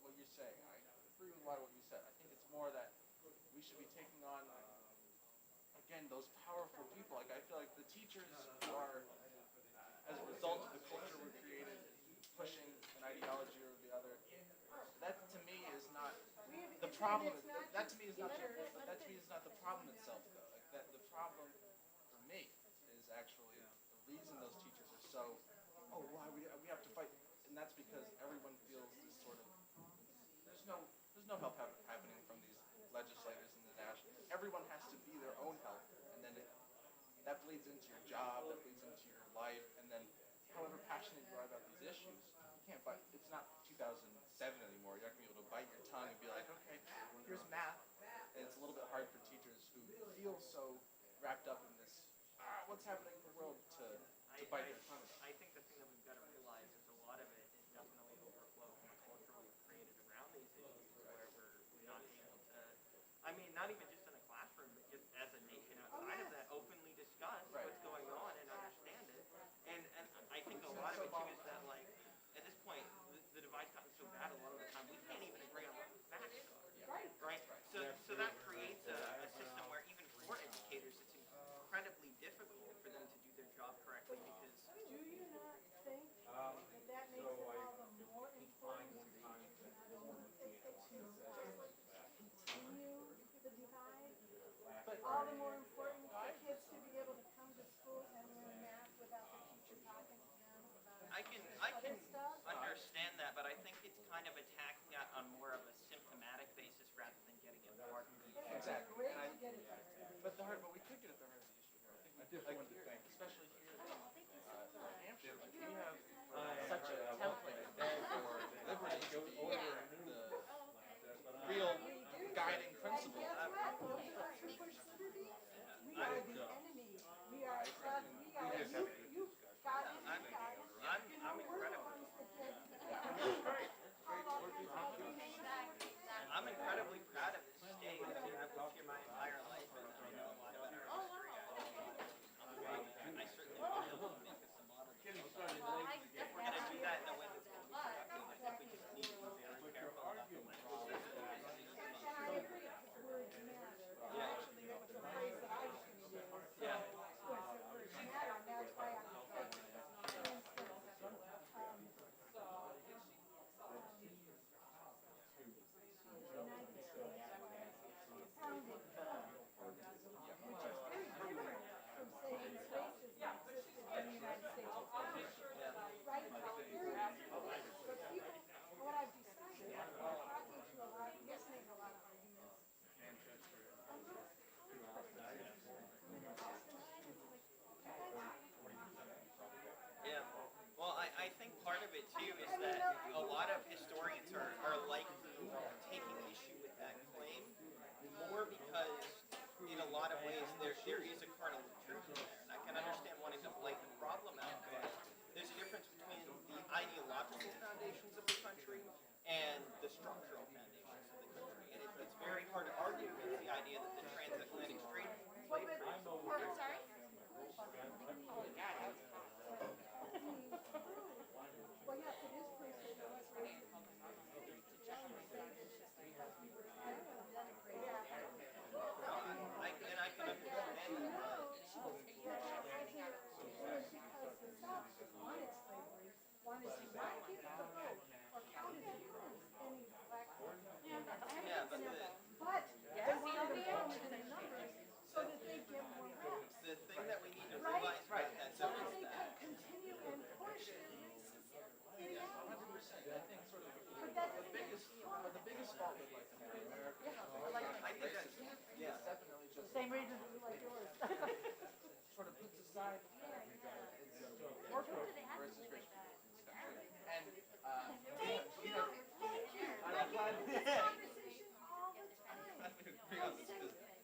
what you're saying. I agree with a lot of what you said. I think it's more that we should be taking on, again, those powerful people. Like I feel like the teachers who are, as a result of the culture we're created, pushing an ideology or the other. That to me is not the problem. That to me is not the problem itself, though. Like that, the problem for me is actually the reason those teachers are so. Oh, why we have to fight, and that's because everyone feels this sort of. There's no help happening from these legislators in the national. Everyone has to be their own help, and then that bleeds into your job, that bleeds into your life, and then however passionate you are about these issues, you can't fight. It's not 2007 anymore. You're not going to be able to bite your tongue and be like, okay, here's math. And it's a little bit hard for teachers who feel so wrapped up in this, what's happening in the world to bite their tongue. I think the thing that we've got to realize is a lot of it is definitely overflow from the culture we've created around these issues where we're not able to, I mean, not even just in a classroom, but just as a nation outside of that, openly discuss what's going on and understand it. And I think a lot of it too is that, like, at this point, the divide's gotten so bad a lot of the time, we can't even agree on what the facts are. Right? So that creates a system where even for educators, it's incredibly difficult for them to do their job correctly because. Do you not think that makes it all the more important to continue the divide? But all the more important for kids to be able to come to school and learn math without the teacher talking to them about I can understand that, but I think it's kind of attacking that on more of a symptomatic basis rather than getting at the heart of the issue. Exactly. But we could get at the heart of the issue here. I think, especially here in Hampshire, like we have such a template for liberty to be the real guiding principle. We are the enemy. We are you got it. I'm incredibly proud of this state. I've lived here my entire life and I know a lot about our history. I certainly want to be able to make this a model. If we're going to do that in a way that's going to be productive, I think we just need to be very careful about the language. And I agree, words matter. And actually, that was a phrase that I was going to use. Was that words matter, and that's why too is that a lot of historians are likely taking issue with that claim more because in a lot of ways there is a kernel of truth in there, and I can understand wanting to blame the problem out, but there's a difference between the ideological foundations of the country and the structural foundations of the country, and it's very hard to argue against the idea that the transatlantic trade slavery. Sorry? I can understand that. Yeah, but the thing that we need to realize about that though is that continue and push the biggest fault with like America, I think that's, yeah. definitely just Same reason we like yours. sort of puts aside corporate versus rich people in this country. And Thank you. I'm having this conversation all the time.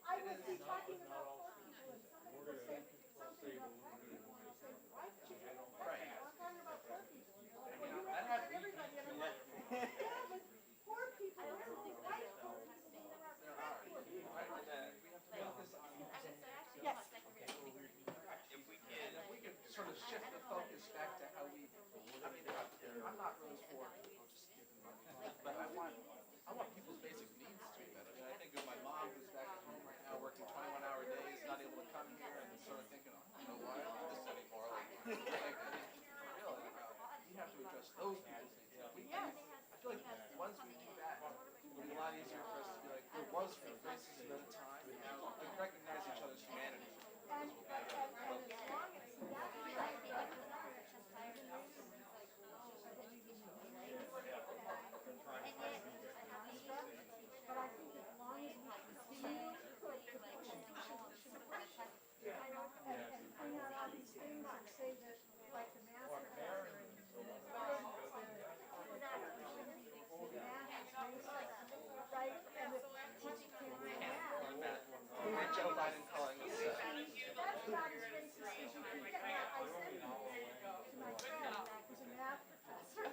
I will be talking about poor people and somebody will say something about black people and I'll say, white people, I'm talking about poor people. Well, you have to let everybody in the world. Yeah, but poor people, there are white poor people, there are black poor people. Yes. If we can, sort of shift the focus back to how we, I mean, I'm not really for people just giving money, but I want people's basic needs to be met. I mean, I think of my mom who's back at home right now working 21-hour days, not able to come here, and sort of thinking, oh, you know, why I don't need this anymore. Really, we have to address those people's needs. I feel like once we do that, it'll be a lot easier for us to be like, there was racism at a time, and now like recognize each other's humanity. But I think as long as we continue to push and bring out all these things and say that, like the math professor and right, and if teaching can't do math. Joe Biden calling us. That's not as racist as you can get. I said to my friend, who's a math professor,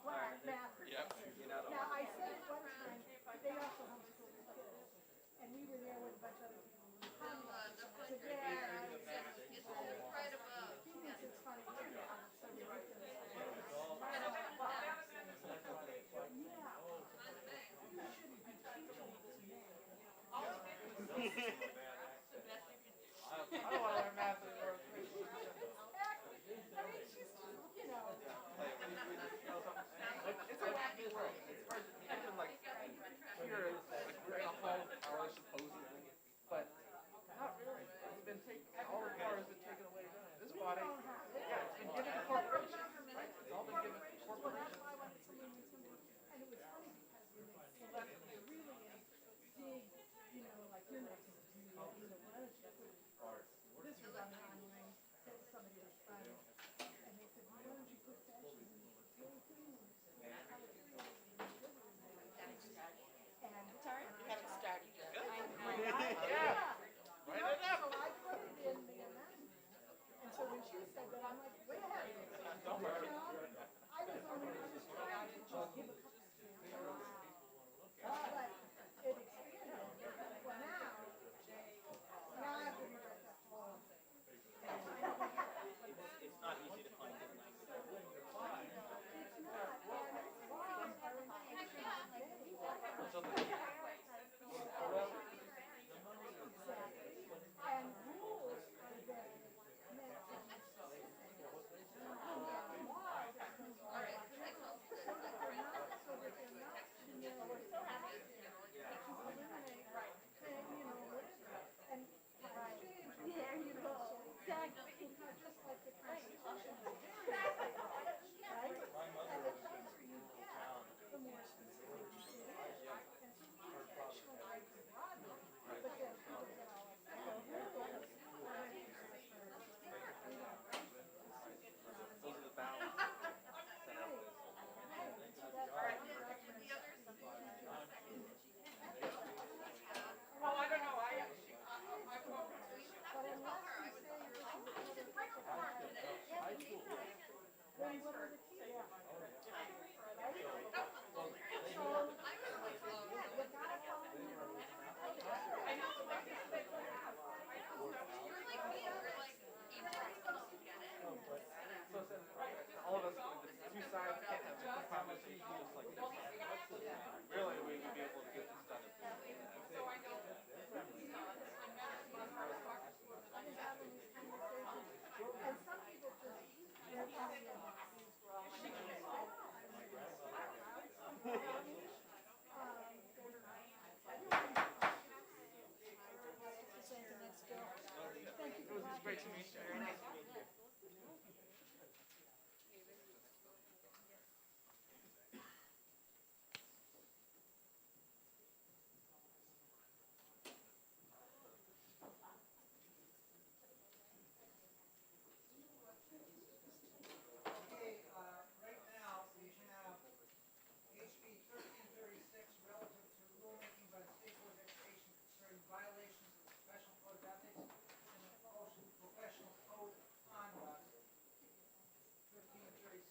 black math professor. Now, I said at one time, they also homeschool their kids, and we were there with a bunch of other people. I said, yeah, it's right above. He thinks it's funny too, so ridiculous. I don't want to learn math anymore. I mean, she's, you know. It's a wacky world. It's hard to even like here, like we're in a whole hour supposedly, but not really. It's been taken. All the power has been taken away. This body, yeah, it's been given to corporations. Right? It's all been given to corporations. That's why I wanted somebody who's somebody, and it was funny because when they selected really big, you know, like you're not going to do All of us, the two sides can't have different conversations like this. Really, we would be able to get this done. It was great to meet you. Very nice to meet you. Okay, right now, we have HB 1336 relative to rulemaking by the State Board of Education concerning violations of the Professional Code of Ethics and the Professional Code of Conduct, 1336.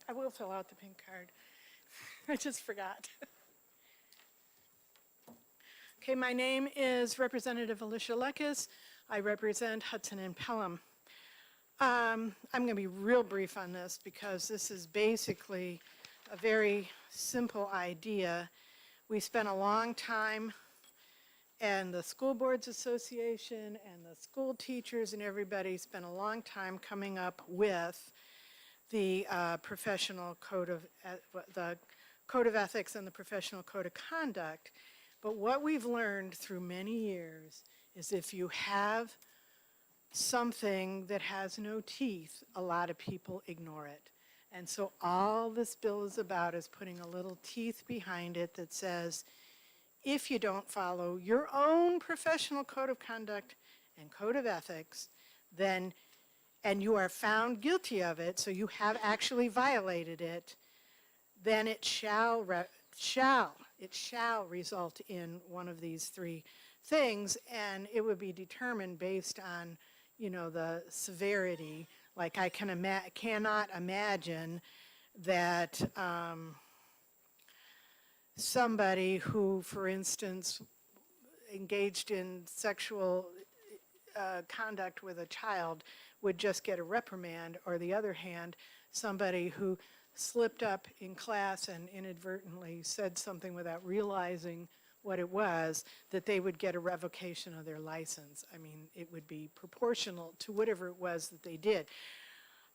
I will fill out the pink card. I just forgot. Okay, my name is Representative Alicia Lekis. I represent Hudson and Pelham. I'm going to be real brief on this because this is basically a very simple idea. We spent a long time, and the School Boards Association and the school teachers and everybody spent a long time coming up with the professional code of, the Code of Ethics and the Professional Code of Conduct. But what we've learned through many years is if you have something that has no teeth, a lot of people ignore it. And so all this bill is about is putting a little teeth behind it that says, if you don't follow your own professional code of conduct and code of ethics, then, and you are found guilty of it, so you have actually violated it, then it shall result in one of these three things, and it would be determined based on, you know, the severity. Like I cannot imagine that somebody who, for instance, engaged in sexual conduct with a child would just get a reprimand, or the other hand, somebody who slipped up in class and inadvertently said something without realizing what it was, that they would get a revocation of their license. I mean, it would be proportional to whatever it was that they did.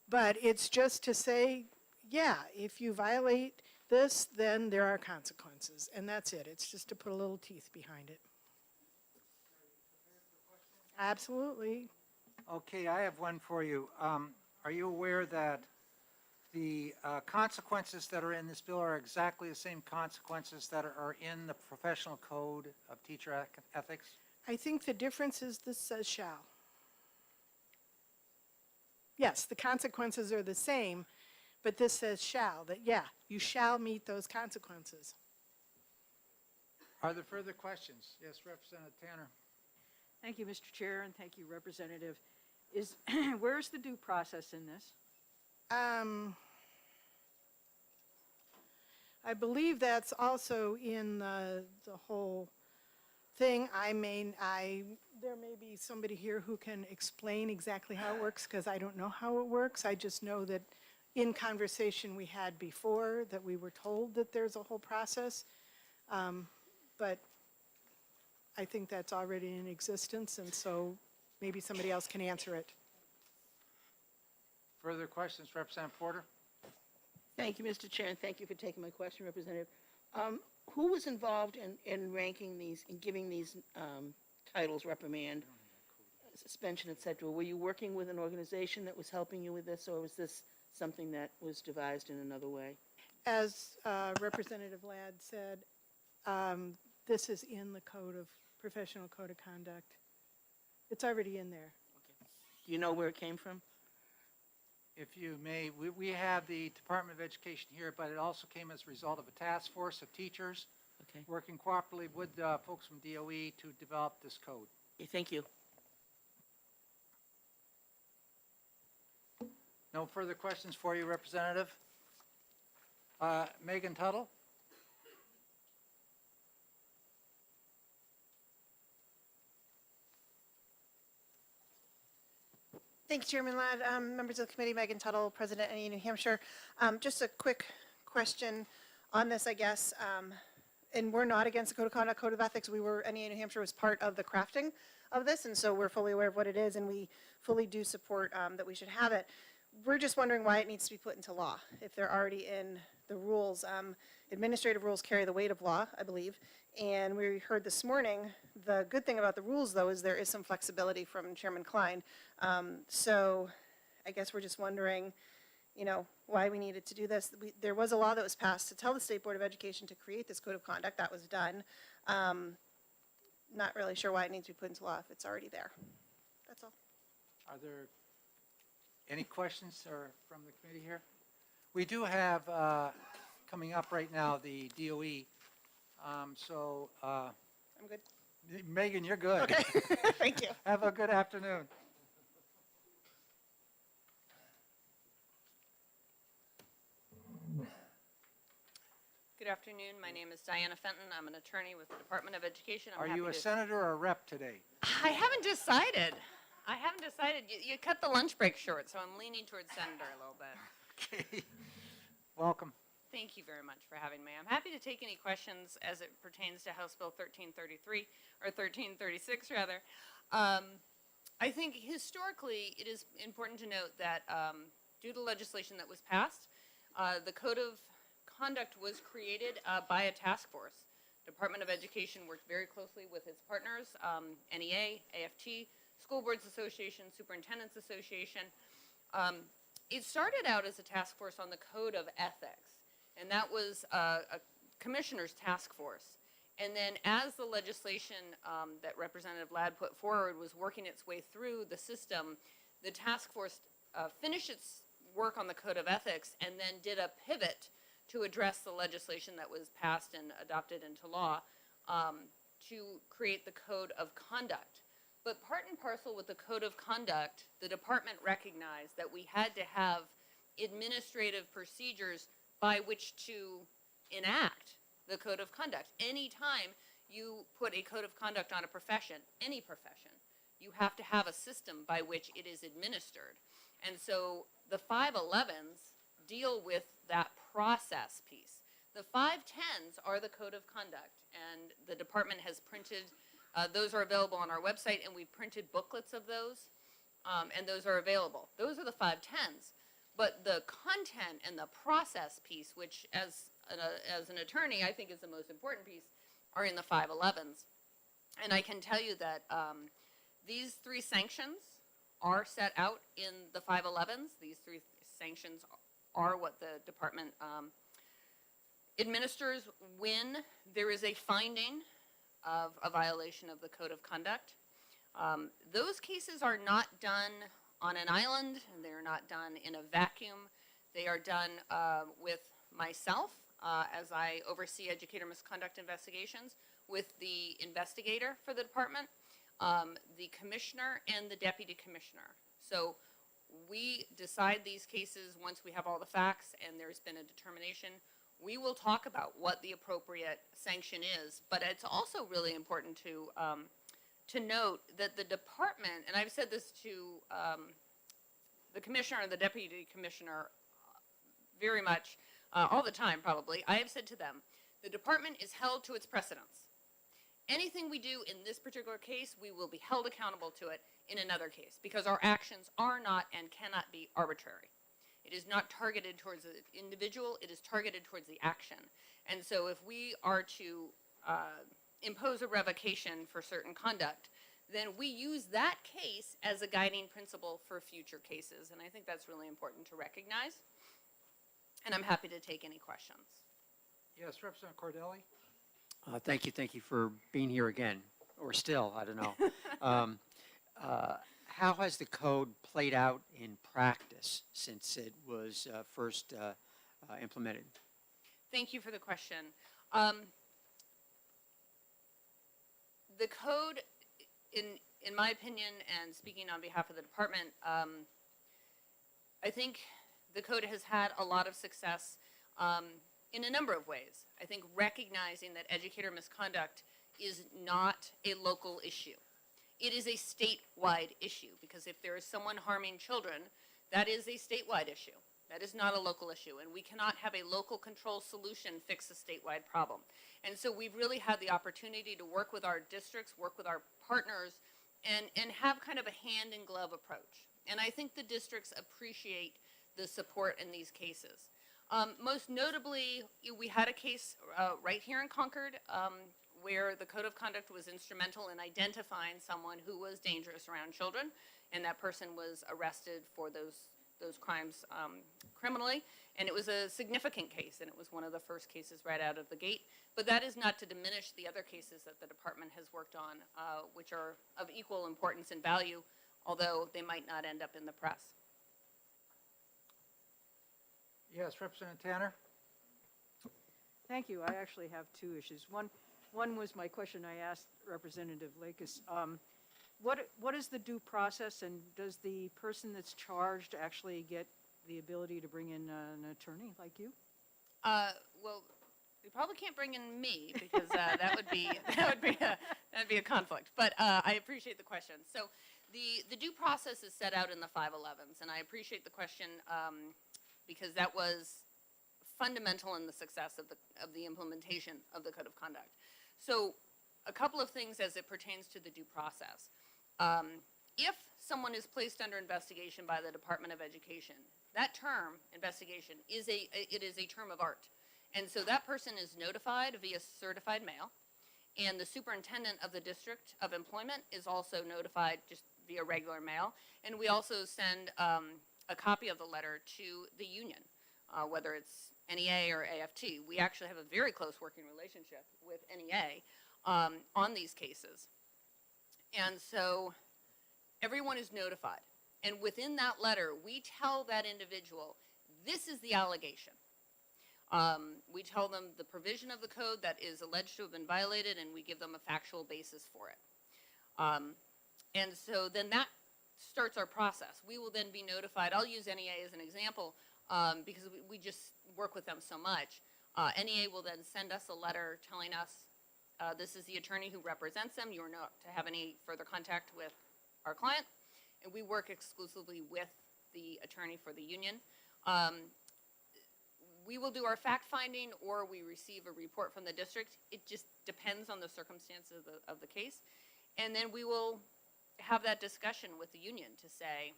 But it's just to say, yeah, if you violate this, then there are consequences. And that's it. It's just to put a little teeth behind it. Absolutely. Okay, I have one for you. Are you aware that the consequences that are in this bill are exactly the same consequences that are in the Professional Code of Teacher Ethics? I think the difference is this says shall. Yes, the consequences are the same, but this says shall, that yeah, you shall meet those consequences. Are there further questions? Yes, Representative Tanner. Thank you, Mr. Chair, and thank you, Representative. Where's the due process in this? I believe that's also in the whole thing. There may be somebody here who can explain exactly how it works, because I don't know how it works. I just know that in conversation we had before that we were told that there's a whole process. But I think that's already in existence, and so maybe somebody else can answer it. Further questions, Representative Porter? Thank you, Mr. Chair, and thank you for taking my question, Representative. Who was involved in ranking these, in giving these titles, reprimand, suspension, et cetera? Were you working with an organization that was helping you with this, or was this something that was devised in another way? As Representative Ladd said, this is in the Professional Code of Conduct. It's already in there. Do you know where it came from? If you may, we have the Department of Education here, but it also came as a result of a task force of teachers Okay. working cooperatively with folks from DOE to develop this code. Okay, thank you. No further questions for you, Representative? Megan Tuttle? Thanks, Chairman Ladd. Members of the committee, Megan Tuttle, President, NE New Hampshire. Just a quick question on this, I guess. And we're not against the Code of Conduct, Code of Ethics. NE New Hampshire was part of the crafting of this, and so we're fully aware of what it is, and we fully do support that we should have it. We're just wondering why it needs to be put into law if they're already in the rules. Administrative rules carry the weight of law, I believe. And we heard this morning, the good thing about the rules, though, is there is some flexibility from Chairman Klein. So I guess we're just wondering, why we needed to do this. There was a law that was passed to tell the State Board of Education to create this code of conduct. That was done. Not really sure why it needs to be put into law if it's already there. That's all. Are there any questions from the committee here? We do have coming up right now the DOE. I'm good. Megan, you're good. Okay, thank you. Have a good afternoon. Good afternoon. My name is Diana Fenton. I'm an attorney with the Department of Education. Are you a senator or a rep today? I haven't decided. You cut the lunch break short, so I'm leaning towards senator a little bit. Okay. Welcome. Thank you very much for having me. I'm happy to take any questions as it pertains to House Bill 1333, or 1336 rather. I think historically it is important to note that due to legislation that was passed, the Code of Conduct was created by a task force. Department of Education worked very closely with its partners, NEA, AFT, School Boards Association, Superintendents Association. It started out as a task force on the Code of Ethics, and that was a commissioner's task force. And then as the legislation that Representative Ladd put forward was working its way through the system, the task force finished its work on the Code of Ethics and then did a pivot to address the legislation that was passed and adopted into law to create the Code of Conduct. But part and parcel with the Code of Conduct, the department recognized that we had to have administrative procedures by which to enact the Code of Conduct. Anytime you put a Code of Conduct on a profession, any profession, you have to have a system by which it is administered. And so the 511s deal with that process piece. The 510s are the Code of Conduct, and the department has printed, those are available on our website, and we've printed booklets of those, and those are available. Those are the 510s. But the content and the process piece, which as an attorney I think is the most important piece, are in the 511s. And I can tell you that these three sanctions are set out in the 511s. These three sanctions are what the department administers when there is a finding of a violation of the Code of Conduct. Those cases are not done on an island, and they're not done in a vacuum. They are done with myself as I oversee educator misconduct investigations, with the investigator for the department, the commissioner, and the deputy commissioner. So we decide these cases once we have all the facts and there's been a determination. We will talk about what the appropriate sanction is, but it's also really important to note that the department, and I've said this to the commissioner and the deputy commissioner very much, all the time probably, I have said to them, the department is held to its precedents. Anything we do in this particular case, we will be held accountable to it in another case, because our actions are not and cannot be arbitrary. It is not targeted towards the individual, it is targeted towards the action. And so if we are to impose a revocation for certain conduct, then we use that case as a guiding principle for future cases. And I think that's really important to recognize. And I'm happy to take any questions. Yes, Representative Cardelli. Thank you for being here again, or still, I don't know. How has the code played out in practice since it was first implemented? Thank you for the question. the code, in my opinion, and speaking on behalf of the department, I think the code has had a lot of success in a number of ways. I think recognizing that educator misconduct is not a local issue. It is a statewide issue, because if there is someone harming children, that is a statewide issue. That is not a local issue, and we cannot have a local control solution fix a statewide problem. And so we've really had the opportunity to work with our districts, work with our partners, and have kind of a hand-in-glove approach. And I think the districts appreciate the support in these cases. Most notably, we had a case right here in Concord where the code of conduct was instrumental in identifying someone who was dangerous around children, and that person was arrested for those crimes criminally. And it was a significant case, and it was one of the first cases right out of the gate. But that is not to diminish the other cases that the department has worked on, which are of equal importance and value, although they might not end up in the press. Yes, Representative Tanner? Thank you. I actually have two issues. One was my question I asked Representative Lakis. What is the due process, and does the person that's charged actually get the ability to bring in an attorney like you? Well, you probably can't bring in me, because that would be a conflict. But I appreciate the question. So the due process is set out in the 511s, and I appreciate the question because that was fundamental in the success of the implementation of the Code of Conduct. So a couple of things as it pertains to the due process. If someone is placed under investigation by the Department of Education, that term, investigation, is a term of art. And so that person is notified via certified mail, and the superintendent of the District of Employment is also notified just via regular mail. And we also send a copy of the letter to the union, whether it's NEA or AFT. We actually have a very close working relationship with NEA on these cases. And so everyone is notified. And within that letter, we tell that individual, this is the allegation. We tell them the provision of the code that is alleged to have been violated, and we give them a factual basis for it. And so then that starts our process. We will then be notified. I'll use NEA as an example because we just work with them so much. NEA will then send us a letter telling us this is the attorney who represents them. You are not to have any further contact with our client. And we work exclusively with the attorney for the union. We will do our fact-finding, or we receive a report from the district. It just depends on the circumstances of the case. And then we will have that discussion with the union to say,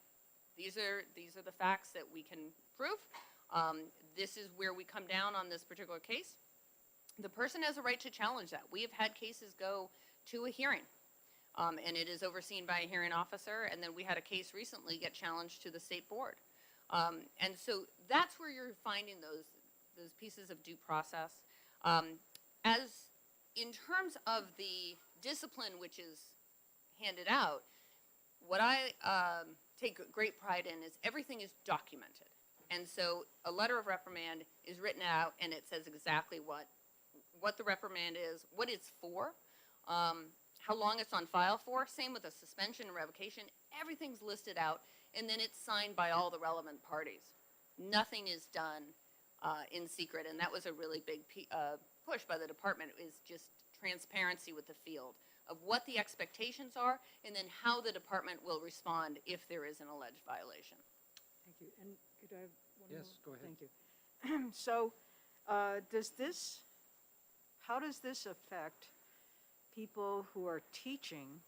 these are the facts that we can prove. This is where we come down on this particular case. The person has a right to challenge that. We have had cases go to a hearing, and it is overseen by a hearing officer. And then we had a case recently get challenged to the state board. And so that's where you're finding those pieces of due process. As in terms of the discipline which is handed out, what I take great pride in is everything is documented. And so a letter of reprimand is written out, and it says exactly what the reprimand is, what it's for, how long it's on file for. Same with a suspension and revocation. Everything's listed out, and then it's signed by all the relevant parties. Nothing is done in secret, and that was a really big push by the department, is just transparency with the field of what the expectations are, and then how the department will respond if there is an alleged violation. Thank you. And could I have one Yes, more? go ahead. Thank you. So how does this affect people who are teaching,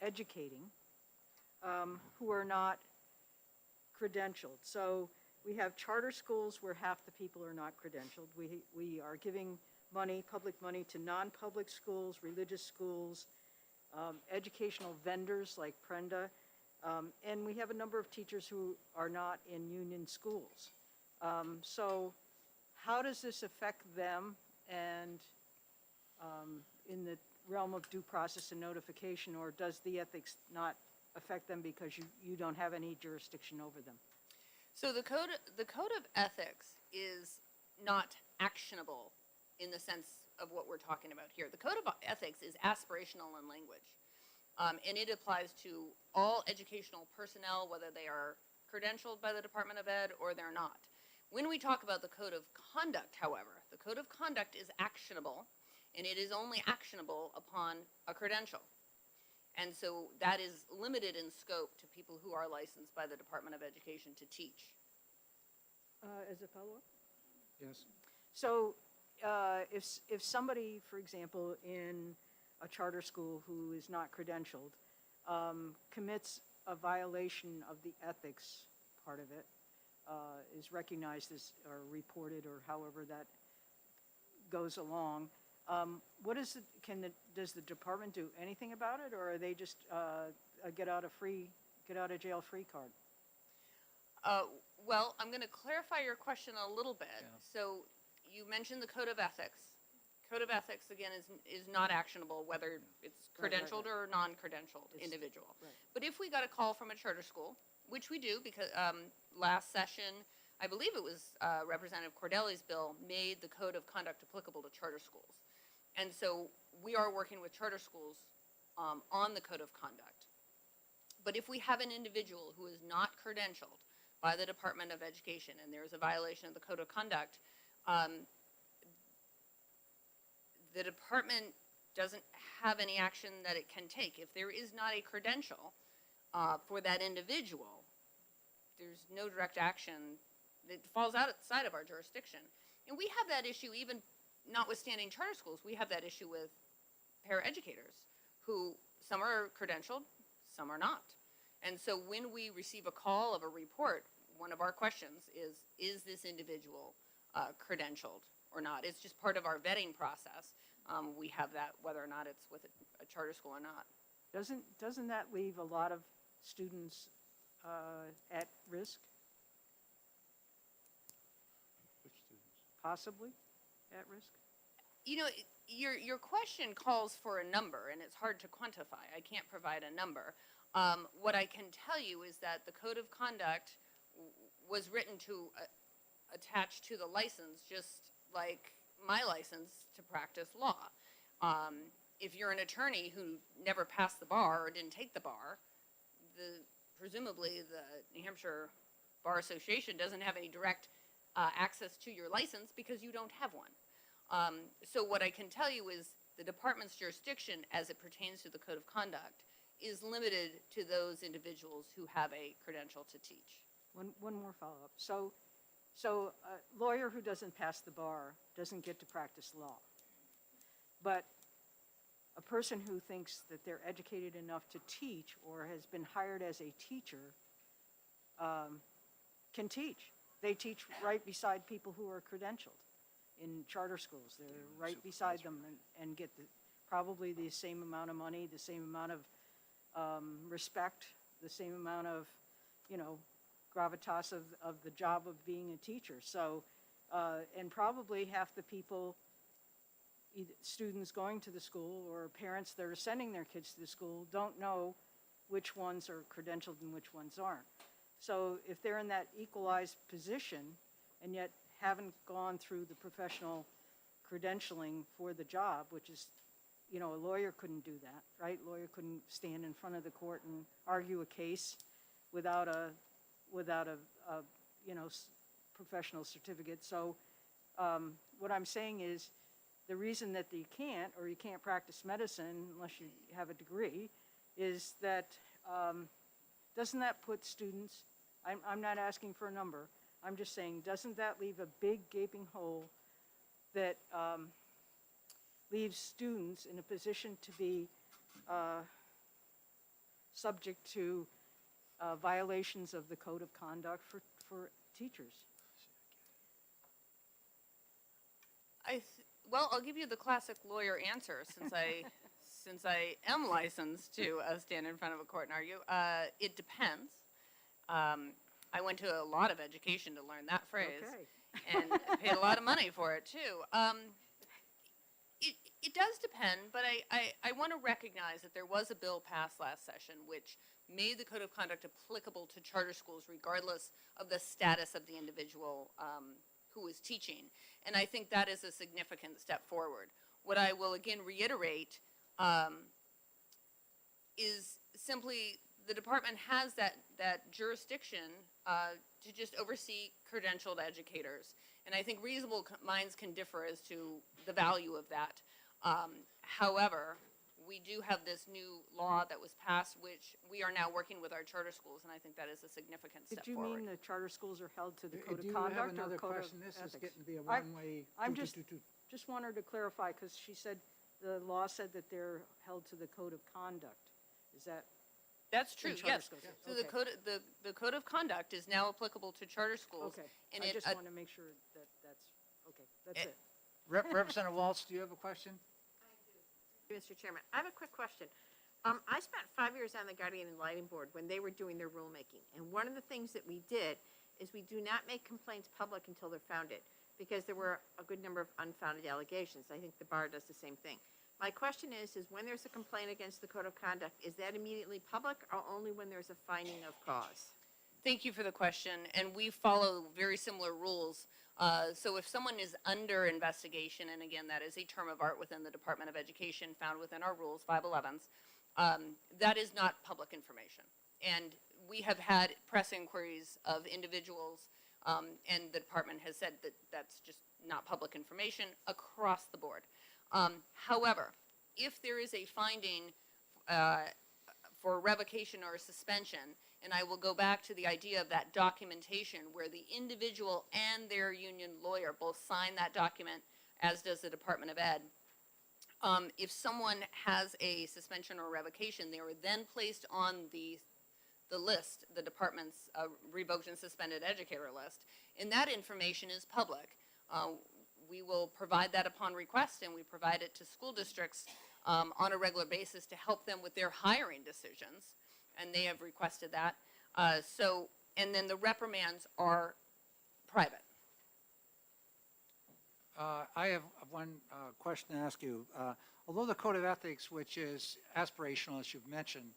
educating, who are not credentialed? So we have charter schools where half the people are not credentialed. We are giving money, public money, to non-public schools, religious schools, educational vendors like Prenda, and we have a number of teachers who are not in union schools. So how does this affect them, and in the realm of due process and notification, or does the ethics not affect them because you don't have any jurisdiction over them? So the code of ethics is not actionable in the sense of what we're talking about here. The Code of Ethics is aspirational in language, and it applies to all educational personnel, whether they are credentialed by the Department of Ed or they're not. When we talk about the Code of Conduct, however, the Code of Conduct is actionable, and it is only actionable upon a credential. And so that is limited in scope to people who are licensed by the Department of Education to teach. As a follow-up? Yes. So if somebody, for example, in a charter school who is not credentialed commits a violation of the ethics part of it, is recognized as or reported or however that goes along, what is it, does the department do anything about it, or are they just a get out of jail free card? Well, I'm going to clarify your question a little bit. Yeah. So you mentioned the Code of Ethics. Code of Ethics, again, is not actionable whether it's credentialed or non-credentialed individual. Right. But if we got a call from a charter school, which we do because last session, I believe it was Representative Cardelli's bill made the Code of Conduct applicable to charter schools. And so we are working with charter schools on the Code of Conduct. But if we have an individual who is not credentialed by the Department of Education and there is a violation of the Code of Conduct, the department doesn't have any action that it can take. If there is not a credential for that individual, there's no direct action. It falls outside of our jurisdiction. And we have that issue even notwithstanding charter schools. We have that issue with paraeducators who some are credentialed, some are not. And so when we receive a call of a report, one of our questions is this individual credentialed or not? It's just part of our vetting process. We have that whether or not it's with a charter school or not. Doesn't that leave a lot of students at risk? Which students? Possibly at risk? You know, your question calls for a number, and it's hard to quantify. I can't provide a number. What I can tell you is that the Code of Conduct was written to attach to the license, just like my license to practice law. If you're an attorney who never passed the bar or didn't take the bar, presumably the New Hampshire Bar Association doesn't have any direct access to your license because you don't have one. So what I can tell you is the department's jurisdiction as it pertains to the Code of Conduct is limited to those individuals who have a credential to teach. One more follow-up. So a lawyer who doesn't pass the bar doesn't get to practice law. But a person who thinks that they're educated enough to teach or has been hired as a teacher can teach. They teach right beside people who are credentialed in charter schools. They're right beside them and get probably the same amount of money, the same amount of respect, the same amount of, gravitas of the job of being a teacher. So, and probably half the people, either students going to the school or parents that are sending their kids to the school, don't know which ones are credentialed and which ones aren't. So if they're in that equalized position and yet haven't gone through the professional credentialing for the job, which is, a lawyer couldn't do that, right? Lawyer couldn't stand in front of the court and argue a case without a professional certificate. So what I'm saying is the reason that you can't practice medicine unless you have a degree is that doesn't that put students, I'm not asking for a number, I'm just saying, doesn't that leave a big gaping hole that leaves students in a position to be subject to violations of the Code of Conduct for teachers? Well, I'll give you the classic lawyer answer since I am licensed to stand in front of a court and argue. It depends. I went to a lot of education to learn that phrase, and paid a lot of money for it too. It does depend, but I want to recognize that there was a bill passed last session which made the Code of Conduct applicable to charter schools regardless of the status of the individual who is teaching. And I think that is a significant step forward. what I will again reiterate is simply the department has that jurisdiction to just oversee credentialed educators. And I think reasonable minds can differ as to the value of that. However, we do have this new law that was passed, which we are now working with our charter schools, and I think that is a significant step Did you forward. mean the charter schools are held to the code Do of you conduct have or another code of question? This is ethics? getting to be a I- one-way. I'm just wanted to clarify, because she said the law said that they're held to the code of conduct. Is that? That's in true, charter yes. schools? So Okay. the code of conduct is now applicable to charter schools. Okay, And I it just ad- want to make sure that that's, okay, that's it. Representative Waltz, do you have a question? Mr. Chairman, I have a quick question. I spent 5 years on the Guardian and Lighting Board when they were doing their rulemaking. And one of the things that we did is we do not make complaints public until they're founded, because there were a good number of unfounded allegations. I think the bar does the same thing. My question is when there's a complaint against the code of conduct, is that immediately public or only when there's a finding of cause? Thank you for the question, and we follow very similar rules. So if someone is under investigation, and again, that is a term of art within the Department of Education found within our rules, 511s, that is not public information. And we have had press inquiries of individuals, and the department has said that that's just not public information across the board. However, if there is a finding for revocation or suspension, and I will go back to the idea of that documentation where the individual and their union lawyer both sign that document, as does the Department of Ed. If someone has a suspension or revocation, they are then placed on the list, the department's revoked and suspended educator list, and that information is public. We will provide that upon request, and we provide it to school districts on a regular basis to help them with their hiring decisions, and they have requested that. And then the reprimands are private. I have one question to ask you. Although the Code of Ethics, which is aspirational, as you've mentioned,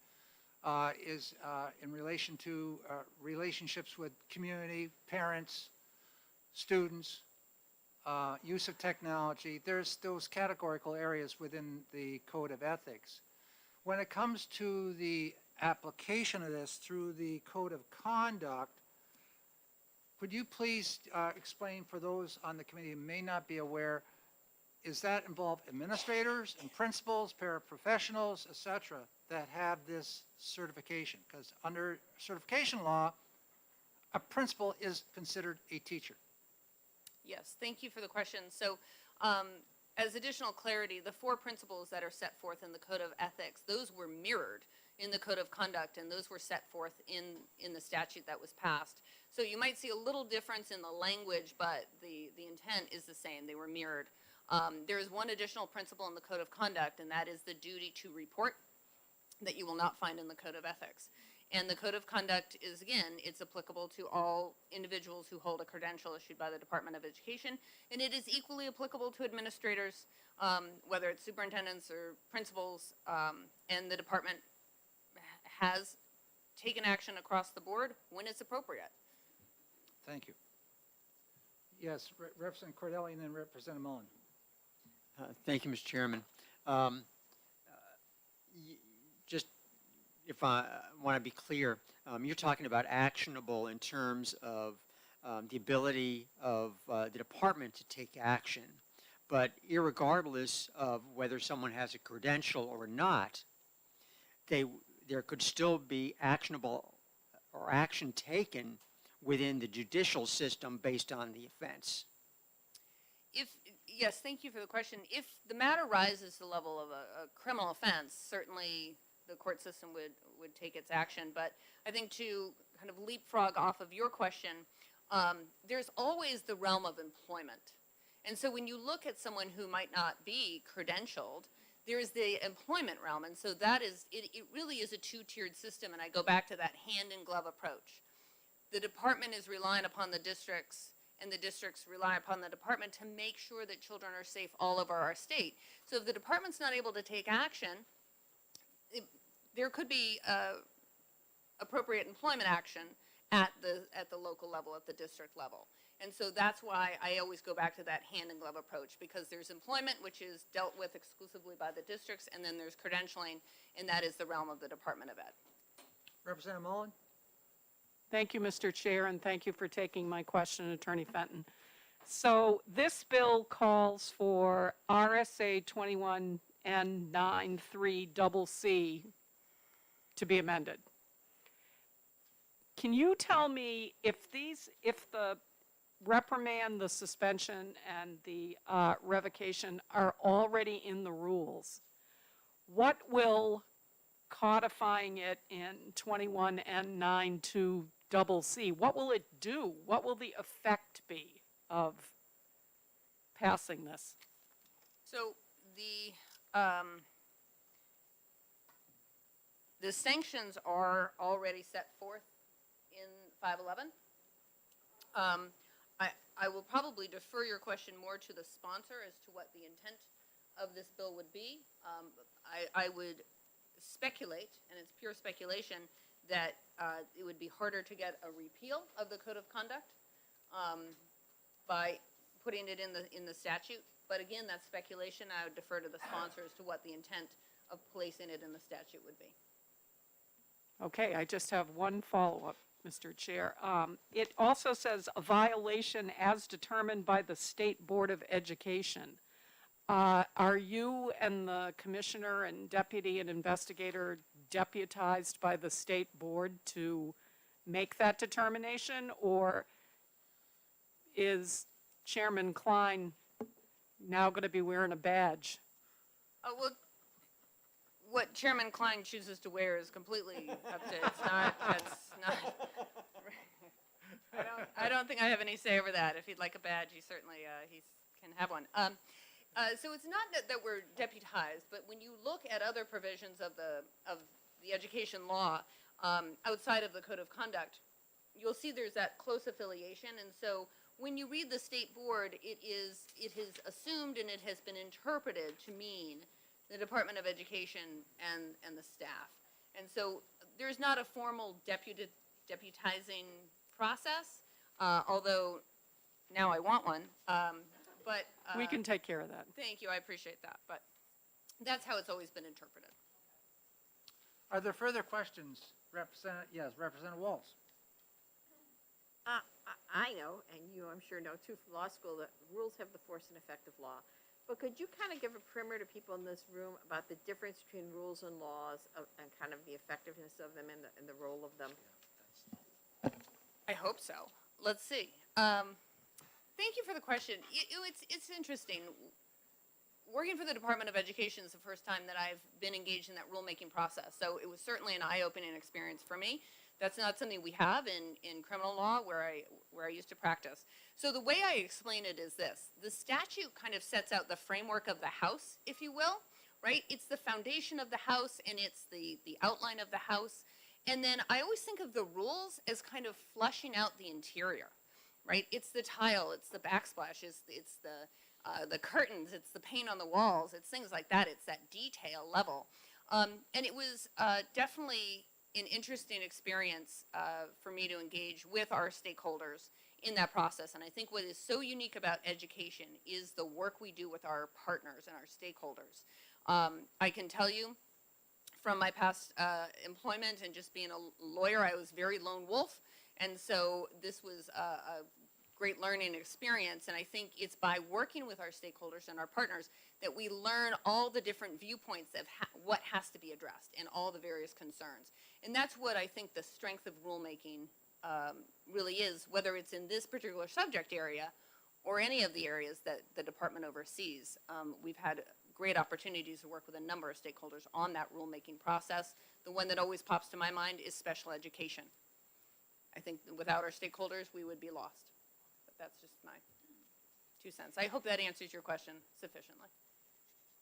is in relation to relationships with community, parents, students, use of technology, there's those categorical areas within the Code of Ethics. When it comes to the application of this through the Code of Conduct, could you please explain for those on the committee who may not be aware, is that involve administrators and principals, paraprofessionals, et cetera, that have this certification? Because under certification law, a principal is considered a teacher. Yes, thank you for the question. So as additional clarity, the 4 principles that are set forth in the Code of Ethics, those were mirrored in the Code of Conduct, and those were set forth in the statute that was passed. So you might see a little difference in the language, but the intent is the same. They were mirrored. There is one additional principle in the Code of Conduct, and that is the duty to report that you will not find in the Code of Ethics. And the Code of Conduct is, again, it's applicable to all individuals who hold a credential issued by the Department of Education, and it is equally applicable to administrators, whether it's superintendents or principals, and the department has taken action across the board when it's appropriate. Thank you. Yes, Representative Cardelli and then Representative Mullen. Thank you, Mr. Chairman. Just if I want to be clear, you're talking about actionable in terms of the ability of the department to take action. But irregardless of whether someone has a credential or not, there could still be actionable or action taken within the judicial system based on the offense. Yes, thank you for the question. If the matter rises to the level of a criminal offense, certainly the court system would take its action. But I think to kind of leapfrog off of your question, there's always the realm of employment. And so when you look at someone who might not be credentialed, there's the employment realm. And so that is, it really is a 2-tiered system. And I go back to that hand-in-glove approach. The department is relying upon the districts, and the districts rely upon the department to make sure that children are safe all over our state. So if the department's not able to take action, there could be appropriate employment action at the local level, at the district level. And so that's why I always go back to that hand-in-glove approach, because there's employment, which is dealt with exclusively by the districts, and then there's credentialing, and that is the realm of the Department of Ed. Representative Mullen? Thank you, Mr. Chair, and thank you for taking my question, Attorney Fenton. So this bill calls for RSA 21N93CC to be amended. Can you tell me if the reprimand, the suspension, and the revocation are already in the rules, what will codifying it in 21N92CC, what will it do? What will the effect be of passing this? So the sanctions are already set forth in 511. I will probably defer your question more to the sponsor as to what the intent of this bill would be. I would speculate, and it's pure speculation, that it would be harder to get a repeal of the Code of Conduct by putting it in the statute. But again, that's speculation. I would defer to the sponsor as to what the intent of placing it in the statute would be. Okay, I just have one follow-up, Mr. Chair. It also says a violation as determined by the State Board of Education. Are you and the commissioner and deputy and investigator deputized by the state board to make that determination, or is Chairman Klein now going to be wearing a badge? Well, what Chairman Klein chooses to wear is completely up to, that's not, I don't think I have any say over that. If he'd like a badge, he certainly, he can have one. So it's not that we're deputized, but when you look at other provisions of the education law outside of the Code of Conduct, you'll see there's that close affiliation. And so when you read the state board, it has assumed and it has been interpreted to mean the Department of Education and the staff. And so there's not a formal deputizing process, although now I want one. But we can take care of that. Thank you, I appreciate that. But that's how it's always been interpreted. Are there further questions? Representative Walz. I know, and you, I'm sure, know too from law school, that rules have the force and effect of law. But could you kind of give a primer to people in this room about the difference between rules and laws and kind of the effectiveness of them and the role of them? I hope so. Let's see. Thank you for the question. It's interesting. Working for the Department of Education is the first time that I've been engaged in that rulemaking process. So it was certainly an eye-opening experience for me. That's not something we have in criminal law where I used to practice. So the way I explain it is this. The statute kind of sets out the framework of the house, if you will, right? It's the foundation of the house and it's the outline of the house. And then I always think of the rules as kind of fleshing out the interior, right? It's the tile, it's the backsplash, it's the curtains, it's the paint on the walls, it's things like that. It's that detail level. And it was definitely an interesting experience for me to engage with our stakeholders in that process. And I think what is so unique about education is the work we do with our partners and our stakeholders. I can tell you from my past employment and just being a lawyer, I was very lone wolf. And so this was a great learning experience. And I think it's by working with our stakeholders and our partners that we learn all the different viewpoints of what has to be addressed and all the various concerns. And that's what I think the strength of rulemaking really is, whether it's in this particular subject area or any of the areas that the department oversees. We've had great opportunities to work with a number of stakeholders on that rulemaking process. The one that always pops to my mind is special education. I think without our stakeholders, we would be lost. But that's just my 2 cents. I hope that answers your question sufficiently.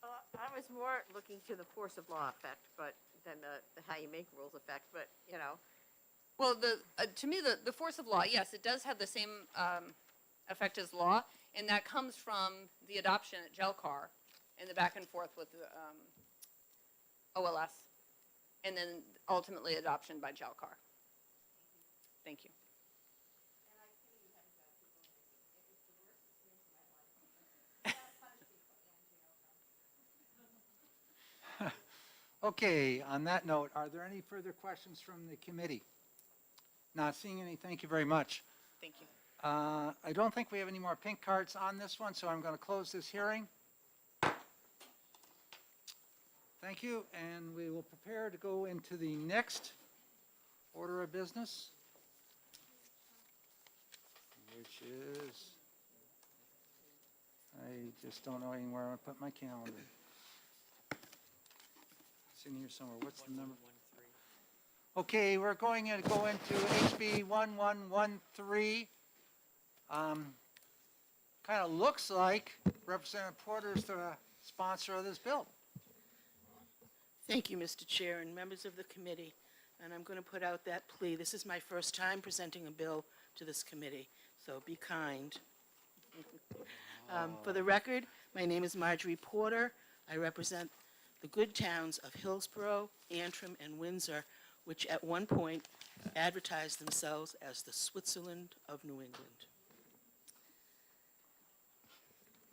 I was more looking to the force of law effect, but than the how you make rules effect. But you know, well, to me, the force of law, yes, it does have the same effect as law, and that comes from the adoption at GELCAR and the back and forth with OLS, and then ultimately adoption by GELCAR. Thank you. Okay, on that note, are there any further questions from the committee? Not seeing any, thank you very much. Thank you. I don't think we have any more pink cards on this one, so I'm going to close this hearing. Thank you, and we will prepare to go into the next order of business, which is, I just don't know anywhere I'm going to put my calendar. It's in here somewhere. What's the number? Okay, we're going to go into HB 1113. Kind of looks like Representative Porter is the sponsor of this bill. Thank you, Mr. Chair and members of the committee. And I'm going to put out that plea. This is my first time presenting a bill to this committee, so be kind. For the record, my name is Marjorie Porter. I represent the good towns of Hillsborough, Antrim, and Windsor, which at one point advertised themselves as the Switzerland of New England.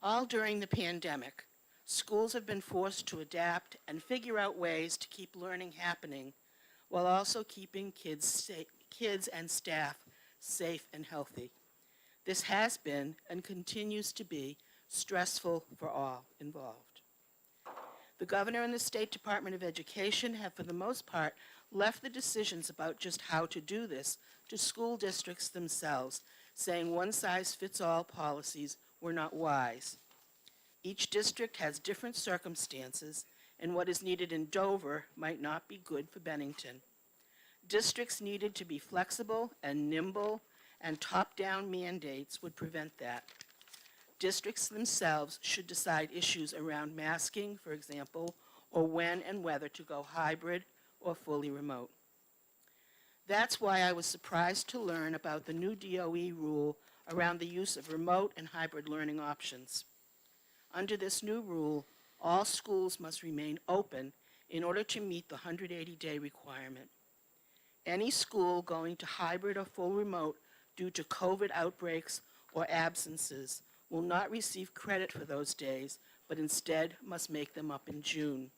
All during the pandemic, schools have been forced to adapt and figure out ways to keep learning happening while also keeping kids and staff safe and healthy. This has been and continues to be stressful for all involved. The governor and the State Department of Education have, for the most part, left the decisions about just how to do this to school districts themselves, saying one-size-fits-all policies were not wise. Each district has different circumstances, and what is needed in Dover might not be good for Bennington. Districts needed to be flexible and nimble, and top-down mandates would prevent that. Districts themselves should decide issues around masking, for example, or when and whether to go hybrid or fully remote. That's why I was surprised to learn about the new DOE rule around the use of remote and hybrid learning options. Under this new rule, all schools must remain open in order to meet the 180-day requirement. Any school going to hybrid or full remote due to COVID outbreaks or absences will not receive credit for those days, but instead must make them up in June.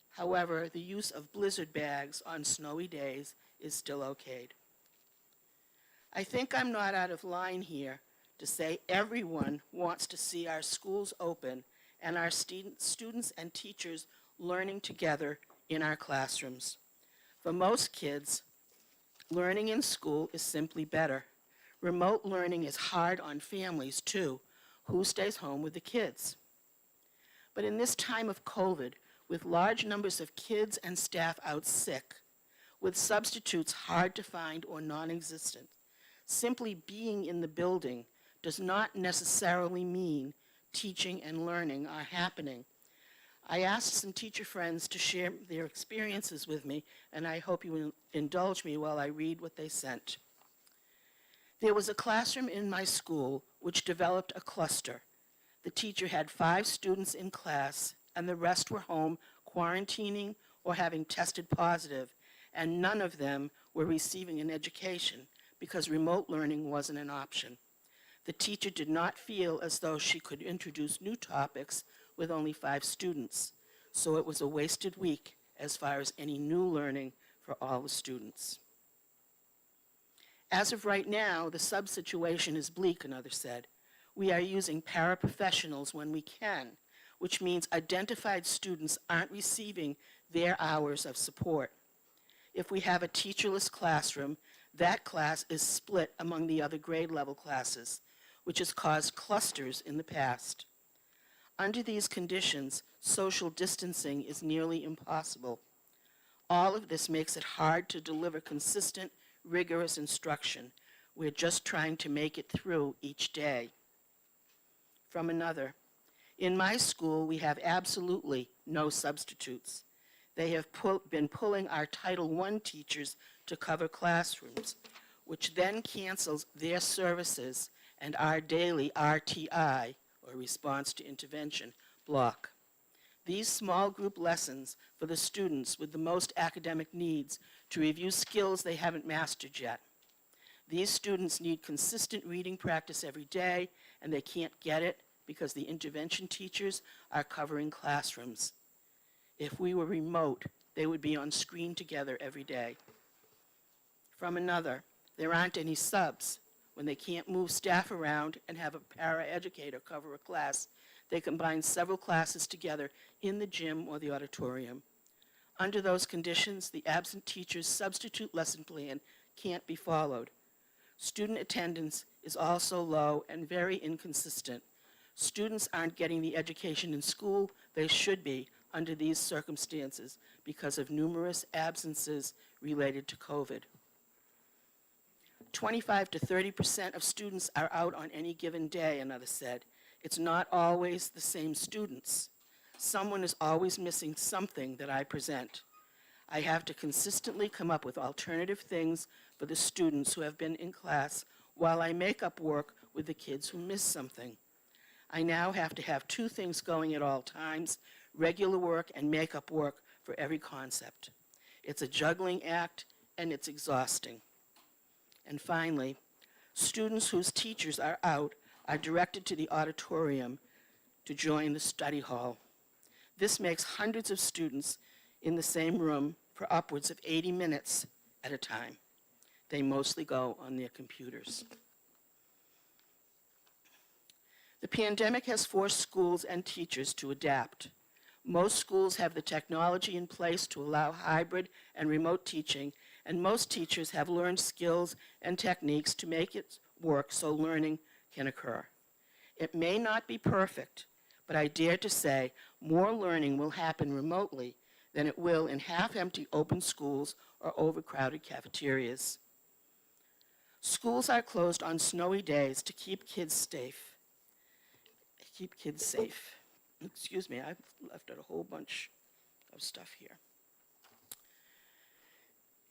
However, the use of blizzard bags on snowy days is still okayed. I think I'm not out of line here to say everyone wants to see our schools open and our students and teachers learning together in our classrooms. For most kids, learning in school is simply better. Remote learning is hard on families, too. Who stays home with the kids? But in this time of COVID, with large numbers of kids and staff out sick, with substitutes hard to find or non-existent, simply being in the building does not necessarily mean teaching and learning are happening. I asked some teacher friends to share their experiences with me, and I hope you will indulge me while I read what they sent. There was a classroom in my school which developed a cluster. The teacher had 5 students in class, and the rest were home quarantining or having tested positive, and none of them were receiving an education because remote learning wasn't an option. The teacher did not feel as though she could introduce new topics with only 5 students, so it was a wasted week as far as any new learning for all the students. As of right now, the sub-situation is bleak, another said. We are using paraprofessionals when we can, which means identified students aren't receiving their hours of support. If we have a teacherless classroom, that class is split among the other grade level classes, which has caused clusters in the past. Under these conditions, social distancing is nearly impossible. All of this makes it hard to deliver consistent, rigorous instruction. We're just trying to make it through each day. From another, in my school, we have absolutely no substitutes. They have been pulling our Title I teachers to cover classrooms, which then cancels their services and our daily RTI, or response to intervention, block. These small group lessons for the students with the most academic needs to review skills they haven't mastered yet. These students need consistent reading practice every day, and they can't get it because the intervention teachers are covering classrooms. If we were remote, they would be on screen together every day. From another, there aren't any subs. When they can't move staff around and have a para-educator cover a class, they combine several classes together in the gym or the auditorium. Under those conditions, the absent teacher's substitute lesson plan can't be followed. Student attendance is also low and very inconsistent. Students aren't getting the education in school they should be under these circumstances because of numerous absences related to COVID. 25 to 30% of students are out on any given day, another said. It's not always the same students. Someone is always missing something that I present. I have to consistently come up with alternative things for the students who have been in class while I make up work with the kids who miss something. I now have to have two things going at all times, regular work and make-up work for every concept. It's a juggling act, and it's exhausting. And finally, students whose teachers are out are directed to the auditorium to join the study hall. This makes hundreds of students in the same room for upwards of 80 minutes at a time. They mostly go on their computers. The pandemic has forced schools and teachers to adapt. Most schools have the technology in place to allow hybrid and remote teaching, and most teachers have learned skills and techniques to make it work so learning can occur. It may not be perfect, but I dare to say more learning will happen remotely than it will in half-empty open schools or overcrowded cafeterias. Schools are closed on snowy days to keep kids safe. Excuse me, I've left out a whole bunch of stuff here.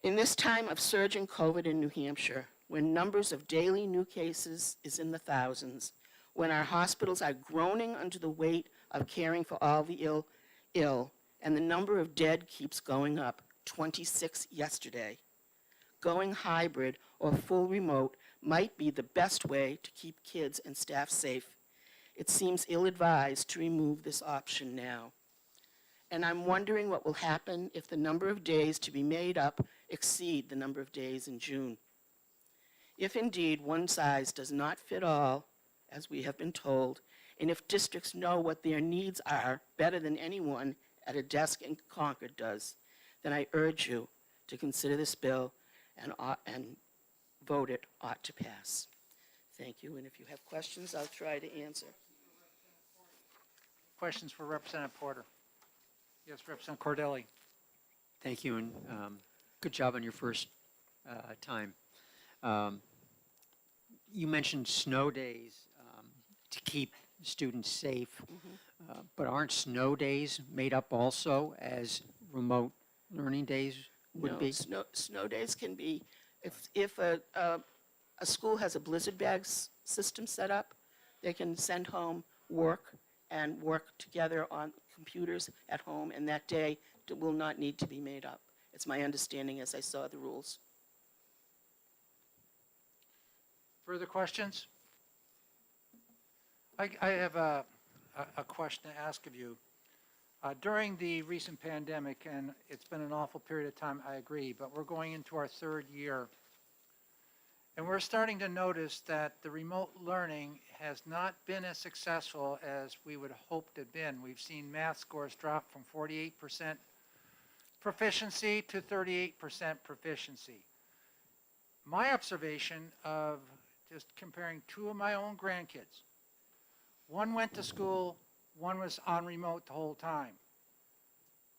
In this time of surging COVID in New Hampshire, when numbers of daily new cases is in the thousands, when our hospitals are groaning under the weight of caring for all the ill, and the number of dead keeps going up, 26 yesterday, going hybrid or full remote might be the best way to keep kids and staff safe. It seems ill-advised to remove this option now. And I'm wondering what will happen if the number of days to be made up exceed the number of days in June. If indeed one size does not fit all, as we have been told, and if districts know what their needs are better than anyone at a desk in Concord does, then I urge you to consider this bill and vote it ought to pass. Thank you, and if you have questions, I'll try to answer. Questions for Representative Porter? Yes, Representative Cardelli. Thank you, and good job on your first time. You mentioned snow days to keep students safe, but aren't snow days made up also as remote learning days would be? Snow days can be, if a school has a blizzard bag system set up, they can send home work and work together on computers at home, and that day will not need to be made up. It's my understanding as I saw the rules. Further questions? I have a question to ask of you. During the recent pandemic, and it's been an awful period of time, I agree, but we're going into our third year. And we're starting to notice that the remote learning has not been as successful as we would have hoped it had been. We've seen math scores drop from 48% proficiency to 38% proficiency. My observation of just comparing two of my own grandkids, one went to school, one was on remote the whole time.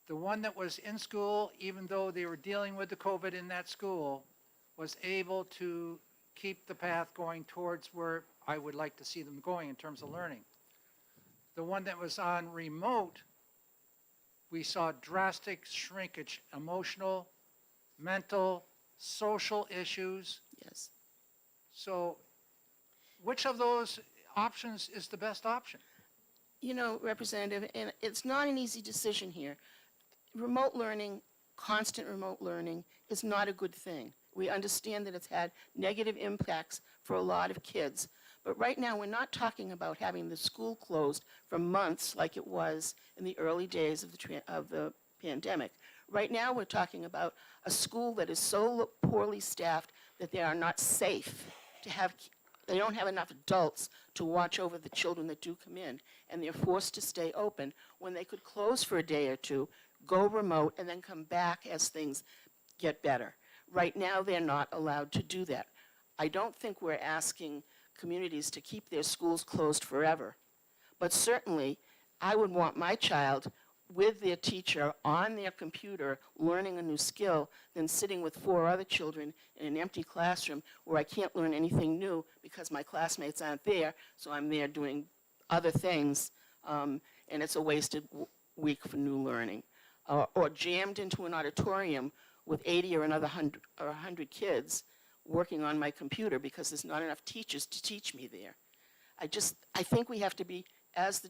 The one that was in school, even though they were dealing with the COVID in that school, was able to keep the path going towards where I would like to see them going in terms of learning. The one that was on remote, we saw drastic shrinkage, emotional, mental, social issues. Yes. So which of those options is the best option? You know, Representative, and it's not an easy decision here. Remote learning, constant remote learning, is not a good thing. We understand that it's had negative impacts for a lot of kids, But right now, we're not talking about having the school closed for months like it was in the early days of the pandemic. Right now, we're talking about a school that is so poorly staffed that they are not safe to have, they don't have enough adults to watch over the children that do come in, and they're forced to stay open when they could close for a day or two, go remote, and then come back as things get better. Right now, they're not allowed to do that. I don't think we're asking communities to keep their schools closed forever, but certainly I would want my child with their teacher on their computer learning a new skill than sitting with 4 other children in an empty classroom where I can't learn anything new because my classmates aren't there, so I'm there doing other things, and it's a wasted week for new learning. Or jammed into an auditorium with 80 or another 100 kids working on my computer because there's not enough teachers to teach me there. I think we have to be, as the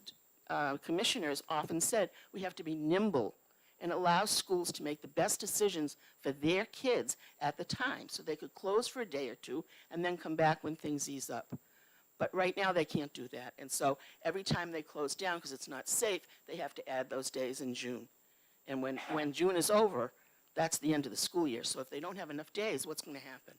commissioners often said, we have to be nimble and allow schools to make the best decisions for their kids at the time so they could close for a day or two and then come back when things ease up. But right now they can't do that. And so every time they close down because it's not safe, they have to add those days in June. And when June is over, that's the end of the school year. So if they don't have enough days, what's going to happen?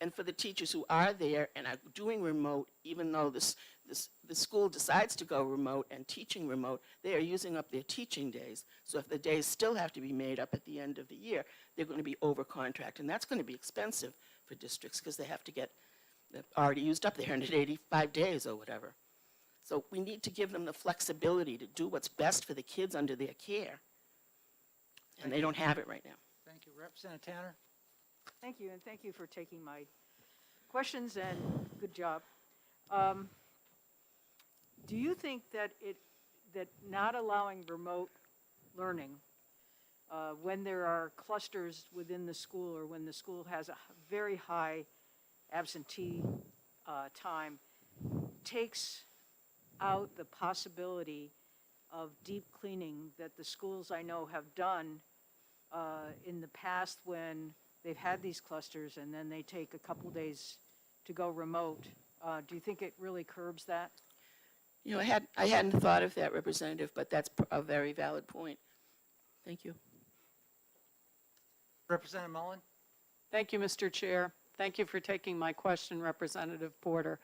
And for the teachers who are there and are doing remote, even though the school decides to go remote and teaching remote, they are using up their teaching days. So if the days still have to be made up at the end of the year, they're going to be over contract. And that's going to be expensive for districts because they have to get, they've already used up their 185 days or whatever. So we need to give them the flexibility to do what's best for the kids under their care. And they don't have it right now. Thank you. Representative Tanner? Thank you, and thank you for taking my questions, and good job. Do you think that not allowing remote learning when there are clusters within the school or when the school has a very high absentee time takes out the possibility of deep cleaning that the schools I know have done in the past when they've had these clusters and then they take a couple days to go remote? Do you think it really curbs that? You know, I hadn't thought of that, Representative, but that's a very valid point. Thank you. Representative Mullen? Thank you, Mr. Chair. Thank you for taking my question, Representative Porter.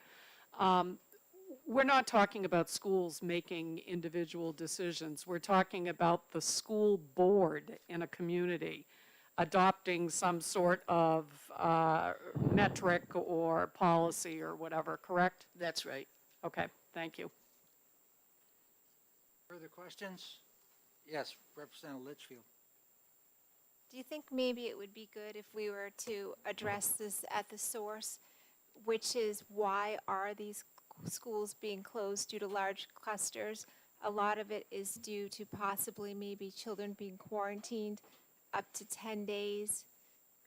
We're not talking about schools making individual decisions. We're talking about the school board in a community adopting some sort of metric or policy or whatever, correct? That's right. Okay, thank you. Further questions? Yes, Representative Litchfield. Do you think maybe it would be good if we were to address this at the source, which is why are these schools being closed due to large clusters? A lot of it is due to possibly maybe children being quarantined up to 10 days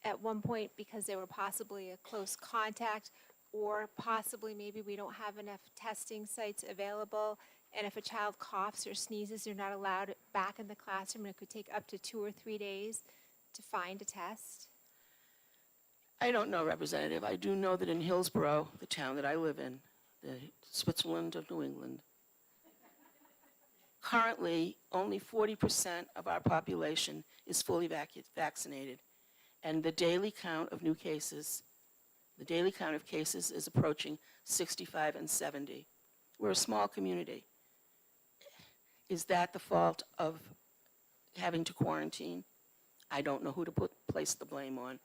at one point because they were possibly a close contact, or possibly maybe we don't have enough testing sites available, and if a child coughs or sneezes, they're not allowed back in the classroom, and it could take up to 2 or 3 days to find a test? I don't know, Representative. I do know that in Hillsborough, the town that I live in, the Switzerland of New England, currently only 40% of our population is fully vaccinated, and the daily count of new cases, the daily count of cases is approaching 65 and 70. We're a small community. Is that the fault of having to quarantine? I don't know who to place the blame on,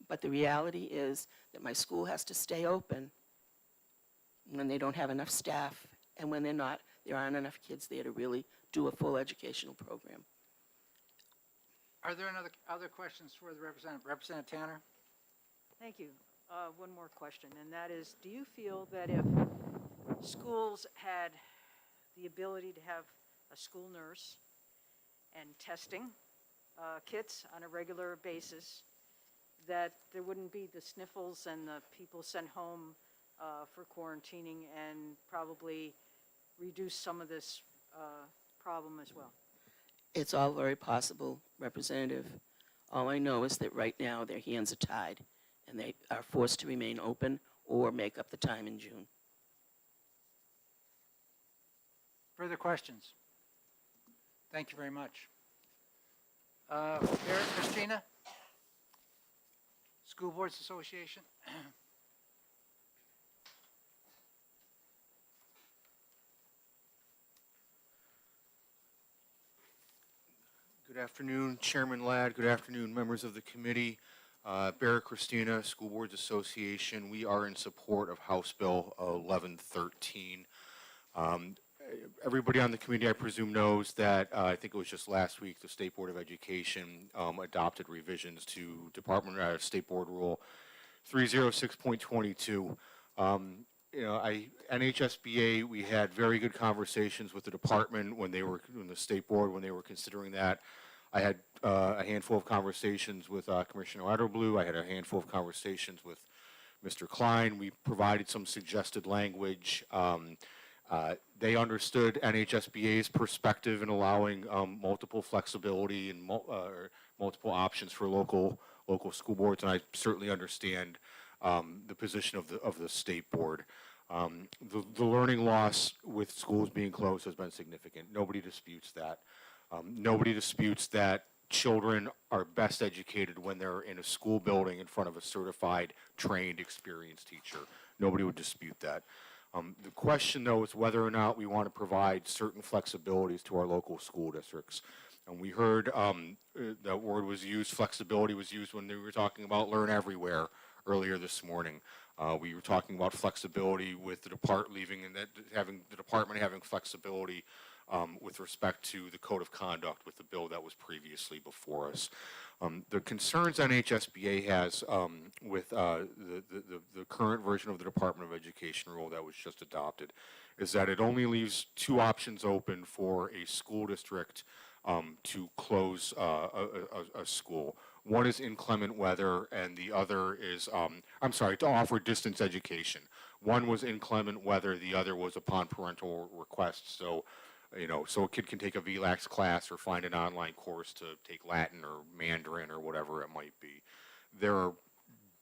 but the reality is that my school has to stay open when they don't have enough staff, and when there aren't enough kids there to really do a full educational program. Are there other questions for the representative? Representative Tanner? Thank you. One more question, and that is, do you feel that if schools had the ability to have a school nurse and testing kits on a regular basis, that there wouldn't be the sniffles and the people sent home for quarantining, and probably reduce some of this problem as well? It's all very possible, Representative. All I know is that right now their hands are tied, and they are forced to remain open or make up the time in June. Further questions? Thank you very much. Barrett, Christina? School Boards Association? Good afternoon, Chairman Ladd. Good afternoon, members of the committee. Barrett Christina, School Boards Association. We are in support of House Bill 1113. Everybody on the committee, I presume, knows that I think it was just last week the State Board of Education adopted revisions to State Board Rule 306.22. NHSBA, we had very good conversations with the department when the State Board, when they were considering that. I had a handful of conversations with Commissioner Adderblue. I had a handful of conversations with Mr. Klein. We provided some suggested language. They understood NHSBA's perspective in allowing multiple flexibility and multiple options for local school boards, and I certainly understand the position of the State Board. The learning loss with schools being closed has been significant. Nobody disputes that. Nobody disputes that children are best educated when they're in a school building in front of a certified, trained, experienced teacher. Nobody would dispute that. The question, though, is whether or not we want to provide certain flexibilities to our local school districts. And we heard that word was used, flexibility was used when they were talking about Learn Everywhere earlier this morning. We were talking about flexibility with the department having flexibility with respect to the code of conduct with the bill that was previously before us. The concerns NHSBA has with the current version of the Department of Education rule that was just adopted is that it only leaves two options open for a school district to close a school. One is inclement weather, and the other is, to offer distance education. One was inclement weather, the other was upon parental request. So a kid can take a VLAX class or find an online course to take Latin or Mandarin or whatever it might be. There are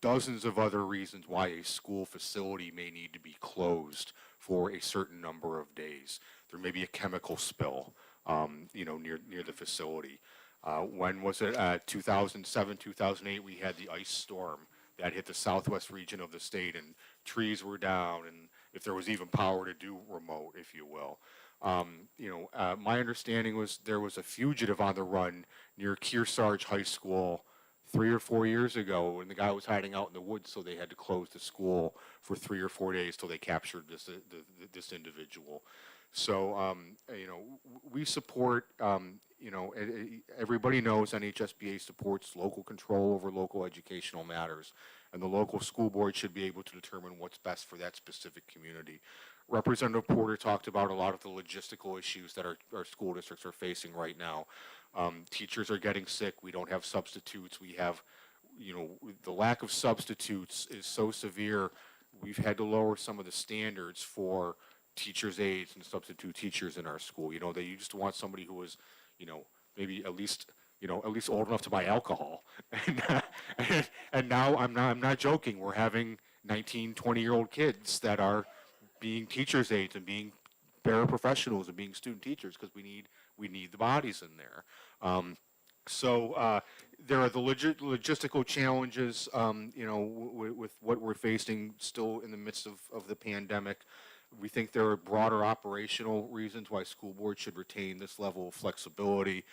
dozens of other reasons why a school facility may need to be closed for a certain number of days. There may be a chemical spill, near the facility. When was it? 2007, 2008, we had the ice storm that hit the southwest region of the state, and trees were down, and if there was even power to do remote, if you will. My understanding was there was a fugitive on the run near Kearsarge High School 3 or 4 years ago, and the guy was hiding out in the woods, so they had to close the school for 3 or 4 days till they captured this individual. So, we support, everybody knows NHSBA supports local control over local educational matters, and the local school board should be able to determine what's best for that specific community. Representative Porter talked about a lot of the logistical issues that our school districts are facing right now. Teachers are getting sick. We don't have substitutes. We have, the lack of substitutes is so severe, we've had to lower some of the standards for teachers' aides and substitute teachers in our school. They used to want somebody who was, maybe at least old enough to buy alcohol. And now I'm not joking. We're having 19, 20-year-old kids that are being teachers' aides and being paraprofessionals and being student teachers because we need the bodies in there. So there are the logistical challenges, with what we're facing still in the midst of the pandemic. We think there are broader operational reasons why school boards should retain this level of flexibility.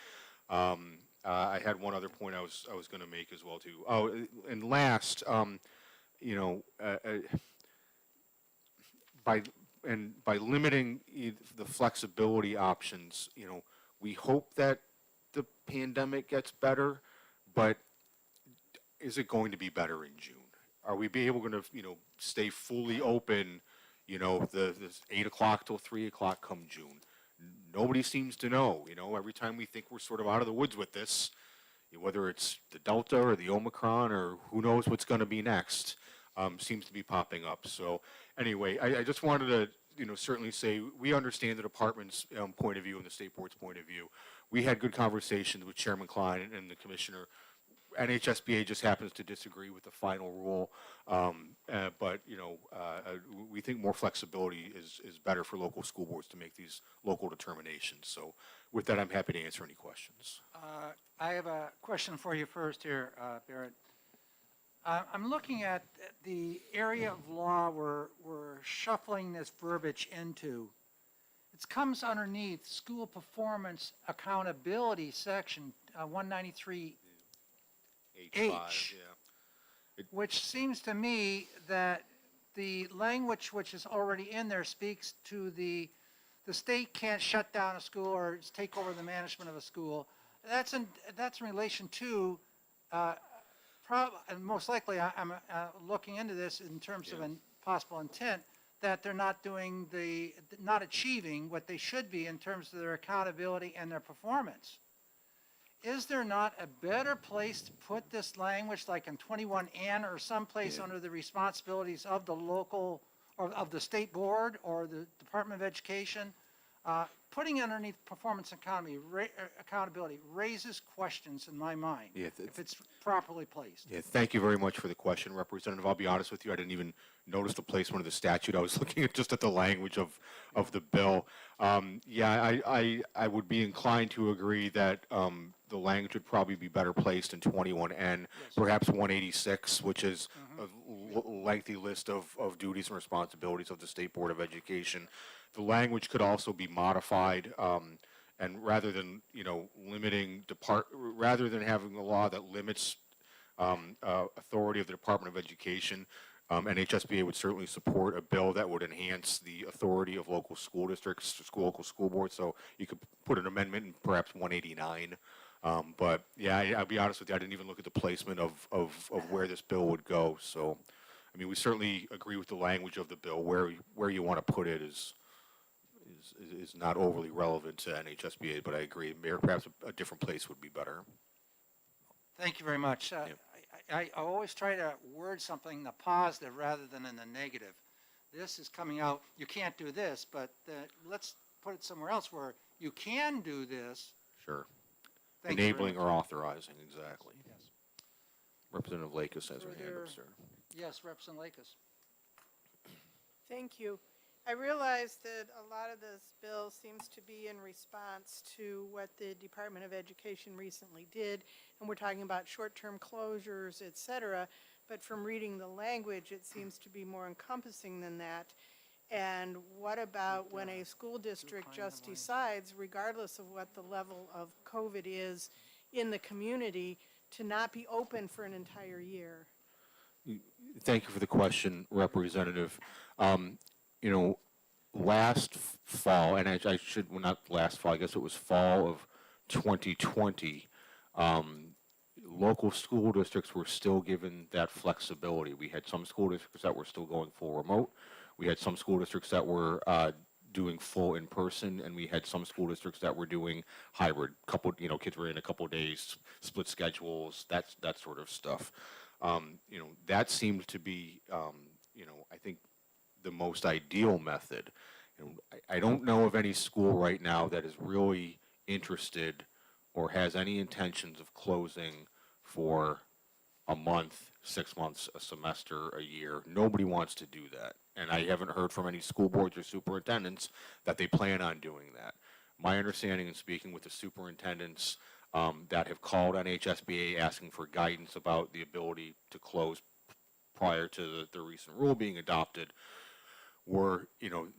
I had one other point I was going to make as well too. Oh, and last, by limiting the flexibility options, we hope that the pandemic gets better, but is it going to be better in June? Are we going to stay fully open, this 8 o'clock till 3 o'clock come June? Nobody seems to know. Every time we think we're sort of out of the woods with this, whether it's the Delta or the Omicron or who knows what's going to be next, seems to be popping up. So anyway, I just wanted to certainly say we understand the department's point of view and the state board's point of view. We had good conversations with Chairman Klein and the commissioner NHSBA just happens to disagree with the final rule, but, we think more flexibility is better for local school boards to make these local determinations. So with that, I'm happy to answer any questions. I have a question for you first here, Barrett. I'm looking at the area of law we're shuffling this verbiage into. It comes underneath School Performance Accountability Section 193H, H5, which seems to me that the language which is already in there speaks to the state can't shut down a school or take over the management of a school. That's in relation to, and most likely I'm looking into this in terms of a possible intent, that they're not achieving what they should be in terms of their accountability and their performance. Is there not a better place to put this language, like in 21N or someplace under the responsibilities of the local or of the state board or the Department of Education? Putting underneath performance accountability raises questions in my mind if it's properly placed. Yeah, thank you very much for the question, Representative. I'll be honest with you, I didn't even notice the placement of the statute. I was looking at just at the language of the bill. I would be inclined to agree that the language would probably be better placed in 21N, perhaps 186, which is a lengthy list of duties and responsibilities of the State Board of Education. The language could also be modified, and rather than rather than having a law that limits authority of the Department of Education, NHSBA would certainly support a bill that would enhance the authority of local school districts, local school boards. So you could put an amendment in perhaps 189. But yeah, I'll be honest with you, I didn't even look at the placement of where this bill would go. So, I mean, we certainly agree with the language of the bill. Where you want to put it is not overly relevant to NHSBA, but I agree. Perhaps a different place would be better. Thank you very much. I always try to word something in the positive rather than in the negative. This is coming out, you can't do this, but let's put it somewhere else where you can do this. Sure. Thank Enabling or authorizing, exactly. Yes. Representative Lakis has her hand up, sir. Yes, Representative Lakis. Thank you. I realize that a lot of this bill seems to be in response to what the Department of Education recently did, and we're talking about short-term closures, et cetera, but from reading the language, it seems to be more encompassing than that. And what about when a school district just decides, regardless of what the level of COVID is in the community, to not be open for an entire year? Thank you for the question, Representative. Last fall, and not last fall, I guess it was fall of 2020, local school districts were still given that flexibility. We had some school districts that were still going full remote. We had some school districts that were doing full in person, and we had some school districts that were doing hybrid. Kids were in a couple days, split schedules, that sort of stuff. That seemed to be, I think, the most ideal method. I don't know of any school right now that is really interested or has any intentions of closing for a month, 6 months, a semester, a year. Nobody wants to do that. And I haven't heard from any school boards or superintendents that they plan on doing that. My understanding in speaking with the superintendents that have called on HSBA asking for guidance about the ability to close prior to the recent rule being adopted were,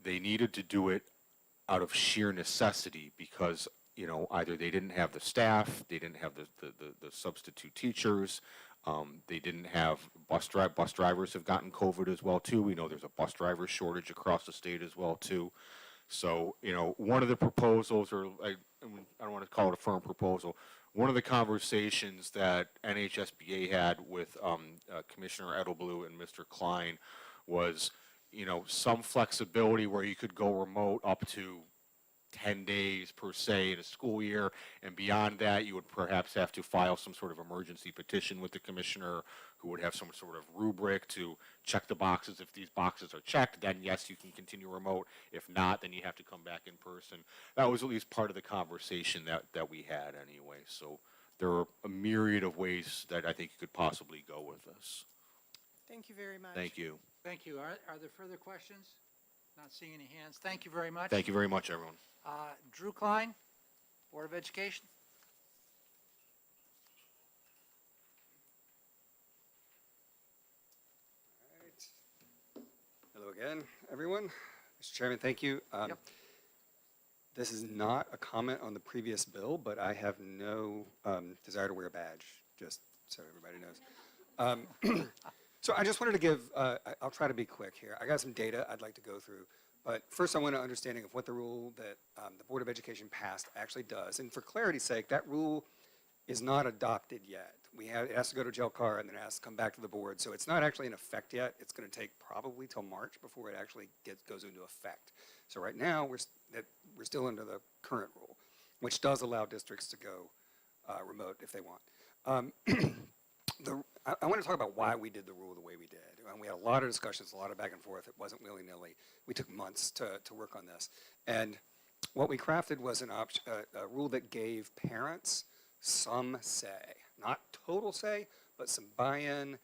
they needed to do it out of sheer necessity because, either they didn't have the staff, they didn't have the substitute teachers, they didn't have bus drivers have gotten COVID as well too. We know there's a bus driver shortage across the state as well too. So, one of the proposals, or I don't want to call it a firm proposal, one of the conversations that NHSBA had with Commissioner Edelblue and Mr. Klein was, some flexibility where you could go remote up to 10 days per se in a school year, and beyond that you would perhaps have to file some sort of emergency petition with the commissioner who would have some sort of rubric to check the boxes. If these boxes are checked, then yes, you can continue remote. If not, then you have to come back in person. That was at least part of the conversation that we had anyway. So there are a myriad of ways that I think you could possibly go with this. Thank you very much. Thank you. Thank you. Are there further questions? Not seeing any hands. Thank you very much. Thank you very much, everyone. Drew Klein, Board of Education. Hello again, everyone. Mr. Chairman, thank you. This is not a comment on the previous bill, but I have no desire to wear a badge, just so everybody knows. So I just wanted to give, I'll try to be quick here. I got some data I'd like to go through. But first I want an understanding of what the rule that the Board of Education passed actually does. And for clarity's sake, that rule is not adopted yet. It has to go to JLCAR and then it has to come back to the board. So it's not actually in effect yet. It's going to take probably till March before it actually goes into effect. So right now, we're still under the current rule, which does allow districts to go remote if they want. I want to talk about why we did the rule the way we did. And we had a lot of discussions, a lot of back and forth. It wasn't willy-nilly. We took months to work on this. And what we crafted was a rule that gave parents some say, not total say, but some buy-in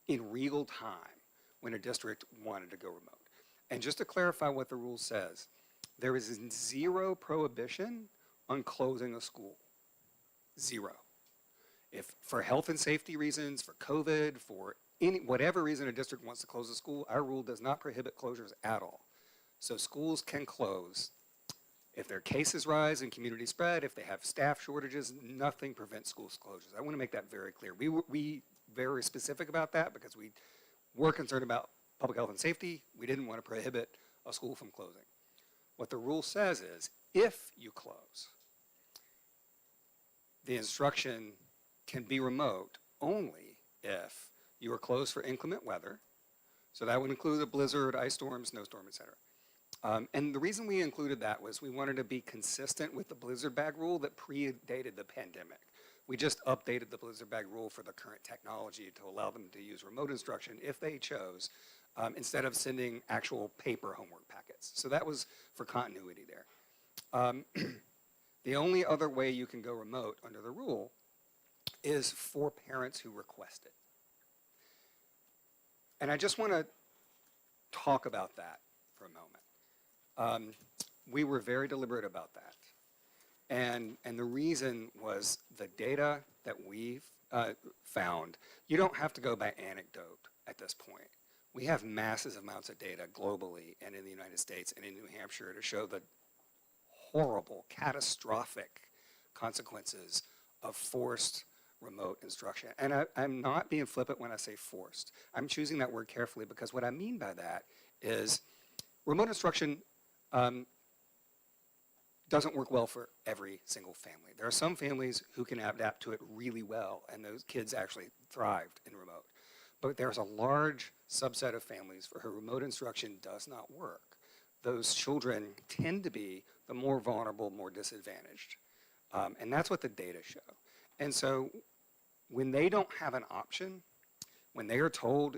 in real time when a district wanted to go remote. And just to clarify what the rule says, there is zero prohibition on closing a school. Zero. If for health and safety reasons, for COVID, for whatever reason a district wants to close a school, our rule does not prohibit closures at all. So schools can close. If their cases rise and community spread, if they have staff shortages, nothing prevents school closures. I want to make that very clear. We very specific about that because we were concerned about public health and safety. We didn't want to prohibit a school from closing. What the rule says is, if you close, the instruction can be remote only if you are closed for inclement weather. So that would include a blizzard, ice storm, snowstorm, et cetera. And the reason we included that was we wanted to be consistent with the blizzard bag rule that predated the pandemic. We just updated the blizzard bag rule for the current technology to allow them to use remote instruction if they chose, instead of sending actual paper homework packets. So that was for continuity there. The only other way you can go remote under the rule is for parents who request it. And I just want to talk about that for a moment. We were very deliberate about that. And the reason was the data that we've found, you don't have to go by anecdote at this point. We have massive amounts of data globally and in the United States and in New Hampshire to show the horrible, catastrophic consequences of forced remote instruction. And I'm not being flippant when I say forced. I'm choosing that word carefully because what I mean by that is remote instruction doesn't work well for every single family. There are some families who can adapt to it really well, and those kids actually thrived in remote. But there's a large subset of families for who remote instruction does not work. Those children tend to be the more vulnerable, more disadvantaged. And that's what the data show. And so when they don't have an option, when they are told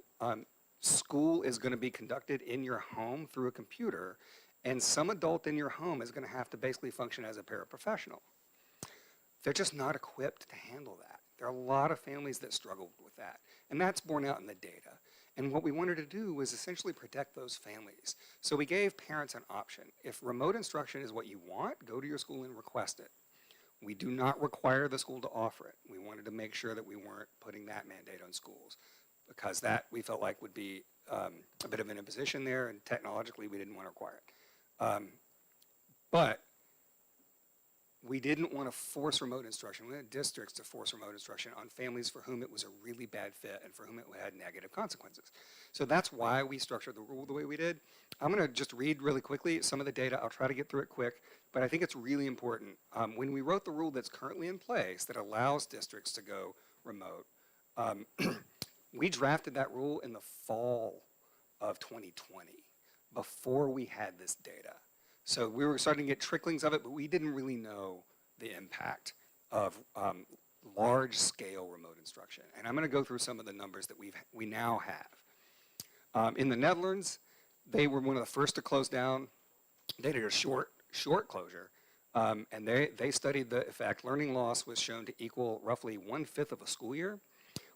school is going to be conducted in your home through a computer, and some adult in your home is going to have to basically function as a paraprofessional, they're just not equipped to handle that. There are a lot of families that struggle with that, and that's borne out in the data. And what we wanted to do was essentially protect those families. So we gave parents an option. If remote instruction is what you want, go to your school and request it. We do not require the school to offer it. We wanted to make sure that we weren't putting that mandate on schools because that we felt like would be a bit of an imposition there, and technologically we didn't want to require it. But we didn't want to force remote instruction. We wanted districts to force remote instruction on families for whom it was a really bad fit and for whom it had negative consequences. So that's why we structured the rule the way we did. I'm going to just read really quickly some of the data. I'll try to get through it quick, but I think it's really important. When we wrote the rule that's currently in place that allows districts to go remote, we drafted that rule in the fall of 2020 before we had this data. So we were starting to get tricklings of it, but we didn't really know the impact of large-scale remote instruction. And I'm going to go through some of the numbers that we now have. In the Netherlands, they were one of the first to close down. They did a short closure And they studied the effect. Learning loss was shown to equal roughly 1/5 of a school year,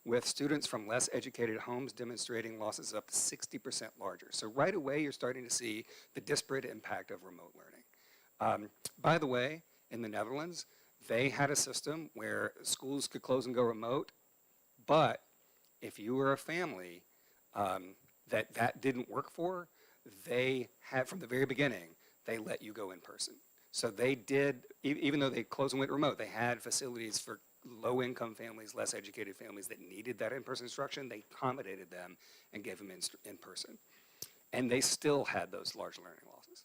with students from less educated homes demonstrating losses up to 60% larger. So right away, you're starting to see the disparate impact of remote learning. By the way, in the Netherlands, they had a system where schools could close and go remote, but if you were a family that didn't work for, they had, from the very beginning, they let you go in person. So they did, even though they closed and went remote, they had facilities for low-income families, less educated families that needed that in-person instruction. They accommodated them and gave them in person. And they still had those large learning losses.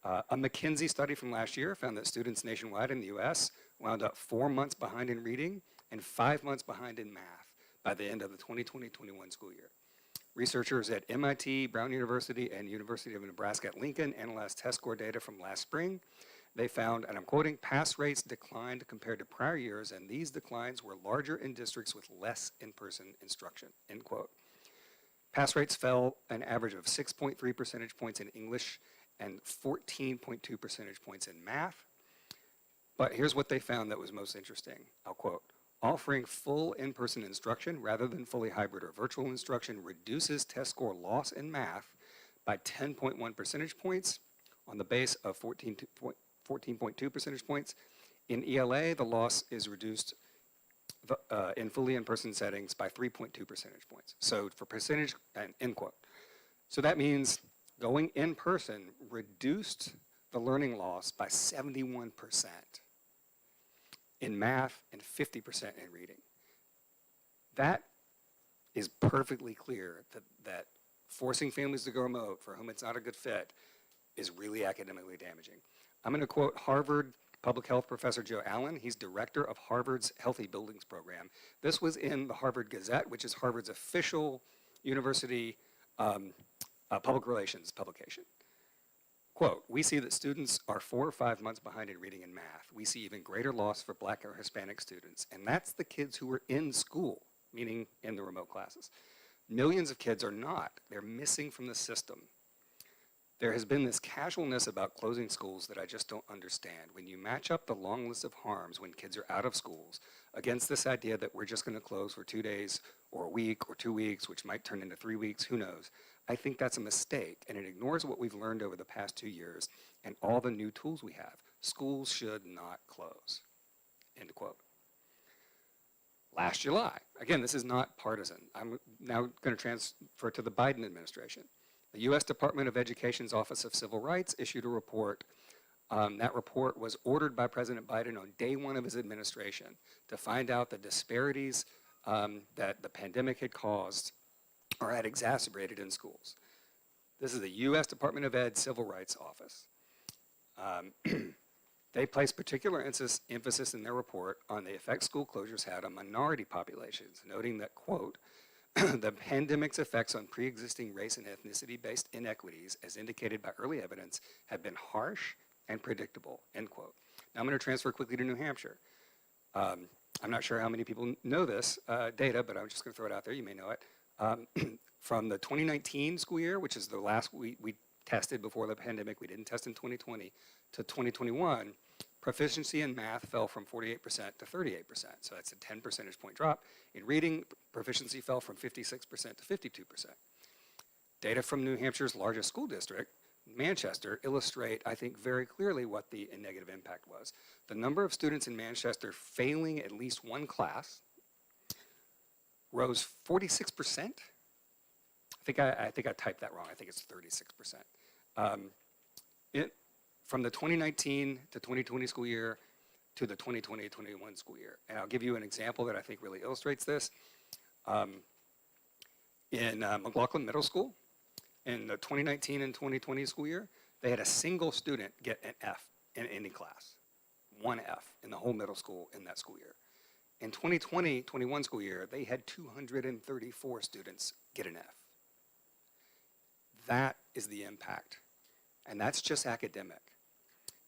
A McKinsey study from last year found that students nationwide in the US wound up 4 months behind in reading and 5 months behind in math by the end of the 2020-21 school year. Researchers at MIT, Brown University, and University of Nebraska at Lincoln analyzed test score data from last spring. They found, and I'm quoting, pass rates declined compared to prior years, and these declines were larger in districts with less in-person instruction, end quote. Pass rates fell an average of 6.3 percentage points in English and 14.2 percentage points in math. But here's what they found that was most interesting. I'll quote, offering full in-person instruction rather than fully hybrid or virtual instruction reduces test score loss in math by 10.1 percentage points on the base of 14.2 percentage points. In ELA, the loss is reduced in fully in-person settings by 3.2 percentage points. So for percentage, and end quote. So that means going in person reduced the learning loss by 71% in math and 50% in reading. That is perfectly clear that forcing families to go remote for whom it's not a good fit is really academically damaging. I'm going to quote Harvard public health professor Joe Allen. He's director of Harvard's Healthy Buildings program. This was in the Harvard Gazette, which is Harvard's official university public relations publication. Quote, we see that students are 4 or 5 months behind in reading and math. We see even greater loss for Black or Hispanic students, and that's the kids who are in school, meaning in the remote classes. Millions of kids are not. They're missing from the system. There has been this casualness about closing schools that I just don't understand. When you match up the long list of harms when kids are out of schools against this idea that we're just going to close for 2 days or a week or 2 weeks, which might turn into 3 weeks, who knows, I think that's a mistake, and it ignores what we've learned over the past 2 years and all the new tools we have. Schools should not close, end quote. Last July, again, this is not partisan. I'm now going to transfer to the Biden administration. The U.S. Department of Education's Office of Civil Rights issued a report. That report was ordered by President Biden on day 1 of his administration to find out the disparities that the pandemic had caused or had exacerbated in schools. This is the U.S. Department of Ed Civil Rights Office. They placed particular emphasis in their report on the effect school closures had on minority populations, noting that, quote, the pandemic's effects on pre-existing race and ethnicity-based inequities, as indicated by early evidence, have been harsh and predictable, end quote. Now I'm going to transfer quickly to New Hampshire. I'm not sure how many people know this data, but I'm just going to throw it out there. You may know it. From the 2019 school year, which is the last we tested before the pandemic, we didn't test in 2020, to 2021, proficiency in math fell from 48% to 38%. So that's a 10 percentage point drop. In reading, proficiency fell from 56% to 52%. Data from New Hampshire's largest school district, Manchester, illustrate, I think, very clearly what the negative impact was. The number of students in Manchester failing at least one class rose 46%. I think I typed that wrong. I think it's 36%. From the 2019 to 2020 school year to the 2020-21 school year. And I'll give you an example that I think really illustrates this. In McLaughlin Middle School, in the 2019 and 2020 school year, they had a single student get an F in any class. 1 F in the whole middle school in that school year. In 2020-21 school year, they had 234 students get an F. That is the impact. And that's just academic.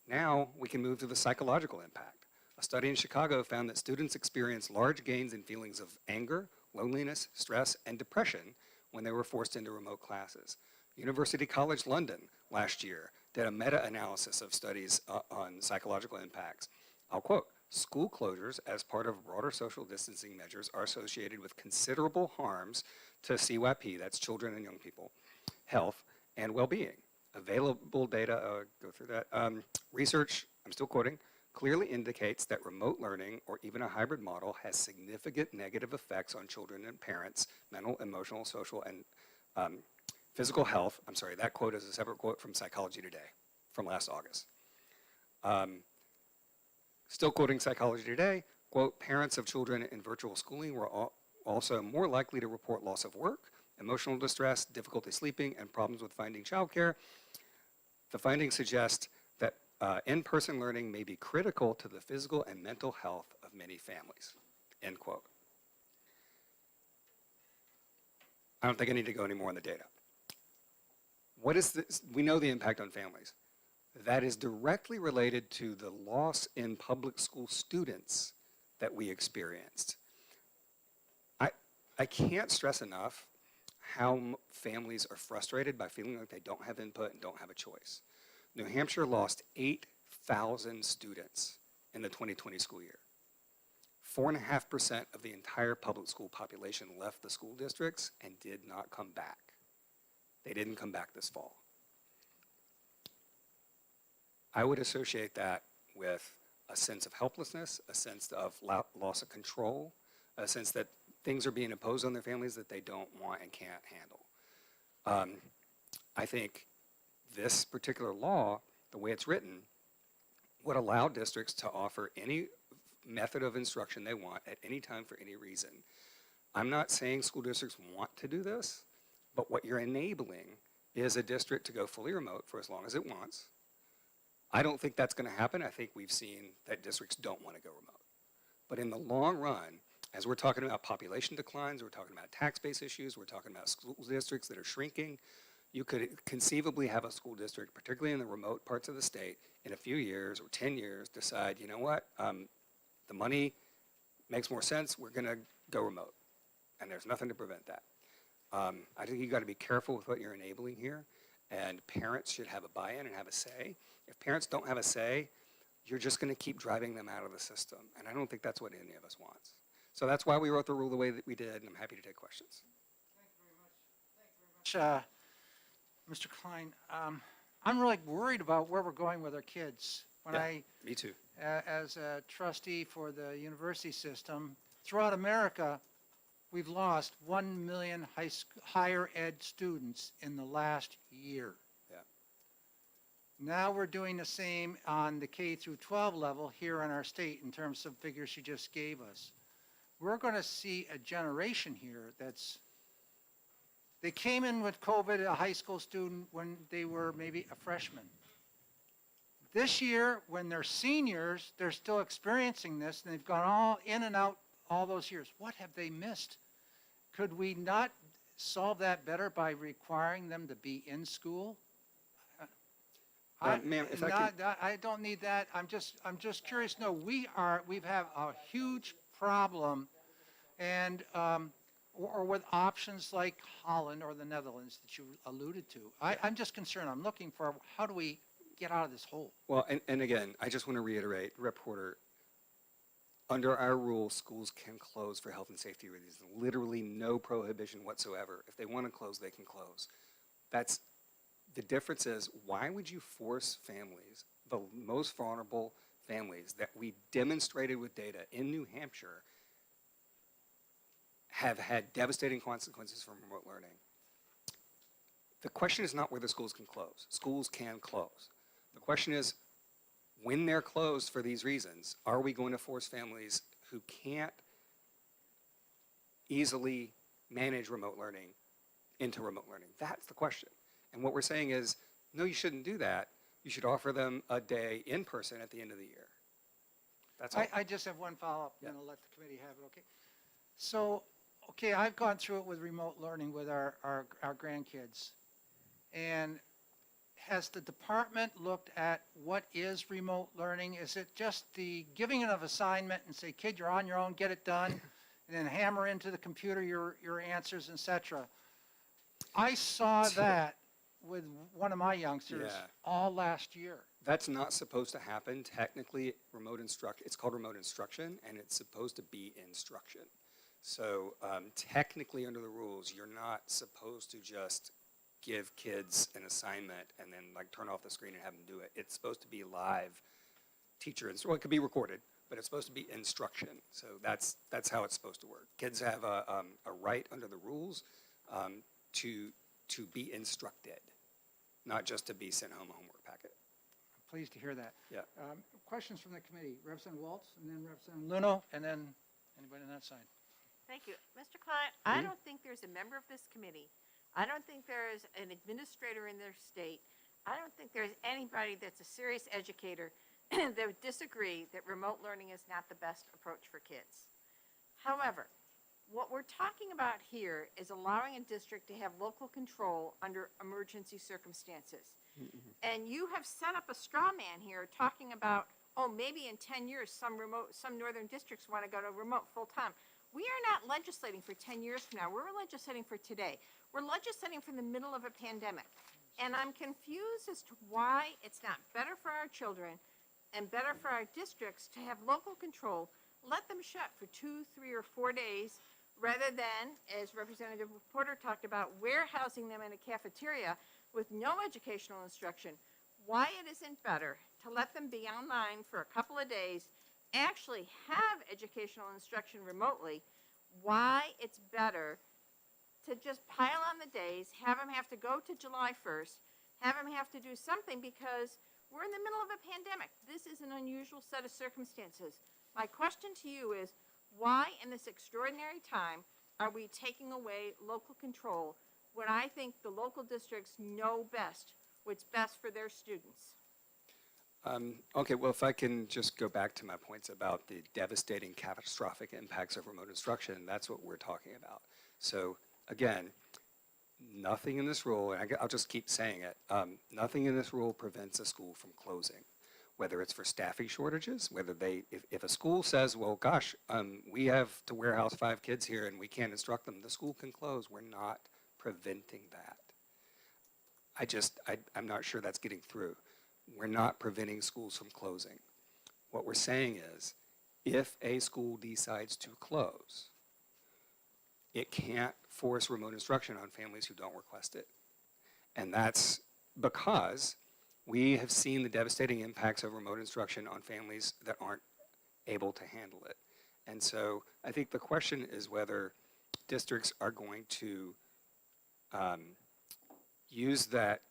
Now we can move to the psychological impact. A study in Chicago found that students experienced large gains in feelings of anger, loneliness, stress, and depression when they were forced into remote classes. University College London last year did a meta-analysis of studies on psychological impacts. I'll quote, "School closures as part of broader social distancing measures are associated with considerable harms to CYP, that's children and young people, health and well-being. Available data, go through that. Research, I'm still quoting, clearly indicates that remote learning or even a hybrid model has significant negative effects on children and parents' mental, emotional, social, and physical health." I'm sorry, that quote is a separate quote from Psychology Today from last August. Still quoting Psychology Today, quote, "Parents of children in virtual schooling were also more likely to report loss of work, emotional distress, difficulty sleeping, and problems with finding childcare. The findings suggest that in-person learning may be critical to the physical and mental health of many families," end quote. I don't think I need to go any more on the data. What is this? We know the impact on families. That is directly related to the loss in public school students that we experienced. I can't stress enough how families are frustrated by feeling like they don't have input and don't have a choice. New Hampshire lost 8,000 students in the 2020 school year. 4.5% of the entire public school population left the school districts and did not come back. They didn't come back this fall. I would associate that with a sense of helplessness, a sense of loss of control, a sense that things are being imposed on their families that they don't want and can't handle. I think this particular law, the way it's written, would allow districts to offer any method of instruction they want at any time for any reason. I'm not saying school districts want to do this, but what you're enabling is a district to go fully remote for as long as it wants. I don't think that's going to happen. I think we've seen that districts don't want to go remote. But in the long run, as we're talking about population declines, we're talking about tax base issues, we're talking about school districts that are shrinking, you could conceivably have a school district, particularly in the remote parts of the state, in a few years or 10 years, decide, you know what, the money makes more sense, we're going to go remote. And there's nothing to prevent that. I think you've got to be careful with what you're enabling here, and parents should have a buy-in and have a say. If parents don't have a say, you're just going to keep driving them out of the system. And I don't think that's what any of us wants. So that's why we wrote the rule the way that we did, and I'm happy to take questions. Mr. Klein, I'm really worried about where we're going with our kids. Me too. As a trustee for the university system, throughout America, we've lost 1 million higher ed students in the last year. Yeah. Now we're doing the same on the K through 12 level here in our state in terms of figures you just gave us. We're going to see a generation here they came in with COVID, a high school student, when they were maybe a freshman. This year, when they're seniors, they're still experiencing this, and they've gone all in and out all those years. What have they missed? Could we not solve that better by requiring them to be in school? Ma'am, if I don't need that. I'm just curious. No, we've had a huge problem, and or with options like Holland or the Netherlands that you alluded to. I'm just concerned. I'm looking for how do we get out of this hole? Well, and again, I just want to reiterate, Rep. Porter, under our rules, schools can close for health and safety reasons. Literally no prohibition whatsoever. If they want to close, they can close. The difference is, why would you force families, the most vulnerable families that we demonstrated with data in New Hampshire have had devastating consequences from remote learning? The question is not whether schools can close. Schools can close. The question is, when they're closed for these reasons, are we going to force families who can't easily manage remote learning into remote learning? That's the question. And what we're saying is, no, you shouldn't do that. You should offer them a day in person at the end of the year. That's all. I just have one follow-up, and I'll let the committee have it, okay? So, okay, I've gone through it with remote learning with our grandkids. And has the department looked at what is remote learning? Is it just the giving of assignment and say, kid, you're on your own, get it done, and then hammer into the computer your answers, etc.? I saw that with one of my youngsters Yeah. all last year. That's not supposed to happen. Technically, it's called remote instruction, and it's supposed to be instruction. So technically, under the rules, you're not supposed to just give kids an assignment and then like turn off the screen and have them do it. It's supposed to be live teacher, well, it could be recorded, but it's supposed to be instruction. So that's how it's supposed to work. Kids have a right under the rules to be instructed, not just to be sent home a homework packet. I'm pleased to hear that. Yeah. Questions from the committee? Representative Waltz, and then Representative Luno, and then anybody on that side. Thank you. Mr. Klein, I don't think there's a member of this committee, I don't think there is an administrator in their state, I don't think there's anybody that's a serious educator that would disagree that remote learning is not the best approach for kids. However, what we're talking about here is allowing a district to have local control under emergency circumstances. And you have set up a straw man here talking about, oh, maybe in 10 years some northern districts want to go to remote full time. We are not legislating for 10 years from now. We're legislating for today. We're legislating from the middle of a pandemic. And I'm confused as to why it's not better for our children and better for our districts to have local control, let them shut for 2, 3, or 4 days, rather than, as Representative Porter talked about, warehousing them in a cafeteria with no educational instruction. Why it isn't better to let them be online for a couple of days, actually have educational instruction remotely, why it's better to just pile on the days, have them have to go to July 1st, have them have to do something, because we're in the middle of a pandemic. This is an unusual set of circumstances. My question to you is, why in this extraordinary time are we taking away local control when I think the local districts know best what's best for their students? Okay, well, if I can just go back to my points about the devastating, catastrophic impacts of remote instruction, that's what we're talking about. So, again, nothing in this rule, and I'll just keep saying it, nothing in this rule prevents a school from closing, whether it's for staffing shortages, whether if a school says, well, gosh, we have to warehouse 5 kids here and we can't instruct them, the school can close. We're not preventing that. I'm not sure that's getting through. We're not preventing schools from closing. What we're saying is, if a school decides to close, it can't force remote instruction on families who don't request it. And that's because we have seen the devastating impacts of remote instruction on families that aren't able to handle it. And so I think the question is whether districts are going to use that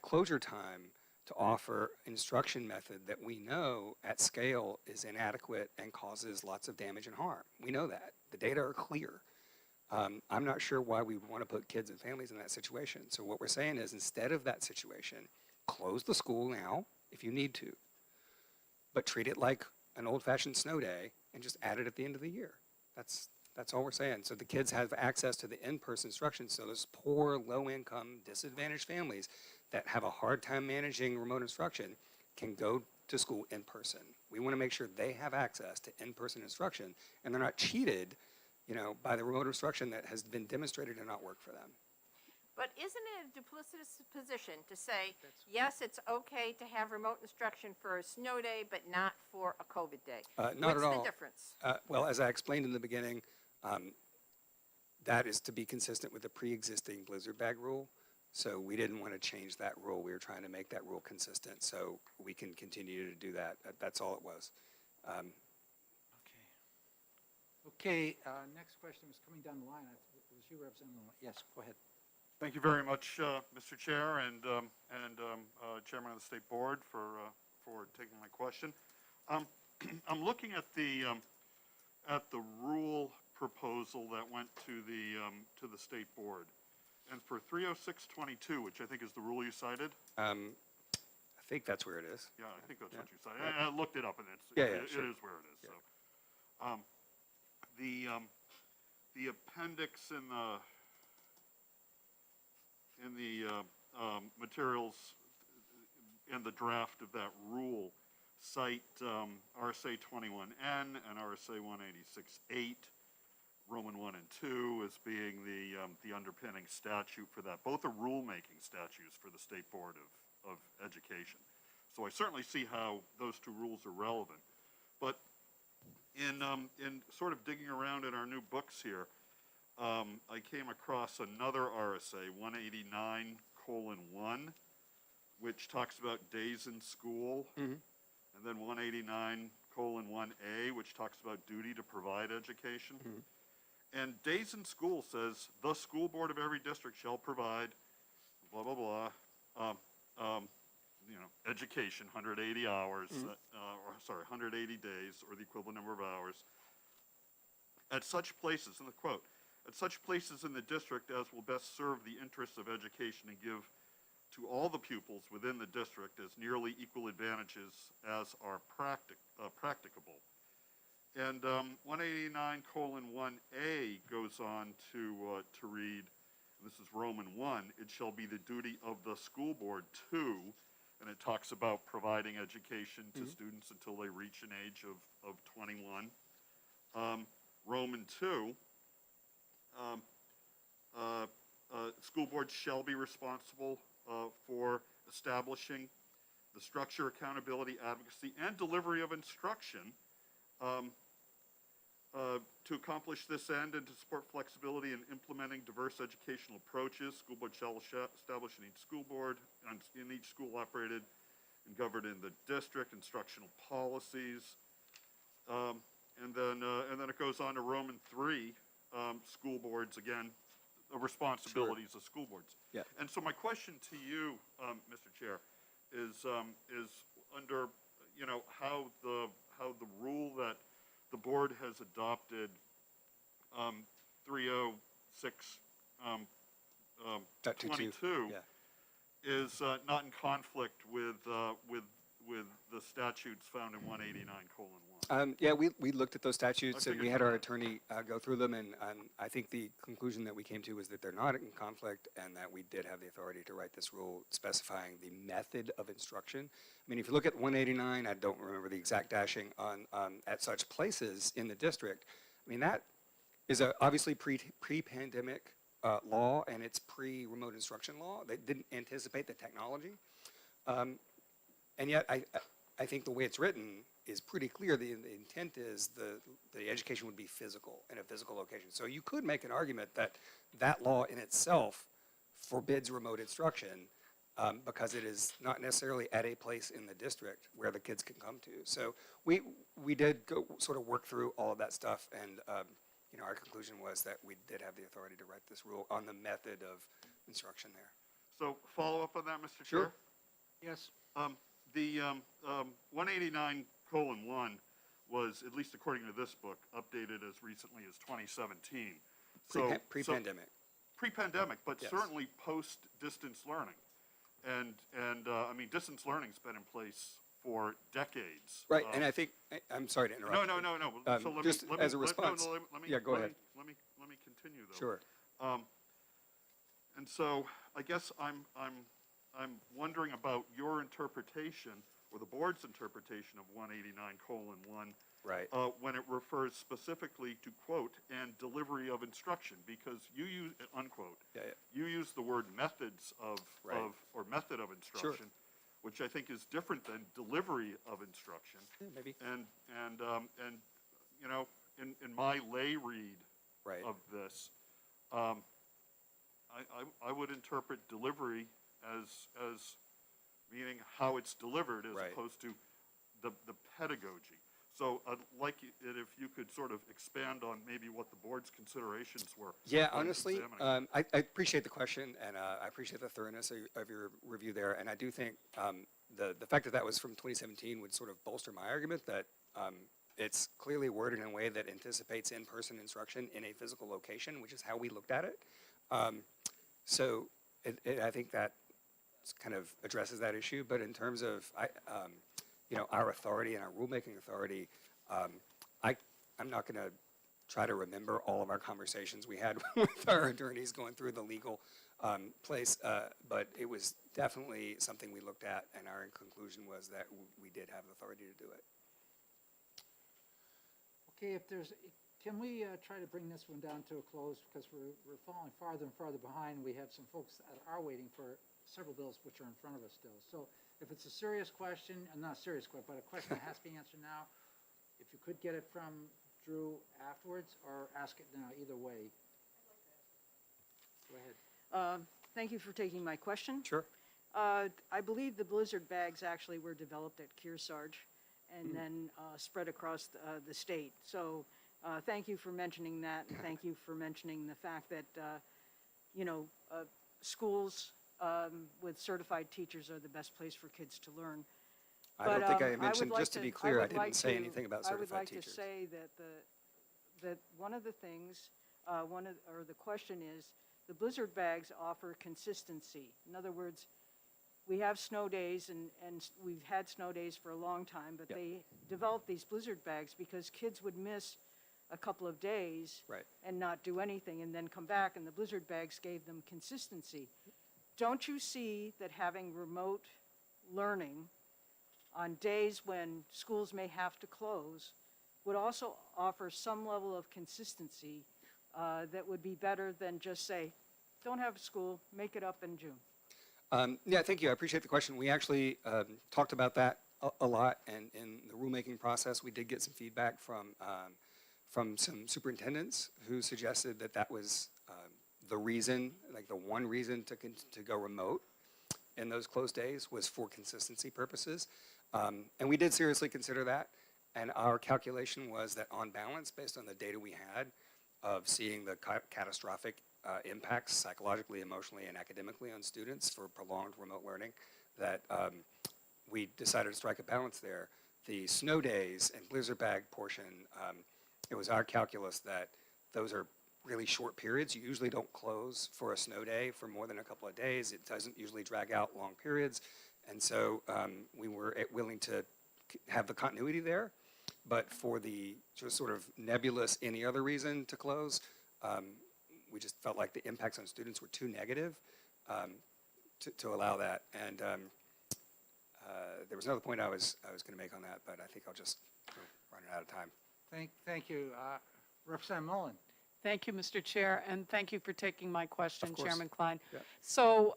closure time to offer instruction method that we know at scale is inadequate and causes lots of damage and harm. We know that. The data are clear. I'm not sure why we want to put kids and families in that situation. So what we're saying is, instead of that situation, close the school now if you need to, but treat it like an old-fashioned snow day and just add it at the end of the year. That's all we're saying. So the kids have access to the in-person instruction, so those poor, low-income, disadvantaged families that have a hard time managing remote instruction can go to school in person. We want to make sure they have access to in-person instruction and they're not cheated, by the remote instruction that has been demonstrated to not work for them. But isn't it a duplicitous position to say, yes, it's okay to have remote instruction for a snow day, but not for a COVID day? Not What's at all. the difference? Well, as I explained in the beginning, that is to be consistent with the pre-existing blizzard bag rule. So we didn't want to change that rule. We were trying to make that rule consistent so we can continue to do that. That's all it was. Okay, next question was coming down the line. It was you, Representative. Yes, go ahead. Thank you very much, Mr. Chair and Chairman of the State Board for taking my question. I'm looking at the rule proposal that went to the State Board, and for 30622, which I think is the rule you cited. I think that's where it is. Yeah, I think that's what you cited. I looked it up, and sure. it is where it is. So, the appendix in the materials in the draft of that rule cite RSA 21N and RSA 186.8, Roman 1 and 2 as being the underpinning statute for that. Both are rulemaking statutes for the State Board of Education. So I certainly see how those two rules are relevant. But in sort of digging around in our new books here, I came across another RSA, 189:1, which talks about days in school, and then 189:1A, which talks about duty to provide education. And days in school says, the school board of every district shall provide, blah, blah, blah, education, 180 hours, 180 days, or the equivalent number of hours, at such places, in the quote, at such places in the district as will best serve the interests of education and give to all the pupils within the district as nearly equal advantages as are practicable. And 189:1A goes on to read, and this is Roman 1, it shall be the duty of the school board to, and it talks about providing education to students until they reach an age of 21. Roman 2, school board shall be responsible for establishing the structure, accountability, advocacy, and delivery of instruction to accomplish this end and to support flexibility in implementing diverse educational approaches. School board shall establish in each school board, in each school operated and governed in the district, instructional policies. And then it goes on to Roman 3, school boards, again, the responsibilities of school boards. Yeah. And so my question to you, Mr. Chair, is under, how the rule that the board has adopted 306:22 is not in conflict with the statutes found in 189:1. Yeah, we looked at those statutes and we had our attorney go through them, and I think the conclusion that we came to was that they're not in conflict and that we did have the authority to write this rule specifying the method of instruction. I mean, if you look at 189, I don't remember the exact dashing on at such places in the district. I mean, that is obviously pre-pandemic law, and it's pre-remote instruction law. They didn't anticipate the technology. And yet, I think the way it's written is pretty clear. The intent is the education would be physical, in a physical location. So you could make an argument that that law in itself forbids remote instruction because it is not necessarily at a place in the district where the kids can come to. So we did go sort of work through all of that stuff, and our conclusion was that we did have the authority to write this rule on the method of instruction there. So follow up on that, Mr. Sure. Chair? Yes. The 189:1 was, at least according to this book, updated as recently as 2017. Pre-pandemic. Pre-pandemic, but Yes. certainly post-distance learning. And I mean, distance learning's been in place for decades. Right, and I think, I'm sorry to interrupt. No. So let just me, as a response. Yeah, go ahead. Let me continue, though. Sure. And so I guess I'm wondering about your interpretation, or the board's interpretation of 189:1, right, when it refers specifically to, quote, and delivery of instruction, because you use, unquote, you use the word methods or method of instruction, which I think is different than delivery of instruction. Maybe. And in my lay read of this, I would interpret delivery as meaning how it's delivered as opposed to the pedagogy. So I'd like it if you could sort of expand on maybe what the board's considerations were. Yeah, honestly, I appreciate the question, and I appreciate the thoroughness of your review there. And I do think the fact that that was from 2017 would sort of bolster my argument that it's clearly worded in a way that anticipates in-person instruction in a physical location, which is how we looked at it. So I think that kind of addresses that issue. But in terms of our authority and our rulemaking authority, I'm not going to try to remember all of our conversations we had with our attorneys going through the legal place, but it was definitely something we looked at, and our conclusion was that we did have the authority to do it. Okay, if there's Can we try to bring this one down to a close, because we're falling farther and farther behind. We have some folks that are waiting for several bills which are in front of us still. So if it's a serious question, not a serious question, but a question that has to be answered now, if you could get it from Drew afterwards, or ask it now, either way. Go ahead. Thank you for taking my question. Sure. I believe the blizzard bags actually were developed at Kearsarge and then spread across the state. So thank you for mentioning that, and thank you for mentioning the fact that, schools with certified teachers are the best place for kids to learn. I don't think I mentioned, would like just to be clear, I didn't say to- anything about I would certified like to teachers. say that one of the things, or the question is, the blizzard bags offer consistency. In other words, we have snow days, and we've had snow days for a long time, but Yep. they developed these blizzard bags because kids would miss a couple of days Right. and not do anything, and then come back, and the blizzard bags gave them consistency. Don't you see that having remote learning on days when schools may have to close would also offer some level of consistency that would be better than just say, don't have school, make it up in June? Yeah, thank you. I appreciate the question. We actually talked about that a lot, and in the rulemaking process, we did get some feedback from some superintendents who suggested that that was the reason, like the one reason to go remote in those closed days was for consistency purposes. And we did seriously consider that, and our calculation was that on balance, based on the data we had of seeing the catastrophic impacts psychologically, emotionally, and academically on students for prolonged remote learning, that we decided to strike a balance there. The snow days and blizzard bag portion, it was our calculus that those are really short periods. You usually don't close for a snow day for more than a couple of days. It doesn't usually drag out long periods. And so we were willing to have the continuity there. But for the just sort of nebulous any other reason to close, we just felt like the impacts on students were too negative to allow that. And there was another point I was going to make on that, but I think I'll just run out of time. Thank you. Representative Mullen. Thank you, Mr. Chair, and thank you for taking my question, Of course. Chairman Klein. Yep. So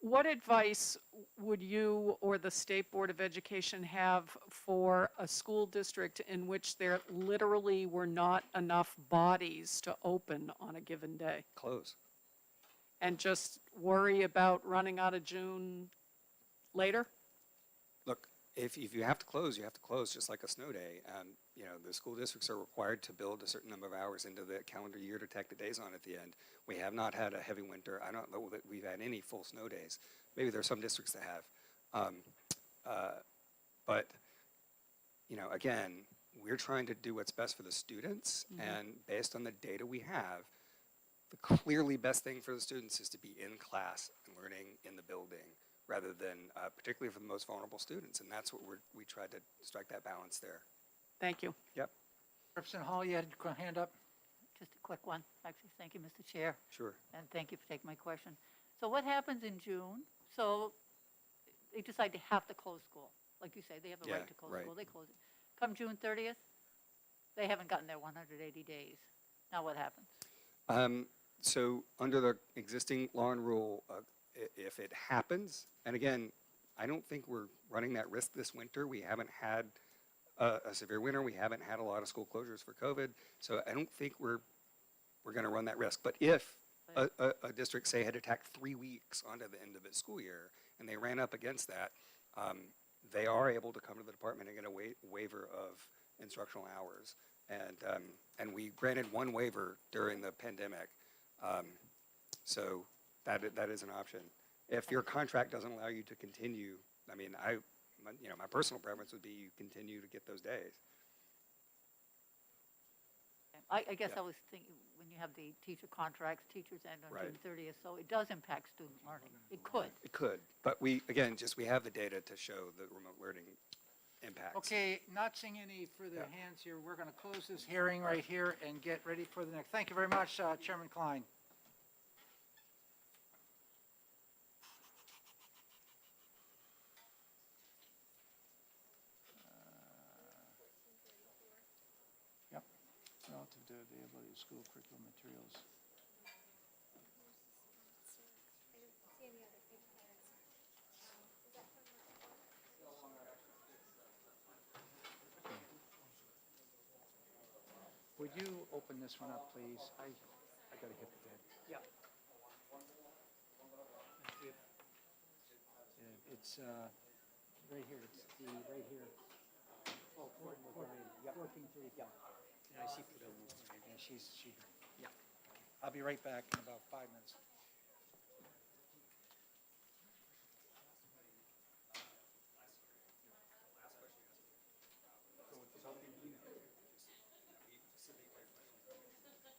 what advice would you or the State Board of Education have for a school district in which there literally were not enough bodies to open on a given day? Close. And just worry about running out of June later? Look, if you have to close, you have to close, just like a snow day. The school districts are required to build a certain number of hours into the calendar year to tack the days on at the end. We have not had a heavy winter. I don't know that we've had any full snow days. Maybe there are some districts that have. But again, we're trying to do what's best for the students, and based on the data we have, the clearly best thing for the students is to be in class and learning in the building, rather than particularly for the most vulnerable students. And that's what we tried to strike that balance there. Thank you. Yep. Representative Hall, you had your hand up? Just a quick one. Actually, thank you, Mr. Chair, Sure. and thank you for taking my question. So what happens in June? So they decide they have to close school. Like you say, they have the Yeah, right to close right. school. They close it. Come June 30th, they haven't gotten their 180 days. Now what happens? So under the existing law and rule, if it happens, and again, I don't think we're running that risk this winter. We haven't had a severe winter. We haven't had a lot of school closures for COVID. So I don't think we're going to run that risk. But if a district, say, had to tack 3 weeks onto the end of its school year, and they ran up against that, they are able to come to the department and get a waiver of instructional hours. And we granted one waiver during the pandemic. So that is an option. If your contract doesn't allow you to continue, I mean, my personal preference would be you continue to get those days. I guess Yeah. I was thinking, when you have the teacher contracts, teachers end on Right. June 30th, so it does impact student learning. It could. It could, but we have the data to show the remote learning impacts. Okay, not seeing any further hands here. We're going to close this hearing right here and get ready for the next. Thank you very much, Chairman Klein. Yep. So relative to availability of school curriculum materials. Would you open this one up, please? I gotta hit the bed. Yeah. It's, right here, it's the, right here. Oh, 14.3, yeah. And I see Prudhomme. Yeah, she's. Yeah. I'll be right back in about 5 minutes.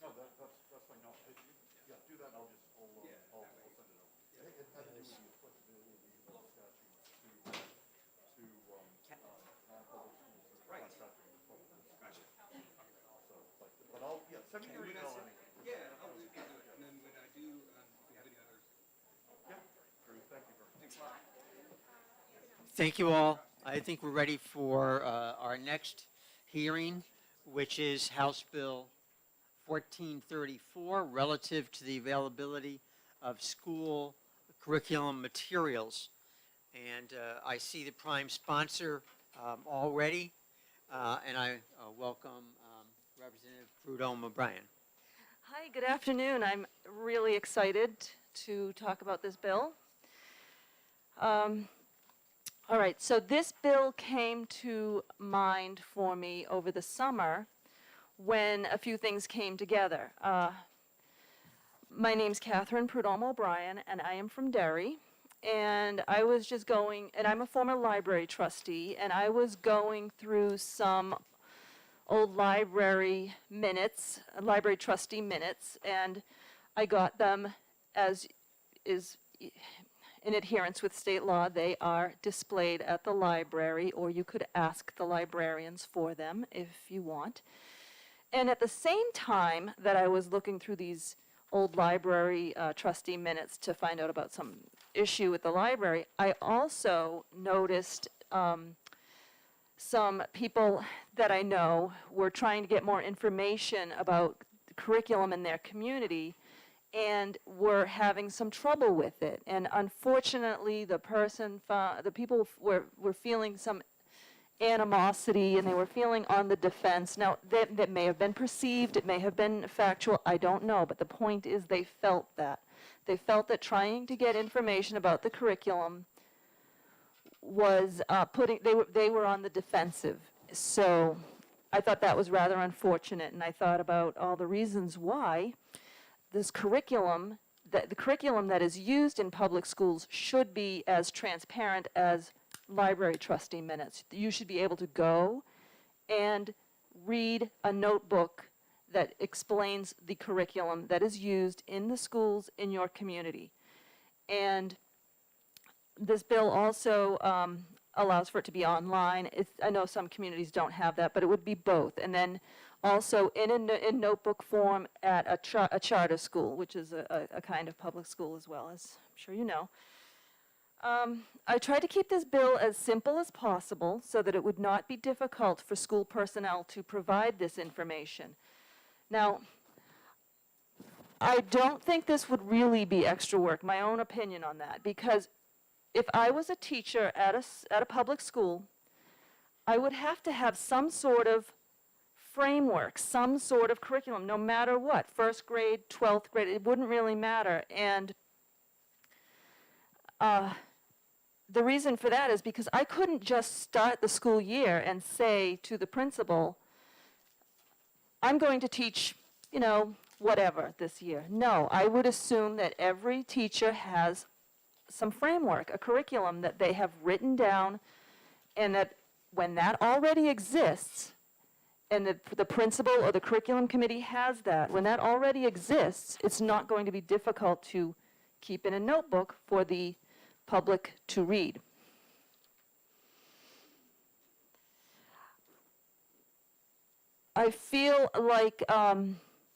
No, that's fine, no, yeah, do that, and I'll just, I'll send it over. It has to do with the applicability of the statute to, non-public schools that are contracting with public schools. Gotcha. So, but I'll, yeah, send me your email anyway. Yeah, I'll do it, and then when I do, if you have any other. Yeah, Drew, thank you very much. Thanks a lot. Thank you all. I think we're ready for our next hearing, which is House Bill 1434, relative to the availability of school curriculum materials. And I see the prime sponsor already, and I welcome Representative Prudhomme O'Brien. Hi, good afternoon. I'm really excited to talk about this bill. All right, so this bill came to mind for me over the summer when a few things came together. My name's Catherine Prudhomme O'Brien, and I am from Derry. And I was just going, and I'm a former library trustee, and I was going through some old library minutes, library trustee minutes, and I got them as is in adherence with state law. They are displayed at the library, or you could ask the librarians for them if you want. And at the same time that I was looking through these old library trustee minutes to find out about some issue with the library, I also noticed some people that I know were trying to get more information about the curriculum in their community and were having some trouble with it. And unfortunately, the people were feeling some animosity, and they were feeling on the defense. Now, that may have been perceived, it may have been factual, I don't know, but the point is they felt that. They felt that trying to get information about the curriculum was they were on the defensive. So I thought that was rather unfortunate, and I thought about all the reasons why this curriculum, the curriculum that is used in public schools should be as transparent as library trustee minutes. You should be able to go and read a notebook that explains the curriculum that is used in the schools in your community. And this bill also allows for it to be online. I know some communities don't have that, but it would be both. And then also in notebook form at a charter school, which is a kind of public school as well, as I'm sure you know. I tried to keep this bill as simple as possible so that it would not be difficult for school personnel to provide this information. Now, I don't think this would really be extra work, my own opinion on that, because if I was a teacher at a public school, I would have to have some sort of framework, some sort of curriculum, no matter what, first grade, 12th grade, it wouldn't really matter. And the reason for that is because I couldn't just start the school year and say to the principal, I'm going to teach, whatever this year. No, I would assume that every teacher has some framework, a curriculum that they have written down, and that when that already exists, and the principal or the curriculum committee has that, when that already exists, it's not going to be difficult to keep in a notebook for the public to read. I feel like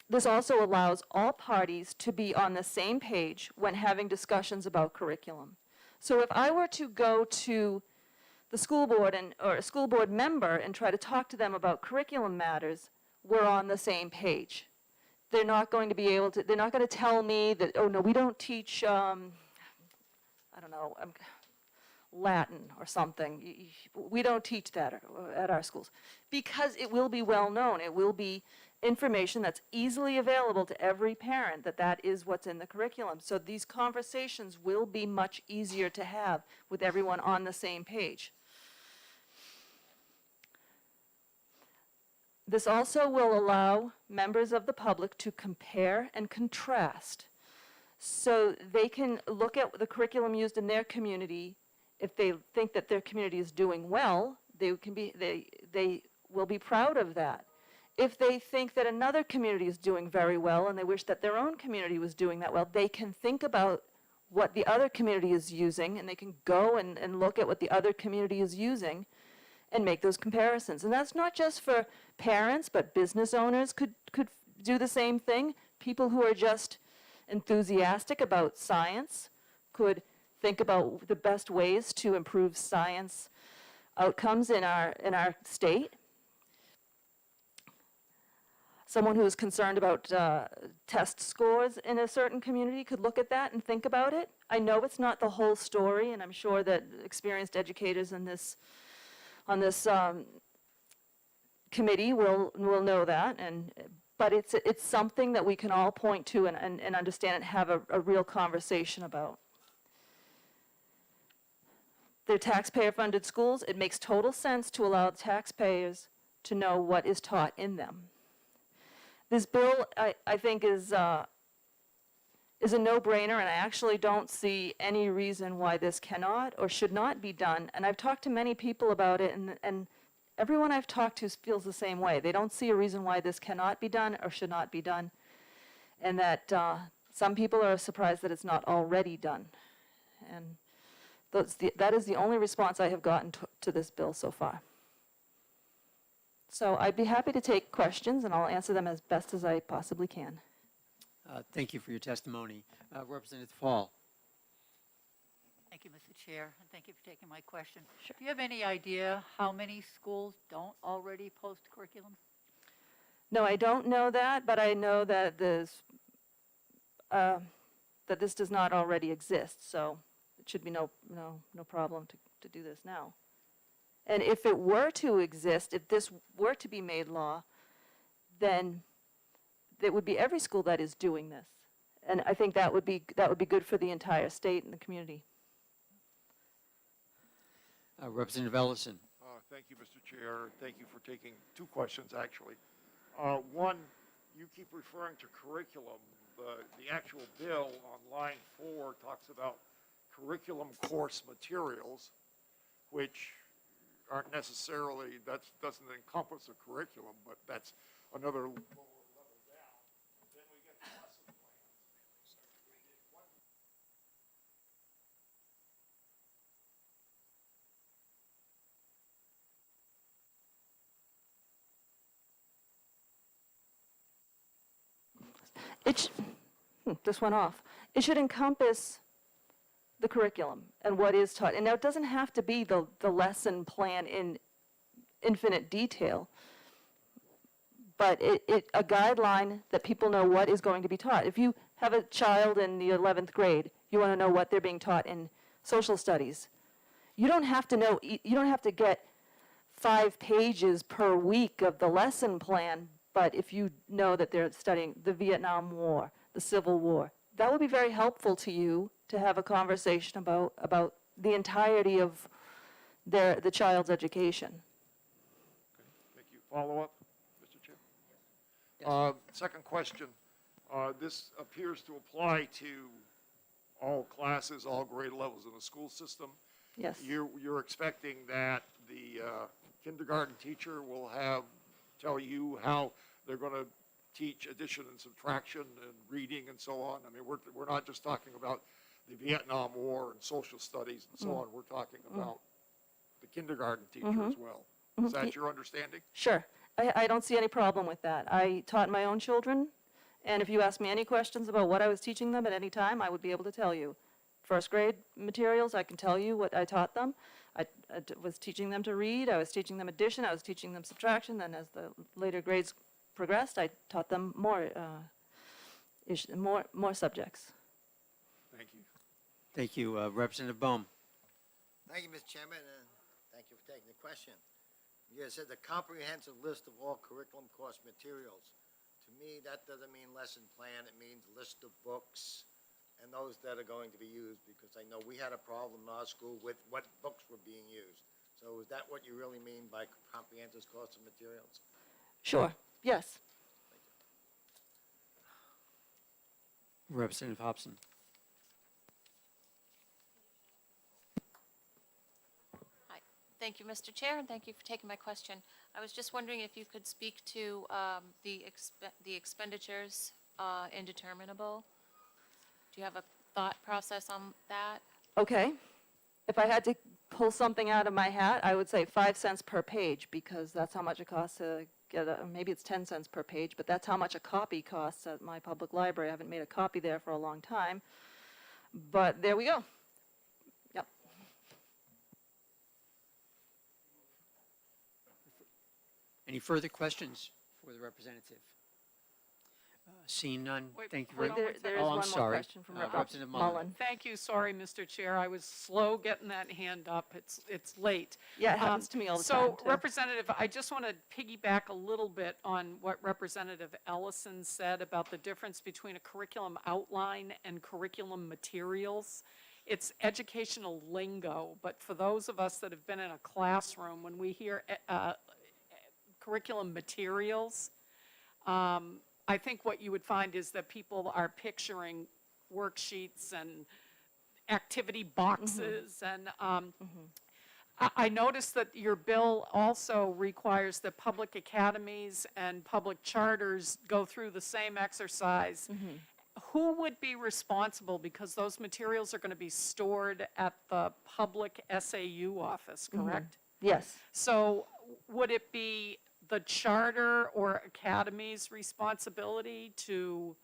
this also allows all parties to be on the same page when having discussions about curriculum. So if I were to go to the school board or a school board member and try to talk to them about curriculum matters, we're on the same page. They're not going to be able to, they're not going to tell me that, oh, no, we don't teach, I don't know, Latin or something. We don't teach that at our schools. Because it will be well known. It will be information that's easily available to every parent that that is what's in the curriculum. So these conversations will be much easier to have with everyone on the same page. This also will allow members of the public to compare and contrast. So they can look at the curriculum used in their community. If they think that their community is doing well, they will be proud of that. If they think that another community is doing very well and they wish that their own community was doing that well, they can think about what the other community is using, and they can go and look at what the other community is using and make those comparisons. And that's not just for parents, but business owners could do the same thing. People who are just enthusiastic about science could think about the best ways to improve science outcomes in our state. Someone who is concerned about test scores in a certain community could look at that and think about it. I know it's not the whole story, and I'm sure that experienced educators on this committee will know that, but it's something that we can all point to and understand and have a real conversation about. They're taxpayer-funded schools. It makes total sense to allow taxpayers to know what is taught in them. This bill, I think, is a no-brainer, and I actually don't see any reason why this cannot or should not be done. And I've talked to many people about it, and everyone I've talked to feels the same way. They don't see a reason why this cannot be done or should not be done, and that some people are surprised that it's not already done. And that is the only response I have gotten to this bill so far. So I'd be happy to take questions, and I'll answer them as best as I possibly can. Thank you for your testimony. Representative Fall. Thank you, Mr. Chair, and thank you for taking my question. Sure. Do you have any idea how many schools don't already post curriculum? No, I don't know that, but I know that this does not already exist, so it should be no problem to do this now. And if it were to exist, if this were to be made law, then it would be every school that is doing this. And I think that would be good for the entire state and the community. Representative Ellison. Thank you, Mr. Chair. Thank you for taking two questions, actually. One, you keep referring to curriculum. The actual bill on line 4 talks about curriculum course materials, which aren't necessarily, that doesn't encompass a curriculum, but that's another lower level down. Then we get the lesson plans. This went off. It should encompass the curriculum and what is taught. And now it doesn't have to be the lesson plan in infinite detail, but a guideline that people know what is going to be taught. If you have a child in the 11th grade, you want to know what they're being taught in social studies. You don't have to know, you don't have to get 5 pages per week of the lesson plan, but if you know that they're studying the Vietnam War, the Civil War, that would be very helpful to you to have a conversation about the entirety of the child's education. Thank you. Follow up, Mr. Chair? Second question. This appears to apply to all classes, all grade levels in the school system. Yes. You're expecting that the kindergarten teacher will tell you how they're going to teach addition and subtraction and reading and so on. I mean, we're not just talking about the Vietnam War and social studies and so on. We're talking about the kindergarten teacher as well. Is that your understanding? Sure. I don't see any problem with that. I taught my own children, and if you ask me any questions about what I was teaching them at any time, I would be able to tell you. First grade materials, I can tell you what I taught them. I was teaching them to read, I was teaching them addition, I was teaching them subtraction, then as the later grades progressed, I taught them more subjects. Thank you. Thank you. Representative Bohm. Thank you, Mr. Chairman, and thank you for taking the question. You said the comprehensive list of all curriculum course materials. To me, that doesn't mean lesson plan, it means list of books and those that are going to be used, because I know we had a problem in our school with what books were being used. So is that what you really mean by comprehensive course of materials? Sure, yes. Representative Hobson. Hi. Thank you, Mr. Chair, and thank you for taking my question. I was just wondering if you could speak to the expenditures indeterminable. Do you have a thought process on that? Okay. If I had to pull something out of my hat, I would say 5 cents per page, because that's how much it costs to get maybe it's 10 cents per page, but that's how much a copy costs at my public library. I haven't made a copy there for a long time, but there we go. Yep. Any further questions for the representative? Seeing none, thank you very much. There is Oh, I'm one more sorry. question from Representative Mullen. Thank you, sorry, Mr. Chair, I was slow getting that hand up, it's late. Yeah, it happens to me all the time, So, too. Representative, I just want to piggyback a little bit on what Representative Ellison said about the difference between a curriculum outline and curriculum materials. It's educational lingo, but for those of us that have been in a classroom, when we hear curriculum materials, I think what you would find is that people are picturing worksheets and activity boxes. And I noticed that your bill also requires that public academies and public charters go through the same exercise. Who would be responsible, because those materials are going to be stored at the public SAU office, correct? Yes. So would it be the charter or academy's responsibility to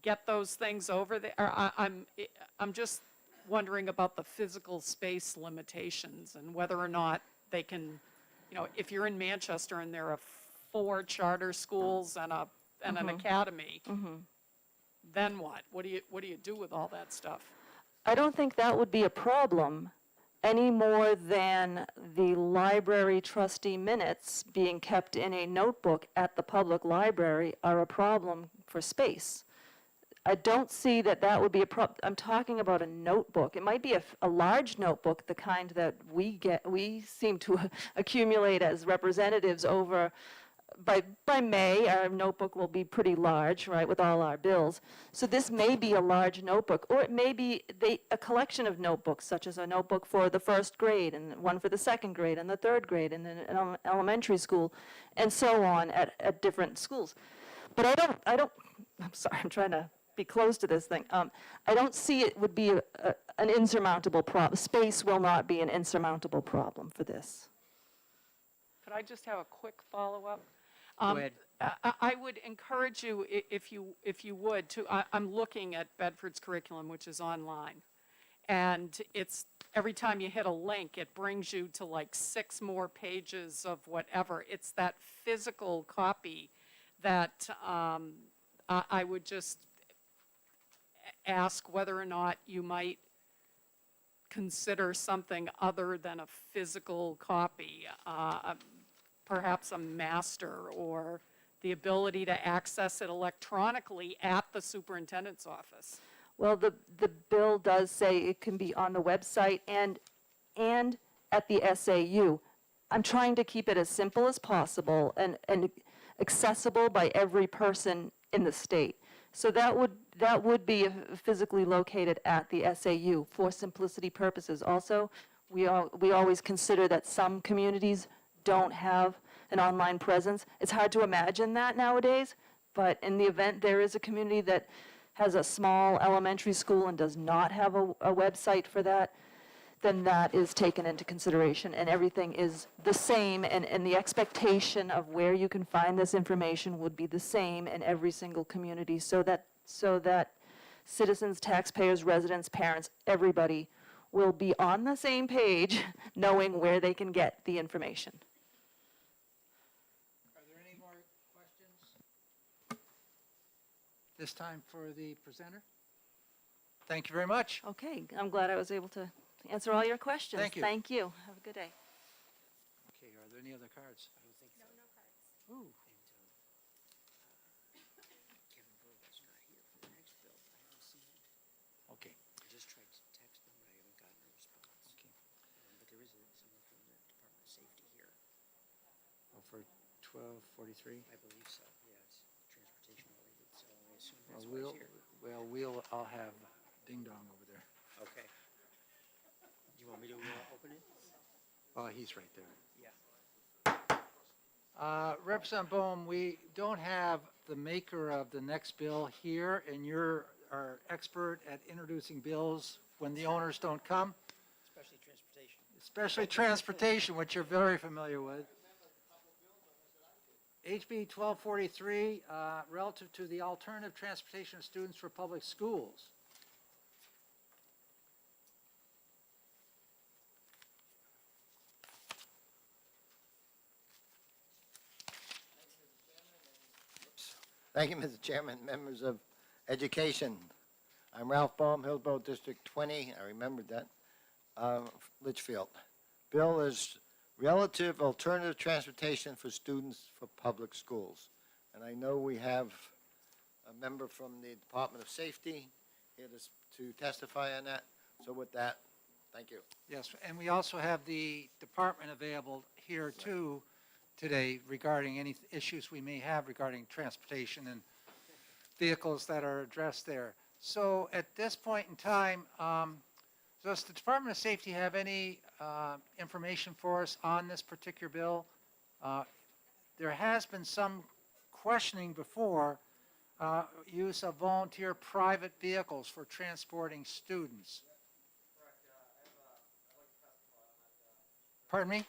get those things over there? I'm just wondering about the physical space limitations and whether or not they can, if you're in Manchester and there are 4 charter schools and an academy, then what? What do you do with all that stuff? I don't think that would be a problem any more than the library trustee minutes being kept in a notebook at the public library are a problem for space. I don't see that would be a problem. I'm talking about a notebook. It might be a large notebook, the kind that we seem to accumulate as representatives over. By May, our notebook will be pretty large, right, with all our bills. So this may be a large notebook, or it may be a collection of notebooks, such as a notebook for the 1st grade, and one for the 2nd grade, and the 3rd grade, and then an elementary school, and so on at different schools. But I'm sorry, I'm trying to be close to this thing. I don't see it would be an insurmountable problem. Space will not be an insurmountable problem for this. Could I just have a quick follow-up? Go ahead. I would encourage you, if you would, I'm looking at Bedford's curriculum, which is online. And it's, every time you hit a link, it brings you to like 6 more pages of whatever. It's that physical copy that I would just ask whether or not you might consider something other than a physical copy. Perhaps a master, or the ability to access it electronically at the superintendent's office. Well, the bill does say it can be on the website and at the SAU. I'm trying to keep it as simple as possible and accessible by every person in the state. So that would be physically located at the SAU for simplicity purposes. Also, we always consider that some communities don't have an online presence. It's hard to imagine that nowadays, but in the event there is a community that has a small elementary school and does not have a website for that, then that is taken into consideration, and everything is the same, and the expectation of where you can find this information would be the same in every single community, so that citizens, taxpayers, residents, parents, everybody will be on the same page knowing where they can get the information. Are there any more questions? this time for the presenter. Thank you very much. Okay, I'm glad I was able to answer all your questions. Thank you. Thank you. Have a good day. Okay, are there any other cards? I don't think so. No cards. Ooh. Kevin Burwell's not here for the next bill. I haven't seen him. Okay. I just tried to text him, but I haven't gotten a response. Okay. But there is someone from the Department of Safety here. Oh, for 1243? I believe so, yeah, it's transportation related, so I assume Well, that's why he's here. I'll have Ding Dong over there. Okay. Do you want me to open it? Oh, he's right there. Yeah. Representative Bohm, we don't have the maker of the next bill here, and you're our expert at introducing bills when the owners don't come, Especially transportation. especially transportation, which you're very familiar with. HB 1243, relative to the alternative transportation of students for public schools. Thank you, Mr. Chairman, members of Education. I'm Ralph Baum, Hillsborough District 20, I remembered that, Litchfield. Bill is relative alternative transportation for students for public schools. And I know we have a member from the Department of Safety here to testify on that. So with that, thank you. Yes, and we also have the department available here too today regarding any issues we may have regarding transportation and vehicles that are addressed there. So at this point in time, does the Department of Safety have any information for us on this particular bill? There has been some questioning before use of volunteer private vehicles for transporting students. Pardon me?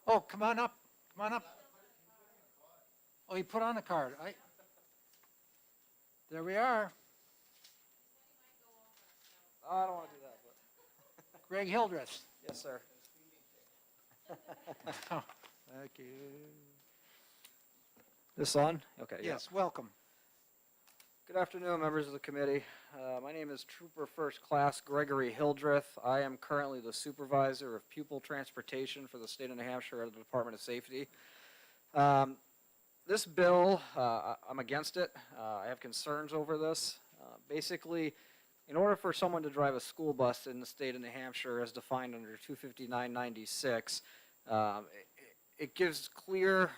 Oh, come on up. Come on up. Oh, you put on the card. There we are. Oh, I don't want to do that, but. Greg Hildreth. Yes, sir. Thank you. This on? Okay, yeah. Yes, welcome. Good afternoon, members of the committee. My name is Trooper First Class Gregory Hildreth. I am currently the supervisor of pupil transportation for the state of New Hampshire at the Department of Safety. This bill, I'm against it. I have concerns over this. Basically, in order for someone to drive a school bus in the state of New Hampshire as defined under 25996, it gives clear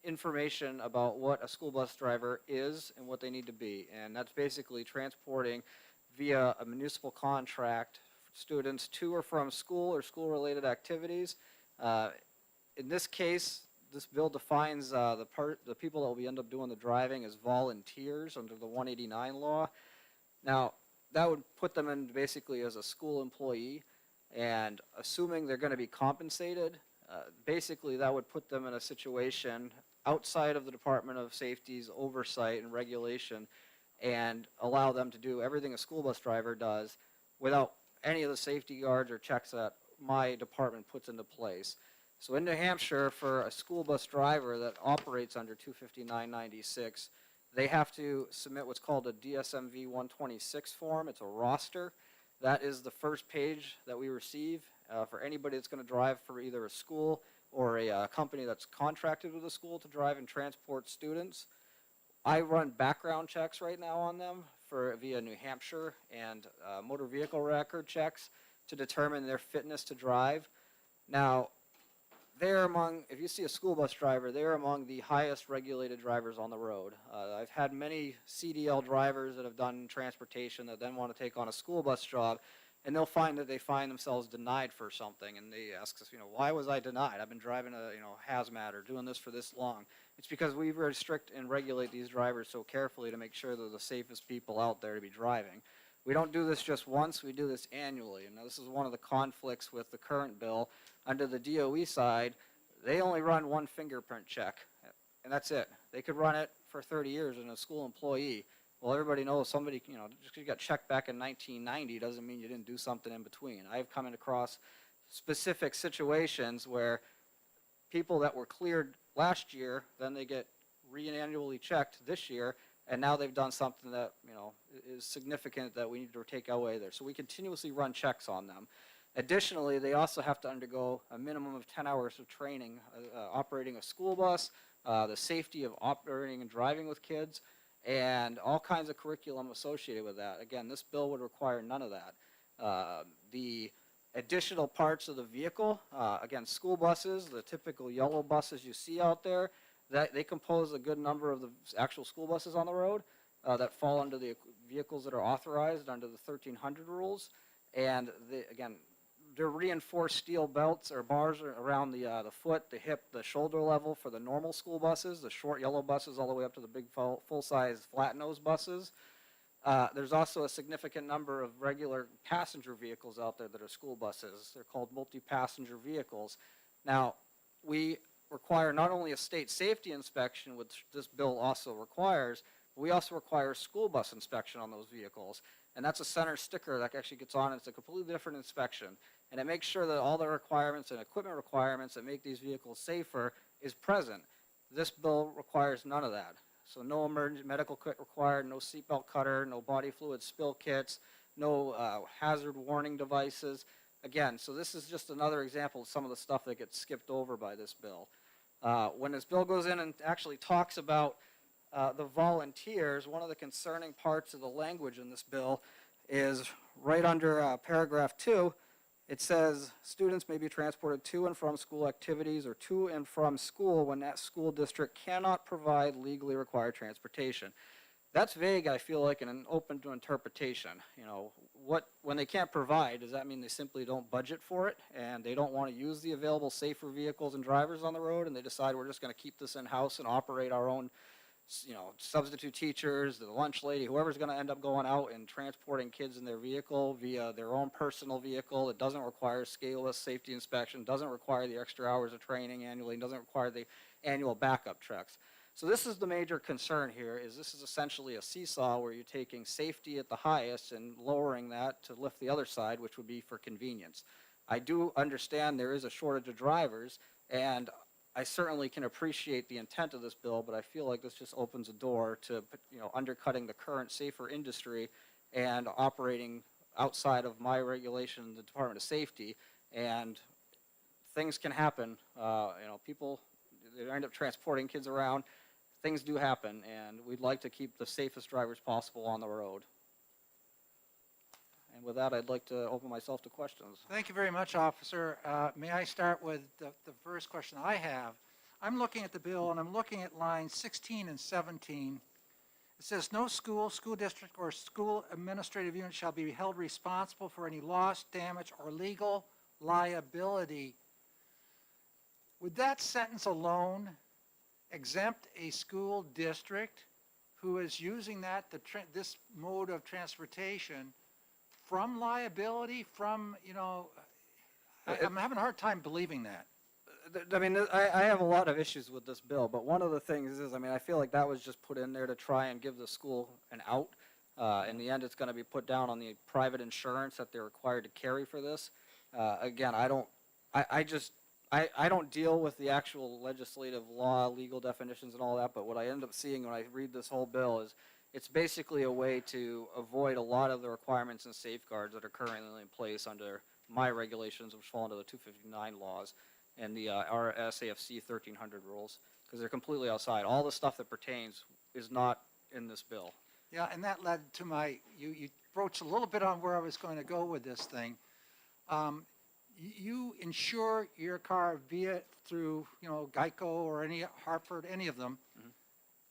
information about what a school bus driver is and what they need to be. And that's basically transporting via a municipal contract students to or from school or school-related activities. In this case, this bill defines the people that will end up doing the driving as volunteers under the 189 law. Now, that would put them in basically as a school employee, and assuming they're going to be compensated, basically that would put them in a situation outside of the Department of Safety's oversight and regulation and allow them to do everything a school bus driver does without any of the safety guards or checks that my department puts into place. So in New Hampshire, for a school bus driver that operates under 25996, they have to submit what's called a DSMV 126 form. It's a roster. That is the first page that we receive for anybody that's going to drive for either a school or a company that's contracted with a school to drive and transport students. I run background checks right now on them via New Hampshire and motor vehicle record checks to determine their fitness to drive. Now, they're among, if you see a school bus driver, they're among the highest regulated drivers on the road. I've had many CDL drivers that have done transportation that then want to take on a school bus job, and they'll find that they find themselves denied for something, and they ask us, why was I denied? I've been driving a, hazmat or doing this for this long. It's because we restrict and regulate these drivers so carefully to make sure they're the safest people out there to be driving. We don't do this just once, we do this annually, and this is one of the conflicts with the current bill. Under the DOE side, they only run one fingerprint check, and that's it. They could run it for 30 years in a school employee. Well, everybody knows somebody, just because you got checked back in 1990 doesn't mean you didn't do something in between. I've come across specific situations where people that were cleared last year, then they get re-annually checked this year, And now they've done something that, is significant that we need to take away there. So we continuously run checks on them. Additionally, they also have to undergo a minimum of 10 hours of training operating a school bus, the safety of operating and driving with kids, and all kinds of curriculum associated with that. Again, this bill would require none of that. The additional parts of the vehicle, again, school buses, the typical yellow buses you see out there, that they compose a good number of the actual school buses on the road that fall under the vehicles that are authorized under the 1300 rules. And again, they're reinforced steel belts or bars around the foot, the hip, the shoulder level for the normal school buses, the short yellow buses all the way up to the big full-size flat-nose buses. There's also a significant number of regular passenger vehicles out there that are school buses. They're called multi-passenger vehicles. Now, we require not only a state safety inspection, which this bill also requires, but we also require school bus inspection on those vehicles. And that's a center sticker that actually gets on. It's a completely different inspection. And it makes sure that all the requirements and equipment requirements that make these vehicles safer is present. This bill requires none of that. So no emergency medical kit required, no seatbelt cutter, no body fluid spill kits, no hazard warning devices. Again, so this is just another example of some of the stuff that gets skipped over by this bill. When this bill goes in and actually talks about the volunteers, one of the concerning parts of the language in this bill is right under paragraph 2. It says students may be transported to and from school activities or to and from school when that school district cannot provide legally required transportation. That's vague, I feel like, and open to interpretation. When they can't provide, does that mean they simply don't budget for it and they don't want to use the available safer vehicles and drivers on the road and they decide we're just going to keep this in-house and operate our own substitute teachers, the lunch lady, whoever's going to end up going out and transporting kids in their vehicle via their own personal vehicle. It doesn't require scaleless safety inspection, doesn't require the extra hours of training annually, doesn't require the annual backup checks. So this is the major concern here, is this is essentially a seesaw where you're taking safety at the highest and lowering that to lift the other side, which would be for convenience. I do understand there is a shortage of drivers, and I certainly can appreciate the intent of this bill, but I feel like this just opens a door to, undercutting the current safer industry and operating outside of my regulation, the Department of Safety, and things can happen. People, they end up transporting kids around. Things do happen, and we'd like to keep the safest drivers possible on the road. And with that, I'd like to open myself to questions. Thank you very much, Officer. May I start with the first question I have? I'm looking at the bill, and I'm looking at lines 16 and 17. It says, no school, school district, or school administrative unit shall be held responsible for any loss, damage, or legal liability. Would that sentence alone exempt a school district who is using this mode of transportation from liability, I'm having a hard time believing that. I have a lot of issues with this bill, but one of the things is, I feel like that was just put in there to try and give the school an out. In the end, it's going to be put down on the private insurance that they're required to carry for this. Again, I don't deal with the actual legislative law, legal definitions and all that, but what I end up seeing when I read this whole bill is it's basically a way to avoid a lot of the requirements and safeguards that are currently in place under my regulations, which fall under the 259 laws and the RSAFC 1300 rules, because they're completely outside. All the stuff that pertains is not in this bill. Yeah, and that led to you broached a little bit on where I was going to go with this thing. You insure your car through Geico or any Harper, any of them,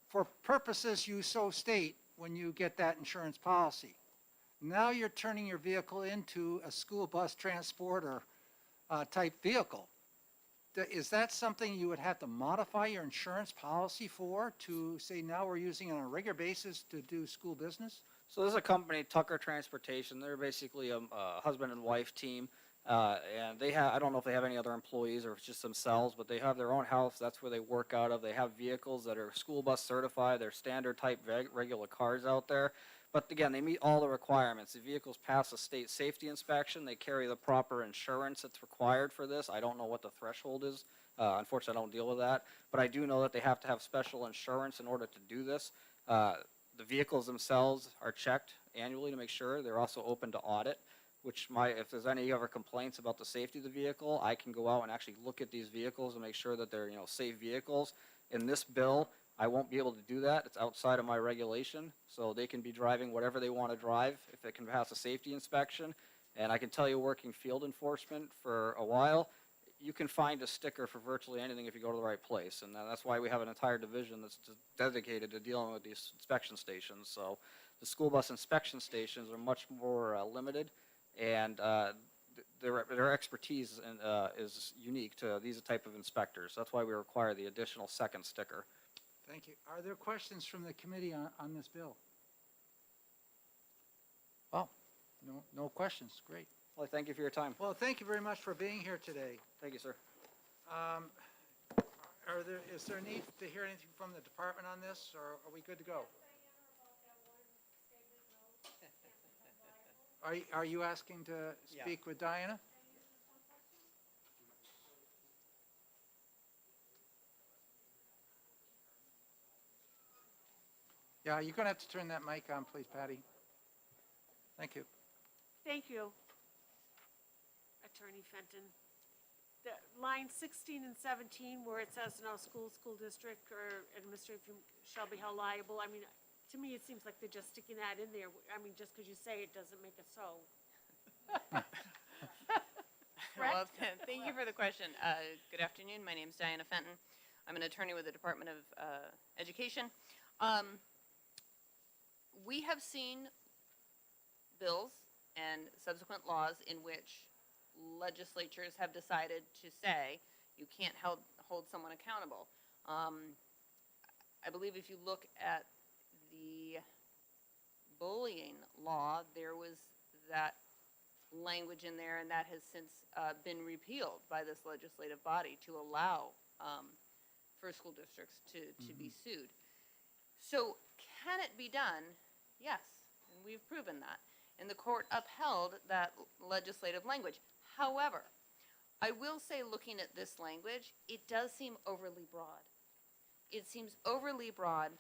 for purposes you so state when you get that insurance policy. Now you're turning your vehicle into a school bus transporter type vehicle. Is that something you would have to modify your insurance policy for, to say now we're using it on a regular basis to do school business? So there's a company, Tucker Transportation. They're basically a husband and wife team. And they have, I don't know if they have any other employees or if it's just themselves, but they have their own house. That's where they work out of. They have vehicles that are school bus certified. They're standard type regular cars out there. But again, they meet all the requirements. The vehicles pass a state safety inspection. They carry the proper insurance that's required for this. I don't know what the threshold is. Unfortunately, I don't deal with that. But I do know that they have to have special insurance in order to do this. The vehicles themselves are checked annually to make sure. They're also open to audit, which if there's any ever complaints about the safety of the vehicle, I can go out and actually look at these vehicles and make sure that they're, safe vehicles. In this bill, I won't be able to do that. It's outside of my regulation, so they can be driving whatever they want to drive if it can pass a safety inspection. And I can tell you, working field enforcement for a while, you can find a sticker for virtually anything if you go to the right place. And that's why we have an entire division that's dedicated to dealing with these inspection stations. So the school bus inspection stations are much more limited, and their expertise is unique to these type of inspectors. That's why we require the additional second sticker. Thank you. Are there questions from the committee on this bill? Well, no questions. Great. Well, thank you for your time. Well, thank you very much for being here today. Thank you, sir. Is there a need to hear anything from the department on this, or are we good to go? Are you asking to speak with Diana? Yeah, you're going to have to turn that mic on, please, Patty. Thank you. Thank you, Attorney Fenton. The line 16 and 17, where it says no school district, or administrator shall be held liable, I mean, to me, it seems like they're just sticking that in there. I mean, just because you say it doesn't make it so. Well, thank you for the question. Good afternoon. My name is Diana Fenton. I'm an attorney with the Department of Education. We have seen bills and subsequent laws in which legislatures have decided to say you can't hold someone accountable. I believe if you look at the bullying law, there was that language in there, and that has since been repealed by this legislative body to allow for school districts to be sued. So can it be done? Yes, and we've proven that. And the court upheld that legislative language. However, I will say, looking at this language, it does seem overly broad. It seems overly broad,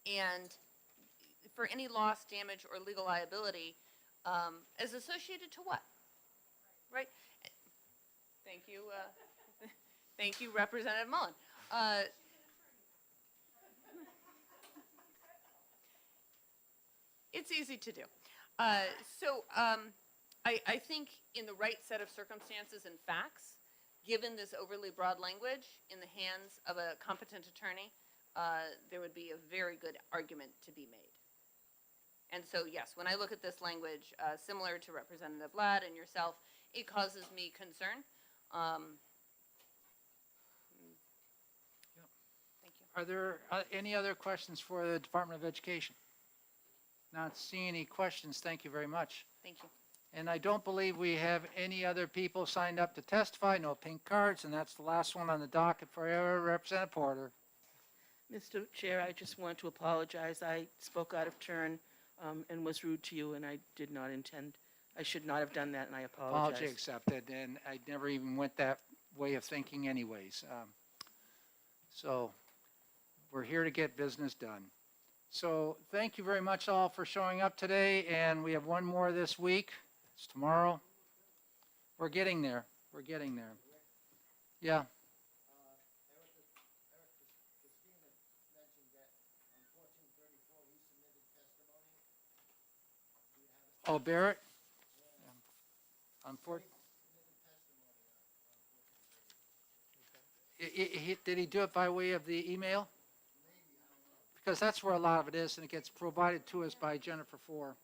and for any loss, damage, or legal liability, as associated to what? Right? Thank you. Thank you, Representative Mullen. It's easy to do. I think in the right set of circumstances and facts, given this overly broad language in the hands of a competent attorney, there would be a very good argument to be made. And so, yes, when I look at this language, similar to Representative Ladd and yourself, it causes me concern. Thank you. Are there any other questions for the Department of Education? Not seeing any questions. Thank you very much. Thank you. And I don't believe we have any other people signed up to testify. No pink cards, and that's the last one on the docket for Representative Porter. Mr. Chair, I just want to apologize. I spoke out of turn and was rude to you, and I did not intend, I should not have done that, and I apologize. Apology accepted, and I never even went that way of thinking anyways. So we're here to get business done. So thank you very much all for showing up today, and we have one more this week. It's tomorrow. We're getting there. We're getting there. Yeah. Oh, Barrett? Did he do it by way of the email? Because that's where a lot of it is, and it gets provided to us by Jennifer Four.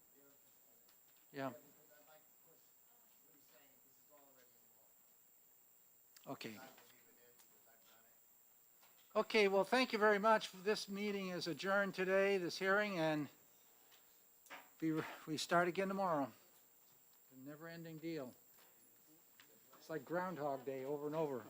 Yeah. Okay. Okay, well, thank you very much. This meeting is adjourned today, this hearing, and we start again tomorrow. A never-ending deal. It's like Groundhog Day over and over.